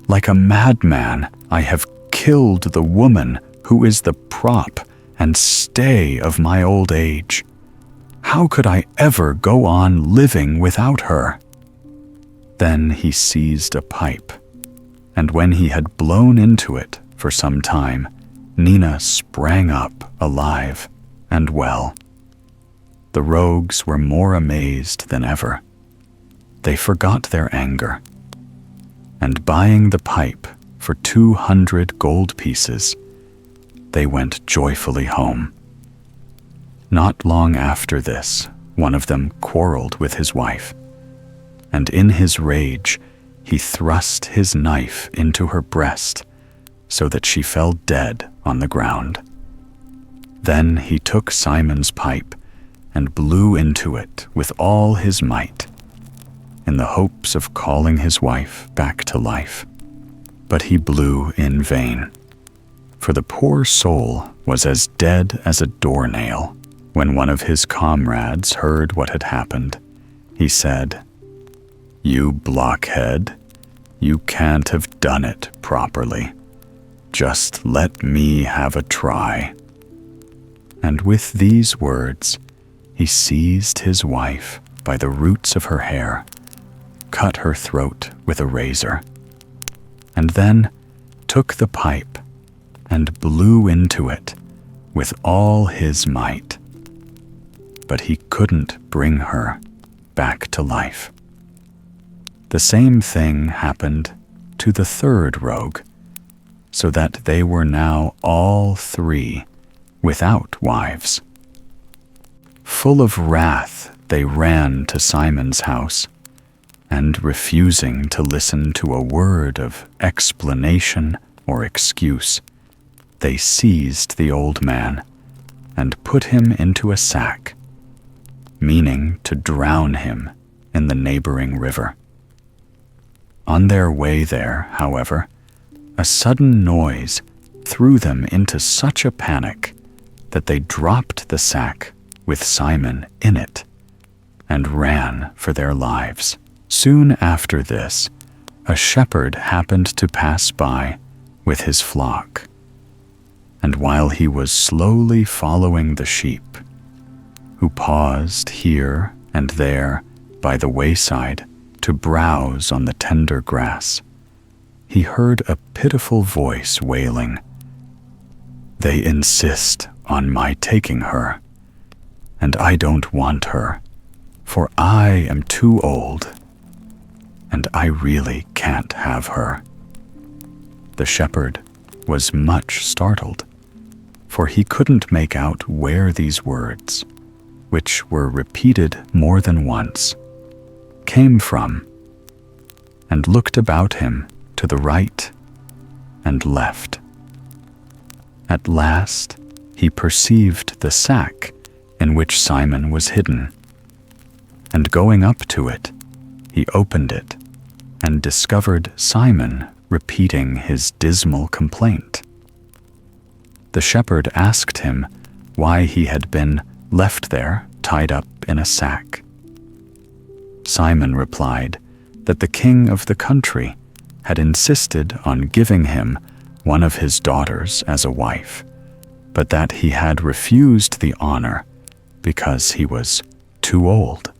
Like a madman, I have killed the woman who is the prop and stay of my old age. How could I ever go on living without her?" Then he seized a pipe, and when he had blown into it for some time, Nina sprang up alive and well. The rogues were more amazed than ever. They forgot their anger, and buying the pipe for 200 gold pieces, they went joyfully home. Not long after this, one of them quarreled with his wife, and in his rage he thrust his knife into her breast so that she fell dead on the ground. Then he took Simon's pipe and blew into it with all his might, in the hopes of calling his wife back to life. But he blew in vain, for the poor soul was as dead as a doornail. When one of his comrades heard what had happened, he said, "You blockhead, you can't have done it properly. Just let me have a try." And with these words, he seized his wife by the roots of her hair, cut her throat with a razor, and then took the pipe and blew into it with all his might. But he couldn't bring her back to life. The same thing happened to the third rogue, so that they were now all three without wives. Full of wrath, they ran to Simon's house, and refusing to listen to a word of explanation or excuse, they seized the old man and put him into a sack, meaning to drown him in the neighboring river. On their way there, however, a sudden noise threw them into such a panic that they dropped the sack with Simon in it and ran for their lives. Soon after this, a shepherd happened to pass by with his flock, and while he was slowly following the sheep, who paused here and there by the wayside to browse on the tender grass, he heard a pitiful voice wailing, "They insist on my taking her, and I don't want her, for I am too old, and I really can't have her." The shepherd was much startled, for he couldn't make out where these words, which were repeated more than once, came from, and looked about him to the right and left. At last he perceived the sack in which Simon was hidden, and going up to it, he opened it and discovered Simon repeating his dismal complaint. The shepherd asked him why he had been left there tied up in a sack. Simon replied that the king of the country had insisted on giving him one of his daughters as a wife, but that he had refused the honor because he was too old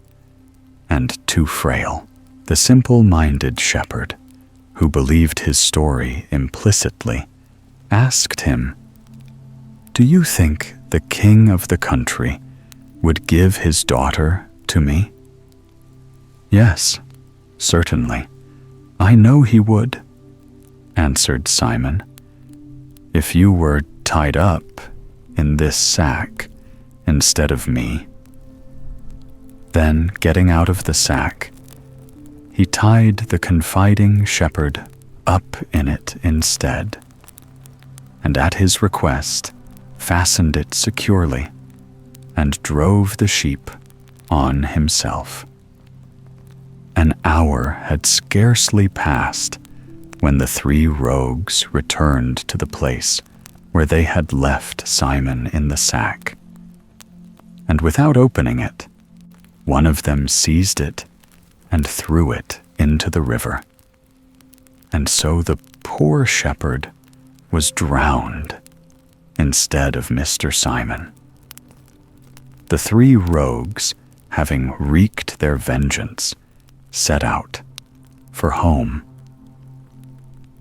and too frail. The simple-minded shepherd, who believed his story implicitly, asked him, "Do you think the king of the country would give his daughter to me?" "Yes, certainly. I know he would," answered Simon, "if you were tied up in this sack instead of me." Then, getting out of the sack, he tied the confiding shepherd up in it instead, and at his request fastened it securely and drove the sheep on himself. An hour had scarcely passed when the three rogues returned to the place where they had left Simon in the sack, and without opening it, one of them seized it and threw it into the river. And so the poor shepherd was drowned instead of Mr. Simon. The three rogues, having wreaked their vengeance, set out for home.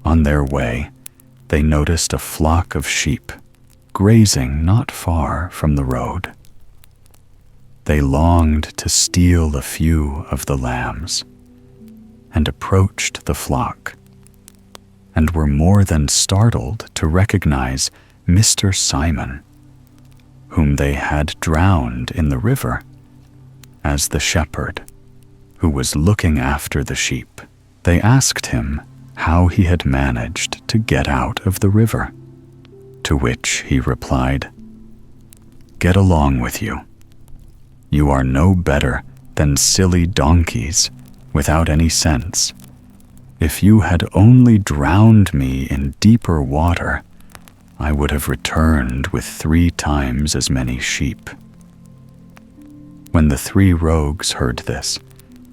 On their way, they noticed a flock of sheep grazing not far from the road. They longed to steal a few of the lambs, and approached the flock, and were more than startled to recognize Mr. Simon, whom they had drowned in the river, as the shepherd who was looking after the sheep. They asked him how he had managed to get out of the river, to which he replied, "Get along with you. You are no better than silly donkeys without any sense. If you had only drowned me in deeper water, I would have returned with 3 times as many sheep." When the three rogues heard this,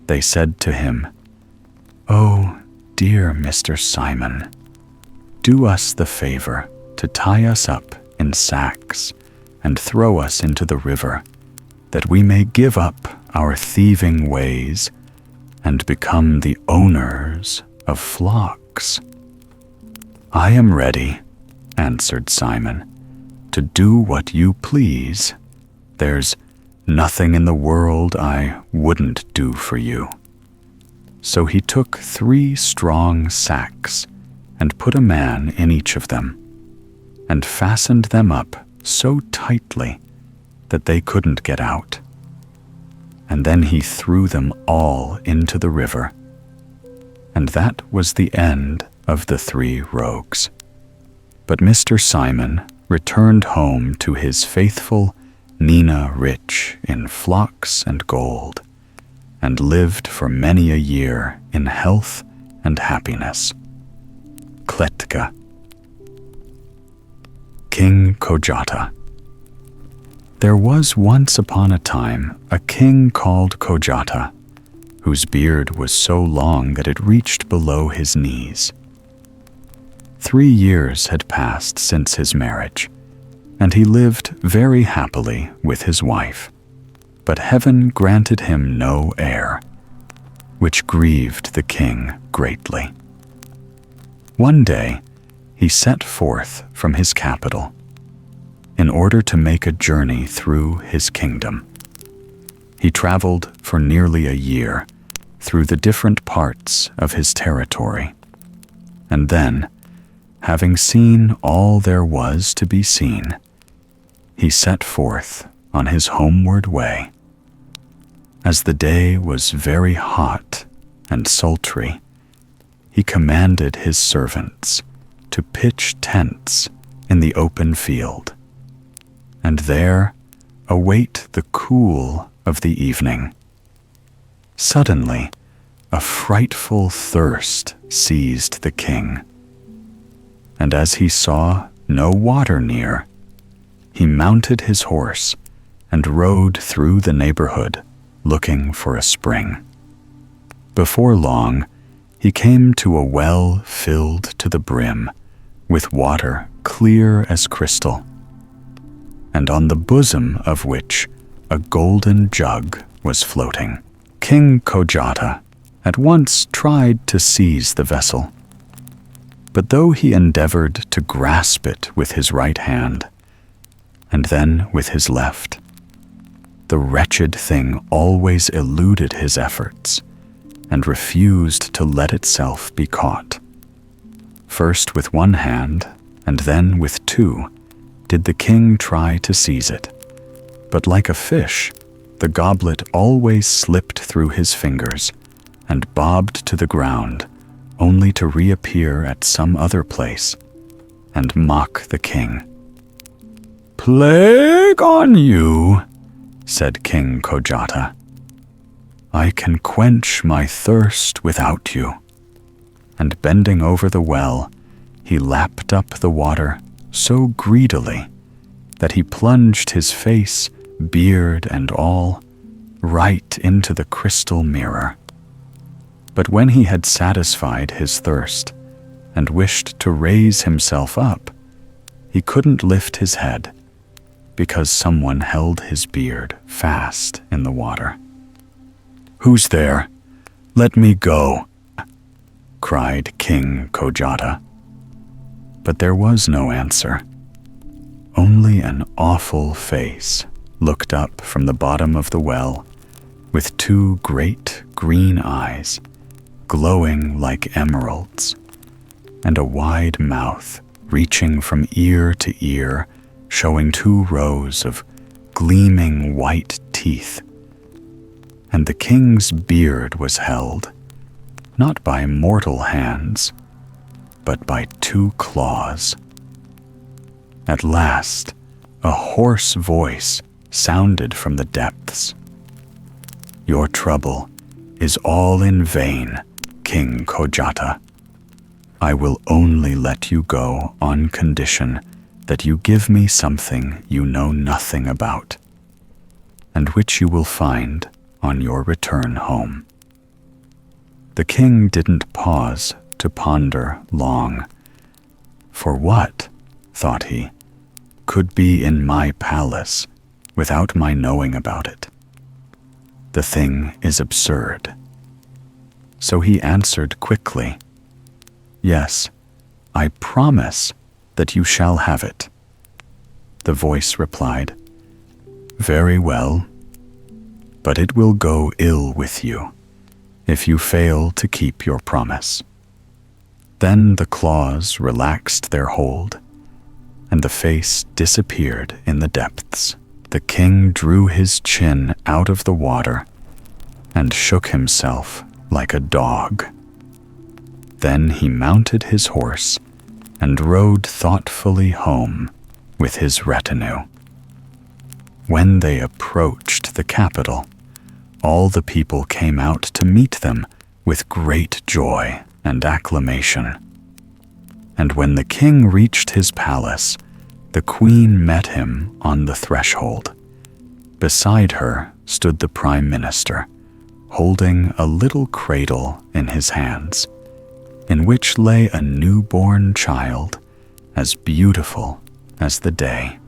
they said to him, "Oh, dear Mr. Simon, do us the favor to tie us up in sacks and throw us into the river, that we may give up our thieving ways and become the owners of flocks." "I am ready," answered Simon, "to do what you please. There's nothing in the world I wouldn't do for you." So he took 3 strong sacks and put a man in each of them, and fastened them up so tightly that they couldn't get out. And then he threw them all into the river. And that was the end of the 3 rogues. But Mr. Simon returned home to his faithful Nina, rich in flocks and gold, and lived for many a year in health and happiness. Kletka. King Kojata. There was once upon a time a king called Kojata, whose beard was so long that it reached below his knees. 3 years had passed since his marriage, and he lived very happily with his wife. But heaven granted him no heir, which grieved the king greatly. One day, he set forth from his capital in order to make a journey through his kingdom. He traveled for nearly a year through the different parts of his territory, and then, having seen all there was to be seen, he set forth on his homeward way. As the day was very hot and sultry, he commanded his servants to pitch tents in the open field, and there await the cool of the evening. Suddenly, a frightful thirst seized the king, and as he saw no water near, he mounted his horse and rode through the neighborhood looking for a spring. Before long, he came to a well filled to the brim with water clear as crystal, and on the bosom of which a golden jug was floating. King Kojata at once tried to seize the vessel, but though he endeavored to grasp it with his right hand, and then with his left, the wretched thing always eluded his efforts and refused to let itself be caught. First with one hand, and then with two, did the king try to seize it, but like a fish, the goblet always slipped through his fingers and bobbed to the ground, only to reappear at some other place and mock the king. "Plague on you," said King Kojata. "I can quench my thirst without you." And bending over the well, he lapped up the water so greedily that he plunged his face, beard and all, right into the crystal mirror. But when he had satisfied his thirst and wished to raise himself up, he couldn't lift his head because someone held his beard fast in the water. "Who's there? Let me go," cried King Kojata. But there was no answer. Only an awful face looked up from the bottom of the well with two great green eyes glowing like emeralds, and a wide mouth reaching from ear to ear, showing two rows of gleaming white teeth. And the king's beard was held, not by mortal hands, but by two claws. At last, a hoarse voice sounded from the depths. "Your trouble is all in vain, King Kojata. I will only let you go on condition that you give me something you know nothing about, and which you will find on your return home." The king didn't pause to ponder long. For what, thought he, could be in my palace without my knowing about it? The thing is absurd. So he answered quickly, "Yes, I promise that you shall have it." The voice replied, "Very well, but it will go ill with you if you fail to keep your promise." Then the claws relaxed their hold, and the face disappeared in the depths. The king drew his chin out of the water and shook himself like a dog. Then he mounted his horse and rode thoughtfully home with his retinue. When they approached the capital, all the people came out to meet them with great joy and acclamation. And when the king reached his palace, the queen met him on the threshold. Beside her stood the prime minister, holding a little cradle in his hands, in which lay a newborn child as beautiful as the day.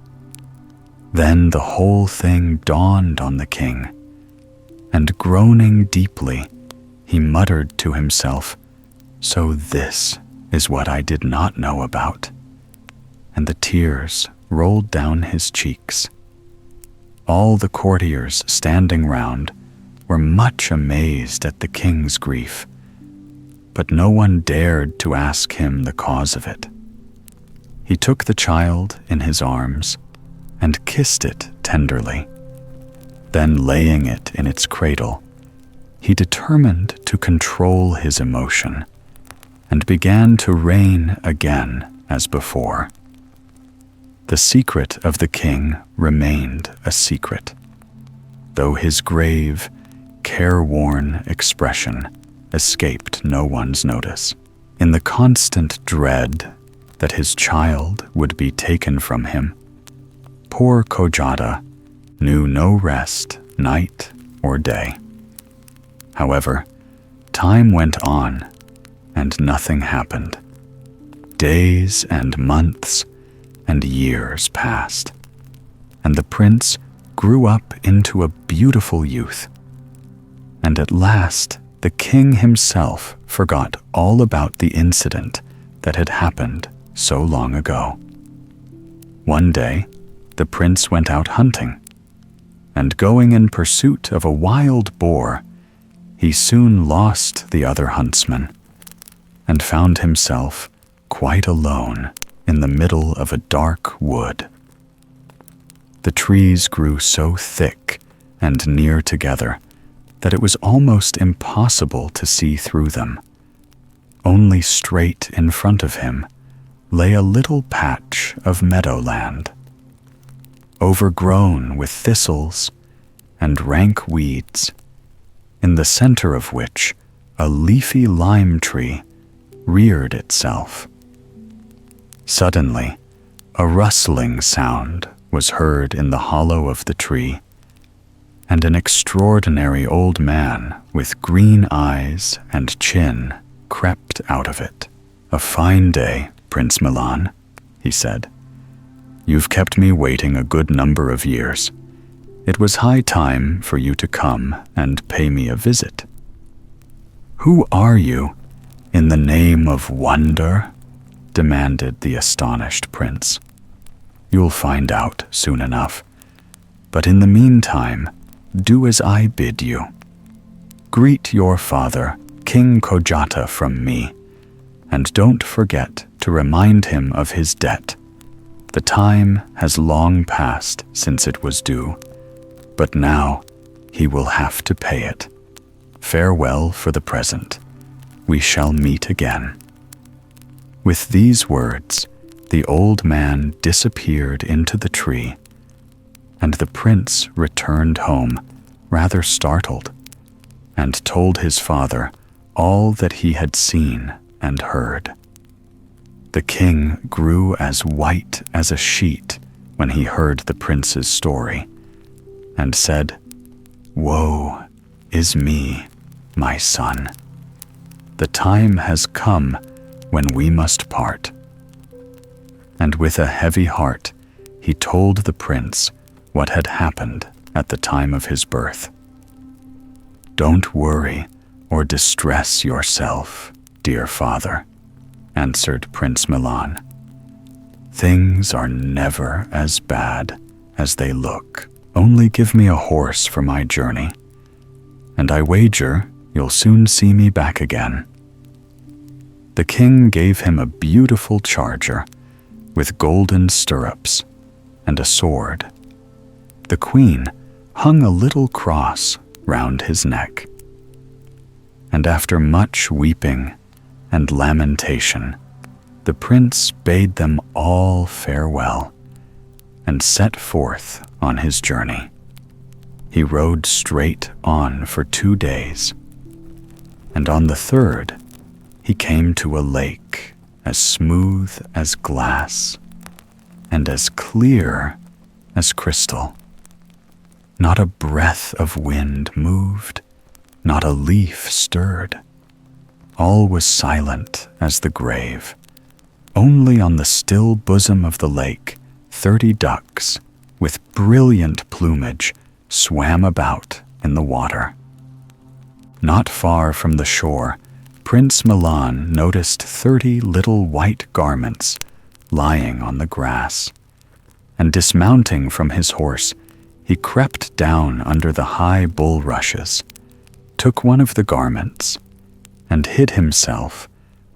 Then the whole thing dawned on the king, and groaning deeply, he muttered to himself, "So this is what I did not know about." And the tears rolled down his cheeks. All the courtiers standing round were much amazed at the king's grief, but no one dared to ask him the cause of it. He took the child in his arms and kissed it tenderly. Then, laying it in its cradle, he determined to control his emotion and began to reign again as before. The secret of the king remained a secret, though his grave, careworn expression escaped no one's notice. In the constant dread that his child would be taken from him, poor Kojata knew no rest night or day. However, time went on and nothing happened. Days and months and years passed, and the prince grew up into a beautiful youth. And at last, the king himself forgot all about the incident that had happened so long ago. One day, the prince went out hunting, and going in pursuit of a wild boar, he soon lost the other huntsman and found himself quite alone in the middle of a dark wood. The trees grew so thick and near together that it was almost impossible to see through them. Only straight in front of him lay a little patch of meadowland, overgrown with thistles and rank weeds, in the center of which a leafy lime tree reared itself. Suddenly, a rustling sound was heard in the hollow of the tree, and an extraordinary old man with green eyes and chin crept out of it. "A fine day, Prince Milan," he said. "You've kept me waiting a good number of years. It was high time for you to come and pay me a visit." "Who are you, in the name of wonder?" demanded the astonished prince. "You'll find out soon enough. But in the meantime, do as I bid you. Greet your father, King Kojata, from me, and don't forget to remind him of his debt. The time has long passed since it was due, but now he will have to pay it. Farewell for the present. We shall meet again." With these words, the old man disappeared into the tree, and the prince returned home, rather startled, and told his father all that he had seen and heard. The king grew as white as a sheet when he heard the prince's story, and said, "Woe is me, my son. The time has come when we must part." And with a heavy heart, he told the prince what had happened at the time of his birth. "Don't worry or distress yourself, dear father," answered Prince Milan. "Things are never as bad as they look. Only give me a horse for my journey, and I wager you'll soon see me back again." The king gave him a beautiful charger with golden stirrups and a sword. The queen hung a little cross round his neck. And after much weeping and lamentation, the prince bade them all farewell and set forth on his journey. He rode straight on for 2 days, and on the third he came to a lake as smooth as glass and as clear as crystal. Not a breath of wind moved, not a leaf stirred. All was silent as the grave. Only on the still bosom of the lake 30 ducks with brilliant plumage swam about in the water. Not far from the shore, Prince Milan noticed 30 little white garments lying on the grass, and dismounting from his horse, he crept down under the high bulrushes, took one of the garments, and hid himself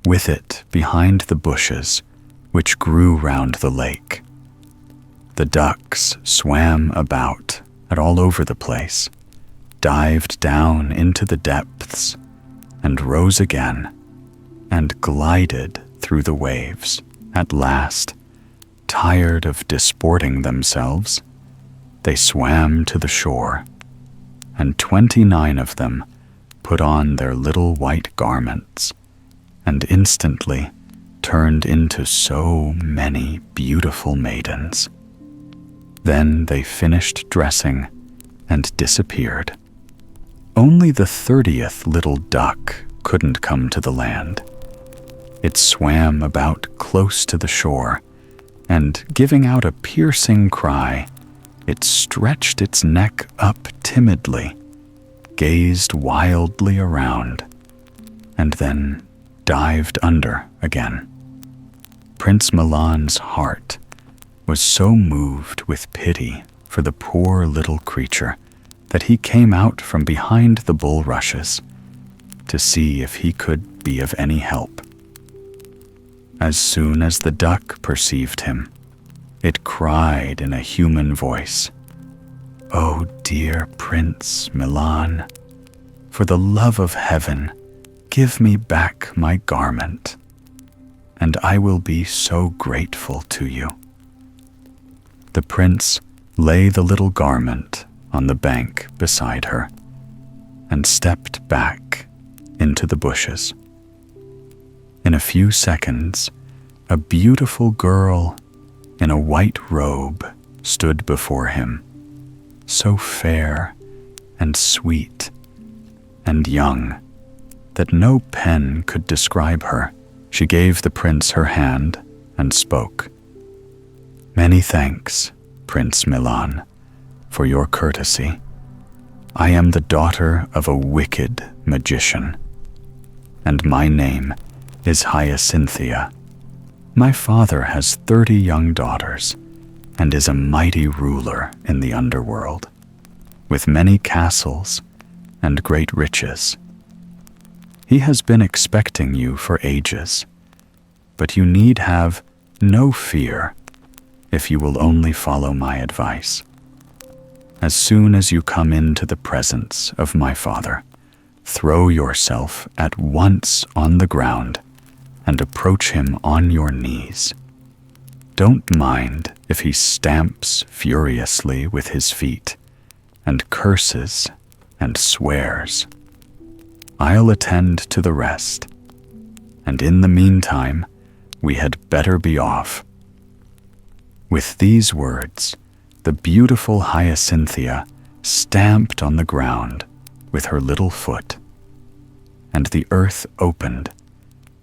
with it behind the bushes which grew round the lake. The ducks swam about and all over the place, dived down into the depths, and rose again, and glided through the waves. At last, tired of disporting themselves, they swam to the shore, and 29 of them put on their little white garments, and instantly turned into so many beautiful maidens. Then they finished dressing and disappeared. Only the 30th little duck couldn't come to the land. It swam about close to the shore, and giving out a piercing cry, it stretched its neck up timidly, gazed wildly around, and then dived under again. Prince Milan's heart was so moved with pity for the poor little creature that he came out from behind the bulrushes to see if he could be of any help. As soon as the duck perceived him, it cried in a human voice, "Oh, dear Prince Milan, for the love of heaven, give me back my garment, and I will be so grateful to you." The prince lay the little garment on the bank beside her and stepped back into the bushes. In a few seconds, a beautiful girl in a white robe stood before him, so fair and sweet and young that no pen could describe her. She gave the prince her hand and spoke. "Many thanks, Prince Milan, for your courtesy. I am the daughter of a wicked magician, and my name is Hyacinthia. My father has 30 young daughters and is a mighty ruler in the underworld, with many castles and great riches. He has been expecting you for ages, but you need have no fear if you will only follow my advice. As soon as you come into the presence of my father, throw yourself at once on the ground and approach him on your knees. Don't mind if he stamps furiously with his feet and curses and swears. I'll attend to the rest, and in the meantime, we had better be off." With these words, the beautiful Hyacinthia stamped on the ground with her little foot, and the earth opened,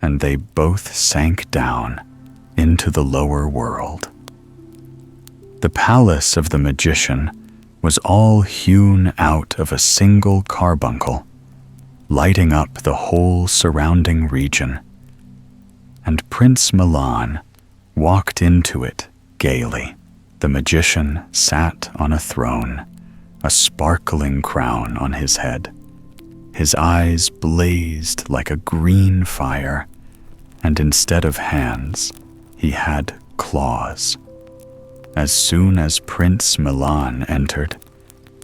and they both sank down into the lower world. The palace of the magician was all hewn out of a single carbuncle, lighting up the whole surrounding region, and Prince Milan walked into it gaily. The magician sat on a throne, a sparkling crown on his head. His eyes blazed like a green fire, and instead of hands, he had claws. As soon as Prince Milan entered,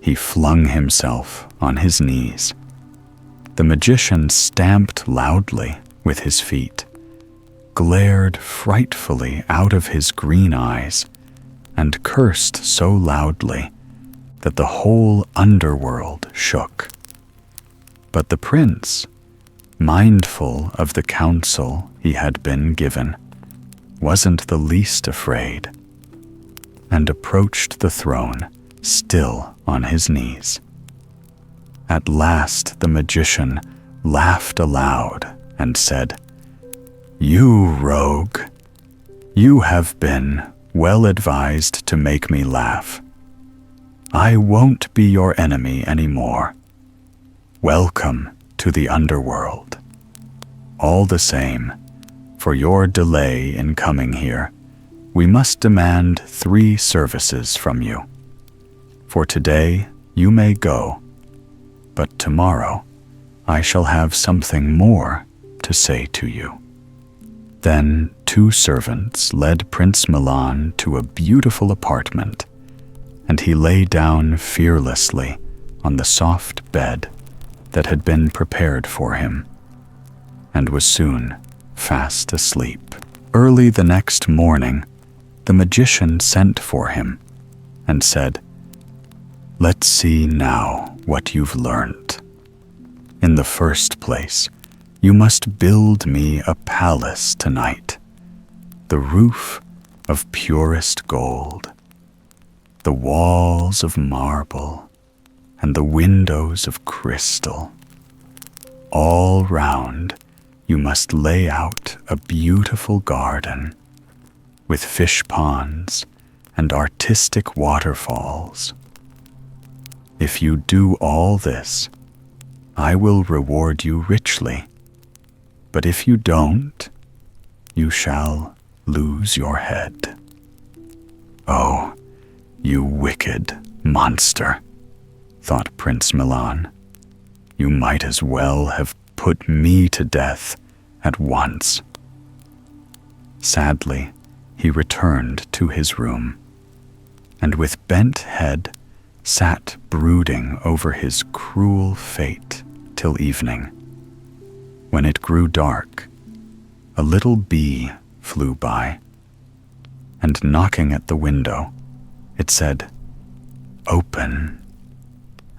he flung himself on his knees. The magician stamped loudly with his feet, glared frightfully out of his green eyes, and cursed so loudly that the whole underworld shook. But the prince, mindful of the counsel he had been given, wasn't the least afraid, and approached the throne, still on his knees. At last the magician laughed aloud and said, "You rogue, you have been well advised to make me laugh. I won't be your enemy anymore. Welcome to the underworld. All the same, for your delay in coming here, we must demand 3 services from you. For today you may go, but tomorrow I shall have something more to say to you." Then 2 servants led Prince Milan to a beautiful apartment, and he lay down fearlessly on the soft bed that had been prepared for him, and was soon fast asleep. Early the next morning, the magician sent for him and said, "Let's see now what you've learnt. In the first place, you must build me a palace tonight, the roof of purest gold, the walls of marble, and the windows of crystal. All round, you must lay out a beautiful garden with fish ponds and artistic waterfalls. If you do all this, I will reward you richly. But if you don't, you shall lose your head." "Oh, you wicked monster," thought Prince Milan. "You might as well have put me to death at once." Sadly, he returned to his room, and with bent head sat brooding over his cruel fate till evening. When it grew dark, a little bee flew by, and knocking at the window, it said, "Open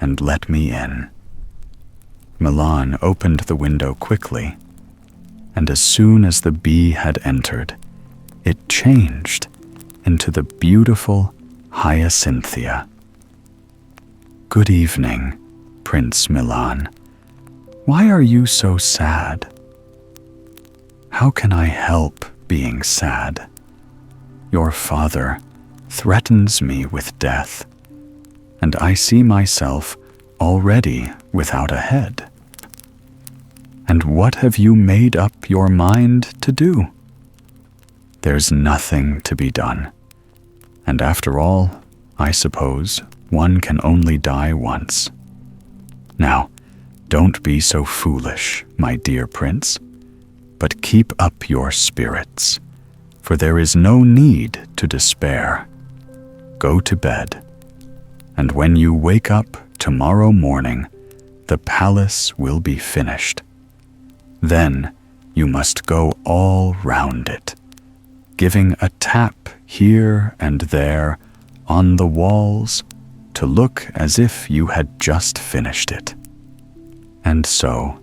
and let me in." Milan opened the window quickly, and as soon as the bee had entered, it changed into the beautiful Hyacinthia. "Good evening, Prince Milan. Why are you so sad?" "How can I help being sad? Your father threatens me with death, and I see myself already without a head. And what have you made up your mind to do?" "There's nothing to be done. And after all, I suppose one can only die once. Now, don't be so foolish, my dear prince, but keep up your spirits, for there is no need to despair. Go to bed, and when you wake up tomorrow morning, the palace will be finished. Then you must go all round it, giving a tap here and there on the walls to look as if you had just finished it." And so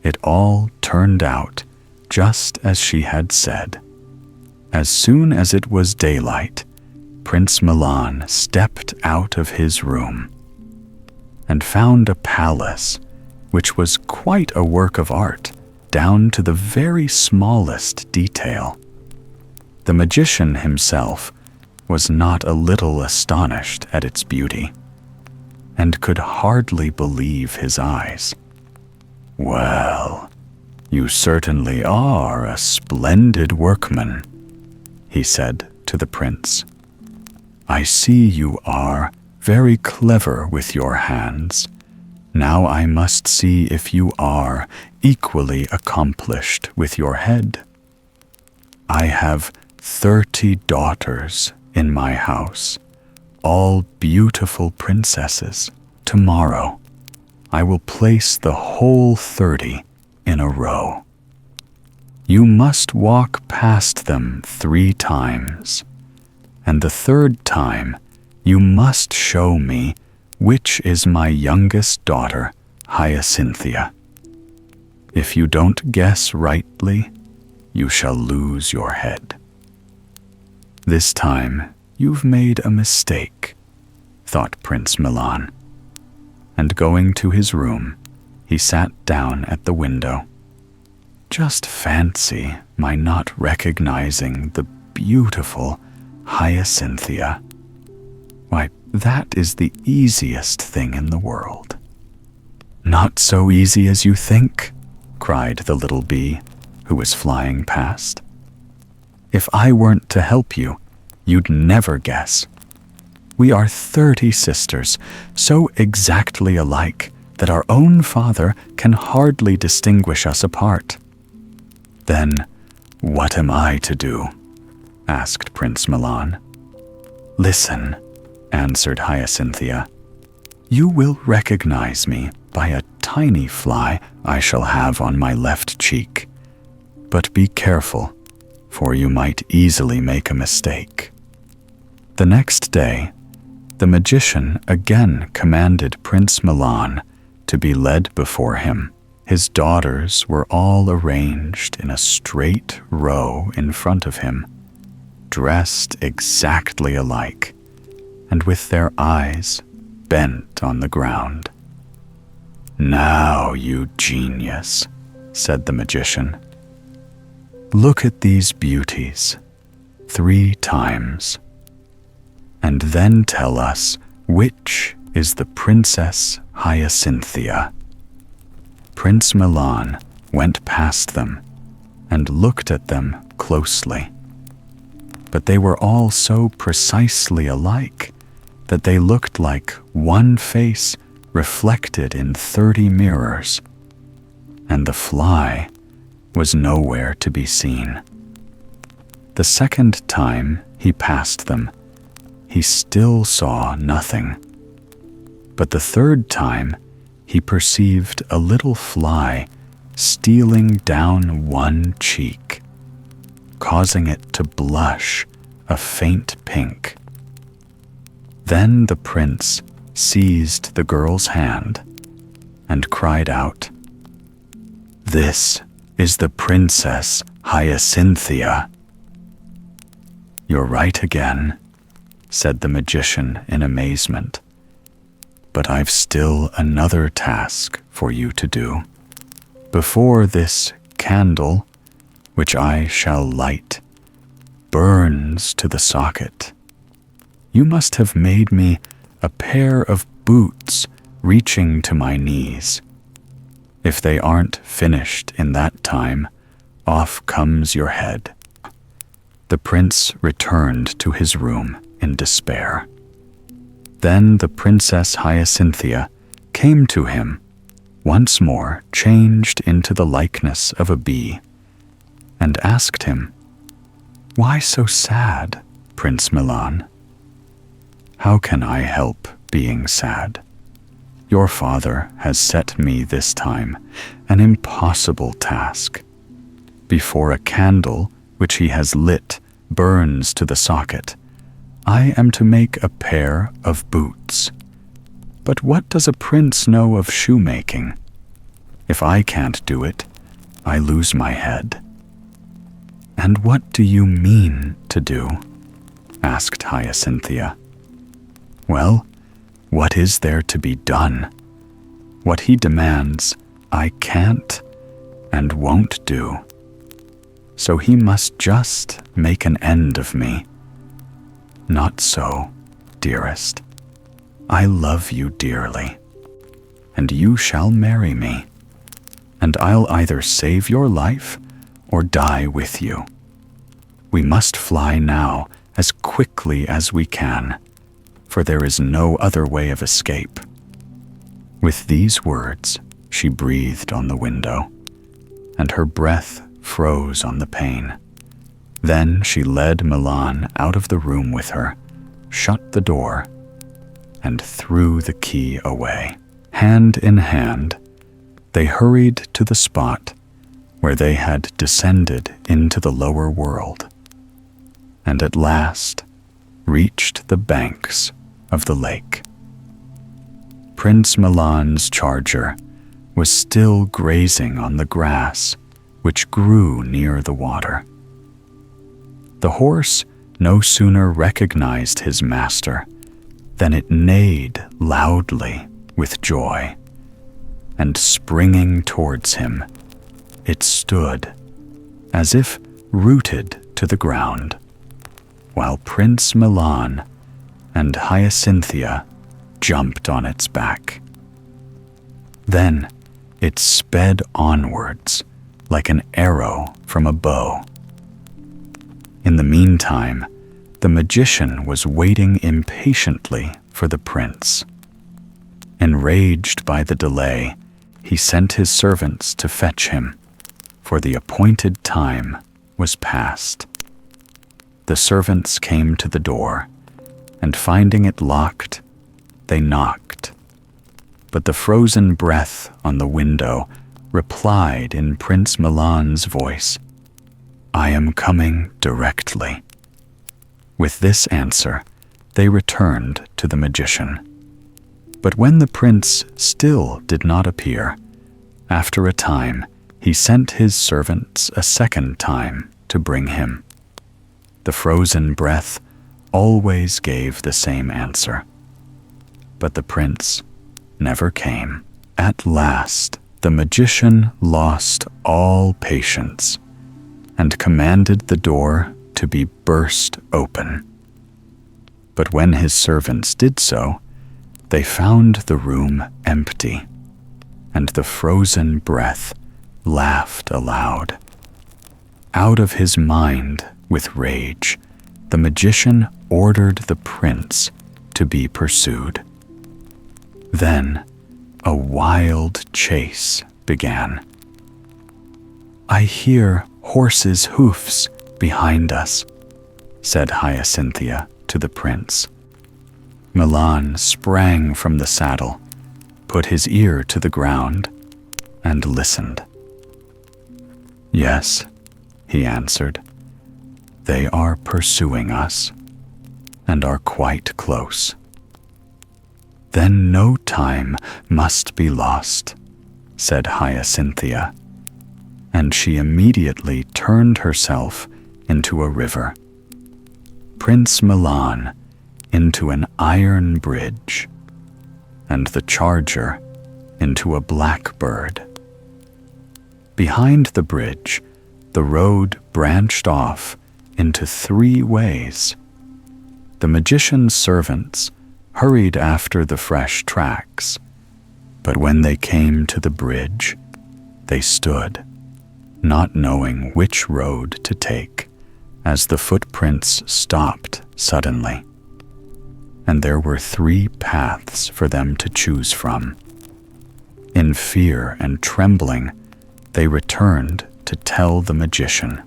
it all turned out just as she had said. As soon as it was daylight, Prince Milan stepped out of his room and found a palace which was quite a work of art, down to the very smallest detail. The magician himself was not a little astonished at its beauty, and could hardly believe his eyes. "Well, you certainly are a splendid workman," he said to the prince. "I see you are very clever with your hands. Now I must see if you are equally accomplished with your head. I have 30 daughters in my house, all beautiful princesses. Tomorrow, I will place the whole 30 in a row. You must walk past them 3 times, and the 3rd time you must show me which is my youngest daughter, Hyacinthia. If you don't guess rightly, you shall lose your head. This time you've made a mistake," thought Prince Milan, and going to his room, he sat down at the window. "Just fancy my not recognizing the beautiful Hyacinthia. Why, that is the easiest thing in the world." "Not so easy as you think," cried the little bee, who was flying past. "If I weren't to help you, you'd never guess. We are 30 sisters, so exactly alike that our own father can hardly distinguish us apart. Then, "What am I to do?" asked Prince Milan. "Listen," answered Hyacinthia. "You will recognize me by a tiny fly I shall have on my left cheek. But be careful, for you might easily make a mistake." The next day, the magician again commanded Prince Milan to be led before him. His daughters were all arranged in a straight row in front of him, dressed exactly alike, and with their eyes bent on the ground. "Now, you genius," said the magician, "look at these beauties 3 times, and then tell us which is the Princess Hyacinthia." Prince Milan went past them and looked at them closely. But they were all so precisely alike that they looked like one face reflected in 30 mirrors, and the fly was nowhere to be seen. The second time he passed them, he still saw nothing. But the third time, he perceived a little fly stealing down one cheek, causing it to blush a faint pink. Then the prince seized the girl's hand and cried out, "This is the Princess Hyacinthia." "You're right again," said the magician in amazement. "But I've still another task for you to do. Before this candle, which I shall light, burns to the socket, you must have made me a pair of boots reaching to my knees. If they aren't finished in that time, off comes your head." The prince returned to his room in despair. Then the Princess Hyacinthia came to him, once more changed into the likeness of a bee, and asked him, "Why so sad, Prince Milan?" "How can I help being sad? Your father has set me this time an impossible task. Before a candle which he has lit burns to the socket, I am to make a pair of boots. But what does a prince know of shoemaking? If I can't do it, I lose my head." "And what do you mean to do?" asked Hyacinthia. "Well, what is there to be done? What he demands, I can't and won't do. So he must just make an end of me. Not so, dearest. I love you dearly, and you shall marry me, and I'll either save your life or die with you. We must fly now as quickly as we can, for there is no other way of escape." With these words, she breathed on the window, and her breath froze on the pane. Then she led Milan out of the room with her, shut the door, and threw the key away. Hand in hand, they hurried to the spot where they had descended into the lower world, and at last reached the banks of the lake. Prince Milan's charger was still grazing on the grass which grew near the water. The horse no sooner recognized his master than it neighed loudly with joy, and springing towards him, it stood as if rooted to the ground, while Prince Milan and Hyacinthia jumped on its back. Then it sped onwards like an arrow from a bow. In the meantime, the magician was waiting impatiently for the prince. Enraged by the delay, he sent his servants to fetch him, for the appointed time was past. The servants came to the door, and finding it locked, they knocked. But the frozen breath on the window replied in Prince Milan's voice, "I am coming directly." With this answer, they returned to the magician. But when the prince still did not appear, after a time he sent his servants a second time to bring him. The frozen breath always gave the same answer. But the prince never came. At last, the magician lost all patience and commanded the door to be burst open. But when his servants did so, they found the room empty, and the frozen breath laughed aloud. Out of his mind with rage, the magician ordered the prince to be pursued. Then a wild chase began. "I hear horses' hoofs behind us," said Hyacinthia to the prince. Milan sprang from the saddle, put his ear to the ground, and listened. "Yes," he answered, "they are pursuing us, and are quite close." "Then no time must be lost," said Hyacinthia, and she immediately turned herself into a river. Prince Milan into an iron bridge, and the charger into a blackbird. Behind the bridge, the road branched off into 3 ways. The magician's servants hurried after the fresh tracks, but when they came to the bridge, they stood, not knowing which road to take, as the footprints stopped suddenly. And there were 3 paths for them to choose from. In fear and trembling, they returned to tell the magician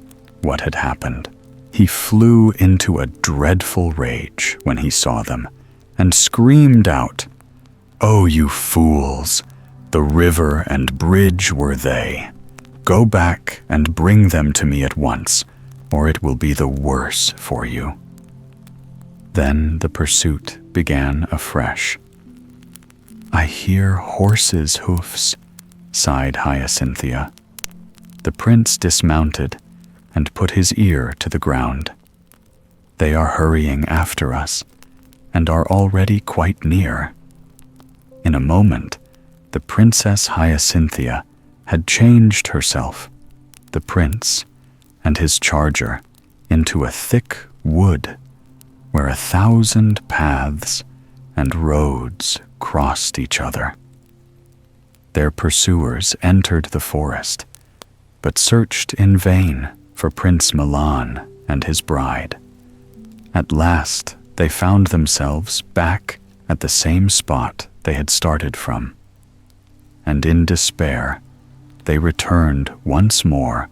what had happened. He flew into a dreadful rage when he saw them, and screamed out, "Oh, you fools! The river and bridge were they. Go back and bring them to me at once, or it will be the worse for you." Then the pursuit began afresh. "I hear horses' hoofs," sighed Hyacinthia. The prince dismounted and put his ear to the ground. "They are hurrying after us, and are already quite near." In a moment, the Princess Hyacinthia had changed herself, the prince, and his charger into a thick wood where 1,000 paths and roads crossed each other. Their pursuers entered the forest, but searched in vain for Prince Milan and his bride. At last, they found themselves back at the same spot they had started from, and in despair, they returned once more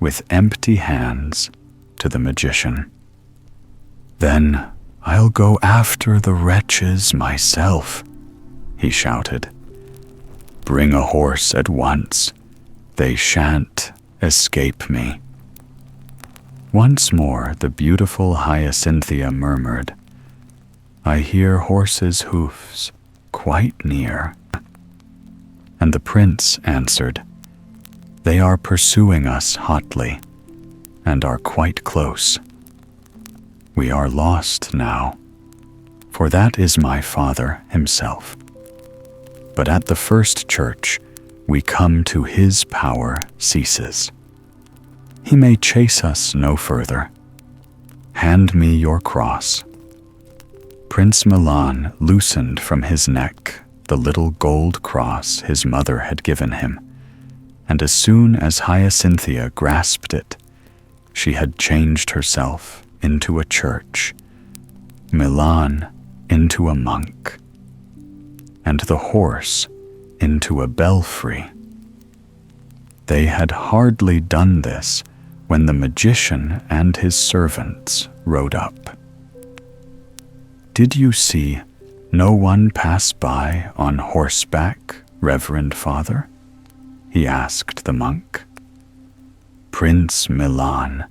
with empty hands to the magician. "Then I'll go after the wretches myself," he shouted. "Bring a horse at once. They shan't escape me." Once more the beautiful Hyacinthia murmured, "I hear horses' hoofs quite near." And the prince answered, "They are pursuing us hotly, and are quite close. We are lost now, for that is my father himself. But at the first church, we come to his power ceases. He may chase us no further. Hand me your cross." Prince Milan loosened from his neck the little gold cross his mother had given him, and as soon as Hyacinthia grasped it, she had changed herself into a church, Milan into a monk, and the horse into a belfry. They had hardly done this when the magician and his servants rode up. "Did you see no one pass by on horseback, Reverend Father?" he asked the monk. "Prince Milan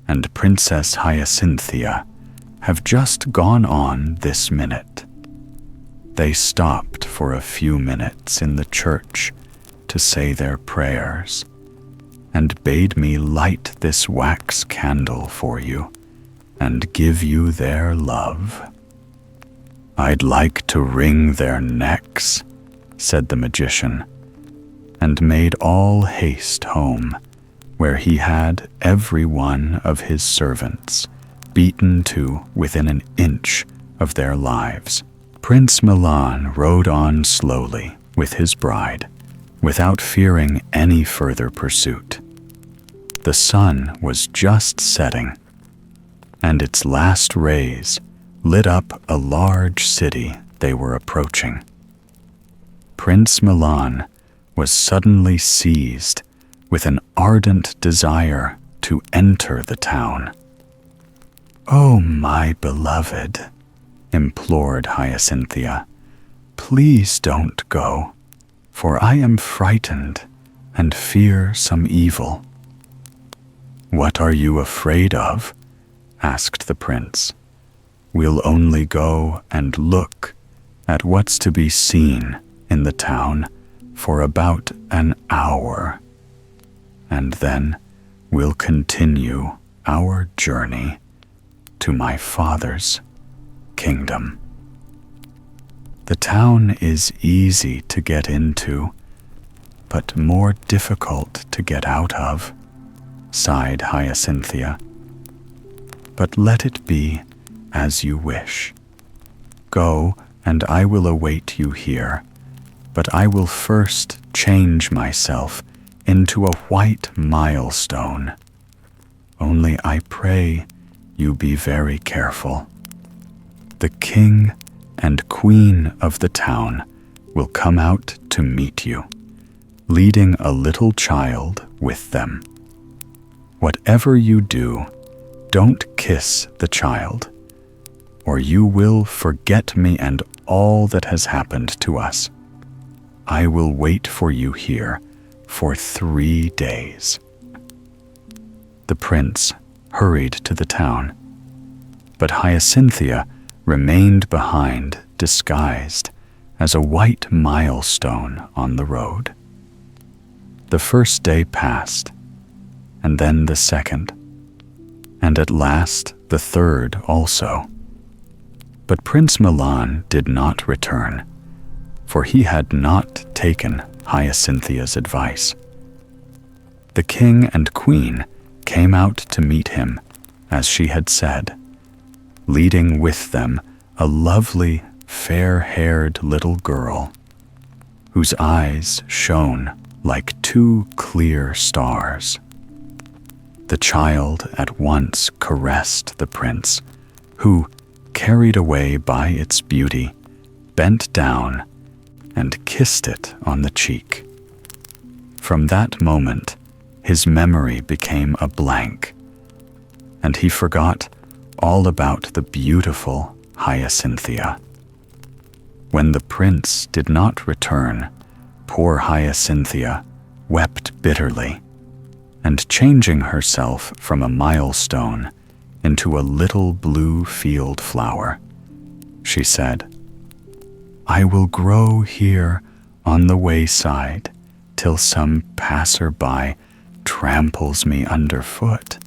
and Princess Hyacinthia have just gone on this minute. They stopped for a few minutes in the church to say their prayers and bade me light this wax candle for you and give you their love." "I'd like to wring their necks," said the magician, and made all haste home, where he had every one of his servants beaten to within an inch of their lives. Prince Milan rode on slowly with his bride, without fearing any further pursuit. The sun was just setting, and its last rays lit up a large city they were approaching. Prince Milan was suddenly seized with an ardent desire to enter the town. "Oh, my beloved," implored Hyacinthia, "please don't go, for I am frightened and fear some evil." "What are you afraid of?" asked the prince. "We'll only go and look at what's to be seen in the town for about an hour, and then we'll continue our journey to my father's kingdom. The town is easy to get into, but more difficult to get out of," sighed Hyacinthia. "But let it be as you wish. Go, and I will await you here, but I will first change myself into a white milestone. Only I pray you be very careful. The king and queen of the town will come out to meet you, leading a little child with them. Whatever you do, don't kiss the child, or you will forget me and all that has happened to us. I will wait for you here for 3 days." The prince hurried to the town, but Hyacinthia remained behind, disguised as a white milestone on the road. The first day passed, and then the second, and at last the third also. But Prince Milan did not return, for he had not taken Hyacinthia's advice. The king and queen came out to meet him, as she had said, leading with them a lovely, fair-haired little girl, whose eyes shone like 2 clear stars. The child at once caressed the prince, who, carried away by its beauty, bent down and kissed it on the cheek. From that moment, his memory became a blank, and he forgot all about the beautiful Hyacinthia. When the prince did not return, poor Hyacinthia wept bitterly, and changing herself from a milestone into a little blue field flower, she said, "I will grow here on the wayside till some passer-by tramples me underfoot."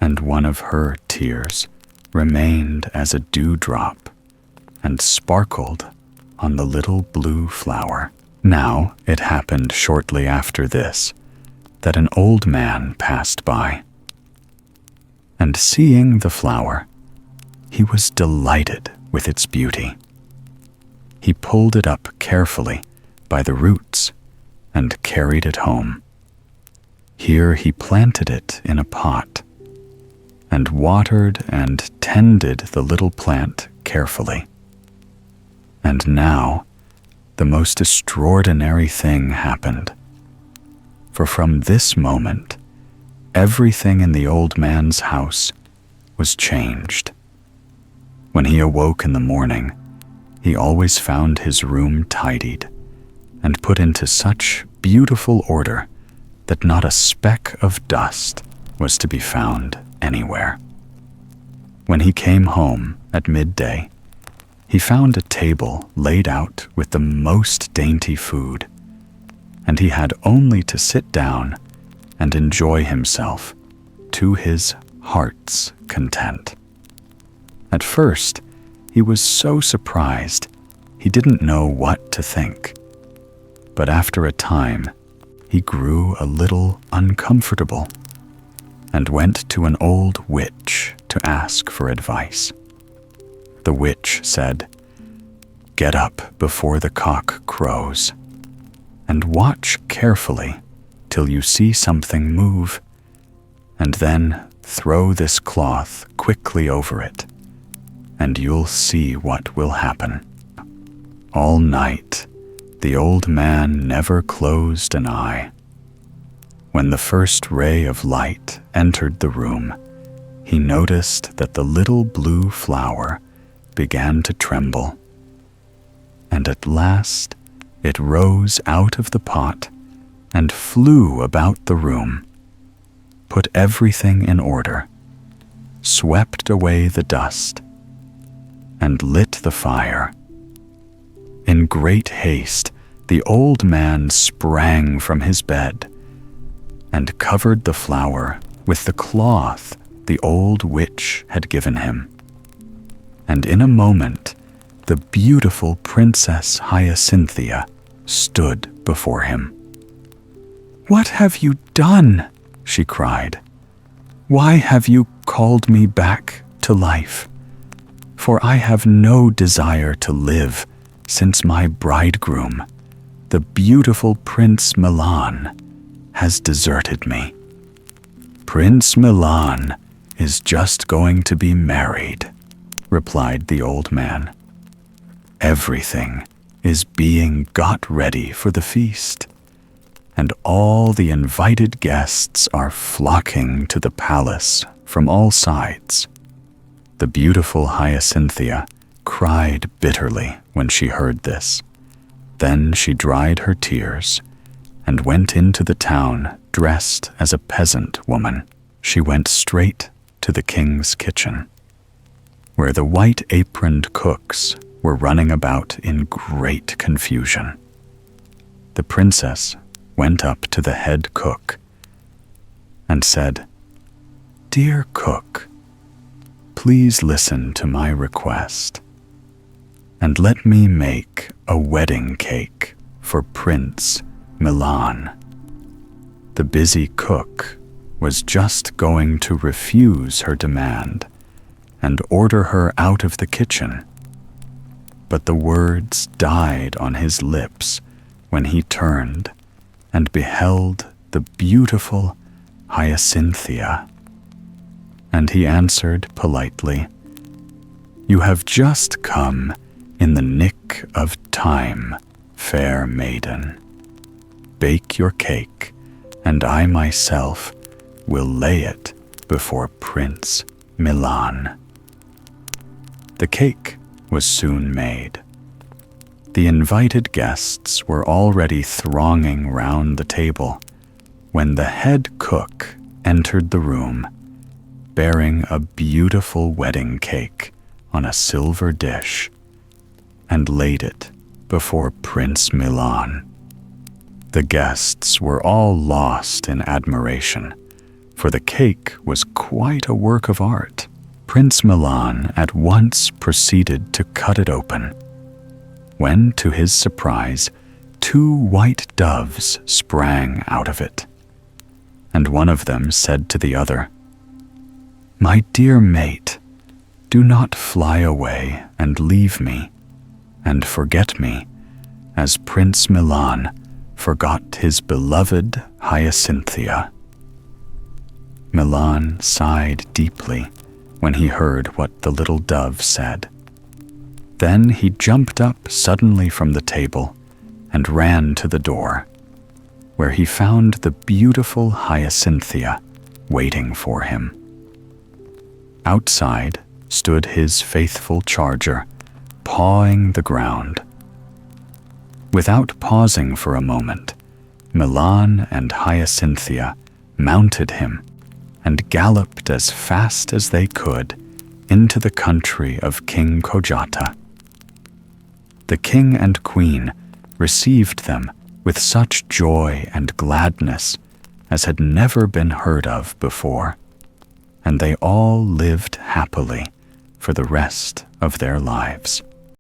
And one of her tears remained as a dewdrop and sparkled on the little blue flower. Now it happened shortly after this that an old man passed by, and seeing the flower, he was delighted with its beauty. He pulled it up carefully by the roots and carried it home. Here he planted it in a pot, and watered and tended the little plant carefully. And now the most extraordinary thing happened, for from this moment everything in the old man's house was changed. When he awoke in the morning, he always found his room tidied and put into such beautiful order that not a speck of dust was to be found anywhere. When he came home at midday, he found a table laid out with the most dainty food, and he had only to sit down and enjoy himself to his heart's content. At first, he was so surprised he didn't know what to think. But after a time, he grew a little uncomfortable and went to an old witch to ask for advice. The witch said, "Get up before the cock crows and watch carefully till you see something move, and then throw this cloth quickly over it, and you'll see what will happen." All night, the old man never closed an eye. When the first ray of light entered the room, he noticed that the little blue flower began to tremble, and at last it rose out of the pot and flew about the room, put everything in order, swept away the dust, and lit the fire. In great haste, the old man sprang from his bed and covered the flower with the cloth the old witch had given him. And in a moment, the beautiful Princess Hyacinthia stood before him. "What have you done?" she cried. "Why have you called me back to life? For I have no desire to live since my bridegroom, the beautiful Prince Milan, has deserted me." "Prince Milan is just going to be married," replied the old man. "Everything is being got ready for the feast, and all the invited guests are flocking to the palace from all sides." The beautiful Hyacinthia cried bitterly when she heard this. Then she dried her tears and went into the town dressed as a peasant woman. She went straight to the king's kitchen, where the white-aproned cooks were running about in great confusion. The princess went up to the head cook and said, "Dear cook, please listen to my request, and let me make a wedding cake for Prince Milan." The busy cook was just going to refuse her demand and order her out of the kitchen, but the words died on his lips when he turned and beheld the beautiful Hyacinthia. And he answered politely, "You have just come in the nick of time, fair maiden. Bake your cake, and I myself will lay it before Prince Milan." The cake was soon made. The invited guests were already thronging round the table when the head cook entered the room, bearing a beautiful wedding cake on a silver dish, and laid it before Prince Milan. The guests were all lost in admiration, for the cake was quite a work of art. Prince Milan at once proceeded to cut it open, when, to his surprise, 2 white doves sprang out of it, and one of them said to the other, "My dear mate, do not fly away and leave me, and forget me, as Prince Milan forgot his beloved Hyacinthia." Milan sighed deeply when he heard what the little dove said. Then he jumped up suddenly from the table and ran to the door, where he found the beautiful Hyacinthia waiting for him. Outside stood his faithful charger, pawing the ground. Without pausing for a moment, Milan and Hyacinthia mounted him and galloped as fast as they could into the country of King Kojata. The king and queen received them with such joy and gladness as had never been heard of before, and they all lived happily for the rest of their lives.